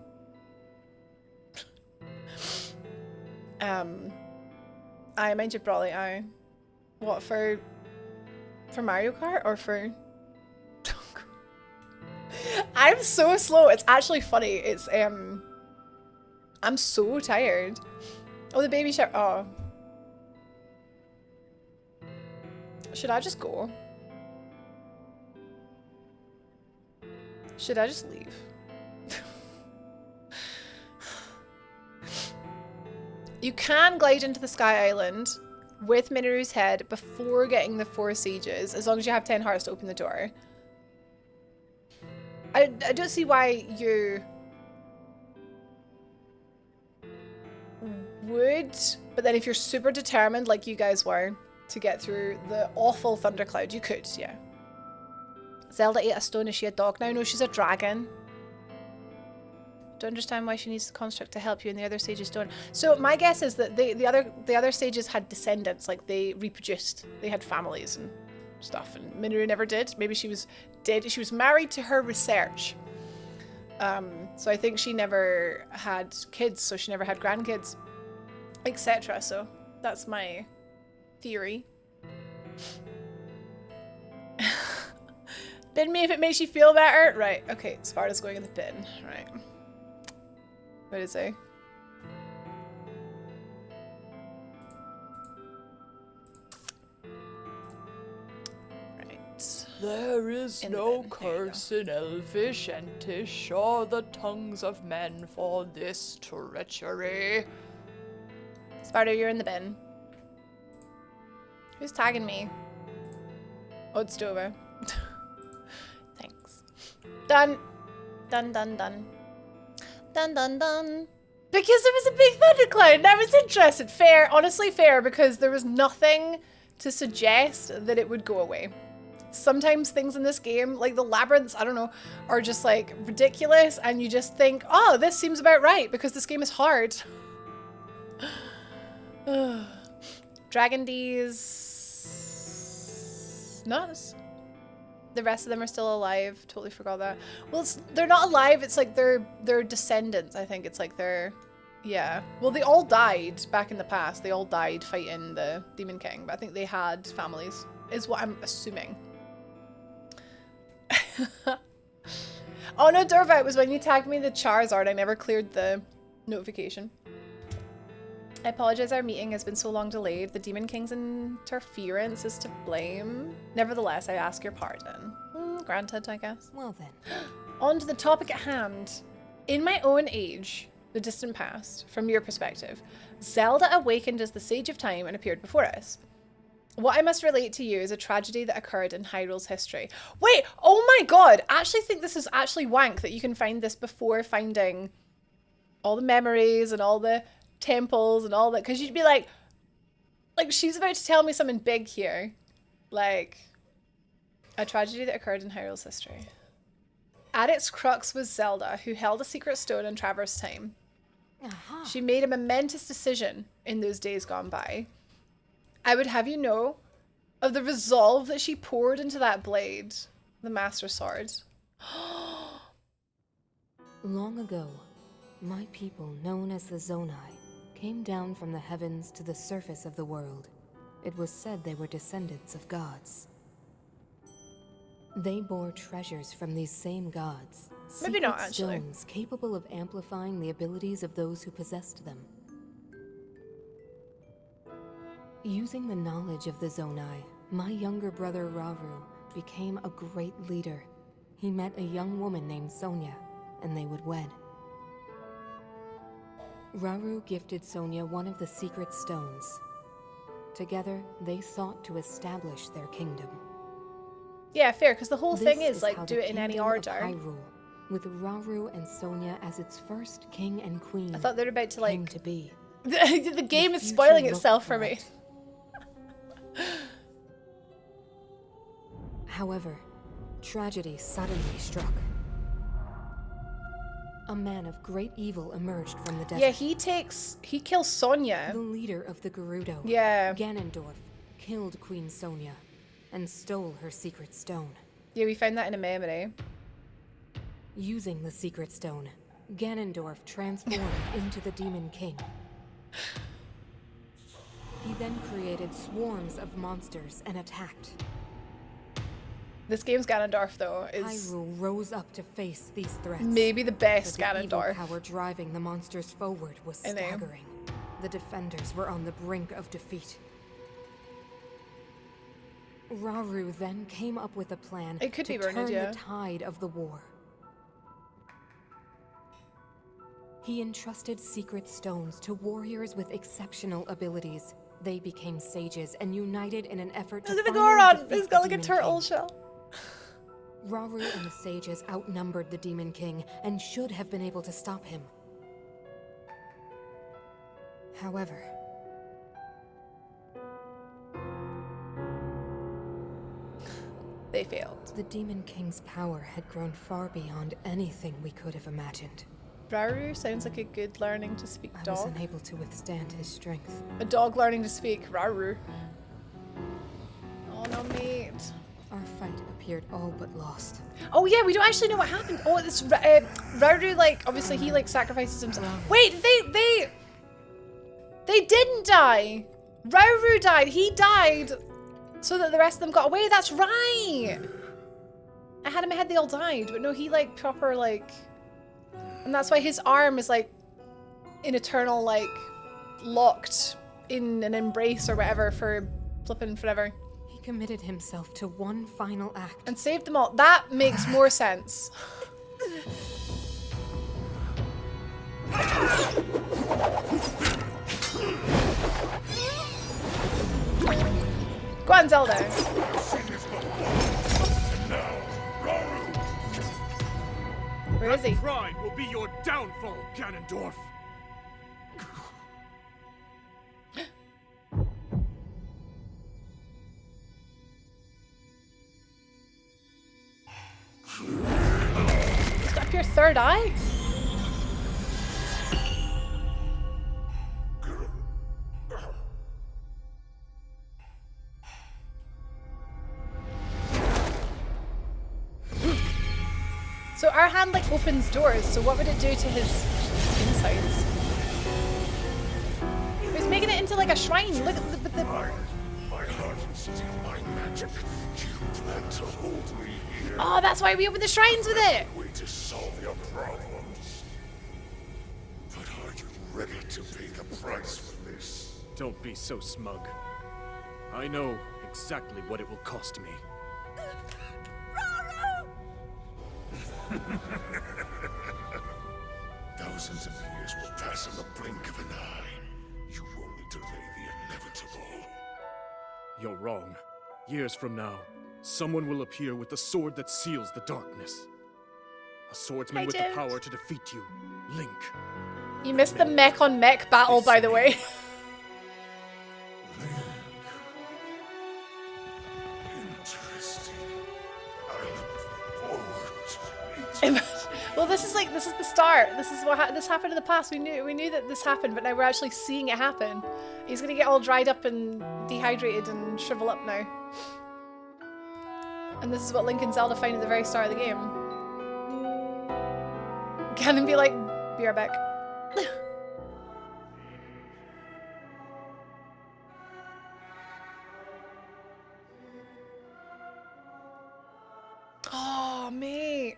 I mind you, Brawley, what, for Mario Kart or for... I'm so slow. It's actually funny. It's, I'm so tired. Oh, the baby shower. Oh. Should I just go? Should I just leave? You can glide into the Sky Island with Minoru's head before getting the 4 sieges, as long as you have 10 hearts to open the door. I don't see why you would, but then if you're super determined like you guys were to get through the awful thundercloud, you could, yeah. Zelda ate a stone. Is she a dog now? No, she's a dragon. Don't understand why she needs the construct to help you and the other sages don't. So my guess is that the other sages had descendants, like they reproduced. They had families and stuff, and Minoru never did. Maybe she was dead. She was married to her research. So I think she never had kids, so she never had grandkids, etc. So that's my theory. Bin me if it makes you feel better. Right, okay, Sparta's going in the bin. Right. What did it say? Right. There is no curse in Elvish, and 'tis sure the tongues of men for this treachery. Sparta, you're in the bin. Who's tagging me? Oh, it's Dova. Thanks. Done. Done, done, done. Dun dun dun. Because there was a big thundercloud and I was interested. Fair, honestly fair, because there was nothing to suggest that it would go away. Sometimes things in this game, like the labyrinths, I don't know, are just like ridiculous and you just think, oh, this seems about right because this game is hard. Dragon D's nuts. The rest of them are still alive. Totally forgot that. Well, they're not alive. It's like they're descendants. I think it's like they're, yeah. Well, they all died back in the past. They all died fighting the Demon King, but I think they had families, is what I'm assuming. Oh no, Durva, it was when you tagged me the Charizard. I never cleared the notification. I apologize, our meeting has been so long delayed. The Demon King's interference is to blame. Nevertheless, I ask your pardon. Granted, I guess. Well then. On to the topic at hand. In my own age, the distant past, from your perspective, Zelda awakened as the Sage of Time and appeared before us. What I must relate to you is a tragedy that occurred in Hyrule's history. Wait, oh my god! I actually think this is actually wank that you can find this before finding all the memories and all the temples and all that, because you'd be like she's about to tell me something big here, like a tragedy that occurred in Hyrule's history. At its crux was Zelda, who held a secret stone and traversed time. She made a momentous decision in those days gone by. I would have you know of the resolve that she poured into that blade, the Master Sword. Long ago, my people, known as the Zonai, came down from the heavens to the surface of the world. It was said they were descendants of gods. They bore treasures from these same gods. Maybe not, actually. Stones capable of amplifying the abilities of those who possessed them. Using the knowledge of the Zonai, my younger brother Rauru became a great leader. He met a young woman named Sonia, and they would wed. Rauru gifted Sonia one of the secret stones. Together, they sought to establish their kingdom. Yeah, fair, because the whole thing is how like, do the it in any kingdom of order. Hyrule, with Rauru and Sonia as its first king and queen. I thought they were about to like... to be. The game is spoiling itself for me. However, tragedy suddenly struck. A man of great evil emerged from the desert. Yeah, he kills Sonia. The leader of the Gerudo, yeah, Ganondorf, killed Queen Sonia and stole her secret stone. Yeah, we found that in a memory. Using the secret stone, Ganondorf transformed into the Demon King. He then created swarms of monsters and attacked. This game's Ganondorf, though, is... Hyrule rose up to face these threats. Maybe the best but the Ganondorf. evil power driving the monsters forward was staggering. The defenders were on the brink of defeat. Rauru then came up with a plan to turn the tide of the war. He entrusted secret stones to warriors with exceptional abilities. They became sages and united in an effort to Look at the finally Goron! defeat He's got the like a Demon turtle King. shell. Rauru and the sages outnumbered the Demon King and should have been able to stop him. However, they failed. The Demon King's power had grown far beyond anything we could have imagined. Rauru sounds like a good learning to speak I was dog. unable to withstand his strength. A dog learning to speak. Rauru. Oh no, mate. Our fight appeared all but lost. Oh yeah, we don't actually know what happened. Oh, this Rauru, like, obviously he like sacrifices himself. Wait, they didn't die. Rauru died. He died so that the rest of them got away. That's right. I had in my head they all died, but no, he like proper like, and that's why his arm is like in eternal like locked in an embrace or whatever for flipping forever. He committed himself to one final act. And saved them all. That makes more sense. Go on, Zelda. Where is he? Pride will be your downfall, Ganondorf. He's got up your third eye? So our hand like opens doors, so what would it do to his insides? He's making it into like a shrine. Look at the My heart will steal my magic. You plan to hold me here. Oh, that's why we open the shrines with it. Way to solve your problems. But are you ready to pay the price for this? Don't be so smug. I know exactly what it will cost me. Thousands of years will pass in the blink of an eye. You only delay the inevitable. You're wrong. Years from now, someone will appear with the sword that seals the darkness. A swordsman with the power to defeat you, Link. You missed the mech on mech battle, by the way. Interesting. I look forward to meeting. Well, this is the start. This is what this happened in the past. We knew that this happened, but now we're actually seeing it happen. He's gonna get all dried up and dehydrated and shrivel up now. And this is what Link and Zelda find at the very start of the game. Ganon be like, "Be right back." Oh, mate.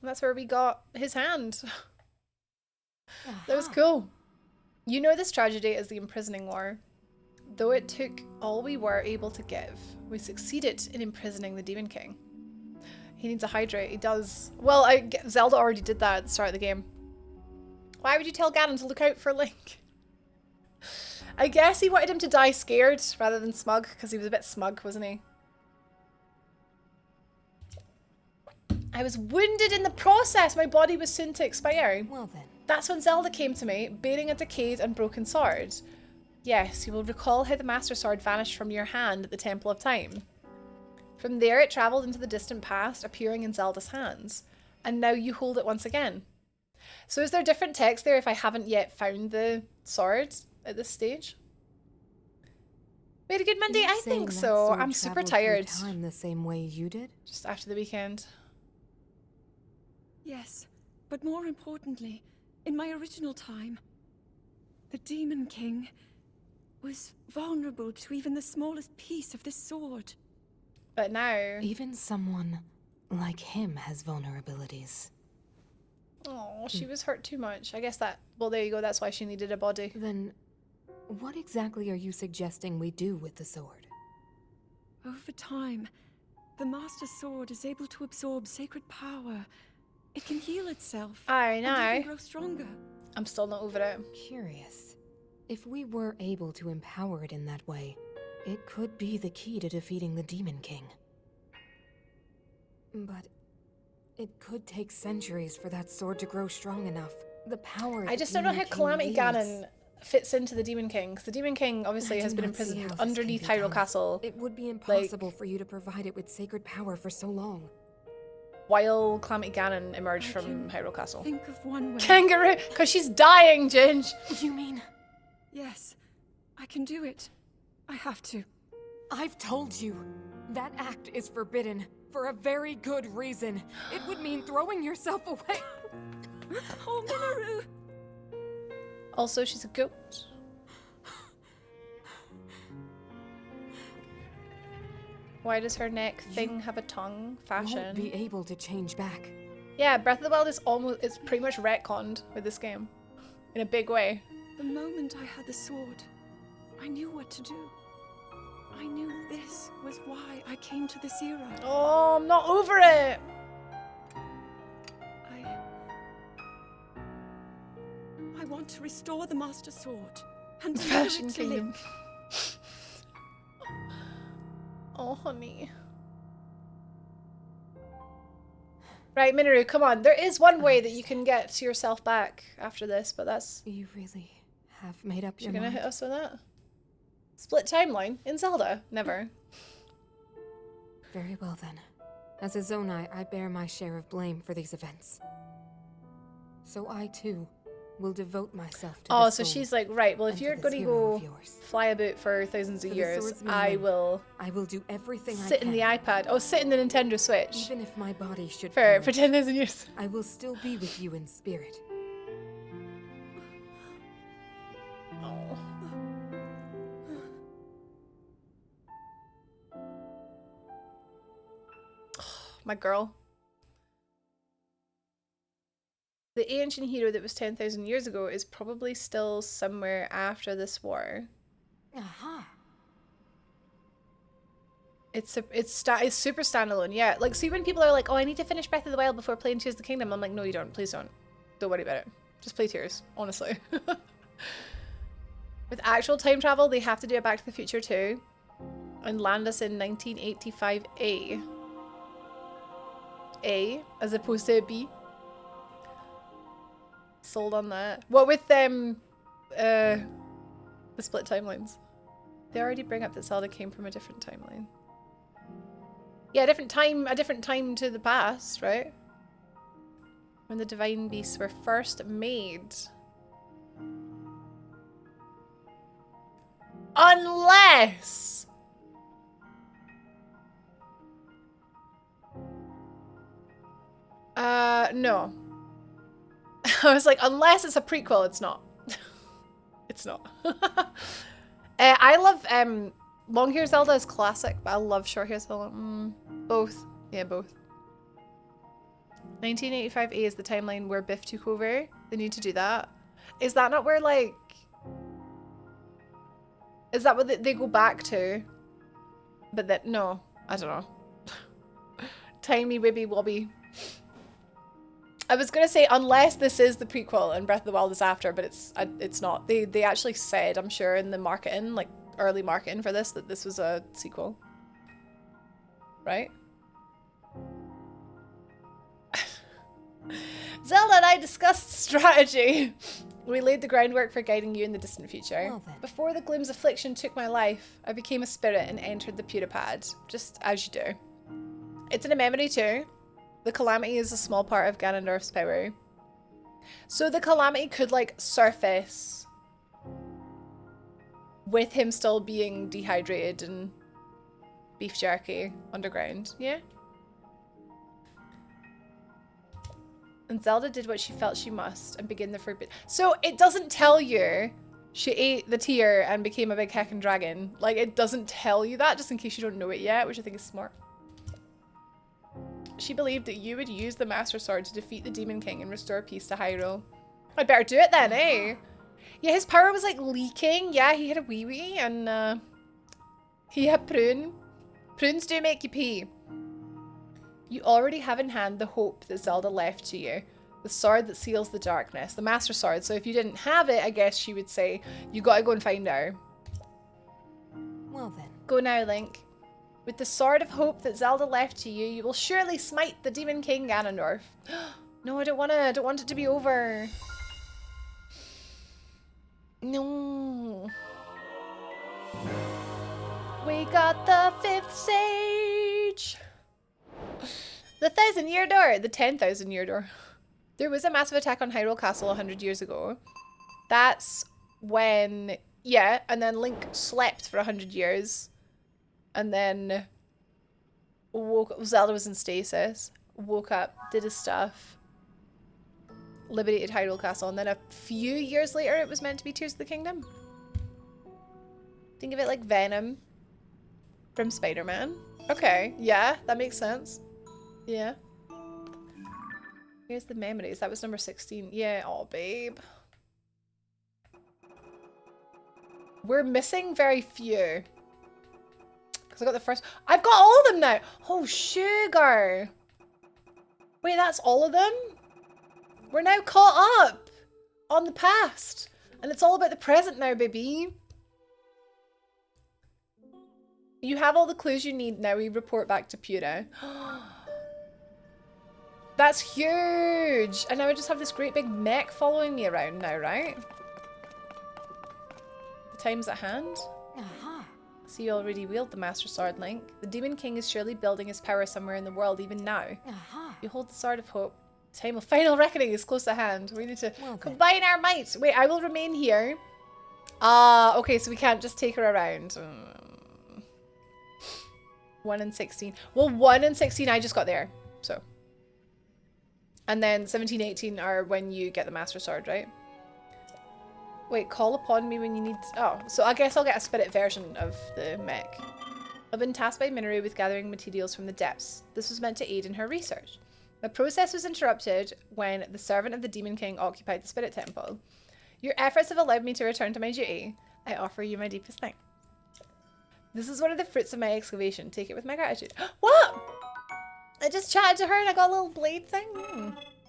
That's where we got his hand. That was cool. You know this tragedy is the imprisoning war. Though it took all we were able to give, we succeeded in imprisoning the Demon King. He needs a hydrate. He does. Well, Zelda already did that at the start of the game. Why would you tell Ganon to look out for Link? I guess he wanted him to die scared rather than smug, because he was a bit smug, wasn't he? I was wounded in the process. My body was soon to expire. Well then. That's when Zelda came to me, bearing a decayed and broken sword. Yes, you will recall how the Master Sword vanished from your hand at the Temple of Time. From there it travelled into the distant past, appearing in Zelda's hands. And now you hold it once again. So is there different text there if I haven't yet found the sword at this stage? We had a good Monday? I think so. I'm super tired. Time the same way you did? Just after the weekend. Yes, but more importantly, in my original time, the Demon King was vulnerable to even the smallest piece of this sword. But now... Even someone like him has vulnerabilities. Oh, she was hurt too much. I guess that... Well, there you go. That's why she needed a body. Then, what exactly are you suggesting we do with the sword? Over time, the Master Sword is able to absorb sacred power. It can heal itself. I know. And even grow stronger. I'm still not over it. Curious. If we were able to empower it in that way, it could be the key to defeating the Demon King. But it could take centuries for that sword to grow strong enough. The power I just don't know how Calamity Ganon fits into the Demon King, because the Demon King obviously has been imprisoned underneath Hyrule Castle. It would be impossible for you to provide it with sacred power for so long. while Calamity Ganon emerged from Hyrule Castle. Think of one way. Kangaroo, because she's dying, Ginge. You mean? Yes, I can do it. I have to. I've told you. That act is forbidden for a very good reason. It would mean throwing yourself away. Oh, Minoru! Also, she's a goat. Why does her neck thing have a tongue? Fashion. Won't be able to change back. Yeah, Breath of the Wild is it's pretty much retconned with this game. In a big way. The moment I had the sword, I knew what to do. I knew this was why I came to this era. Oh, I'm not over it! I want to restore the Master Sword and deliver Fashion it to Kingdom. Link. Oh, honey. Right, Minoru, come on. There is one way that you can get yourself back after this, but that's... You really have made up your You're gonna mind? hit us with that? Split timeline in Zelda? Never. Very well then. As a Zonai, I bear my share of blame for these events. So I too will devote myself to Oh, this so goal she's like, right, well, if and to you're this gonna hero of go yours. fly about for thousands of For the years, swordsman I Link, will do everything I sit in can. the iPad. Oh, sit in the Nintendo Switch. Even if my body should For perish, 10,000 years. I will still be with you in spirit. Oh. My girl. The ancient hero that was 10,000 years ago is probably still somewhere after this war. Aha. It's super standalone, yeah. Like, see when people are like, oh, I need to finish Breath of the Wild before playing Tears of the Kingdom. I'm like, no, you don't. Please don't. Don't worry about it. Just play Tears, honestly. With actual time travel, they have to do a Back to the Future too. And land us in 1985 A. A, as opposed to B. Sold on that. What with the split timelines? They already bring up that Zelda came from a different timeline. Yeah, a different time to the past, right? When the divine beasts were first made. Unless no. I was like, unless it's a prequel, it's not. It's not. I love long hair Zelda is classic, but I love short hair Zelda. Both. Yeah, both. 1985 A is the timeline where Biff took over. They need to do that. Is that not where, like... Is that what they go back to? But that... No. I don't know. Timey wibby wobby. I was gonna say, unless this is the prequel and Breath of the Wild is after, but it's not. They actually said, I'm sure, in the marketing, like early marketing for this, that this was a sequel. Right? Zelda and I discussed strategy. We laid the groundwork for guiding you in the distant future. Well then. Before the gloom's affliction took my life, I became a spirit and entered the Puripad, just as you do. It's in a memory too. The Calamity is a small part of Ganondorf's power. So the Calamity could, like, surface with him still being dehydrated and beef jerky underground. Yeah? And Zelda did what she felt she must and begin the forbidden. So it doesn't tell you she ate the tear and became a big heckin' dragon. Like, it doesn't tell you that, just in case you don't know it yet, which I think is smart. She believed that you would use the Master Sword to defeat the Demon King and restore peace to Hyrule. I'd better do it then, eh? Yeah, his power was like leaking. Yeah, he had a wee-wee and he had prune. Prunes do make you pee. You already have in hand the hope that Zelda left to you. The sword that seals the darkness. The Master Sword. So if you didn't have it, I guess she would say, you gotta go and find her. Well then. Go now, Link. With the sword of hope that Zelda left to you, you will surely smite the Demon King Ganondorf. No, I don't want it to be over. No. We got the 5th stage. The 1,000-year door. The 10,000-year door. There was a massive attack on Hyrule Castle 100 years ago. That's when... Yeah, and then Link slept for 100 years. And then... Zelda was in stasis. Woke up, did his stuff. Liberated Hyrule Castle. And then a few years later, it was meant to be Tears of the Kingdom. Think of it like Venom from Spider-Man. Okay, yeah, that makes sense. Yeah. Here's the memories. That was number 16. Yeah, oh babe. We're missing very few. Because I got the first... I've got all of them now! Oh, sugar! Wait, that's all of them? We're now caught up on the past. And it's all about the present now, baby. You have all the clues you need. Now we report back to Pura. That's huge! And now I just have this great big mech following me around now, right? The time's at hand. So you already wield the Master Sword, Link. The Demon King is surely building his power somewhere in the world even now. You hold the Sword of Hope. The time of final reckoning is close at hand. We need to combine our might. Wait, I will remain here. Okay, so we can't just take her around. 1 and 16. Well, 1 and 16 I just got there, so. And then 17, 18 are when you get the Master Sword, right? Wait, call upon me when you need... Oh, so I guess I'll get a spirit version of the mech. I've been tasked by Minoru with gathering materials from the depths. This was meant to aid in her research. The process was interrupted when the servant of the Demon King occupied the Spirit Temple. Your efforts have allowed me to return to my duty. I offer you my deepest thanks. This is one of the fruits of my excavation. Take it with my gratitude. What? I just chatted to her and I got a little blade thing.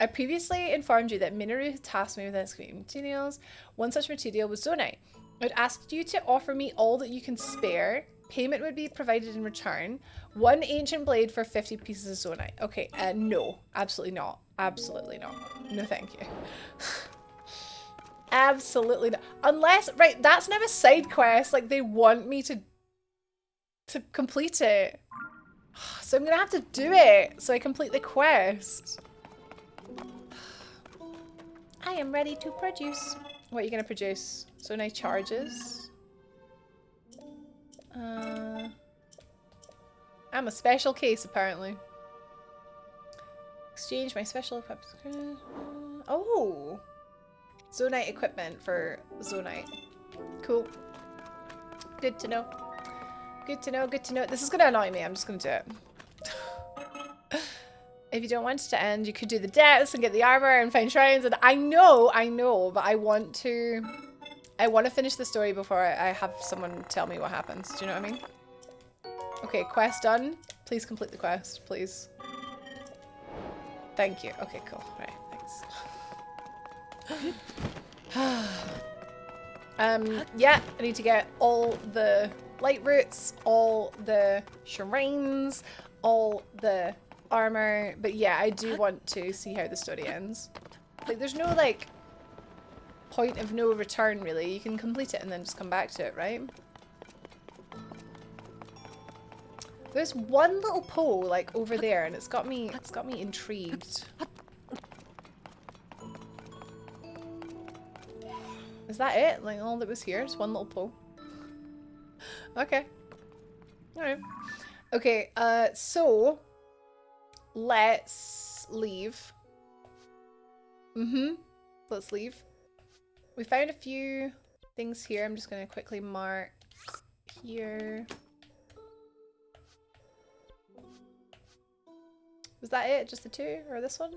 I previously informed you that Minoru had tasked me with excavating materials. One such material was Zonite. I'd asked you to offer me all that you can spare. Payment would be provided in return. 1 ancient blade for 50 pieces of Zonite. Okay, no. Absolutely not. Absolutely not. No thank you. Absolutely not. Unless, right, that's now a side quest. Like, they want me to complete it. So I'm gonna have to do it so I complete the quest. I am ready to produce. What are you gonna produce? So nice charges. I'm a special case apparently. Exchange my special equipment. Oh! Zonite equipment for Zonite. Cool. Good to know. Good to know, good to know. This is gonna annoy me, I'm just gonna do it. If you don't want it to end, you could do the depths and get the armor and find shrines, and I know, but I want to finish the story before I have someone tell me what happens. Do you know what I mean? Okay, quest done. Please complete the quest, please. Thank you. Okay, cool. Right, thanks. Yeah, I need to get all the light roots, all the shrines, all the armor, but yeah, I do want to see how the story ends. Like, there's no, like, point of no return, really. You can complete it and then just come back to it, right? There's one little pole, like, over there, and it's got me intrigued. Is that it? Like, all that was here? Just one little pole? Okay. Alright. Okay, so let's leave. Let's leave. We found a few things here. I'm just gonna quickly mark here. Was that it? Just the 2? Or this one?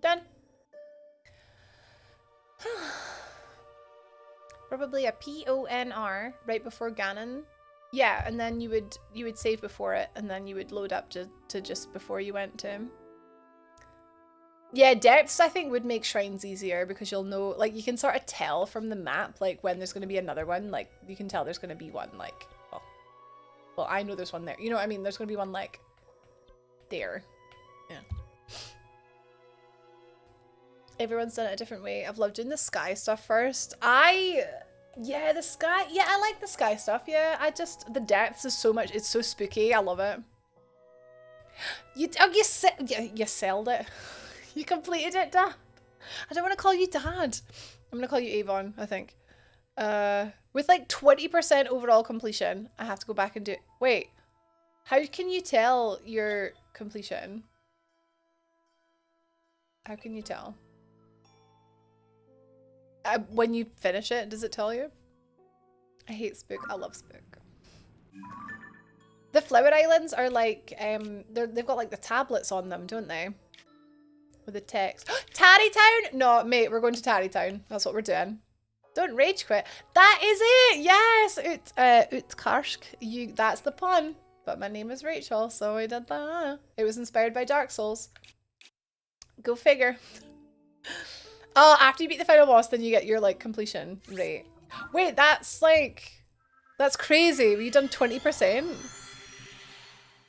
Done. Probably a PONR right before Ganon. Yeah, and then you would save before it, and then you would load up to just before you went to him. Yeah, depths I think would make shrines easier because you'll know, like, you can sort of tell from the map, like, when there's going to be another one. Like, you can tell there's going to be one, like, well, I know there's one there. You know what I mean? There's going to be one, like, there. Yeah. Everyone's done it a different way. I've loved doing the sky stuff first. Yeah, the sky. Yeah, I like the sky stuff. Yeah, the depths is so much. It's so spooky. I love it. You sold it. You completed it, Dad. I don't want to call you Dad. I'm gonna call you Avon, I think. With like 20% overall completion, I have to go back and do. Wait, how can you tell your completion? How can you tell? When you finish it, does it tell you? I hate Spook. I love Spook. The Flower Islands are like, they've got like the tablets on them, don't they? With the text. Tarrytown? No, mate, we're going to Tarrytown. That's what we're doing. Don't rage quit. That is it! Yes! Utkarsk. That's the pun. But my name is Rachel, so I did that. It was inspired by Dark Souls. Go figure. Oh, after you beat the final boss, then you get your, like, completion rate. Wait, that's crazy. Have you done 20%?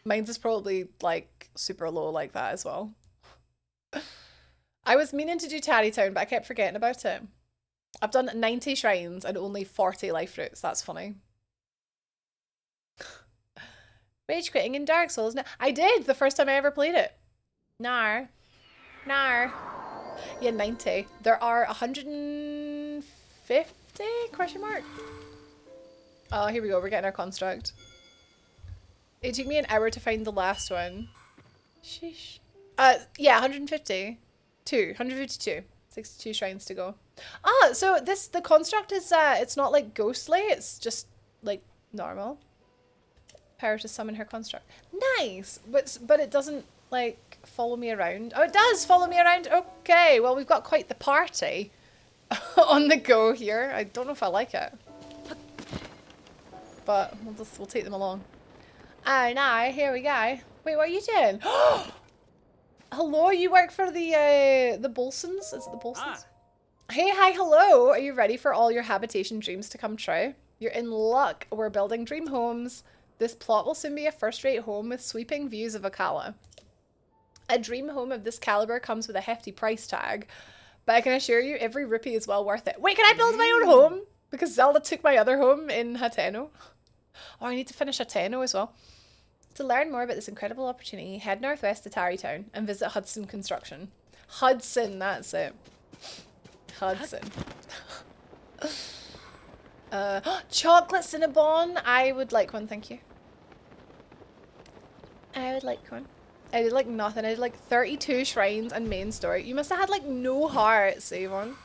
Mine's is probably, like, super low like that as well. I was meaning to do Tarrytown, but I kept forgetting about it. I've done 90 shrines and only 40 life fruits. That's funny. Rage quitting in Dark Souls. No, I did the first time I ever played it. Nar. Yeah, 90. There are 150 question mark. Oh, here we go. We're getting our construct. It took me an hour to find the last one. Sheesh. Yeah, 152. 62 shrines to go. Ah, so the construct is it's not like ghostly, it's just like normal. Power to summon her construct. Nice! But it doesn't like follow me around. Oh, it does follow me around. Okay, well we've got quite the party on the go here. I don't know if I like it. But we'll take them along. Oh no, here we go. Wait, what are you doing? Hello, you work for the Bolsons? Is it the Bolsons? Hey, hi, hello. Are you ready for all your habitation dreams to come true? You're in luck. We're building dream homes. This plot will soon be a first-rate home with sweeping views of Akala. A dream home of this caliber comes with a hefty price tag, but I can assure you every rupee is well worth it. Wait, can I build my own home? Because Zelda took my other home in Hateno. Oh, I need to finish Hateno as well. To learn more about this incredible opportunity, head northwest to Tarrytown and visit Hudson Construction. Hudson, that's it. Hudson. Chocolate Cinnabon. I would like one, thank you. I would like one. I did like nothing. I did like 32 shrines and main story. You must have had like no hearts, Avon.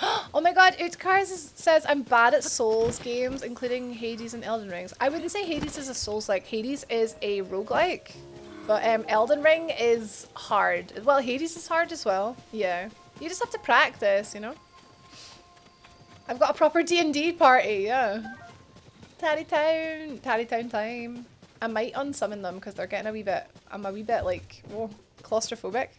Oh my god, Utkars says I'm bad at Souls games, including Hades and Elden Rings. I wouldn't say Hades is a Souls-like. Hades is a roguelike. But Elden Ring is hard. Well, Hades is hard as well. Yeah. You just have to practice, you know? I've got a proper D&D party, yeah. Tarrytown time. I might unsummon them because they're getting I'm a wee bit like, whoa, claustrophobic.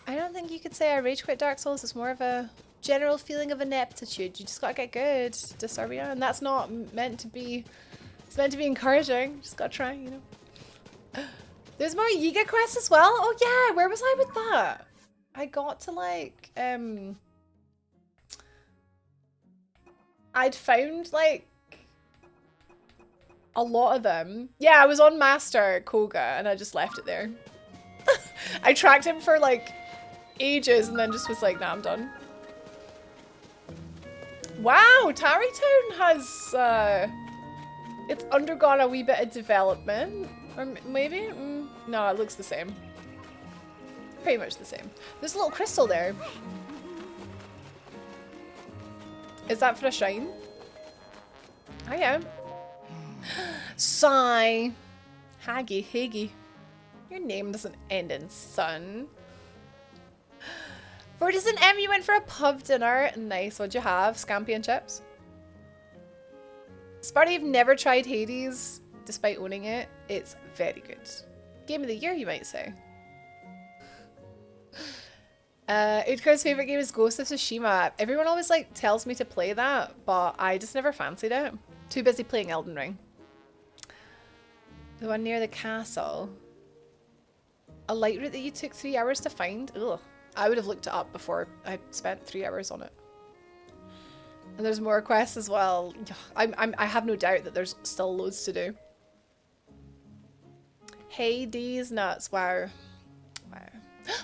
I don't think you could say I rage quit Dark Souls. It's more of a general feeling of ineptitude. You just gotta get good, Disturbia, and that's not meant to be. It's meant to be encouraging. Just gotta try, you know. There's more Yiga quests as well. Oh yeah, where was I with that? I got to like I'd found like a lot of them. Yeah, I was on Master Koga and I just left it there. I tracked him for like ages and then just was like, nah, I'm done. Wow, Tarrytown has it's undergone a wee bit of development. Or maybe? No, it looks the same. Pretty much the same. There's a little crystal there. Is that for a shrine? I am. Sigh. Haggy. Your name doesn't end in son. For does an M, you went for a pub dinner. Nice. What'd you have? Scampi and chips? Sparty, you've never tried Hades, despite owning it. It's very good. Game of the year, you might say. Udkar's favorite game is Ghost of Tsushima. Everyone always like tells me to play that, but I just never fancied it. Too busy playing Elden Ring. The one near the castle. A light route that you took 3 hours to find? Ugh. I would have looked it up before I spent 3 hours on it. And there's more quests as well. I have no doubt that there's still loads to do. Hades nuts. Wow. Wow.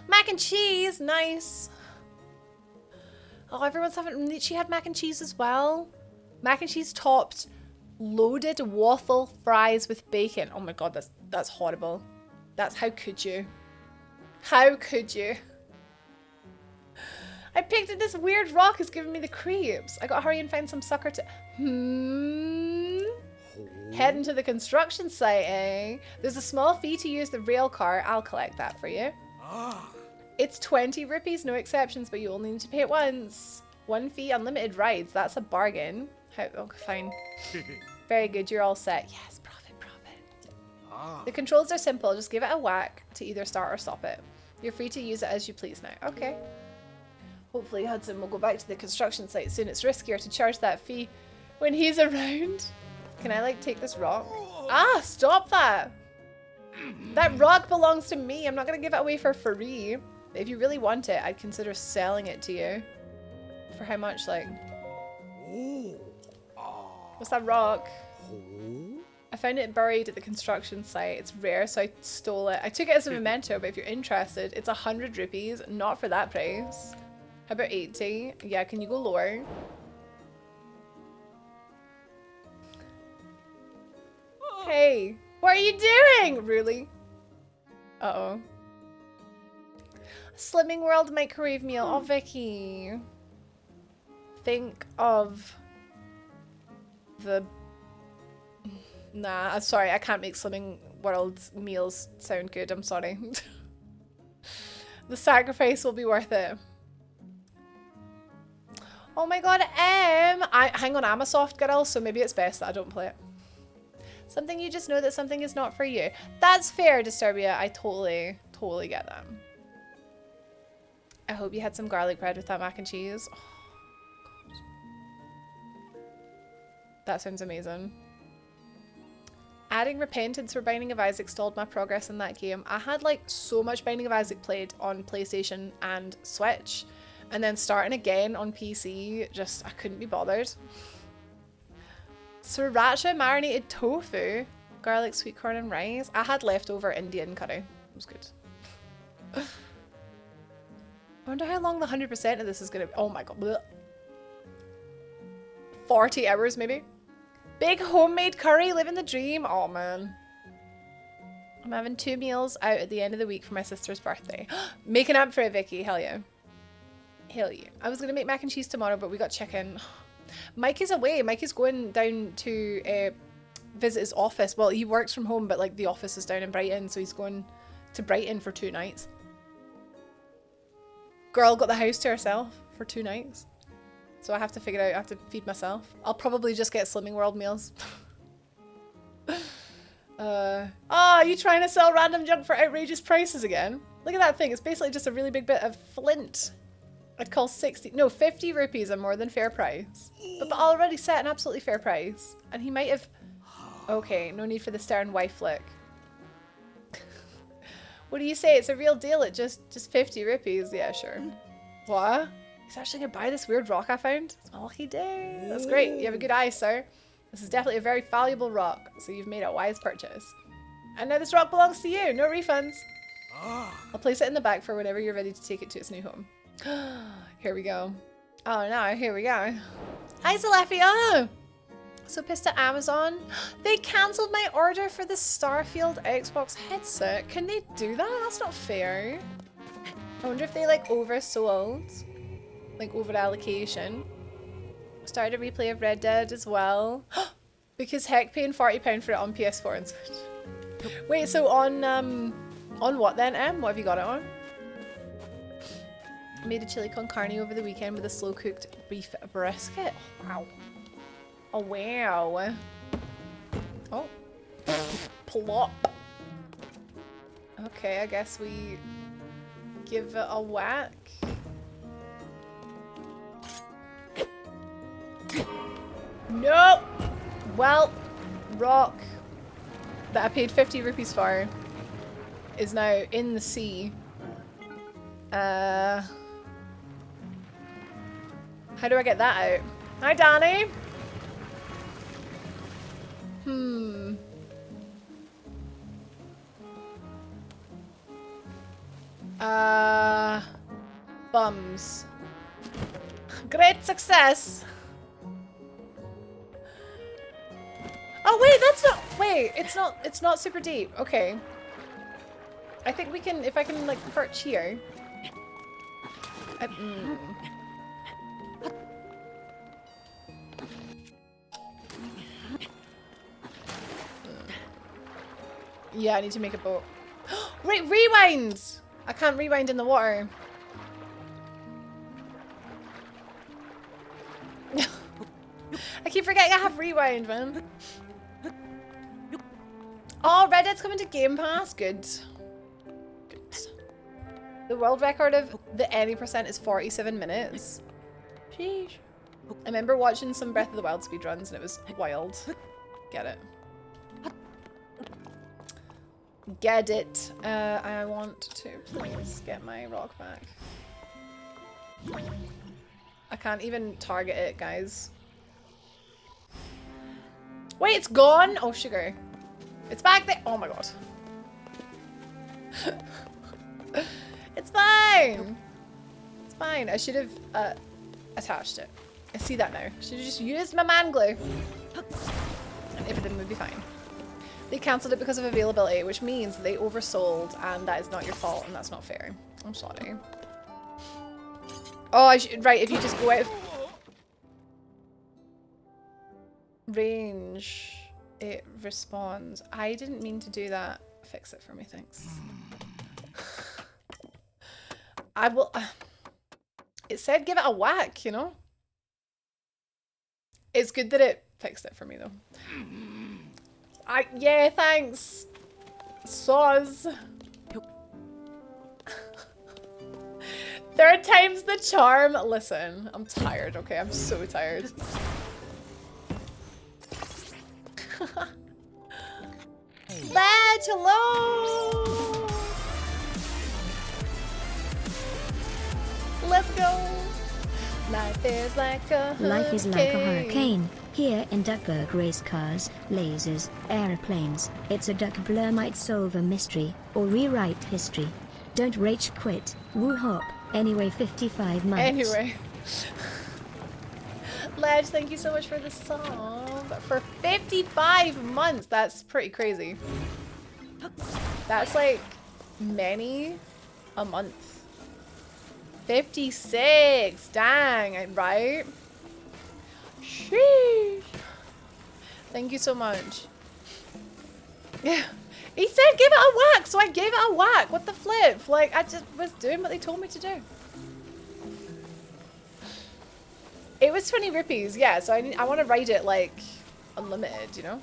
Mac and cheese. Nice. Oh, everyone's having... She had mac and cheese as well. Mac and cheese topped loaded waffle fries with bacon. Oh my god, that's horrible. How could you? How could you? I picked it. This weird rock is giving me the creeps. I gotta hurry and find some sucker to... Heading to the construction site, eh? There's a small fee to use the rail car. I'll collect that for you. It's 20 rupees, no exceptions, but you only need to pay it once. 1 fee, unlimited rides. That's a bargain. Okay, fine. Very good, you're all set. Yes, profit. The controls are simple. Just give it a whack to either start or stop it. You're free to use it as you please now. Okay. Hopefully Hudson will go back to the construction site soon. It's riskier to charge that fee when he's around. Can I, like, take this rock? Ah, stop that! That rock belongs to me. I'm not going to give it away for free. If you really want it, I'd consider selling it to you. For how much, like? What's that rock? I found it buried at the construction site. It's rare, so I stole it. I took it as a memento, but if you're interested, it's 100 rupees. Not for that price. How about 80? Yeah, can you go lower? Hey, what are you doing? Really? Uh-oh. Slimming World microwave meal. Oh, Vicky. Think of the... Nah, I'm sorry. I can't make Slimming World meals sound good. I'm sorry. The sacrifice will be worth it. Oh my god, hang on, I'm a soft girl, so maybe it's best that I don't play it. Something you just know that something is not for you. That's fair, Disturbia. I totally get that. I hope you had some garlic bread with that mac and cheese. Oh, God. That sounds amazing. Adding Repentance for Binding of Isaac stalled my progress in that game. I had like so much Binding of Isaac played on PlayStation and Switch, and then starting again on PC, I couldn't be bothered. Sriracha marinated tofu, garlic, sweet corn and rice. I had leftover Indian curry. It was good. I wonder how long the 100% of this is gonna be. Oh my god. Blech. 40 hours maybe. Big homemade curry, living the dream. Oh man. I'm having 2 meals out at the end of the week for my sister's birthday. Making up for it, Vicky. Hell yeah. Hell yeah. I was gonna make mac and cheese tomorrow, but we got chicken. Mike is away. Mike is going down to visit his office. Well, he works from home, but like the office is down in Brighton, so he's going to Brighton for 2 nights. Girl got the house to herself for 2 nights. So I have to figure out, I have to feed myself. I'll probably just get Slimming World meals. Oh, you trying to sell random junk for outrageous prices again? Look at that thing. It's basically just a really big bit of flint. I'd call 50 rupees a more than fair price. But I already set an absolutely fair price. And he might have... Okay, no need for the stern wife look. What do you say? It's a real deal at just 50 rupees? Yeah, sure. What? He's actually gonna buy this weird rock I found? It's my lucky day. That's great. You have a good eye, sir. This is definitely a very valuable rock, so you've made a wise purchase. And now this rock belongs to you. No refunds. I'll place it in the back for whenever you're ready to take it to its new home. Here we go. Oh no, here we go. Hi, Zalafi. Oh! So pissed at Amazon. They cancelled my order for the Starfield Xbox headset. Can they do that? That's not fair. I wonder if they like oversold. Like over allocation. Started a replay of Red Dead as well. Because heck, paying £40 for it on PS4 and Switch. Wait, so on what then, What have you got it on? I made a chili con carne over the weekend with a slow cooked beef brisket. Wow. Oh wow. Oh. Plop. Okay, I guess we give it a whack. Nope. Well, rock that I paid 50 rupees for is now in the sea. How do I get that out? Hi, Donnie. Hmm. Bums. Great success. Oh wait, that's not. Wait, it's not super deep. Okay. I think we can, if I can like perch here. Yeah, I need to make a boat. Rewind! I can't rewind in the water. I keep forgetting I have rewind, man. Oh, Red Dead's coming to Game Pass. Good. Good. The world record of the any percent is 47 minutes. Sheesh. I remember watching some Breath of the Wild speedruns and it was wild. Get it. Get it. I want to please get my rock back. I can't even target it, guys. Wait, it's gone? Oh, sugar. It's back there. Oh my god. It's fine. It's fine. I should have attached it. I see that now. Should have just used my man glue. And everything would be fine. They cancelled it because of availability, which means they oversold, and that is not your fault, and that's not fair. I'm sorry. Oh, right, if you just go out of range, it responds. I didn't mean to do that. Fix it for me, thanks. I will... It said give it a whack, you know? It's good that it fixed it for me, though. Yeah, thanks. Soz. Third time's the charm. Listen, I'm tired, okay? I'm so tired. Badge, hello! Let's go! Life is like a hurricane. Life is like a hurricane. Here in Duckburg, race cars, lasers, aeroplanes. It's a duck blur might solve a mystery, or rewrite history. Don't rage quit, woo hop. Anyway, 55 months. Anyway. Ledge, thank you so much for the song. For 55 months, that's pretty crazy. That's like many a month. 56, dang, right? Sheesh. Thank you so much. Yeah, he said give it a whack, so I gave it a whack. What the flip? Like, I just was doing what they told me to do. It was 20 rupees, yeah, so I want to ride it like unlimited, you know?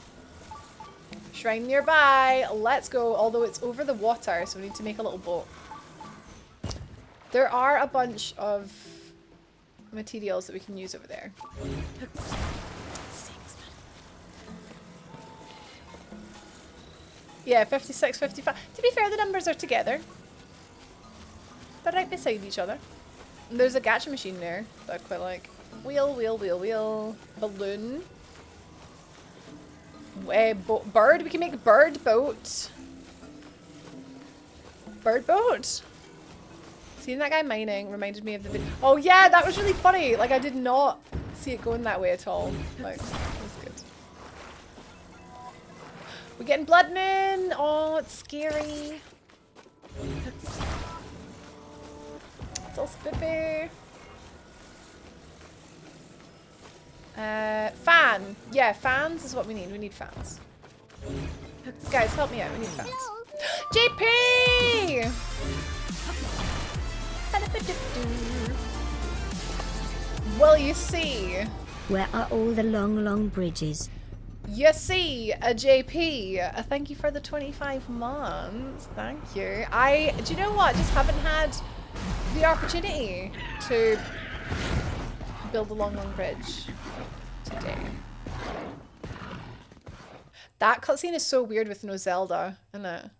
Shrine nearby, let's go, although it's over the water, so we need to make a little boat. There are a bunch of materials that we can use over there. Yeah, 56, 55. To be fair, the numbers are together. They're right beside each other. And there's a gacha machine there that I quite like. Wheel, wheel, wheel, wheel. Balloon. Bird. We can make bird boat. Bird boat. Seeing that guy mining reminded me of the video. Oh yeah, that was really funny. Like, I did not see it going that way at all. Like, it was good. We're getting blood moon. Oh, it's scary. It's all spiffy. Fan. Yeah, fans is what we need. We need fans. Guys, help me out. We need fans. JP! Well, you see. Where are all the long, long bridges? You see, a JP, thank you for the 25 months. Thank you. Do you know what? Just haven't had the opportunity to build a long, long bridge today. That cutscene is so weird with no Zelda, isn't it?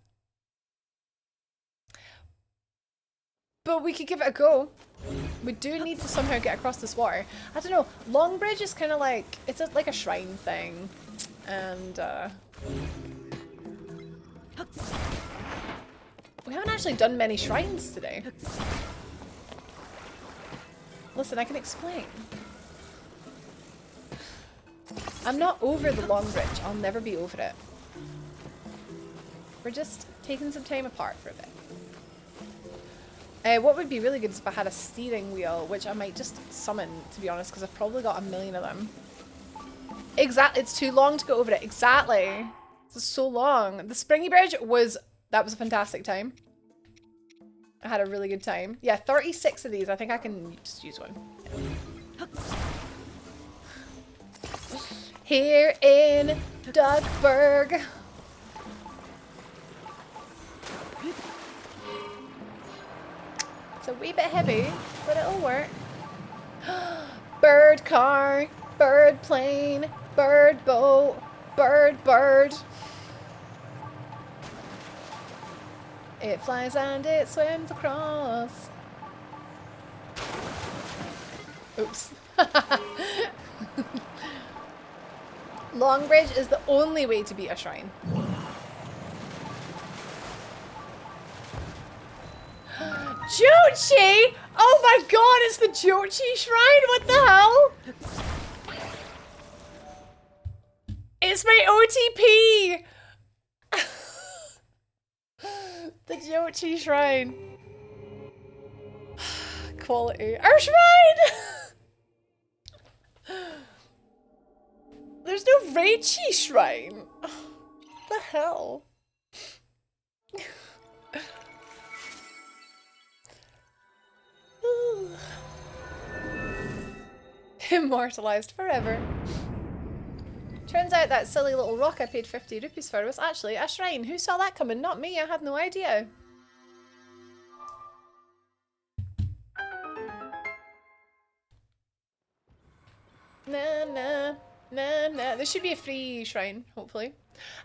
But we could give it a go. We do need to somehow get across this water. I don't know. Long Bridge is kind of like, it's like a shrine thing. And we haven't actually done many shrines today. Listen, I can explain. I'm not over the Long Bridge. I'll never be over it. We're just taking some time apart for a bit. What would be really good is if I had a steering wheel, which I might just summon, to be honest, because I've probably got a million of them. Exactly, it's too long to go over it. Exactly. It's so long. The Springy Bridge was, that was a fantastic time. I had a really good time. Yeah, 36 of these. I think I can just use one. Here in Duckburg. It's a wee bit heavy, but it'll work. Bird car, bird plane, bird boat, bird. It flies and it swims across. Oops. Long Bridge is the only way to beat a shrine. Jochi! Oh my god, it's the Jochi shrine! What the hell? It's my OTP! The Jochi shrine. Quality. Our shrine! There's no Reichi shrine. What the hell? Immortalized forever. Turns out that silly little rock I paid 50 rupees for was actually a shrine. Who saw that coming? Not me. I had no idea. Nah. There should be a free shrine, hopefully.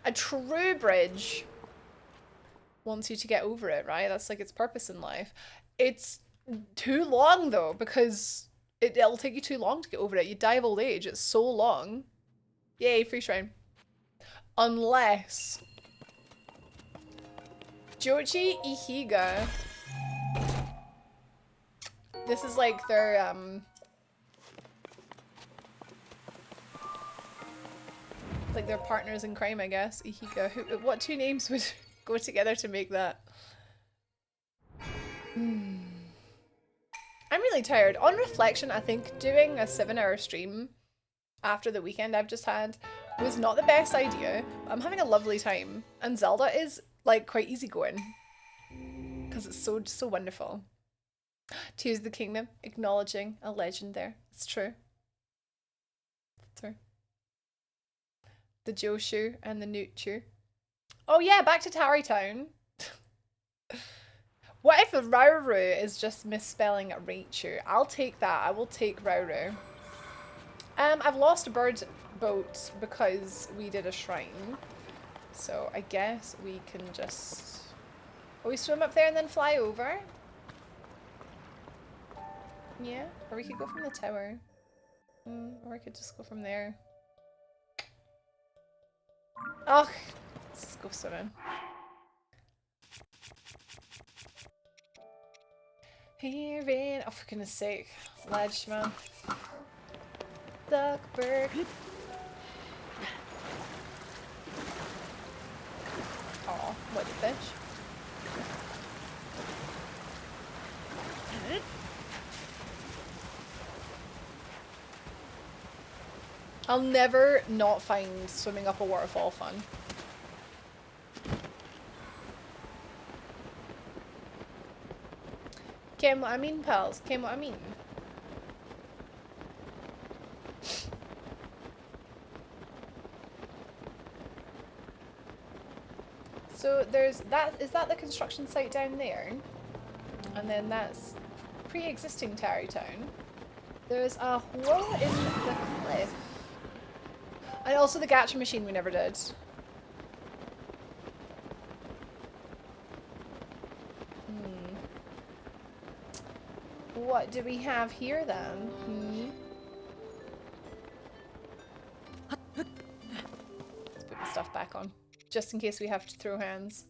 A true bridge wants you to get over it, right? That's like its purpose in life. It's too long though, because it'll take you too long to get over it. You die of old age. It's so long. Yay, free shrine. Unless Jochi Ihiga. This is like their like their partners in crime, I guess. Ihiga. What two names would go together to make that? I'm really tired. On reflection, I think doing a 7-hour stream after the weekend I've just had was not the best idea. I'm having a lovely time. And Zelda is like quite easygoing. Because it's so wonderful. Tears of the Kingdom, acknowledging a legend there. It's true. It's true. The Joshu and the Newtchu. Oh yeah, back to Tarrytown. What if Rauru is just misspelling Raichu? I'll take that. I will take Rauru. I've lost a bird boat because we did a shrine. So I guess we can just... we swim up there and then fly over? Yeah, or we could go from the tower. Or we could just go from there. Oh, let's just go swimming. Here in... oh, for goodness sake. Ledge, man. Duckburg. Aw, what a fish. I'll never not find swimming up a waterfall fun. Ken what I mean, pals? Ken what I mean? So there's that, is that the construction site down there? And then that's pre-existing Tarrytown. There's a hole in the cliff. And also the gacha machine we never did. what do we have here then? Let's put the stuff back on, just in case we have to throw hands.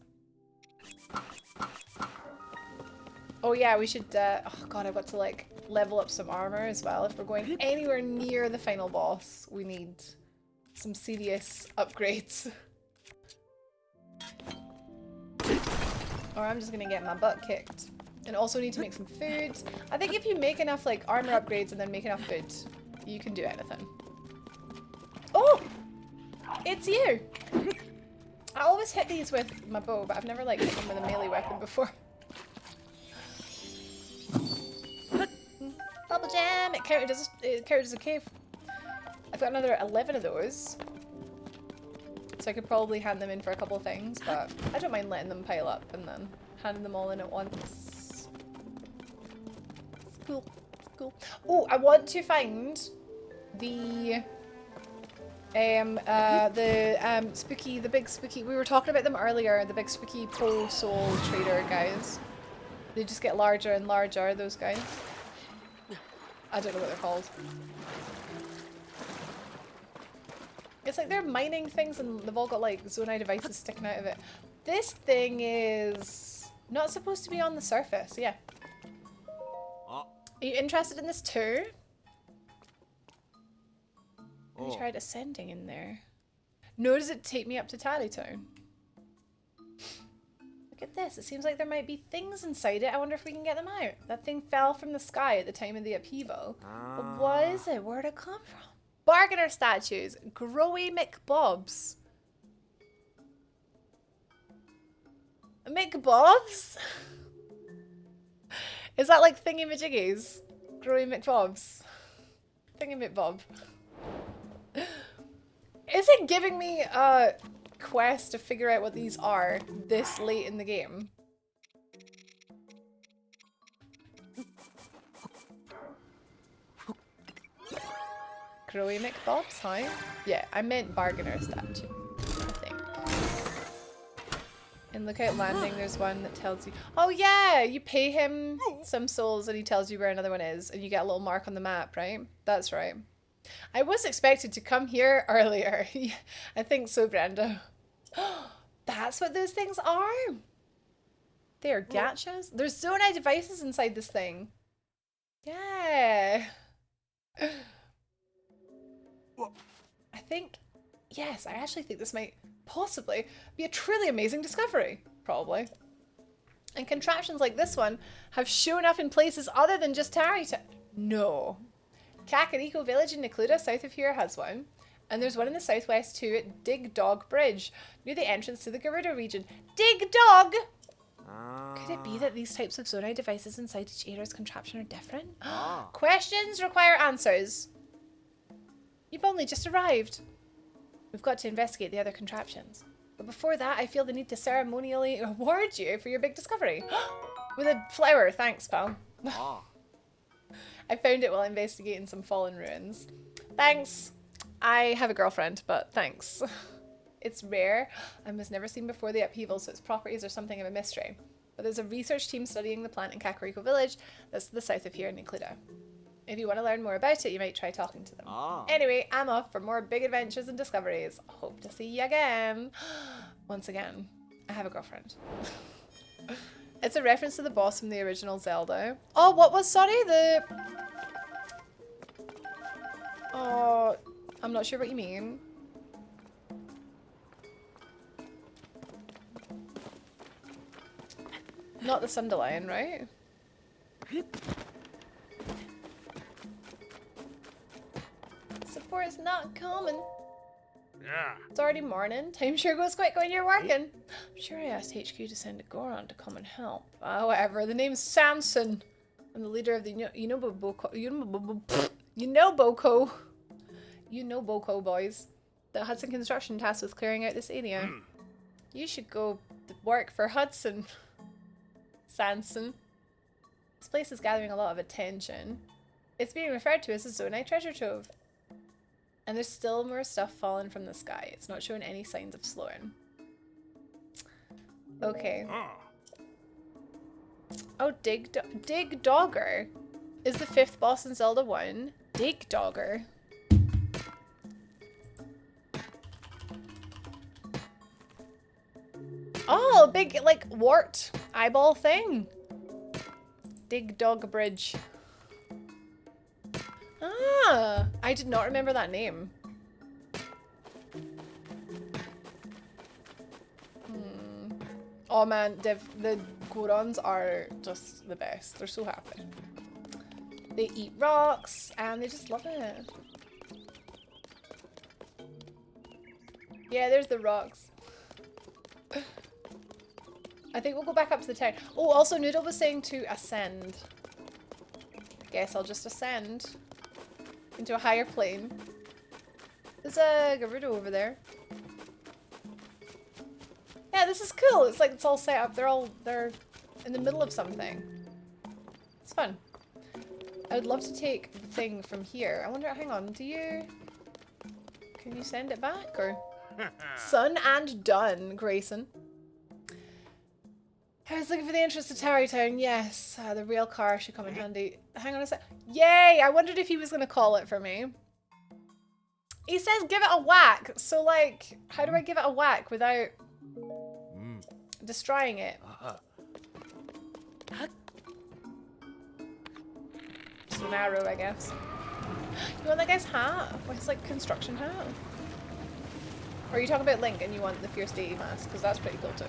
Oh yeah, we should, oh god, I've got to like level up some armor as well. If we're going anywhere near the final boss, we need some serious upgrades. Or I'm just gonna get my butt kicked. And also need to make some food. I think if you make enough like armor upgrades and then make enough food, you can do anything. Oh! It's you! I always hit these with my bow, but I've never like hit them with a melee weapon before. Bubble jam! It counted as a cave. I've got another 11 of those. So I could probably hand them in for a couple of things, but I don't mind letting them pile up and then handing them all in at once. It's cool. It's cool. Oh, I want to find the big spooky, we were talking about them earlier, the big spooky pole soul trader guys. They just get larger and larger, those guys. I don't know what they're called. It's like they're mining things and they've all got like Zonai devices sticking out of it. This thing is not supposed to be on the surface, yeah. Are you interested in this too? Have you tried ascending in there? No, does it take me up to Tarrytown? Look at this, it seems like there might be things inside it. I wonder if we can get them out. That thing fell from the sky at the time of the upheaval. But what is it? Where'd it come from? Bargainer statues, Growy McBobs. McBobs? Is that like thingy-majiggies? Growy McBobs. Thingy-McBob. Is it giving me a quest to figure out what these are this late in the game? Growy McBobs, hi? Yeah, I meant bargainer statue, I think. In Lookout Landing, there's one that tells you... Oh yeah! You pay him some souls and he tells you where another one is, and you get a little mark on the map, right? That's right. I was expected to come here earlier. I think so, Brando. That's what those things are? They're gachas? There's Zonai devices inside this thing. Yeah. I think, yes, I actually think this might possibly be a truly amazing discovery. Probably. And contraptions like this one have shown up in places other than just Tarrytown. No. Kakariko Village in Necluda, south of here, has one. And there's one in the southwest too at Dig Dog Bridge, near the entrance to the Gerudo region. Dig Dog! Could it be that these types of Zonai devices inside each area's contraption are different? Questions require answers. You've only just arrived. We've got to investigate the other contraptions. But before that, I feel the need to ceremonially award you for your big discovery. With a flower, thanks, pal. I found it while investigating some fallen ruins. Thanks. I have a girlfriend, but thanks. It's rare and was never seen before the upheaval, so its properties are something of a mystery. But there's a research team studying the plant in Kakariko Village that's to the south of here in Necluda. If you want to learn more about it, you might try talking to them. Anyway, I'm off for more big adventures and discoveries. Hope to see you again. Once again, I have a girlfriend. It's a reference to the boss from the original Zelda. Oh, what was, sorry? Oh, I'm not sure what you mean. Not the Sunderlion, right? Support's not coming. Yeah. It's already morning. Time sure goes quick when you're working. I'm sure I asked HQ to send a Goron to come and help. However, the name's Samson. I'm the leader of the Boko boys. The Hudson Construction tasked with clearing out this area. You should go work for Hudson. Sanson. This place is gathering a lot of attention. It's being referred to as a Zonai treasure trove. And there's still more stuff falling from the sky. It's not showing any signs of slowing. Okay. Oh, Dig Dogger. is the 5th boss in Zelda 1. Dig Dogger. Oh, a big, like, wart eyeball thing. Dig Dog Bridge. Ah, I did not remember that name. Oh man, the Gorons are just the best. They're so happy. They eat rocks and they just love it. Yeah, there's the rocks. I think we'll go back up to the town. Oh, also Noodle was saying to ascend. Guess I'll just ascend into a higher plane. There's a Gerudo over there. Yeah, this is cool. It's like it's all set up. They're in the middle of something. It's fun. I would love to take the thing from here. I wonder, hang on, can you send it back or? Son and done, Grayson. I was looking for the entrance to Tarrytown. Yes, the rail car should come in handy. Hang on a sec. Yay! I wondered if he was gonna call it for me. He says give it a whack. So like, how do I give it a whack without destroying it? Just an arrow, I guess. You want that guy's hat? Well, it's like construction hat. Or are you talking about Link and you want the Fierce Deity mask? Because that's pretty cool too.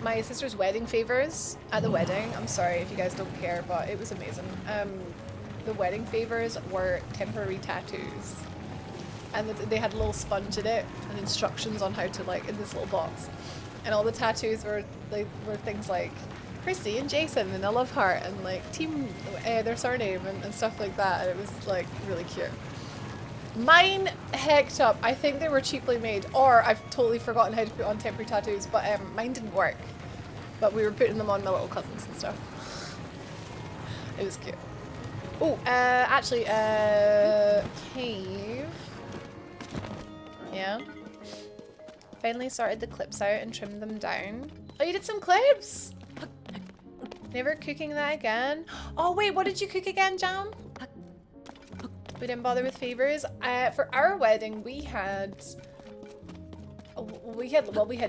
My sister's wedding favors at the wedding. I'm sorry if you guys don't care, but it was amazing. The wedding favors were temporary tattoos. And they had a little sponge in it and instructions on how to, like, in this little box. And all the tattoos were things like Christy and Jason and a love heart and like team, their surname and stuff like that. And it was like really cute. Mine hecked up. I think they were cheaply made, or I've totally forgotten how to put on temporary tattoos, but mine didn't work. But we were putting them on my little cousins and stuff. It was cute. Oh, actually, cave. Yeah. Finally sorted the clips out and trimmed them down. Oh, you did some clips? Never cooking that again. Oh wait, what did you cook again, Jam? We didn't bother with favors. For our wedding, we had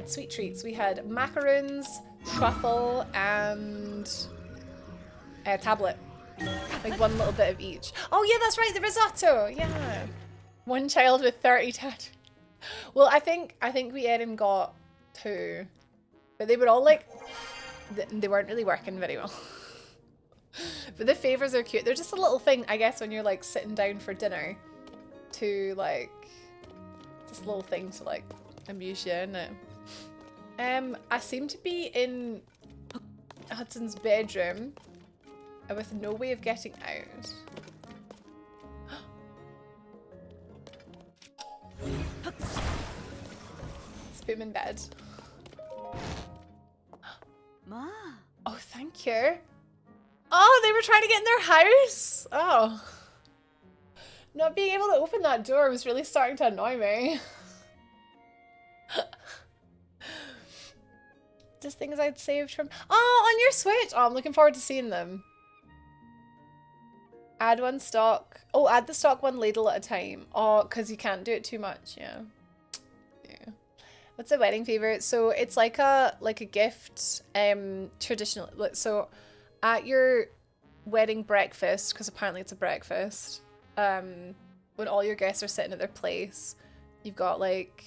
sweet treats. We had macaroons, truffle, and a tablet. Like one little bit of each. Oh yeah, that's right, the risotto. Yeah. One child with 30 tattoos. Well, I think we Erin got 2, but they were all like, they weren't really working very well. But the favors are cute. They're just a little thing, I guess, when you're like sitting down for dinner to like, just a little thing to like amuse you, isn't it? I seem to be in Hudson's bedroom with no way of getting out. Let's put him in bed. Ma. Oh, thank you. Oh, they were trying to get in their house? Oh. Not being able to open that door was really starting to annoy me. Just things I'd saved from... Oh, on your Switch! Oh, I'm looking forward to seeing them. Add one stock. Oh, add the stock one ladle at a time. Oh, because you can't do it too much, yeah. Yeah. What's a wedding favorite? So it's like a gift, traditional. So at your wedding breakfast, because apparently it's a breakfast, when all your guests are sitting at their place, you've got like,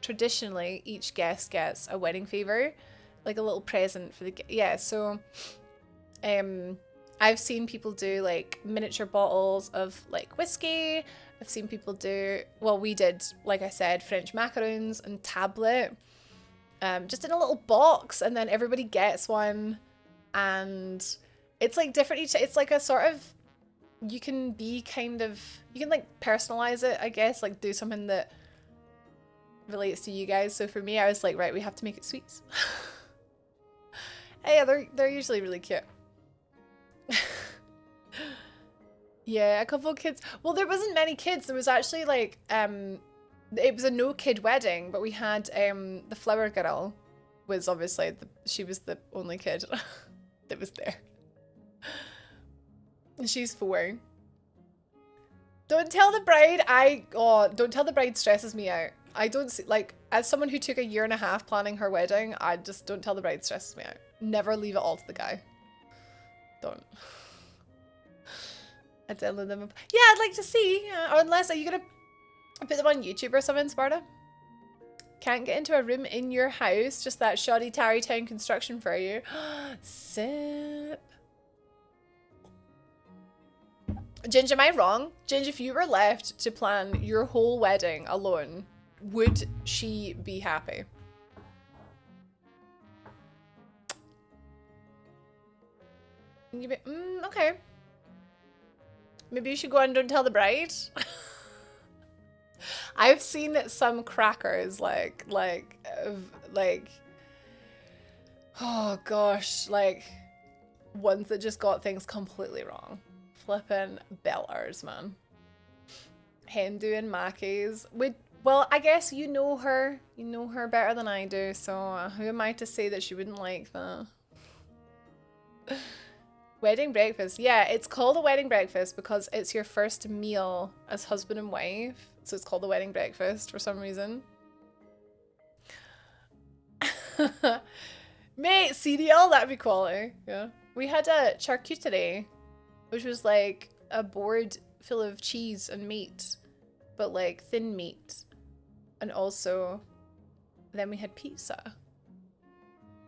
traditionally each guest gets a wedding favor, like a little present for the yeah. So, I've seen people do like miniature bottles of like whiskey. I've seen people do, well, we did, like I said, French macaroons and tablet, just in a little box, and then everybody gets one, and it's like different each, it's like a sort of, you can be kind of, you can like personalize it, I guess, like do something that relates to you guys. So for me, I was like, right, we have to make it sweets. Hey, they're usually really cute. Yeah, a couple of kids. Well, there wasn't many kids. There was actually like, it was a no kid wedding, but we had, the flower girl was obviously, she was the only kid. that was there. She's 4. Don't tell the bride. Don't tell the bride stresses me out. I don't see, like, as someone who took a 1.5 years planning her wedding, I just don't tell the bride stresses me out. Never leave it all to the guy. Don't. I download them. Yeah, I'd like to see. Or unless, are you gonna put them on YouTube or something, Sparta? Can't get into a room in your house. Just that shoddy Tarrytown construction for you. Sip. Ginge, am I wrong? Ginge, if you were left to plan your whole wedding alone, would she be happy? Okay. Maybe you should go on Don't Tell the Bride. I've seen some crackers like, oh gosh, like ones that just got things completely wrong. Flippin' belters, man. Hen doing Mackies. Well, I guess you know her. You know her better than I do, so who am I to say that she wouldn't like that? Wedding breakfast. Yeah, it's called a wedding breakfast because it's your first meal as husband and wife. So it's called the wedding breakfast for some reason. Mate, CDL, that'd be quality. Yeah. We had a charcuterie, which was like a board full of cheese and meat, but like thin meat. And also, then we had pizza.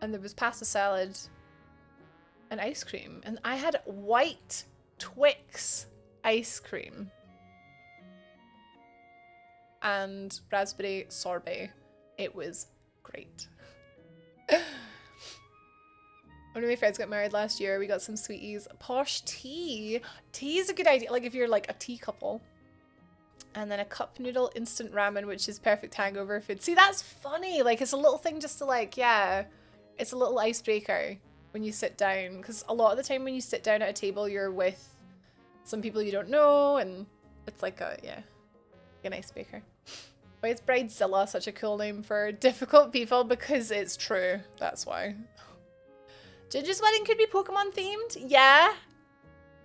And there was pasta salad and ice cream. And I had white Twix ice cream. And raspberry sorbet. It was great. One of my friends got married last year. We got some sweeties. Posh tea. Tea is a good idea. Like if you're like a tea couple. And then a cup noodle instant ramen, which is perfect hangover food. See, that's funny. Like it's a little thing just to like, yeah. It's a little icebreaker when you sit down. Because a lot of the time when you sit down at a table, you're with some people you don't know. And it's like a, yeah, an icebreaker. Why is Bridezilla such a cool name for difficult people? Because it's true. That's why. Ginger's wedding could be Pokemon themed. Yeah.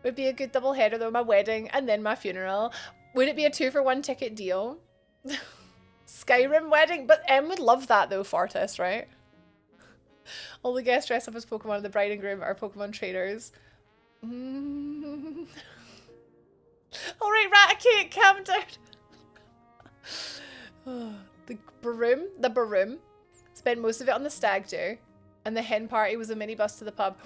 Would be a good double header though. My wedding and then my funeral. Would it be a 2-for-1 ticket deal? Skyrim wedding? But Em would love that though, Fortis, right? All the guests dress up as Pokemon and the bride and groom are Pokemon trainers. Alright, Raticate, calm down. The Baroom. Spent most of it on the stag do. And the hen party was a minibus to the pub.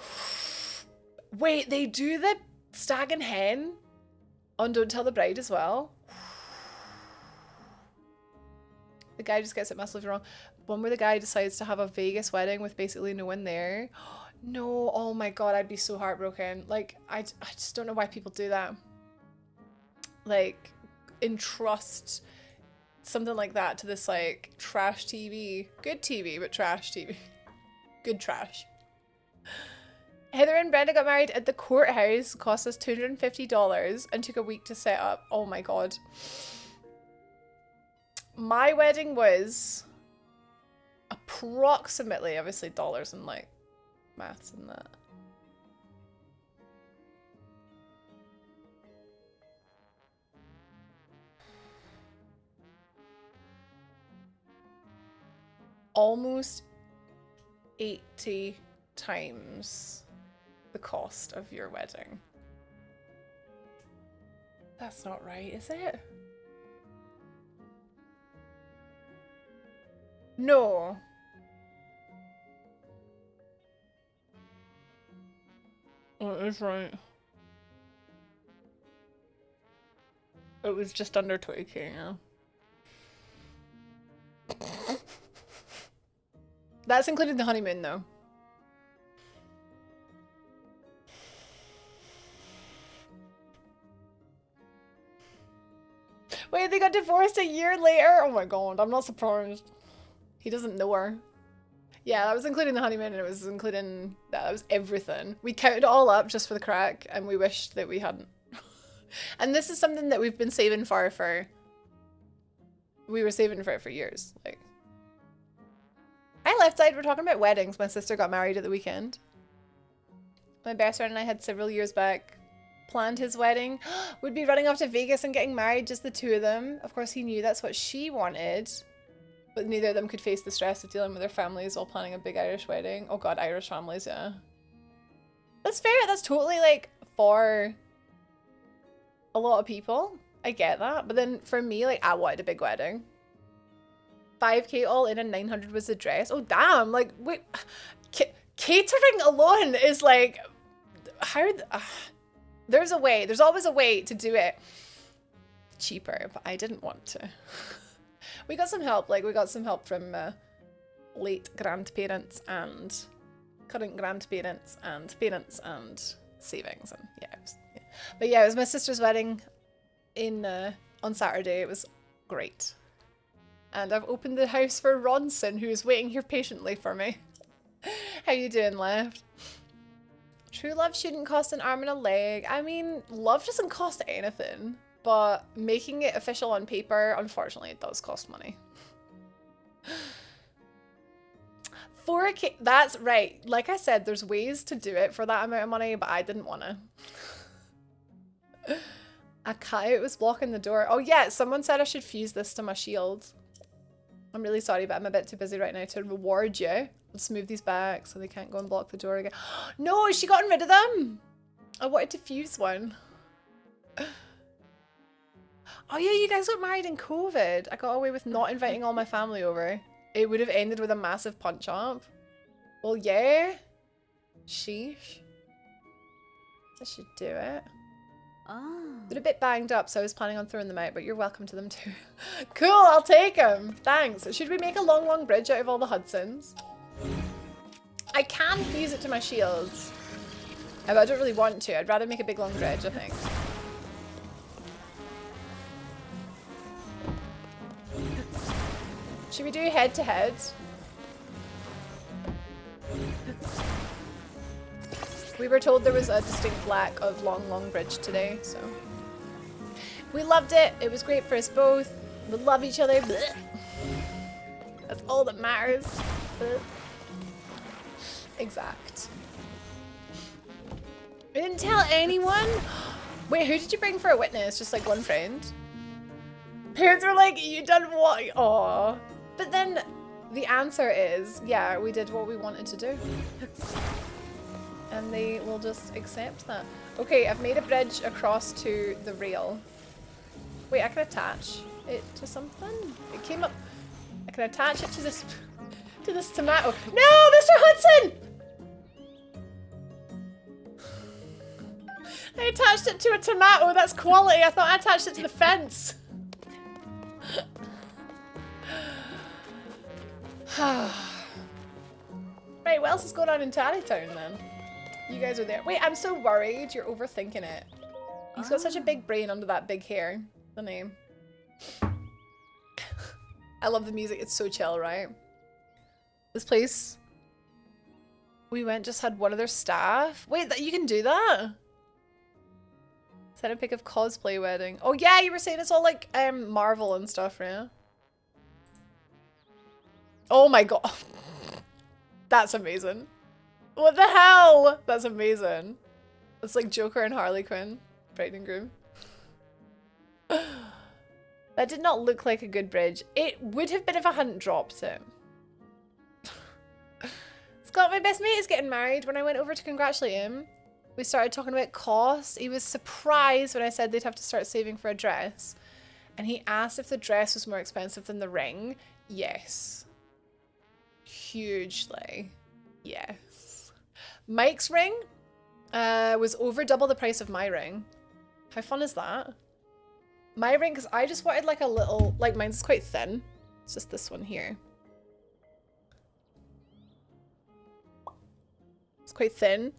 Wait, they do the stag and hen on Don't Tell the Bride as well? The guy just gets it massively wrong. One where the guy decides to have a Vegas wedding with basically no one there. No, oh my god, I'd be so heartbroken. Like, I just don't know why people do that. Like, entrust something like that to this, like, trash TV. Good TV, but trash TV. Good trash. Heather and Brenda got married at the courthouse, cost us $250 and took a week to set up. Oh my god. My wedding was approximately, obviously dollars and like maths and that. Almost 80 times the cost of your wedding. That's not right, is it? No. Oh, it is right. It was just under 20k, yeah. That's including the honeymoon, though. Wait, they got divorced a year later? Oh my god, I'm not surprised. He doesn't know her. Yeah, that was including the honeymoon and it was including... That was everything. We counted it all up just for the crack and we wished that we hadn't. And this is something that we've been saving for... We were saving for it for years. Like... Hi, Left Side. We're talking about weddings. My sister got married at the weekend. My best friend and I had several years back planned his wedding. We'd be running off to Vegas and getting married, just the two of them. Of course, he knew that's what she wanted, but neither of them could face the stress of dealing with their families while planning a big Irish wedding. Oh god, Irish families, yeah. That's fair. That's totally like for a lot of people. I get that. But then for me, like, I wanted a big wedding. 5k all in and 900 was the dress. Oh damn, like wait, catering alone is like, how there's a way, there's always a way to do it cheaper, but I didn't want to. We got some help, like we got some help from late grandparents and current grandparents and parents and savings, and yeah, but yeah, it was my sister's wedding in on Saturday. It was great. And I've opened the house for Ronson, who is waiting here patiently for me. How you doing, Left? True love shouldn't cost an arm and a leg. I mean, love doesn't cost anything, but making it official on paper, unfortunately, it does cost money. 4k, that's right. Like I said, there's ways to do it for that amount of money, but I didn't want to. A coyote was blocking the door. Oh yeah, someone said I should fuse this to my shield. I'm really sorry, but I'm a bit too busy right now to reward you. Let's move these back so they can't go and block the door again. No, she gotten rid of them. I wanted to fuse one. Oh yeah, you guys got married in COVID. I got away with not inviting all my family over. It would have ended with a massive punch up. Well, yeah. Sheesh. I should do it. Oh. They're a bit banged up, so I was planning on throwing them out, but you're welcome to them too. Cool, I'll take them. Thanks. Should we make a long bridge out of all the Hudsons? I can fuse it to my shields. But I don't really want to. I'd rather make a big long bridge, I think. Should we do head to head? We were told there was a distinct lack of long bridge today, so. We loved it. It was great for us both. We love each other. Blech. That's all that matters. Blech. Exact. I didn't tell anyone. Wait, who did you bring for a witness? Just like one friend? Parents were like, you done what? Aw. But then the answer is, yeah, we did what we wanted to do. And they will just accept that. Okay, I've made a bridge across to the rail. Wait, I can attach it to something? It came up. I can attach it to this tomato. No, Mr. Hudson! I attached it to a tomato. That's quality. I thought I attached it to the fence. Right, what else is going on in Tarrytown then? You guys are there. Wait, I'm so worried. You're overthinking it. He's got such a big brain under that big hair. The name. I love the music. It's so chill, right? This place we went just had one of their staff. Wait, you can do that? Send a pic of cosplay wedding. Oh yeah, you were saying it's all like Marvel and stuff, right? Oh my god. That's amazing. What the hell? That's amazing. It's like Joker and Harley Quinn. Bride and groom. That did not look like a good bridge. It would have been if I hadn't dropped it. Scott, my best mate is getting married. When I went over to congratulate him, we started talking about costs. He was surprised when I said they'd have to start saving for a dress. And he asked if the dress was more expensive than the ring. Yes. Hugely. Yes. Mike's ring was over double the price of my ring. How fun is that? My ring, because I just wanted like a little, like mine's quite thin. It's just this one here. It's quite thin.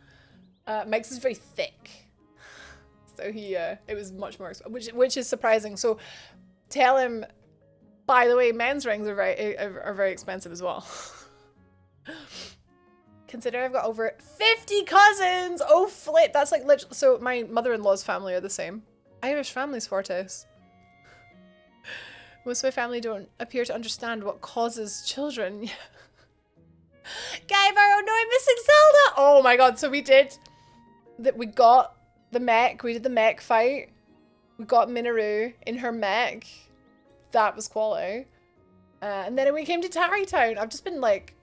Mike's is very thick. So he, it was much more expensive, which is surprising. So tell him, by the way, men's rings are very expensive as well. Consider I've got over 50 cousins. Oh flip, that's like literally. So my mother-in-law's family are the same. Irish families, Fortis. Most of my family don't appear to understand what causes children. Guy Barrow, no, I'm missing Zelda. Oh my god, so we did. that we got the mech. We did the mech fight. We got Minoru in her mech. That was quality. And then we came to Tarrytown. I've just been like,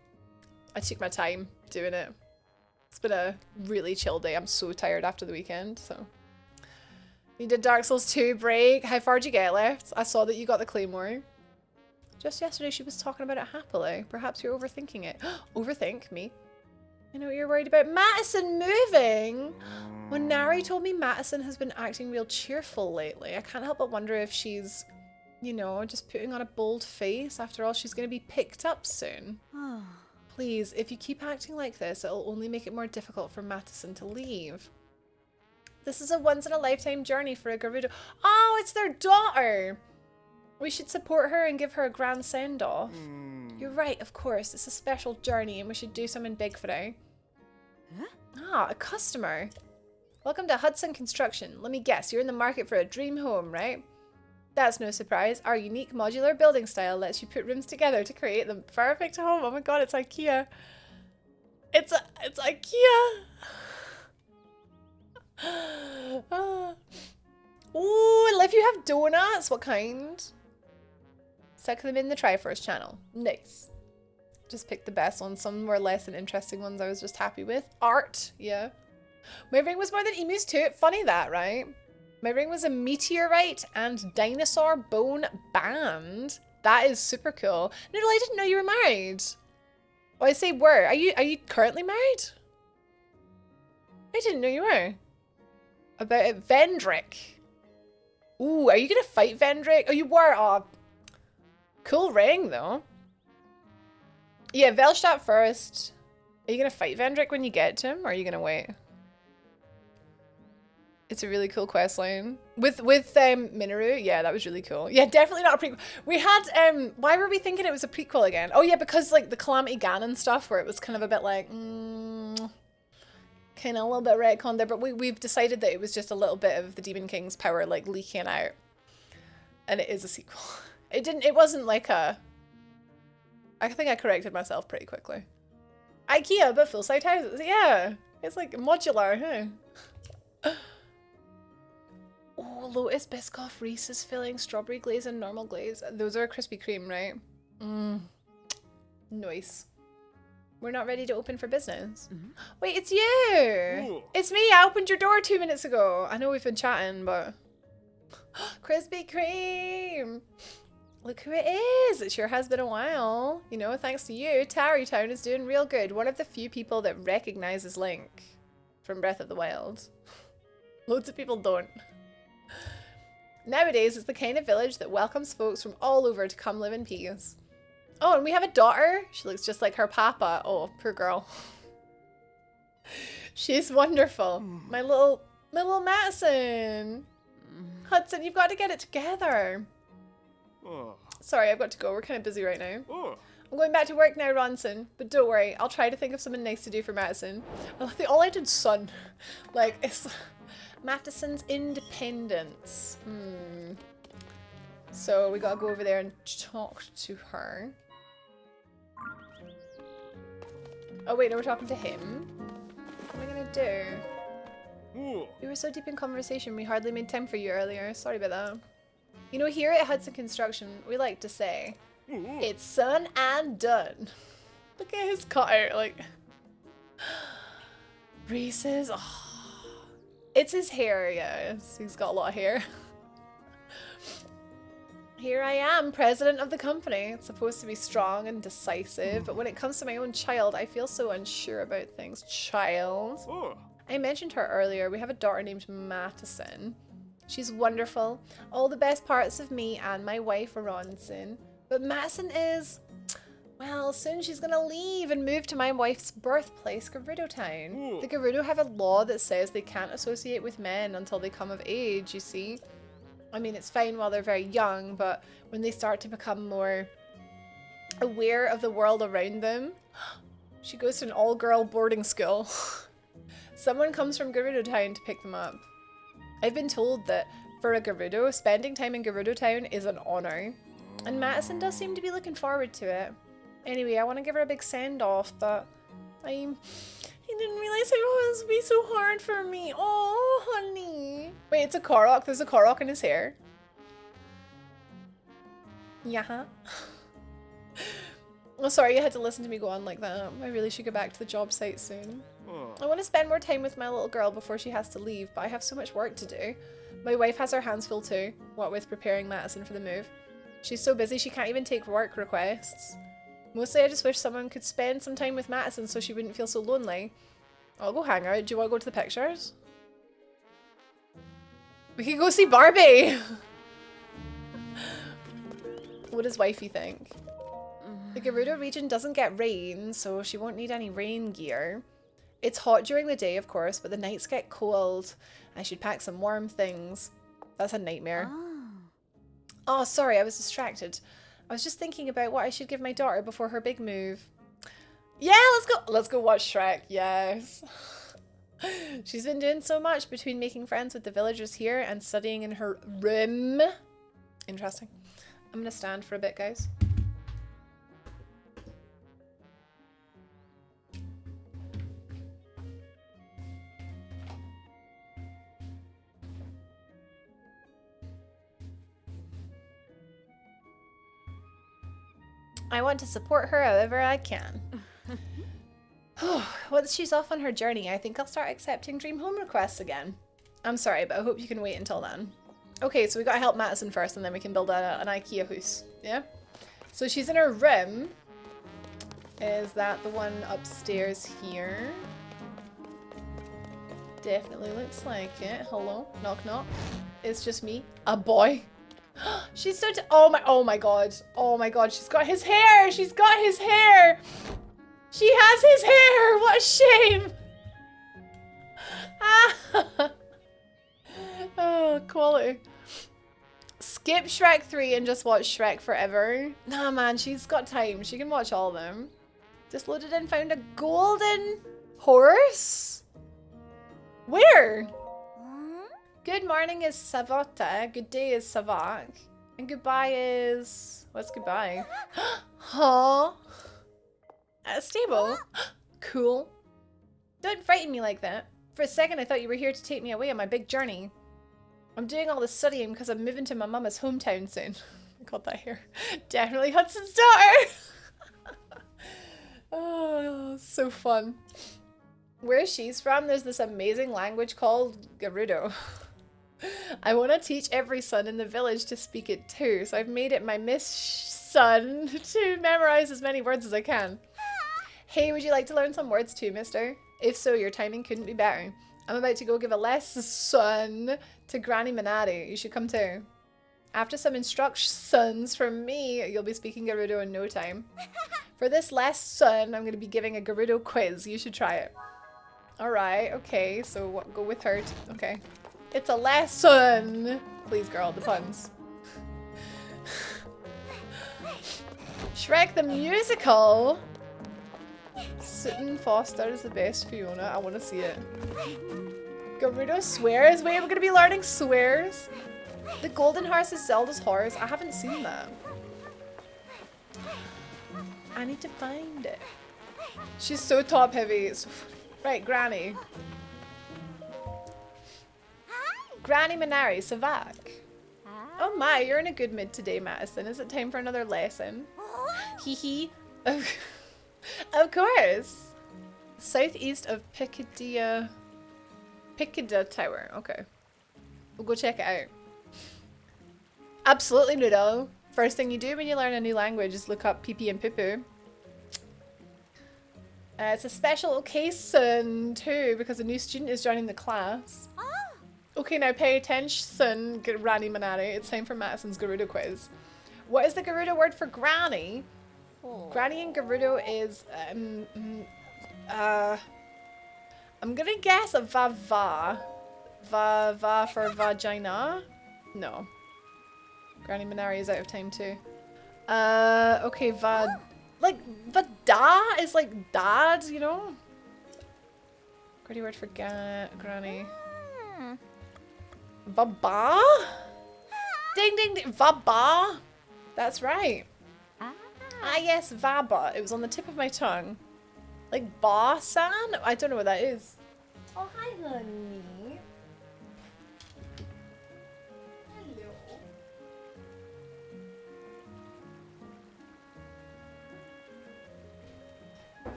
I took my time doing it. It's been a really chill day. I'm so tired after the weekend, so. You did Dark Souls 2 break. How far did you get left? I saw that you got the Claymore. Just yesterday she was talking about it happily. Perhaps you're overthinking it. Overthink me. I know what you're worried about. Madison moving! When Nari told me Madison has been acting real cheerful lately, I can't help but wonder if she's, you know, just putting on a bold face. After all, she's going to be picked up soon. Please, if you keep acting like this, it'll only make it more difficult for Madison to leave. This is a once-in-a-lifetime journey for a Gerudo. Oh, it's their daughter! We should support her and give her a grand send-off. You're right, of course. It's a special journey and we should do something big for her. Huh? Ah, a customer. Welcome to Hudson Construction. Let me guess, you're in the market for a dream home, right? That's no surprise. Our unique modular building style lets you put rooms together to create the perfect home. Oh my god, it's IKEA. It's IKEA. Ooh, if you have donuts, what kind? Suck them in the Triforce channel. Nice. Just pick the best ones. Some were less than interesting ones I was just happy with. Art, yeah. My ring was more than emus too. Funny that, right? My ring was a meteorite and dinosaur bone band. That is super cool. Noodle, I didn't know you were married. Oh, I say were. Are you currently married? I didn't know you were. About it, Vendrick. Ooh, are you gonna fight Vendrick? Oh, you were. Oh, cool ring though. Yeah, Velstadt first. Are you gonna fight Vendrick when you get to him, or are you gonna wait? It's a really cool quest line. With Minoru, yeah, that was really cool. Yeah, definitely not a prequel. We had, why were we thinking it was a prequel again? Oh yeah, because like the Calamity Ganon stuff where it was kind of a bit like, kind of a little bit retcon there, but we've decided that it was just a little bit of the Demon King's power like leaking out. And it is a sequel. It wasn't like a, I think I corrected myself pretty quickly. IKEA, but full-size houses, yeah. It's like modular, huh? Oh, Lotus Biscoff, Reese's filling, strawberry glaze, and normal glaze. Those are Krispy Kreme, right? Nice. We're not ready to open for business. Wait, it's you! Ooh. It's me! I opened your door 2 minutes ago. I know we've been chatting, but... Krispy Kreme! Look who it is! It sure has been a while. You know, thanks to you, Tarrytown is doing real good. One of the few people that recognizes Link from Breath of the Wild. Loads of people don't. Nowadays, it's the kind of village that welcomes folks from all over to come live in peace. Oh, and we have a daughter. She looks just like her papa. Oh, poor girl. She's wonderful. My little Madison. Hudson, you've got to get it together. Sorry, I've got to go. We're kind of busy right now. I'm going back to work now, Ronson. But don't worry, I'll try to think of something nice to do for Madison. All I did son. Like, it's... Madison's independence. So we gotta go over there and talk to her. Oh wait, no, we're talking to him. What am I gonna do? We were so deep in conversation, we hardly made time for you earlier. Sorry about that. You know, here at Hudson Construction, we like to say, it's son and done. Look at his cutout, like... Reese's, oh. It's his hair, yes. He's got a lot of hair. Here I am, president of the company. It's supposed to be strong and decisive, but when it comes to my own child, I feel so unsure about things. Child? I mentioned her earlier. We have a daughter named Madison. She's wonderful. All the best parts of me and my wife, Ronson. But Madison is... Well, soon she's gonna leave and move to my wife's birthplace, Gerudo Town. The Gerudo have a law that says they can't associate with men until they come of age, you see. I mean, it's fine while they're very young, but when they start to become more aware of the world around them... She goes to an all-girl boarding school. Someone comes from Gerudo Town to pick them up. I've been told that for a Gerudo, spending time in Gerudo Town is an honor. And Madison does seem to be looking forward to it. Anyway, I want to give her a big send-off, but I'm didn't realize it was be so hard for me. Oh, honey. Wait, it's a Korok. There's a Korok in his hair. Yeah. Oh, sorry, you had to listen to me go on like that. I really should go back to the job site soon. I want to spend more time with my little girl before she has to leave, but I have so much work to do. My wife has her hands full too, what with preparing Madison for the move. She's so busy she can't even take work requests. Mostly I just wish someone could spend some time with Madison so she wouldn't feel so lonely. I'll go hang out. Do you want to go to the pictures? We can go see Barbie! What does wifey think? The Gerudo region doesn't get rain, so she won't need any rain gear. It's hot during the day, of course, but the nights get cold. I should pack some warm things. That's a nightmare. Oh, sorry, I was distracted. I was just thinking about what I should give my daughter before her big move. Yeah, let's go. Let's go watch Shrek. Yes. She's been doing so much between making friends with the villagers here and studying in her room. Interesting. I'm gonna stand for a bit, guys. I want to support her however I can. Once she's off on her journey, I think I'll start accepting dream home requests again. I'm sorry, but I hope you can wait until then. Okay, so we gotta help Madison first and then we can build an IKEA house. Yeah? So she's in her room. Is that the one upstairs here? Definitely looks like it. Hello? Knock knock. It's just me. A boy. She's so oh my god. Oh my god, she's got his hair! She's got his hair! She has his hair! What a shame! Ah. Oh, quality. Skip Shrek 3 and just watch Shrek forever. Nah man, she's got time. She can watch all of them. Just loaded and found a golden horse? Where? Good morning is Savota, good day is Savak, and goodbye is... What's goodbye? Huh? At a stable? Cool. Don't frighten me like that. For a second I thought you were here to take me away on my big journey. I'm doing all this studying because I'm moving to my mama's hometown soon. Got that here. Definitely Hudson's daughter! Oh, so fun. Where she's from, there's this amazing language called Gerudo. I want to teach every son in the village to speak it too, so I've made it my mission to memorize as many words as I can. Hey, would you like to learn some words too, mister? If so, your timing couldn't be better. I'm about to go give a lesson to Granny Minari. You should come too. After some instructions from me, you'll be speaking Gerudo in no time. For this lesson, I'm going to be giving a Gerudo quiz. You should try it. Alright, okay, so what, go with her. Okay. It's a lesson! Please, girl, the puns. Shrek the musical! Sutton Foster is the best Fiona. I want to see it. Gerudo swears? Wait, we're going to be learning swears? The golden horse is Zelda's horse. I haven't seen that. I need to find it. She's so top heavy. It's so funny. Right, Granny. Granny Minari, Savak. Oh my, you're in a good mood today, Madison. Is it time for another lesson? Hee hee. Of course. Southeast of Piccadilly Tower. Okay. We'll go check it out. Absolutely, Noodle. First thing you do when you learn a new language is look up pee-pee and poo-poo. It's a special occasion too because a new student is joining the class. Okay, now pay attention, Granny Minari. It's time for Madison's Gerudo quiz. What is the Gerudo word for granny? Granny in Gerudo is I'm gonna guess a va-va. Va-va for vagina? No. Granny Minari is out of time too. Okay, like, vada is like dad, you know? Granny word for granny. Vaba? Ding ding ding. Vaba? That's right. Ah yes, Vaba. It was on the tip of my tongue. Like Ba-san? I don't know what that is. Oh, hi, honey. Hello.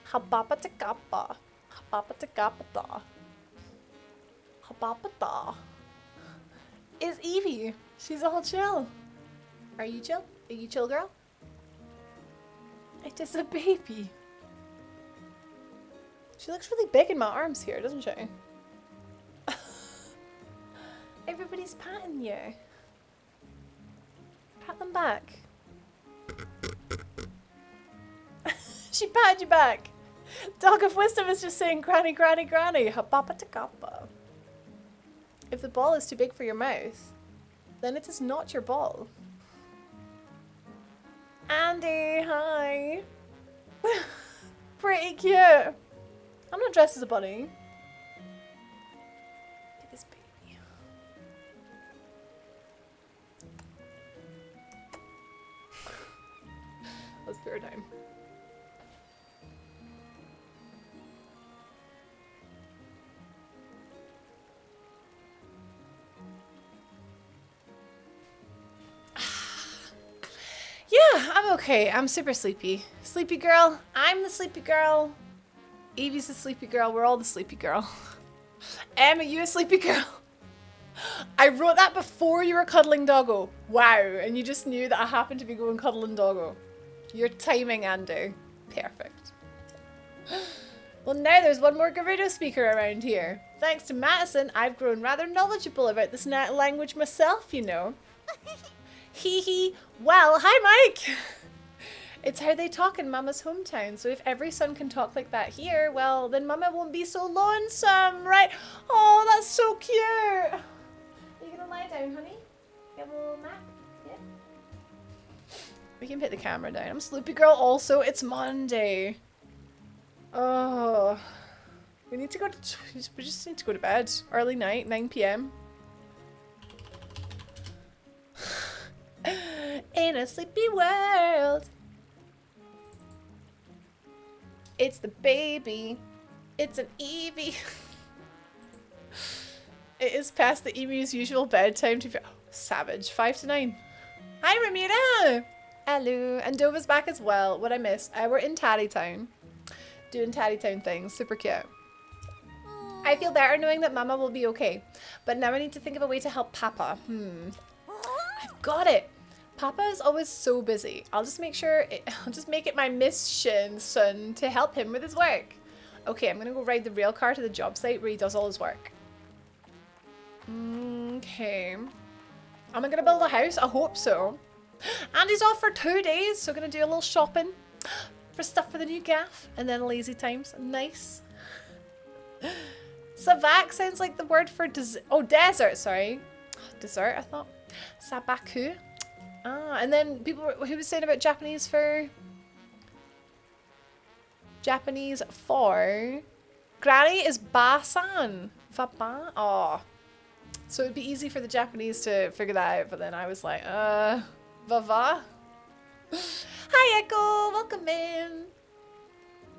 Hababa-ta-kappa. Hababa-ta-kappa-ta. Hababa-ta. Is Evie. She's all chill. Are you chill? Are you chill, girl? It is a baby. She looks really big in my arms here, doesn't she? Everybody's patting you. Pat them back. She patted you back. Dog of Wisdom is just saying granny, granny, granny. Hababa-ta-kappa. If the ball is too big for your mouth, then it is not your ball. Andy, hi. Pretty cute. I'm not dressed as a bunny. Look at this baby. Let's pure time. Yeah, I'm okay. I'm super sleepy. Sleepy girl. I'm the sleepy girl. Evie's the sleepy girl. We're all the sleepy girl. Em, are you a sleepy girl? I wrote that before you were cuddling doggo. Wow. And you just knew that I happened to be going cuddling doggo. Your timing, Andy. Perfect. Well, now there's one more Gerudo speaker around here. Thanks to Madison, I've grown rather knowledgeable about this language myself, you know. Hee hee. Well, hi, Mike. It's how they talk in Mama's hometown. So if every son can talk like that here, well, then Mama won't be so lonesome, right? Oh, that's so cute. Are you gonna lie down, honey? You have a little nap? Yeah. We can put the camera down. I'm Sleepy Girl also. It's Monday. Oh. We need to go to... We just need to go to bed. Early night, 9 p.m. In a sleepy world. It's the baby. It's an Evie. It is past the emu's usual bedtime to... Oh, savage. 5 to 9. Hi, Ramita. Hello. And Dova's back as well. What I missed. We're in Taddy Town. Doing Taddy Town things. Super cute. I feel better knowing that Mama will be okay. But now I need to think of a way to help Papa. I've got it. Papa is always so busy. I'll just make it my mission, son, to help him with his work. Okay, I'm gonna go ride the rail car to the job site where he does all his work. Okay. Am I gonna build a house? I hope so. And he's off for 2 days, so gonna do a little shopping for stuff for the new gaff, and then lazy times. Nice. Savak sounds like the word for desert, sorry. Dessert, I thought. Sabaku. Ah, and then people who was saying about Japanese for granny is ba-san. Ba-ba. Oh. So it'd be easy for the Japanese to figure that out, but then I was like, va-va? Hi, Echo! Welcome in!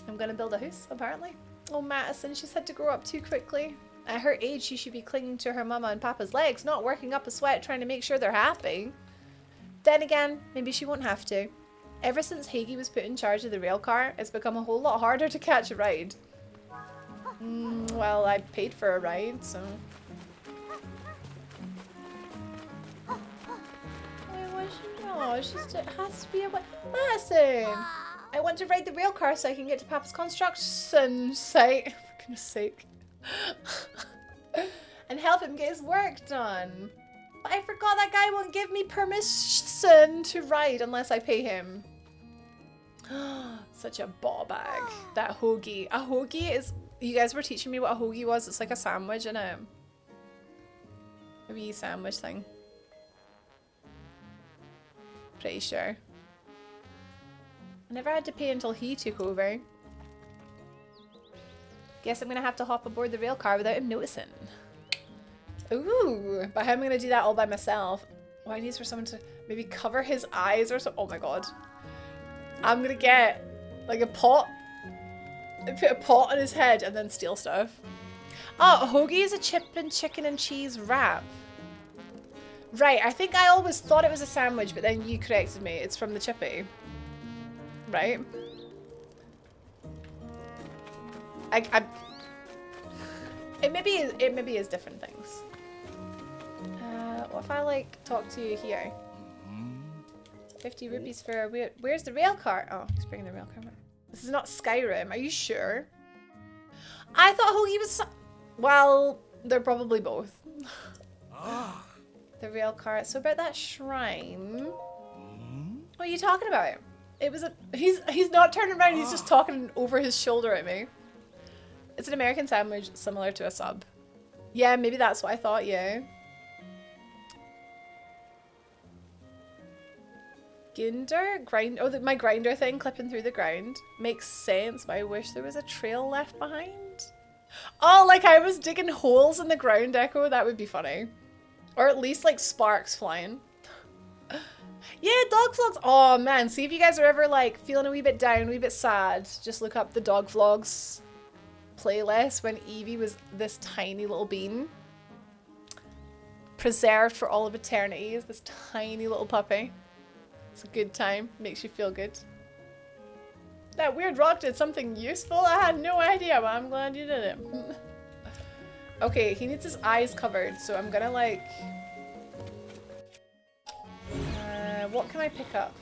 I'm gonna build a house, apparently. Oh, Madison, she's had to grow up too quickly. At her age, she should be clinging to her mama and papa's legs, not working up a sweat trying to make sure they're happy. Then again, maybe she won't have to. Ever since Hagi was put in charge of the rail car, it's become a whole lot harder to catch a ride. Well, I paid for a ride, so... Oh, it has to be a... Madison! I want to ride the rail car so I can get to Papa's construction site. For goodness sake. And help him get his work done. But I forgot that guy won't give me permission to ride unless I pay him. Such a ball bag. That hoagie. A hoagie is... You guys were teaching me what a hoagie was. It's like a sandwich and a wee sandwich thing. Pretty sure. I never had to pay until he took over. Guess I'm gonna have to hop aboard the rail car without him noticing. Ooh, but how am I gonna do that all by myself? Oh, I need for someone to maybe cover his eyes or something. Oh my god. I'm gonna get like a pot. Put a pot on his head and then steal stuff. Oh, a hoagie is a chip and chicken and cheese wrap. Right, I think I always thought it was a sandwich, but then you corrected me. It's from the chippy. Right? It maybe is different things. What if I like talk to you here? 50 rupees for where's the rail car? Oh, he's bringing the rail car. This is not Skyrim. Are you sure? I thought Hoagie was. Well, they're probably both. The rail car. So about that shrine. What are you talking about? It was a. He's not turning around. He's just talking over his shoulder at me. It's an American sandwich similar to a sub. Yeah, maybe that's what I thought. Yeah. Ginder? Grind. Oh, my grinder thing clipping through the ground. Makes sense, but I wish there was a trail left behind. Oh, like I was digging holes in the ground, Echo. That would be funny. Or at least like sparks flying. Yeah, dog vlogs. Oh man, see if you guys are ever like feeling a wee bit down, a wee bit sad. Just look up the dog vlogs playlist when Evie was this tiny little bean. Preserved for all of eternity is this tiny little puppy. It's a good time. Makes you feel good. That weird rock did something useful? I had no idea, but I'm glad you did it. Okay, he needs his eyes covered, so I'm gonna like... what can I pick up?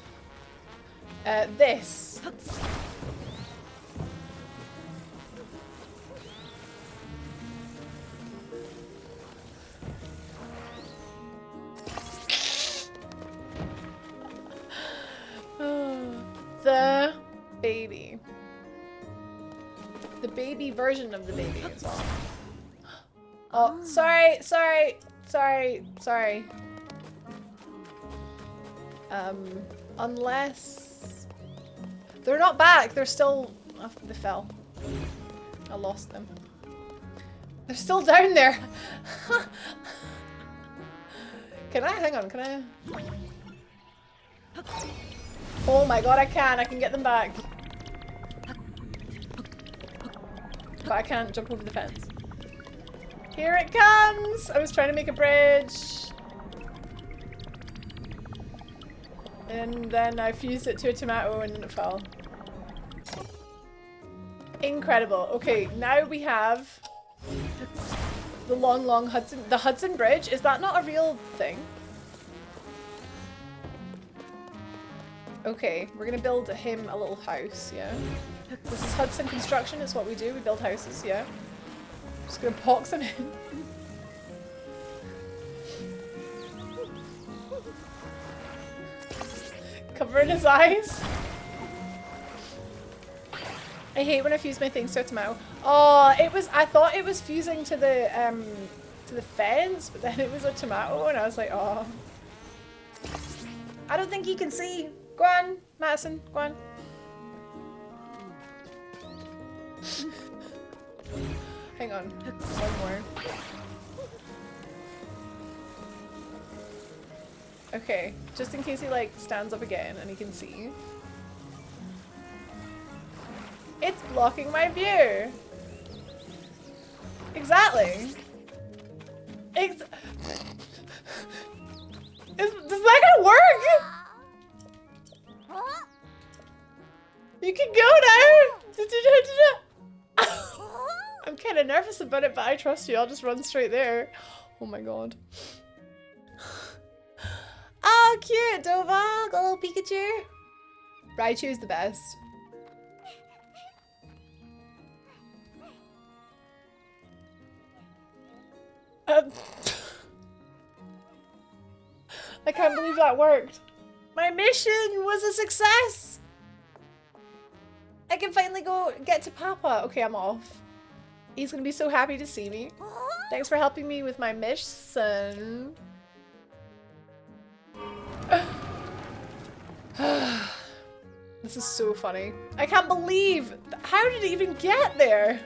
This. The baby. The baby version of the baby as well. Oh, sorry. Unless... They're not back. They're still... Oh, they fell. I lost them. They're still down there. Can I? Hang on, can I? Oh my god, I can get them back. But I can't jump over the fence. Here it comes! I was trying to make a bridge. And then I fused it to a tomato and then it fell. Incredible. Okay, now we have the long Hudson. The Hudson Bridge, is that not a real thing? Okay, we're gonna build him a little house, yeah? This is Hudson construction, it's what we do, we build houses, yeah? Just gonna pox him in. Covering his eyes. I hate when I fuse my things to a tomato. Oh, I thought it was fusing to the fence, but then it was a tomato and I was like, oh. I don't think he can see. Go on, Madison, go on. Hang on, one more. Okay, just in case he like stands up again and he can see. It's blocking my view. Exactly. Does that gonna work? You can go now! I'm kind of nervous about it, but I trust you. I'll just run straight there. Oh my god. Oh, cute! Dovahg! Oh, Pikachu! Raichu's the best. I can't believe that worked. My mission was a success! I can finally go get to Papa. Okay, I'm off. He's gonna be so happy to see me. Thanks for helping me with my mission. This is so funny. I can't believe. How did it even get there?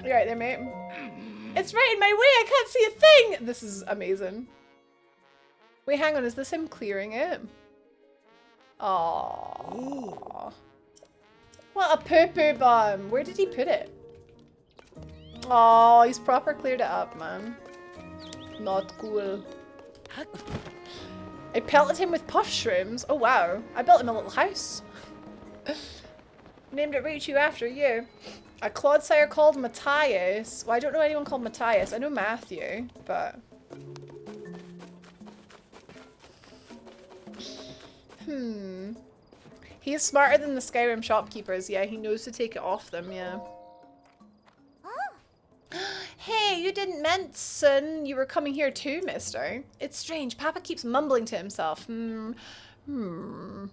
You right there, mate? It's right in my way. I can't see a thing. This is amazing. Wait, hang on. Is this him clearing it? Aww. What a poo-poo bomb. Where did he put it? Oh, he's proper cleared it up, man. Not cool. I pelted him with puff shrooms. Oh wow. I built him a little house. Named it Raichu after you. A Clodsire called Matthias. Well, I don't know anyone called Matthias. I know Matthew, but... He's smarter than the Skyrim shopkeepers. Yeah, he knows to take it off them, yeah. Hey, you didn't mention you were coming here too, mister. It's strange. Papa keeps mumbling to himself. Oh.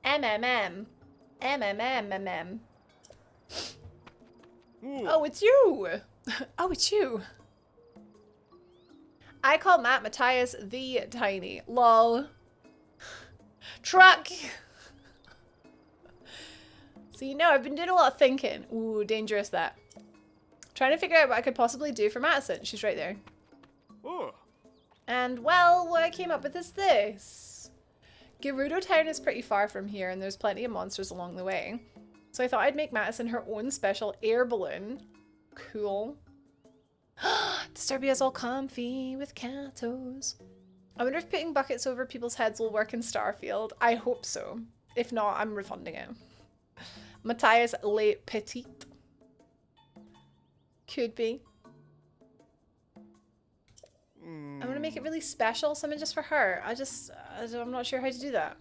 MMM. MMM. Oh, it's you. Oh, it's you. I call Matt Matthias the Tiny. Lol. Truck. So you know, I've been doing a lot of thinking. Ooh, dangerous that. Trying to figure out what I could possibly do for Madison. She's right there. Oh. And well, what I came up with is this. Gerudo Town is pretty far from here and there's plenty of monsters along the way. So I thought I'd make Madison her own special air balloon. Cool. Disturbia's all comfy with catos. I wonder if putting buckets over people's heads will work in Starfield. I hope so. If not, I'm refunding it. Matthias Le Petit. Could be. I'm gonna make it really special, something just for her. I'm not sure how to do that.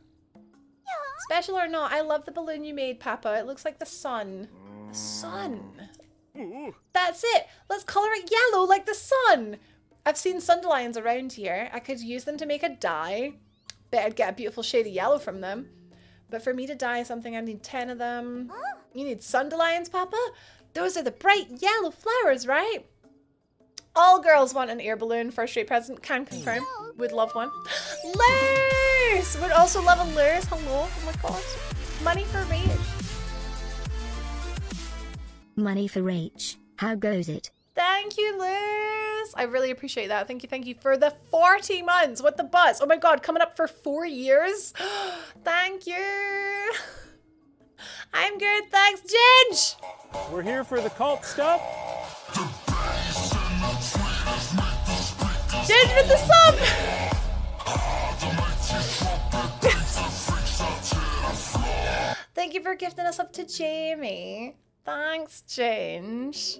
Special or not, I love the balloon you made, Papa. It looks like the sun. The sun. That's it. Let's color it yellow like the sun. I've seen sundelions around here. I could use them to make a dye. Bet I'd get a beautiful shade of yellow from them. But for me to dye something, I need 10 of them. You need sundelions, Papa? Those are the bright yellow flowers, right? All girls want an air balloon for a straight present. Can confirm. Would love one. Lurs! Would also love a Lurs. Hello. Oh my god. Money for rage. Money for Rach. How goes it? Thank you, Liz. I really appreciate that. Thank you for the 40 months. What the buzz? Oh my god, coming up for 4 years. Thank you. I'm good, thanks, Ginge. We're here for the cult stuff. Ginge with the sub. Thank you for gifting us up to Jamie. Thanks, Ginge.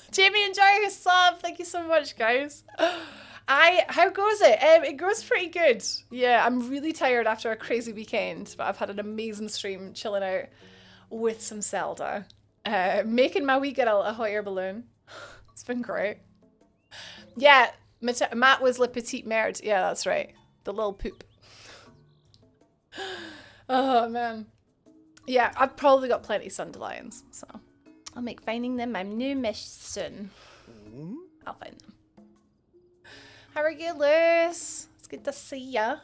Jamie, enjoy your sub. Thank you so much, guys. How goes it? It goes pretty good. Yeah, I'm really tired after a crazy weekend, but I've had an amazing stream chilling out with some Zelda. Making my wee girl a hot air balloon. It's been great. Yeah, Matt was Le Petit Merde. Yeah, that's right. The little poop. Oh, man. Yeah, I've probably got plenty of sundelions, so I'll make finding them my new mission. I'll find them. How are you, Liz? It's good to see ya.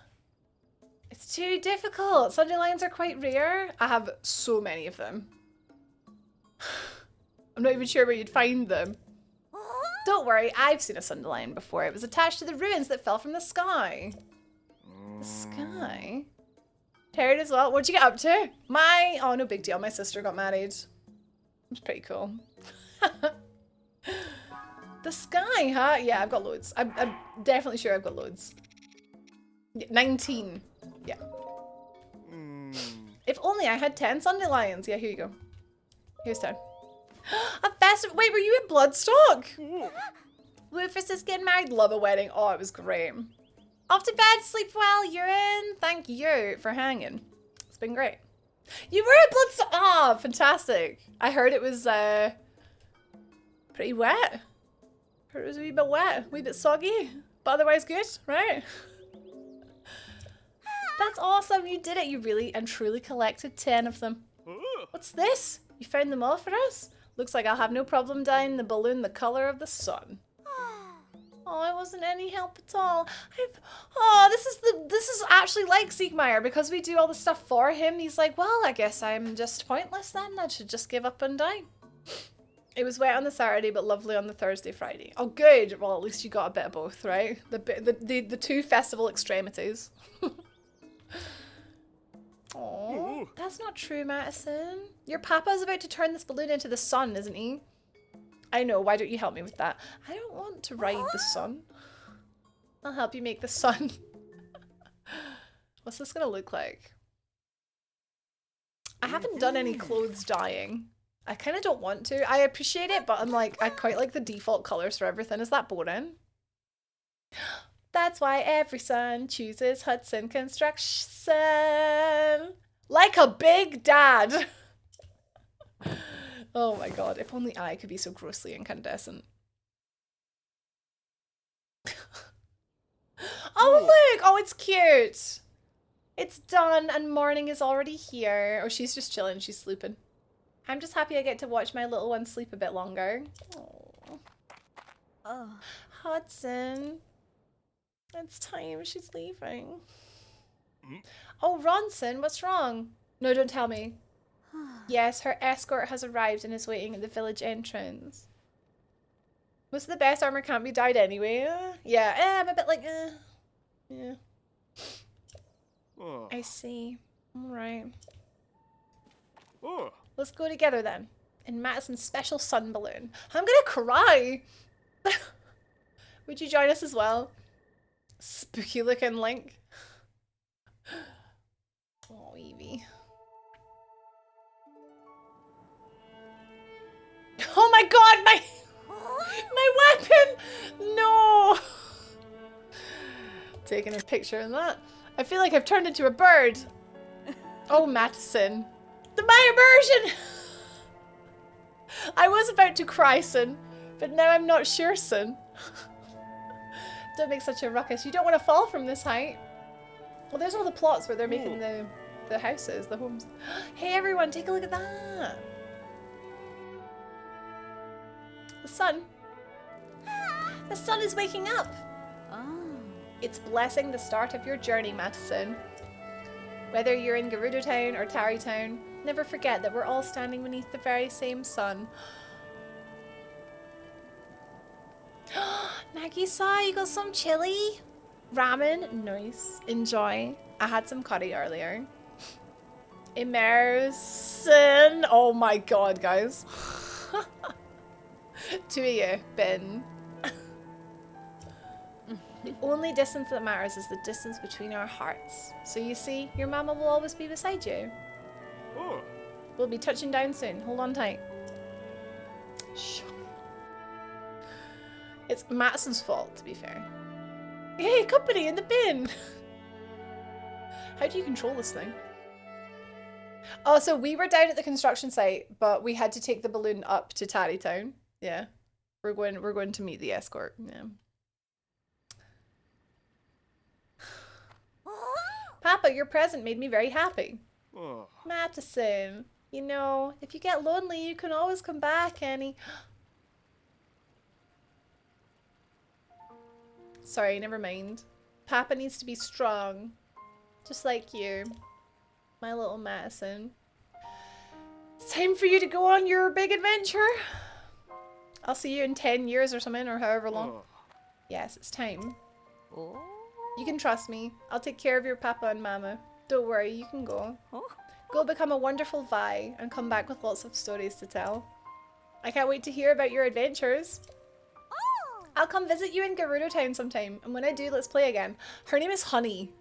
It's too difficult. Sundelions are quite rare. I have so many of them. I'm not even sure where you'd find them. Don't worry, I've seen a sundelion before. It was attached to the ruins that fell from the sky. The sky? Tired as well. What'd you get up to? Oh, no big deal. My sister got married. It was pretty cool. The sky, huh? Yeah, I've got loads. I'm definitely sure I've got loads. Yeah, 19. Yeah. If only I had 10 sundelions. Yeah, here you go. Here's 10. A festival. Wait, were you in Bloodstock? Rufus is getting married. Love a wedding. Oh, it was great. Off to bed, sleep well, you're in. Thank you for hanging. It's been great. You were at Bloodstock. Oh, fantastic. I heard it was pretty wet. Heard it was a wee bit wet, a wee bit soggy, but otherwise good, right? That's awesome. You did it. You really and truly collected 10 of them. What's this? You found them all for us? Looks like I'll have no problem dyeing the balloon the color of the sun. Oh, it wasn't any help at all. This is actually like Siegmeyer because we do all the stuff for him. He's like, well, I guess I'm just pointless then. I should just give up and die. It was wet on the Saturday, but lovely on the Thursday, Friday. Oh, good. Well, at least you got a bit of both, right? The two festival extremities. Oh, that's not true, Madison. Your papa's about to turn this balloon into the sun, isn't he? I know, why don't you help me with that? I don't want to ride the sun. I'll help you make the sun. What's this gonna look like? I haven't done any clothes dyeing. I kind of don't want to. I appreciate it, but I'm like, I quite like the default colors for everything. Is that boring? That's why every son chooses Hudson Construction. Like a big dad. Oh my god, if only I could be so grossly incandescent. Oh look! Oh, it's cute! It's done and morning is already here. Oh, she's just chilling, she's sleeping. I'm just happy I get to watch my little one sleep a bit longer. Oh, Hudson. It's time, she's leaving. Oh, Ronson, what's wrong? No, don't tell me. Yes, her escort has arrived and is waiting at the village entrance. Most of the best armor can't be dyed anyway. Yeah, I'm a bit like, yeah. I see. Alright. Let's go together then. In Madison's special sun balloon. I'm gonna cry! Would you join us as well? Spooky looking Link. Oh, Evie. Oh my god, my weapon! No! Taking a picture of that. I feel like I've turned into a bird. Oh, Madison. My immersion! I was about to cry, son, but now I'm not sure, son. Don't make such a ruckus. You don't want to fall from this height. Well, there's all the plots where they're making the houses, the homes. Hey, everyone, take a look at that. The sun. The sun is waking up. Oh. It's blessing the start of your journey, Madison. Whether you're in Gerudo Town or Tarry Town, never forget that we're all standing beneath the very same sun. Nagisa, you got some chili? Ramen? Nice. Enjoy. I had some curry earlier. Immersion. Oh my god, guys. Two of you, Ben. The only distance that matters is the distance between our hearts. So you see, your mama will always be beside you. Oh. We'll be touching down soon. Hold on tight. Shh. It's Madison's fault, to be fair. Hey, company in the bin! How do you control this thing? Oh, so we were down at the construction site, but we had to take the balloon up to Tarry Town. Yeah. We're going to meet the escort. Yeah. Papa, your present made me very happy. Oh. Madison, you know, if you get lonely, you can always come back, Annie. Sorry, never mind. Papa needs to be strong. Just like you. My little Madison. It's time for you to go on your big adventure. I'll see you in 10 years or something, or however long. Oh. Yes, it's time. Oh. You can trust me. I'll take care of your papa and mama. Don't worry, you can go. Oh. Go become a wonderful Vi and come back with lots of stories to tell. I can't wait to hear about your adventures. Oh. I'll come visit you in Gerudo Town sometime, and when I do, let's play again. Her name is Honey.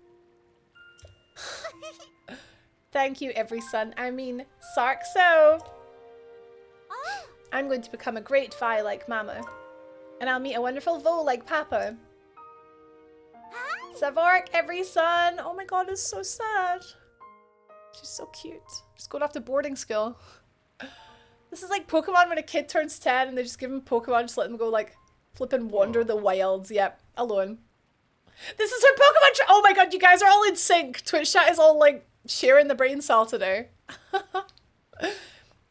Thank you, every son. I mean, Sarkso. Oh. I'm going to become a great Vi like Mama. And I'll meet a wonderful Vo like Papa. Hi. Savork, every son. Oh my god, it's so sad. She's so cute. She's going off to boarding school. This is like Pokemon when a kid turns 10 and they just give him Pokemon, just let them go like flipping wander the wilds. Yep, alone. This is her Pokemon. Oh my god, you guys are all in sync. Twitch chat is all like sharing the brain cell today.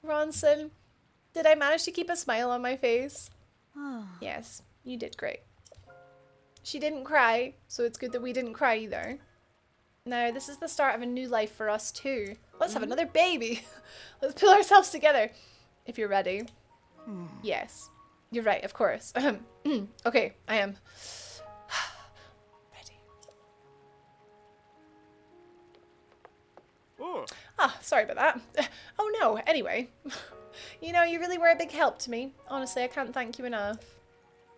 Ronson, did I manage to keep a smile on my face? Yes, you did great. She didn't cry, so it's good that we didn't cry either. Now, this is the start of a new life for us too. Let's have another baby. Let's pull ourselves together. If you're ready. Yes, you're right, of course. Okay, I am. Ready. Sorry about that. Oh no, anyway. You know, you really were a big help to me. Honestly, I can't thank you enough.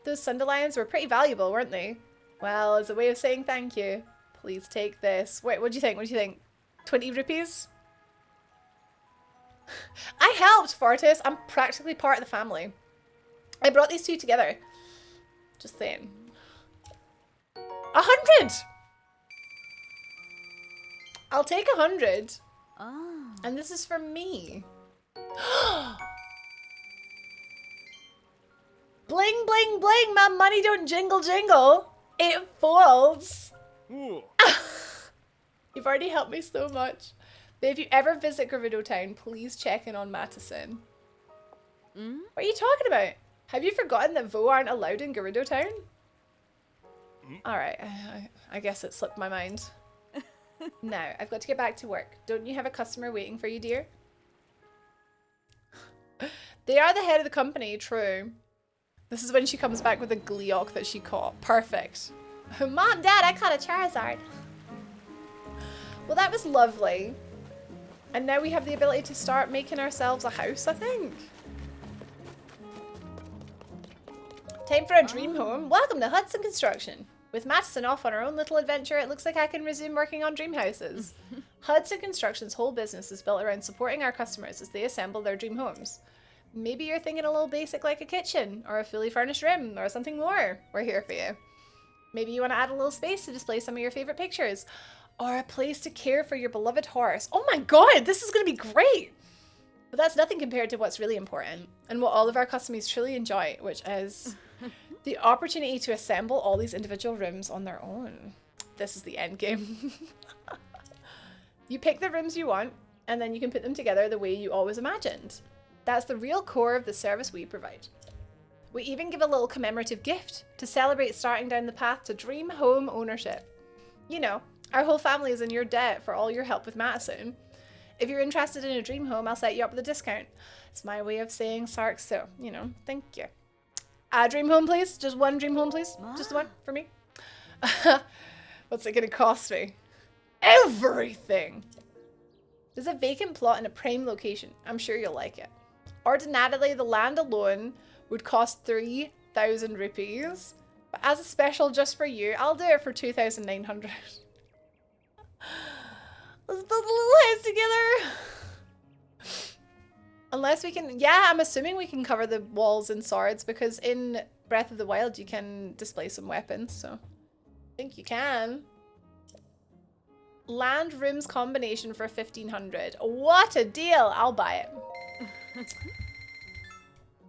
Those Sunderlions were pretty valuable, weren't they? Well, as a way of saying thank you, please take this. Wait, what do you think? What do you think? 20 rupees? I helped, Fortis. I'm practically part of the family. I brought these two together. Just saying. 100! I'll take 100. Oh. And this is for me. Bling, bling, bling. My money don't jingle, jingle. It folds. You've already helped me so much. But if you ever visit Gerudo Town, please check in on Mattison. What are you talking about? Have you forgotten that Vo aren't allowed in Gerudo Town? Alright, I guess it slipped my mind. Now, I've got to get back to work. Don't you have a customer waiting for you, dear? They are the head of the company, true. This is when she comes back with a Gleeok that she caught. Perfect. Mom, Dad, I caught a Charizard. Well, that was lovely. And now we have the ability to start making ourselves a house, I think. Time for a dream home. Welcome to Hudson Construction. With Mattison off on her own little adventure, it looks like I can resume working on dream houses. Hudson Construction's whole business is built around supporting our customers as they assemble their dream homes. Maybe you're thinking a little basic like a kitchen, or a fully furnished room, or something more. We're here for you. Maybe you want to add a little space to display some of your favorite pictures, or a place to care for your beloved horse. Oh my god, this is going to be great! But that's nothing compared to what's really important, and what all of our customers truly enjoy, which is the opportunity to assemble all these individual rooms on their own. This is the end game. You pick the rooms you want, and then you can put them together the way you always imagined. That's the real core of the service we provide. We even give a little commemorative gift to celebrate starting down the path to dream home ownership. You know, our whole family is in your debt for all your help with Mattison. If you're interested in a dream home, I'll set you up with a discount. It's my way of saying Sark, so, you know, thank you. A dream home, please. Just one dream home, please. Just one for me. What's it gonna cost me? Everything! There's a vacant plot in a prime location. I'm sure you'll like it. Ordinarily, the land alone would cost 3,000 rupees. But as a special just for you, I'll do it for 2,900. Let's build a little house together. Unless we can... Yeah, I'm assuming we can cover the walls in swords because in Breath of the Wild you can display some weapons, so... I think you can. Land rooms combination for 1,500. What a deal! I'll buy it.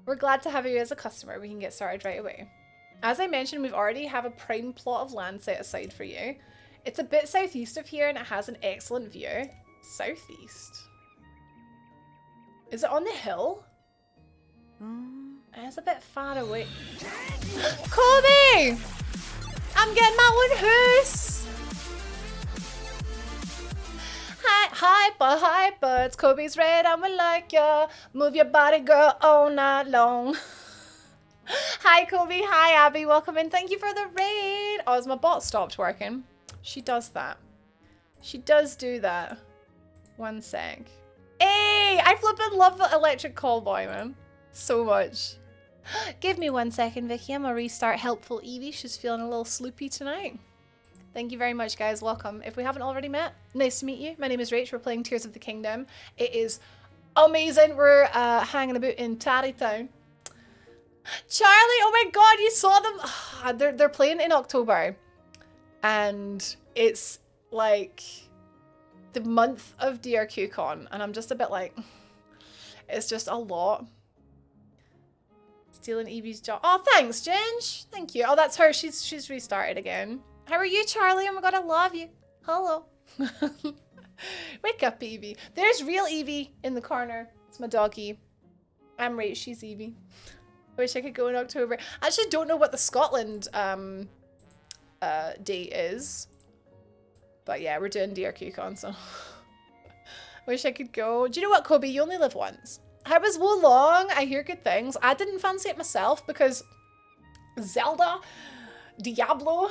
We're glad to have you as a customer. We can get started right away. As I mentioned, we've already have a prime plot of land set aside for you. It's a bit southeast of here and it has an excellent view. Southeast? Is it on the hill? It's a bit far away. Kobe! I'm getting my own house! Hyper, it's Kobe's red, I'm like ya. Move your body, girl, all night long. Hi, Kobe. Hi, Abby. Welcome in. Thank you for the raid. Oh, has my bot stopped working? She does that. She does do that. One sec. Hey, I flippin' love the electric callboy, man. So much. Give me 1 second, Vicky. I'm gonna restart Helpful Evie. She's feeling a little sloopy tonight. Thank you very much, guys. Welcome. If we haven't already met, nice to meet you. My name is Rach. We're playing Tears of the Kingdom. It is amazing. We're hanging about in Tarrytown. Charlie, oh my god, you saw them. They're playing in October. And it's like the month of DRQCon. And I'm just a bit like, it's just a lot. Stealing Evie's job. Oh, thanks, Ginge. Thank you. Oh, that's her. She's restarted again. How are you, Charlie? Oh my god, I love you. Hello. Wake up, Evie. There's real Evie in the corner. It's my doggy. I'm Rach. She's Evie. I wish I could go in October. I actually don't know what the Scotland date is. But yeah, we're doing DRQCon, so. Wish I could go. Do you know what, Kobe? You only live once. How was Wolong? I hear good things. I didn't fancy it myself because Zelda, Diablo,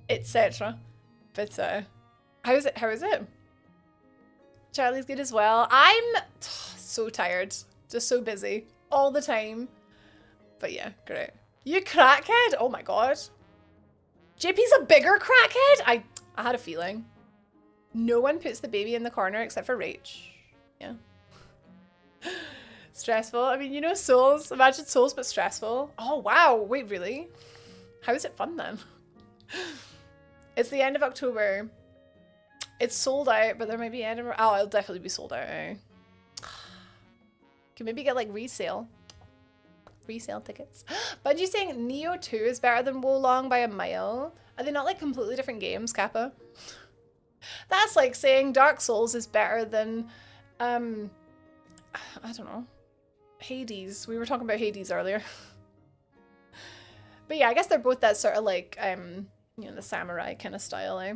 etc. But how is it? Charlie's good as well. I'm so tired. Just so busy. All the time. But yeah, great. You crackhead? Oh my god. JP's a bigger crackhead? I had a feeling. No one puts the baby in the corner except for Rach. Yeah. Stressful. I mean, you know Souls. Imagine Souls, but stressful. Oh, wow. Wait, really? How is it fun then? It's the end of October. It's sold out, but there might be Edinburgh. Oh, it'll definitely be sold out. Eh? Can maybe get like resale. Resale tickets. Bungie saying Neo 2 is better than Wolong by a mile. Are they not like completely different games, Kappa? That's like saying Dark Souls is better than, I don't know, Hades. We were talking about Hades earlier. But yeah, I guess they're both that sort of like, you know, the samurai kind of style, eh?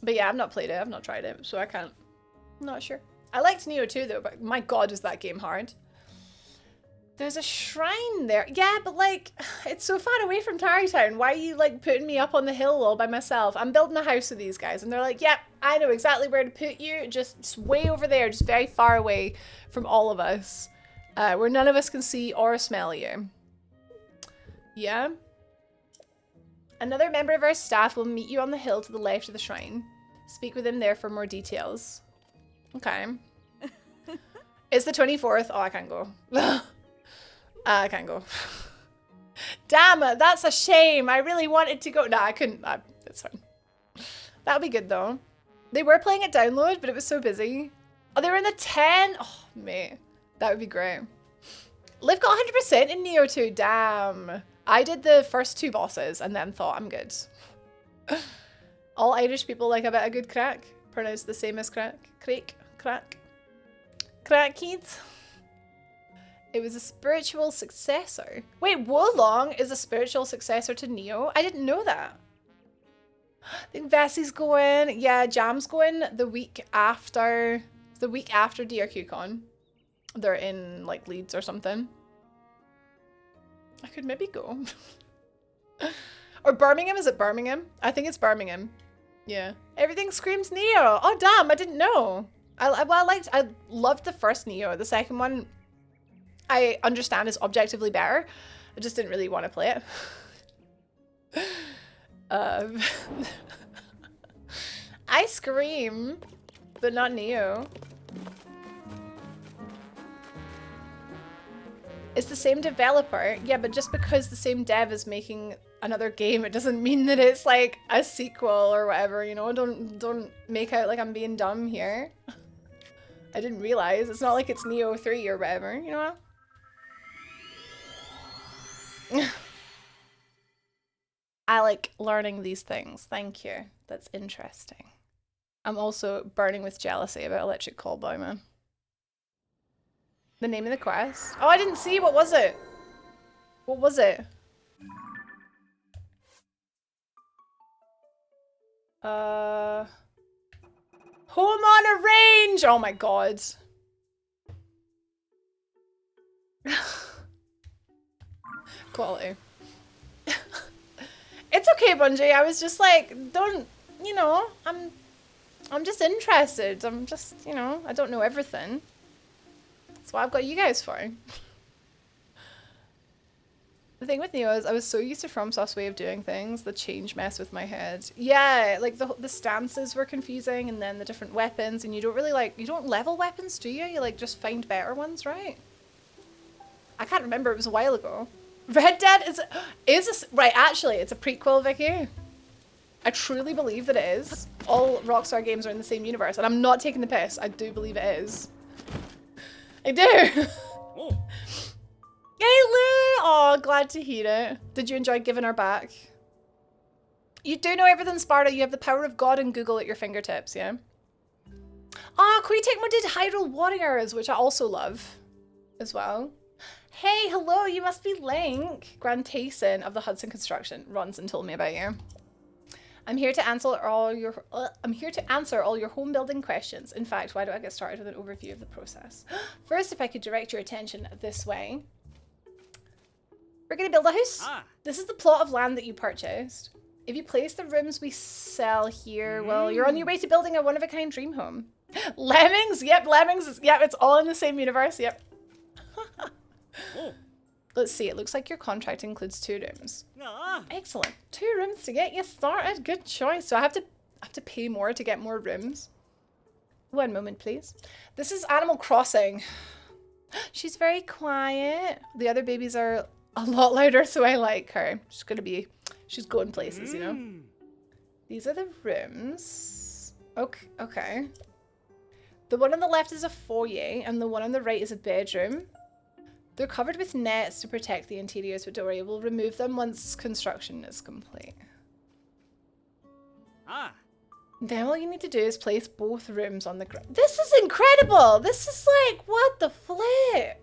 But yeah, I've not played it. I've not tried it, so I can't. I'm not sure. I liked Neo 2 though, but my god, is that game hard. There's a shrine there. Yeah, but like, it's so far away from Tarrytown. Why are you like putting me up on the hill all by myself? I'm building a house with these guys and they're like, yep, I know exactly where to put you. Just way over there, just very far away from all of us. Where none of us can see or smell you. Yeah. Another member of our staff will meet you on the hill to the left of the shrine. Speak with him there for more details. Okay. It's the 24th. Oh, I can't go. I can't go. Damn it, that's a shame. I really wanted to go. Nah, I couldn't. It's fine. That'll be good though. They were playing it download, but it was so busy. Oh, they were in the 10? Oh, mate. That would be great. Liv got 100% in Neo 2. Damn. I did the first 2 bosses and then thought I'm good. All Irish people like a bit of good crack. Pronounced the same as crack. Crack. Crack. Crack kids. It was a spiritual successor. Wait, Wolong is a spiritual successor to Neo? I didn't know that. I think Vessie's going. Yeah, Jam's going the week after. The week after DRQCon. They're in like Leeds or something. I could maybe go. Or Birmingham, is it Birmingham? I think it's Birmingham. Yeah. Everything screams Neo. Oh damn, I didn't know. I loved the first Neo. The second one I understand is objectively better. I just didn't really want to play it. I scream, but not Neo. It's the same developer. Yeah, but just because the same dev is making another game, it doesn't mean that it's like a sequel or whatever, you know? Don't make out like I'm being dumb here. I didn't realize. It's not like it's Neo 3 or whatever, you know? I like learning these things. Thank you. That's interesting. I'm also burning with jealousy about Electric Callboy, man. The name of the quest? Oh, I didn't see. What was it? What was it? Home on a range! Oh my god. Quality. It's okay, Bungie. I was just like, don't, you know, I'm just interested. I'm just, you know, I don't know everything. That's what I've got you guys for. The thing with Neo is I was so used to FromSoft's way of doing things, the change messed with my head. Yeah, like the stances were confusing and then the different weapons, and you don't really like, you don't level weapons, do you? You like just find better ones, right? I can't remember, it was a while ago. Red Dead right, actually, it's a prequel, Vicky. I truly believe that it is. All Rockstar games are in the same universe, and I'm not taking the piss. I do believe it is. I do. Oh. Yay, Lou! Oh, glad to hear it. Did you enjoy giving her back? You do know everything, Sparta. You have the power of God and Google at your fingertips, yeah? Ah, Queetekmo did Hyrule Warriors, which I also love as well. Hey, hello, you must be Link. Grand Tayson of the Hudson Construction. Ronson told me about you. I'm here to answer all your home building questions. In fact, why don't I get started with an overview of the process? First, if I could direct your attention this way. We're gonna build a house. This is the plot of land that you purchased. If you place the rooms we sell here, well, you're on your way to building a one-of-a-kind dream home. Lemmings? Yep, Lemmings. Yep, it's all in the same universe. Yep. Let's see. It looks like your contract includes 2 rooms. Excellent. 2 rooms to get you started. Good choice. So I have to pay more to get more rooms. One moment, please. This is Animal Crossing. She's very quiet. The other babies are a lot louder, so I like her. She's going places, you know? These are the rooms. Okay. The one on the left is a foyer, and the one on the right is a bedroom. They're covered with nets to protect the interiors, but don't worry, we'll remove them once construction is complete. Then all you need to do is place both rooms on the ground. This is incredible! This is like, what the flip?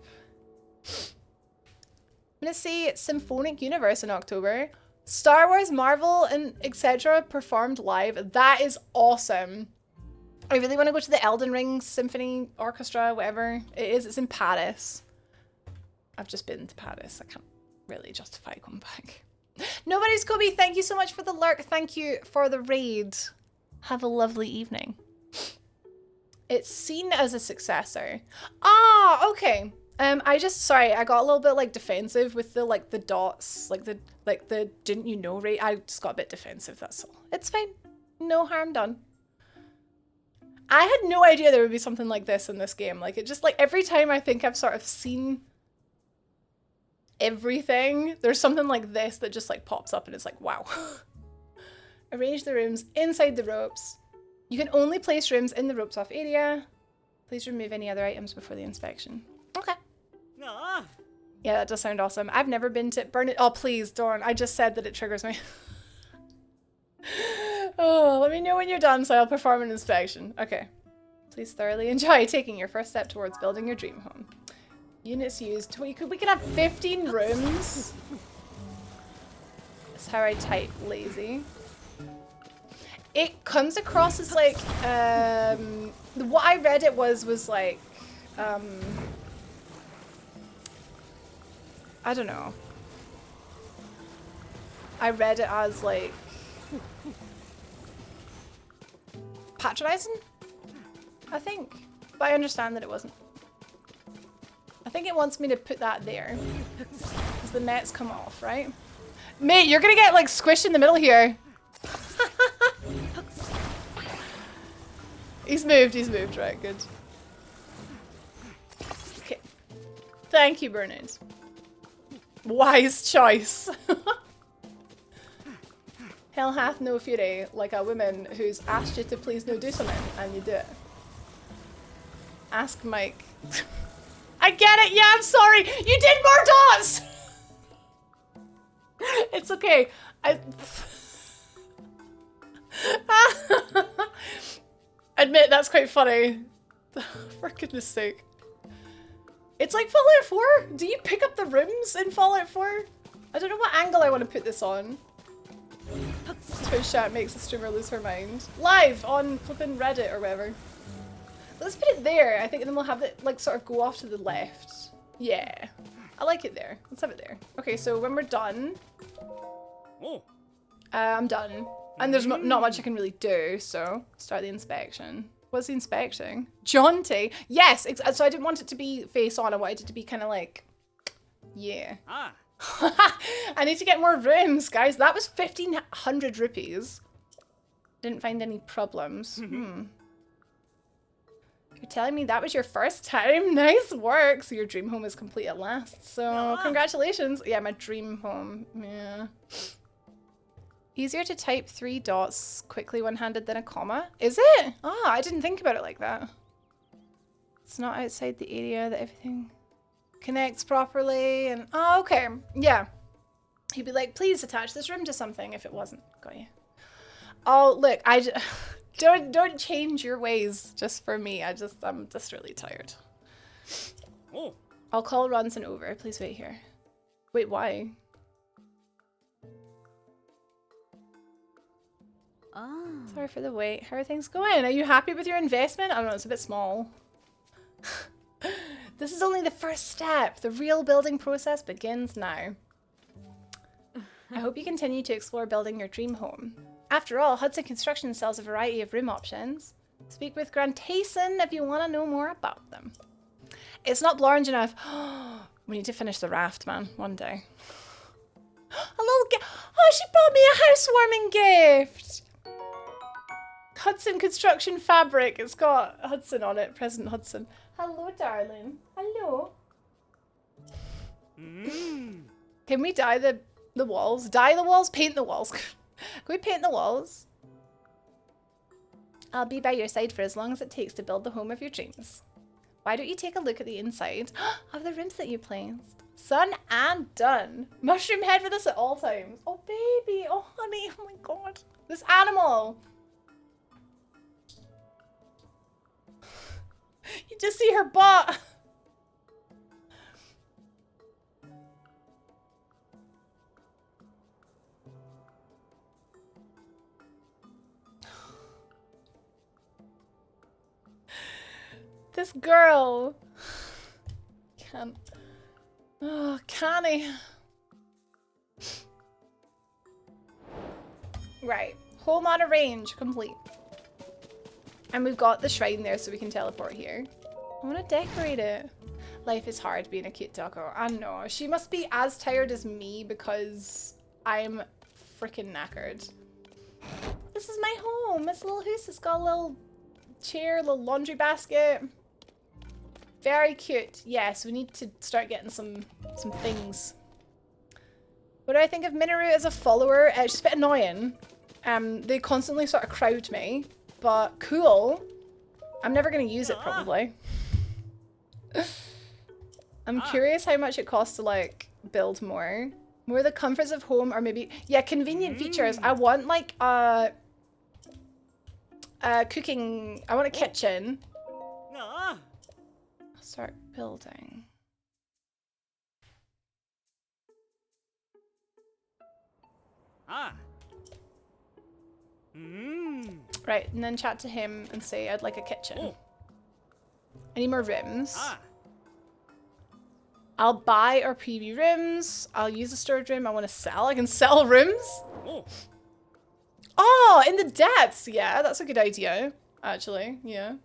I'm gonna say Symphonic Universe in October. Star Wars, Marvel, and etc. performed live. That is awesome. I really want to go to the Elden Ring Symphony Orchestra, whatever it is. It's in Paris. I've just been to Paris. I can't really justify going back. Nobody's Kobe, thank you so much for the lurk. Thank you for the raid. Have a lovely evening. It's seen as a successor. Ah, okay. Sorry, I got a little bit like defensive with the dots, like the didn't you know rate. I just got a bit defensive, that's all. It's fine. No harm done. I had no idea there would be something like this in this game. Like, it just, like, every time I think I've sort of seen everything, there's something like this that just, like, pops up and it's like, wow. Arrange the rooms inside the ropes. You can only place rooms in the ropes off area. Please remove any other items before the inspection. Okay. Yeah, that does sound awesome. I've never been to Burn It. Oh, please, Dawn. I just said that it triggers me. Oh, let me know when you're done so I'll perform an inspection. Okay. Please thoroughly enjoy taking your first step towards building your dream home. Units used. We could have 15 rooms. That's how I type lazy. It comes across as like, what I read it was like, I don't know. I read it as like, patronizing, I think. But I understand that it wasn't. I think it wants me to put that there. Because the nets come off, right? Mate, you're gonna get like squished in the middle here. He's moved, right, good. Okay. Thank you, Bernard. Wise choice. Hell hath no fury like a woman who's asked you to please no do something and you do it. Ask Mike. I get it, yeah, I'm sorry. You did more dots! It's okay. Admit that's quite funny. For goodness sake. It's like Fallout 4. Do you pick up the rooms in Fallout 4? I don't know what angle I want to put this on. Twitch chat makes a streamer lose her mind. Live on flipping Reddit or whatever. Let's put it there, I think, and then we'll have it like sort of go off to the left. Yeah. I like it there. Let's have it there. Okay, so when we're done. I'm done. And there's not much I can really do, so start the inspection. What's the inspecting? Jaunty? Yes, so I didn't want it to be face on, I wanted it to be kind of like, yeah. I need to get more rooms, guys. That was 1,500 rupees. Didn't find any problems. You're telling me that was your first time? Nice work. So your dream home is complete at last. So congratulations. Yeah, my dream home. Yeah. Easier to type 3 dots quickly one-handed than a comma. Is it? Ah, I didn't think about it like that. It's not outside the area that everything connects properly and oh, okay. Yeah. He'd be like, please attach this room to something if it wasn't. Got you. Oh, look, don't change your ways just for me. I'm just really tired. I'll call Ronson over. Please wait here. Wait, why? Sorry for the wait. How are things going? Are you happy with your investment? I don't know, it's a bit small. This is only the first step. The real building process begins now. I hope you continue to explore building your dream home. After all, Hudson Construction sells a variety of room options. Speak with Grant Tayson if you want to know more about them. It's not orange enough. We need to finish the raft, man, one day. A little gift. Oh, she bought me a housewarming gift. Hudson Construction fabric. It's got Hudson on it. President Hudson. Hello, darling. Hello. Can we dye the walls? Dye the walls? Paint the walls. Can we paint the walls? I'll be by your side for as long as it takes to build the home of your dreams. Why don't you take a look at the inside of the rooms that you placed? Son and done. Mushroom head for this at all times. Oh, baby. Oh, honey. Oh, my God. This animal. You just see her butt. This girl. Can't. Oh, canny. Right. Home on a range. Complete. And we've got the shrine there so we can teleport here. I want to decorate it. Life is hard being a cute doggo. I know. She must be as tired as me because I'm freaking knackered. This is my home. It's a little house. It's got a little chair, a little laundry basket. Very cute. Yes, we need to start getting some things. What do I think of Minoru as a follower? It's just a bit annoying. They constantly sort of crowd me, but cool. I'm never going to use it probably. I'm curious how much it costs to like build more. More the comforts of home or maybe, yeah, convenient features. I want like cooking, I want a kitchen. I'll start building. Right, and then chat to him and say I'd like a kitchen. I need more rooms. I'll buy or preview rooms. I'll use a storage room. I want to sell. I can sell rooms. Oh, in the depths. Yeah, that's a good idea. Actually, yeah.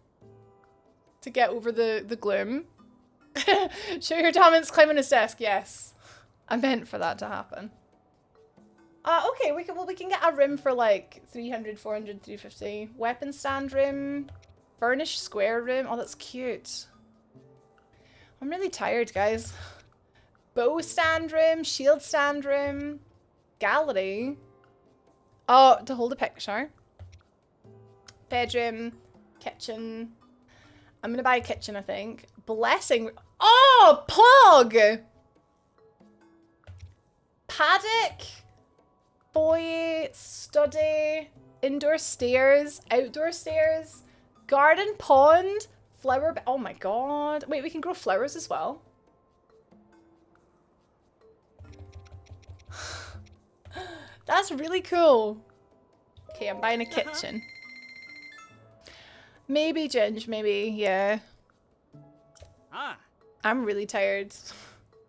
To get over the gloom. Show your dominance, climb on his desk. Yes. I meant for that to happen. Okay, we can get a room for like 300, 400, 350. Weapon stand room. Furnished square room. Oh, that's cute. I'm really tired, guys. Bow stand room. Shield stand room. Gallery. Oh, to hold a picture. Bedroom. Kitchen. I'm gonna buy a kitchen, I think. Blessing. Oh, Pog! Paddock. Foyer. Study. Indoor stairs. Outdoor stairs. Garden. Pond. Flower. Oh my god. Wait, we can grow flowers as well. That's really cool. Okay, I'm buying a kitchen. Maybe Ginge, maybe, yeah. I'm really tired.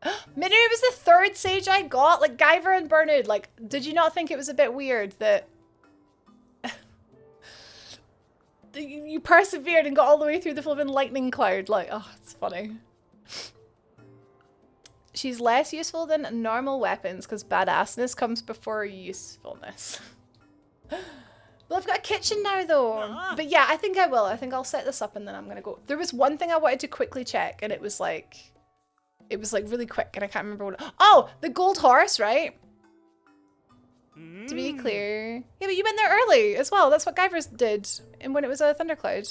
Minoru was the third sage I got. Like, Guyver and Bernard, like, did you not think it was a bit weird that you persevered and got all the way through the flipping lightning cloud? Like, oh, it's funny. She's less useful than normal weapons because badassness comes before usefulness. Well, I've got a kitchen now, though. But yeah, I think I will. I think I'll set this up and then I'm going to go. There was one thing I wanted to quickly check and it was like really quick and I can't remember what. Oh, the gold horse, right? To be clear. Yeah, but you went there early as well. That's what Guyver did and when it was a thundercloud.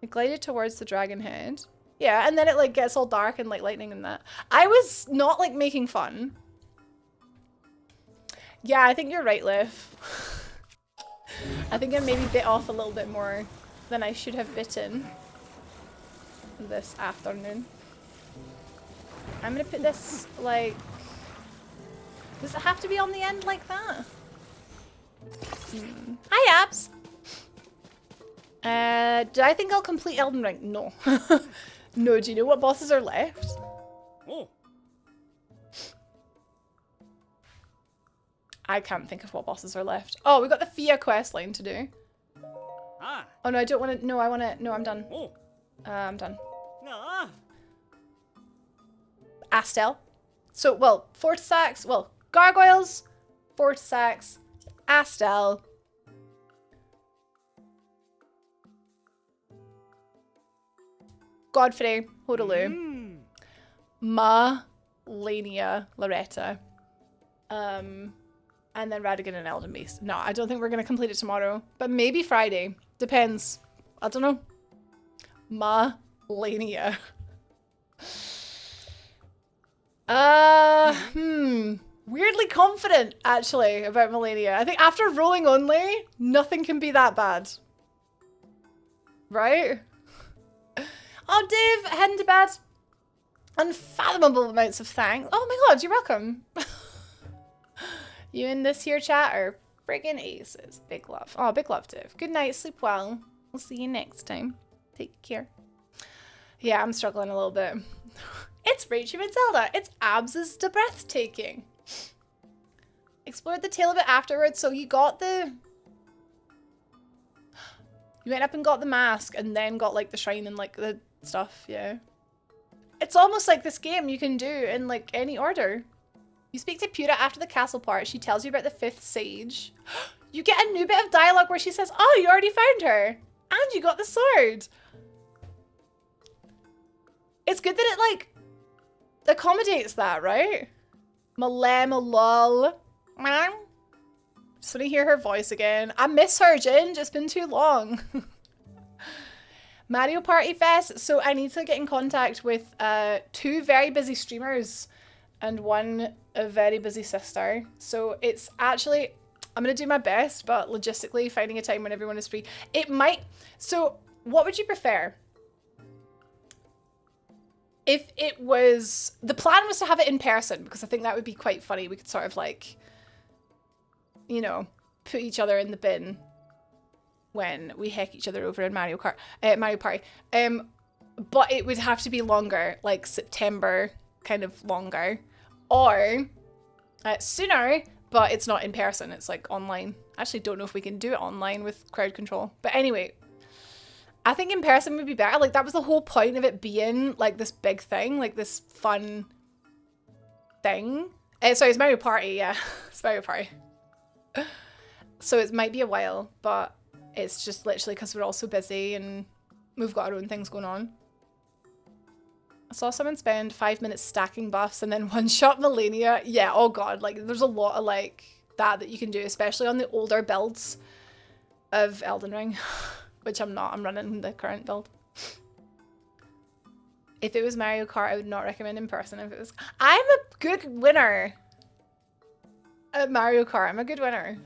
It glided towards the dragon head. Yeah, and then it like gets all dark and like lightning and that. I was not like making fun. Yeah, I think you're right, Liv. I think I maybe bit off a little bit more than I should have bitten this afternoon. I'm gonna put this like... Does it have to be on the end like that? Hi, Abs! Do I think I'll complete Elden Ring? No. No, do you know what bosses are left? I can't think of what bosses are left. Oh, we got the Fia quest line to do. Ah. Oh no, I don't want to. No, I want to. No, I'm done. Oh. I'm done. Ah. Astel. So, well, Fortisax. Well, Gargoyles, Fortisax, Astel. Godfrey, Hodaloo, Lania, Loretta, and then Radigan and Elden Beast. No, I don't think we're going to complete it tomorrow, but maybe Friday. Depends. I don't know. Lania. Weirdly confident, actually, about Melania. I think after rolling only, nothing can be that bad. Right? Oh, Dave, heading to bed. Unfathomable amounts of thanks. Oh my god, you're welcome. You in this here chat are friggin' aces. Big love. Oh, big love, Dave. Good night, sleep well. We'll see you next time. Take care. Yeah, I'm struggling a little bit. It's Rachel and Zelda. It's abs to breathtaking. Explored the tail of it afterwards, so you got the... You went up and got the mask and then got like the shrine and like the stuff, yeah. It's almost like this game you can do in like any order. You speak to Pura after the castle part. She tells you about the 5th sage. You get a new bit of dialogue where she says, oh, you already found her. And you got the sword. It's good that it like accommodates that, right? Malem, just want to hear her voice again. I miss her, Ginge. It's been too long. Mario Party Fest. So I need to get in contact with 2 very busy streamers and 1 a very busy sister. So it's actually, I'm going to do my best, but logistically finding a time when everyone is free. It might, so what would you prefer? If it was, the plan was to have it in person because I think that would be quite funny. We could sort of like, you know, put each other in the bin when we heck each other over in Mario Party. But it would have to be longer, like September, kind of longer, or sooner, but it's not in person. It's like online. I actually don't know if we can do it online with crowd control. But anyway, I think in person would be better. Like that was the whole point of it being like this big thing, like this fun thing. Sorry, it's Mario Party, yeah. It's Mario Party. So it might be a while, but it's just literally because we're all so busy and we've got our own things going on. I saw someone spend 5 minutes stacking buffs and then one-shot Melania. Yeah, oh god, like there's a lot of like that you can do, especially on the older builds of Elden Ring, which I'm not. I'm running the current build. If it was Mario Kart, I would not recommend in person. If it was, I'm a good winner at Mario Kart. I'm a good winner.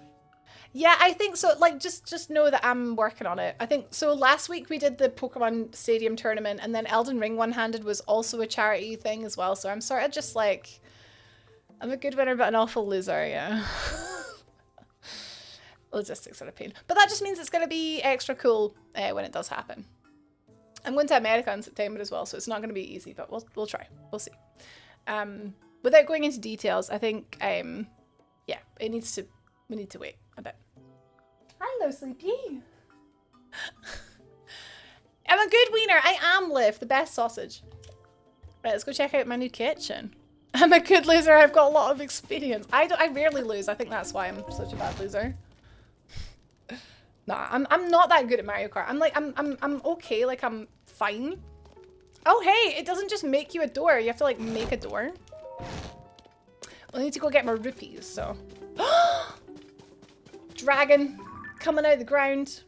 Yeah, I think so. Like, just know that I'm working on it. I think so. Last week we did the Pokemon Stadium tournament, and then Elden Ring One-Handed was also a charity thing as well. So I'm sort of just like, I'm a good winner but an awful loser. Yeah. Logistics are a pain, but that just means it's gonna be extra cool when it does happen. I'm going to America in September as well, so it's not going to be easy, but we'll try. We'll see. Without going into details, I think yeah, we need to wait a bit. Hello, Sleepy. I'm a good wiener. I am Liv, the best sausage. Right, let's go check out my new kitchen. I'm a good loser. I've got a lot of experience. I rarely lose. I think that's why I'm such a bad loser. Nah, I'm not that good at Mario Kart. I'm okay. Like I'm fine. Oh hey, it doesn't just make you a door. You have to like make a door. I need to go get my rupees. So, dragon coming out of the ground.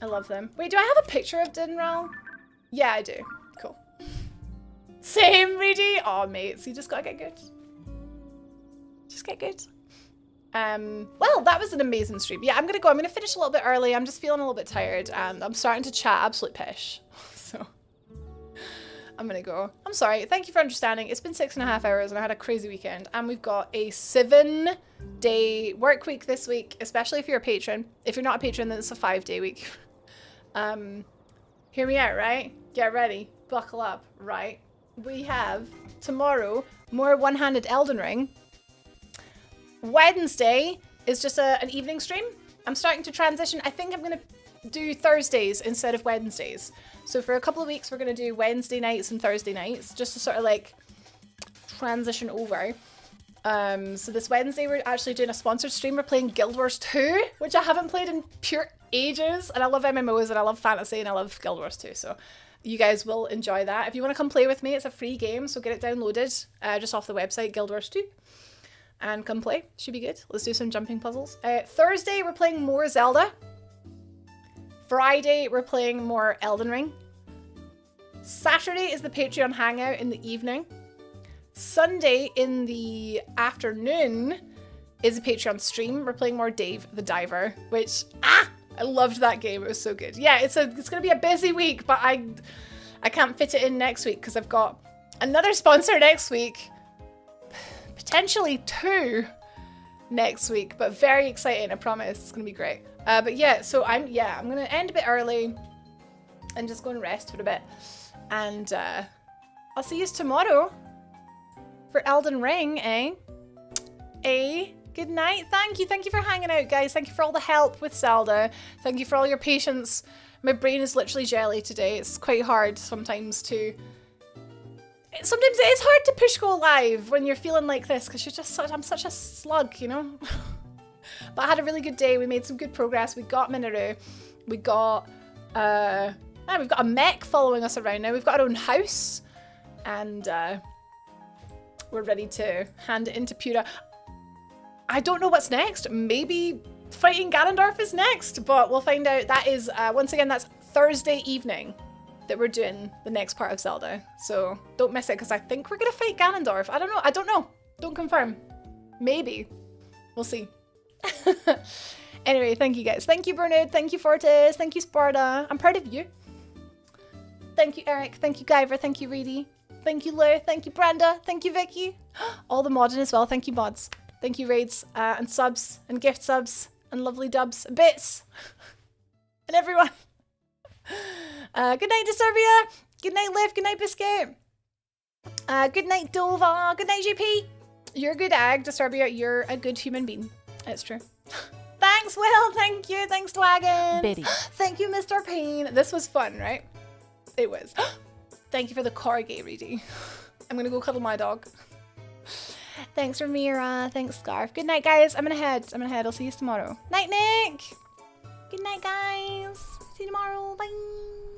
I love them. Wait, do I have a picture of Dinral? Yeah, I do. Cool. Same, Reedy. Oh, mates, you just gotta get good. Just get good. Well, that was an amazing stream. Yeah, I'm gonna finish a little bit early. I'm just feeling a little bit tired and I'm starting to chat absolute pish. So I'm gonna go. I'm sorry. Thank you for understanding. It's been 6.5 hours and I had a crazy weekend and we've got a 7-day work week this week, especially if you're a patron. If you're not a patron, then it's a 5-day week. Hear me out, right? Get ready. Buckle up, right? We have tomorrow more one-handed Elden Ring. Wednesday is just an evening stream. I'm starting to transition. I think I'm going to do Thursdays instead of Wednesdays. So for a couple of weeks, we're going to do Wednesday nights and Thursday nights, just to sort of like transition over. So this Wednesday, we're actually doing a sponsored stream. We're playing Guild Wars 2, which I haven't played in pure ages. And I love MMOs and I love fantasy and I love Guild Wars 2. So you guys will enjoy that. If you want to come play with me, it's a free game. So get it downloaded just off the website, Guild Wars 2. And come play. Should be good. Let's do some jumping puzzles. Thursday, we're playing more Zelda. Friday, we're playing more Elden Ring. Saturday is the Patreon hangout in the evening. Sunday in the afternoon is a Patreon stream. We're playing more Dave the Diver, which, I loved that game. It was so good. Yeah, it's going to be a busy week, but I can't fit it in next week because I've got another sponsor next week. Potentially 2 next week, but very exciting. I promise it's going to be great. But yeah, so I'm going to end a bit early and just go and rest for a bit. And I'll see you tomorrow for Elden Ring, eh? Good night. Thank you for hanging out, guys. Thank you for all the help with Zelda. Thank you for all your patience. My brain is literally jelly today. It's quite hard sometimes to... Sometimes it is hard to push go live when you're feeling like this because you're just I'm such a slug, you know? But I had a really good day. We made some good progress. We got Minoru. We got... we've got a mech following us around now. We've got our own house. And we're ready to hand it into Pura. I don't know what's next. Maybe fighting Ganondorf is next, but we'll find out. That is, once again, that's Thursday evening that we're doing the next part of Zelda. So don't miss it, because I think we're going to fight Ganondorf. I don't know. Don't confirm. Maybe. We'll see. Anyway, thank you guys. Thank you, Bernard. Thank you, Fortis. Thank you, Sparta. I'm proud of you. Thank you, Eric. Thank you, Guyver. Thank you, Reedy. Thank you, Lou. Thank you, Brenda. Thank you, Vicky. All the modding as well. Thank you, mods. Thank you, raids and subs and gift subs and lovely dubs and bits and everyone. Good night, Disturbia. Good night, Liv. Good night, Biscuit. Good night, Dova. Good night, JP. You're a good ag, Disturbia. You're a good human being. It's true. Thanks, Will. Thank you. Thanks, Dwagon. Biddy. Thank you, Mr. Payne. This was fun, right? It was. Thank you for the corgi, Reedy. I'm gonna go cuddle my dog. Thanks, Ramira. Thanks, Scarf. Good night, guys. I'm gonna head. I'll see you tomorrow. Night, Nick. Good night, guys. See you tomorrow. Bye.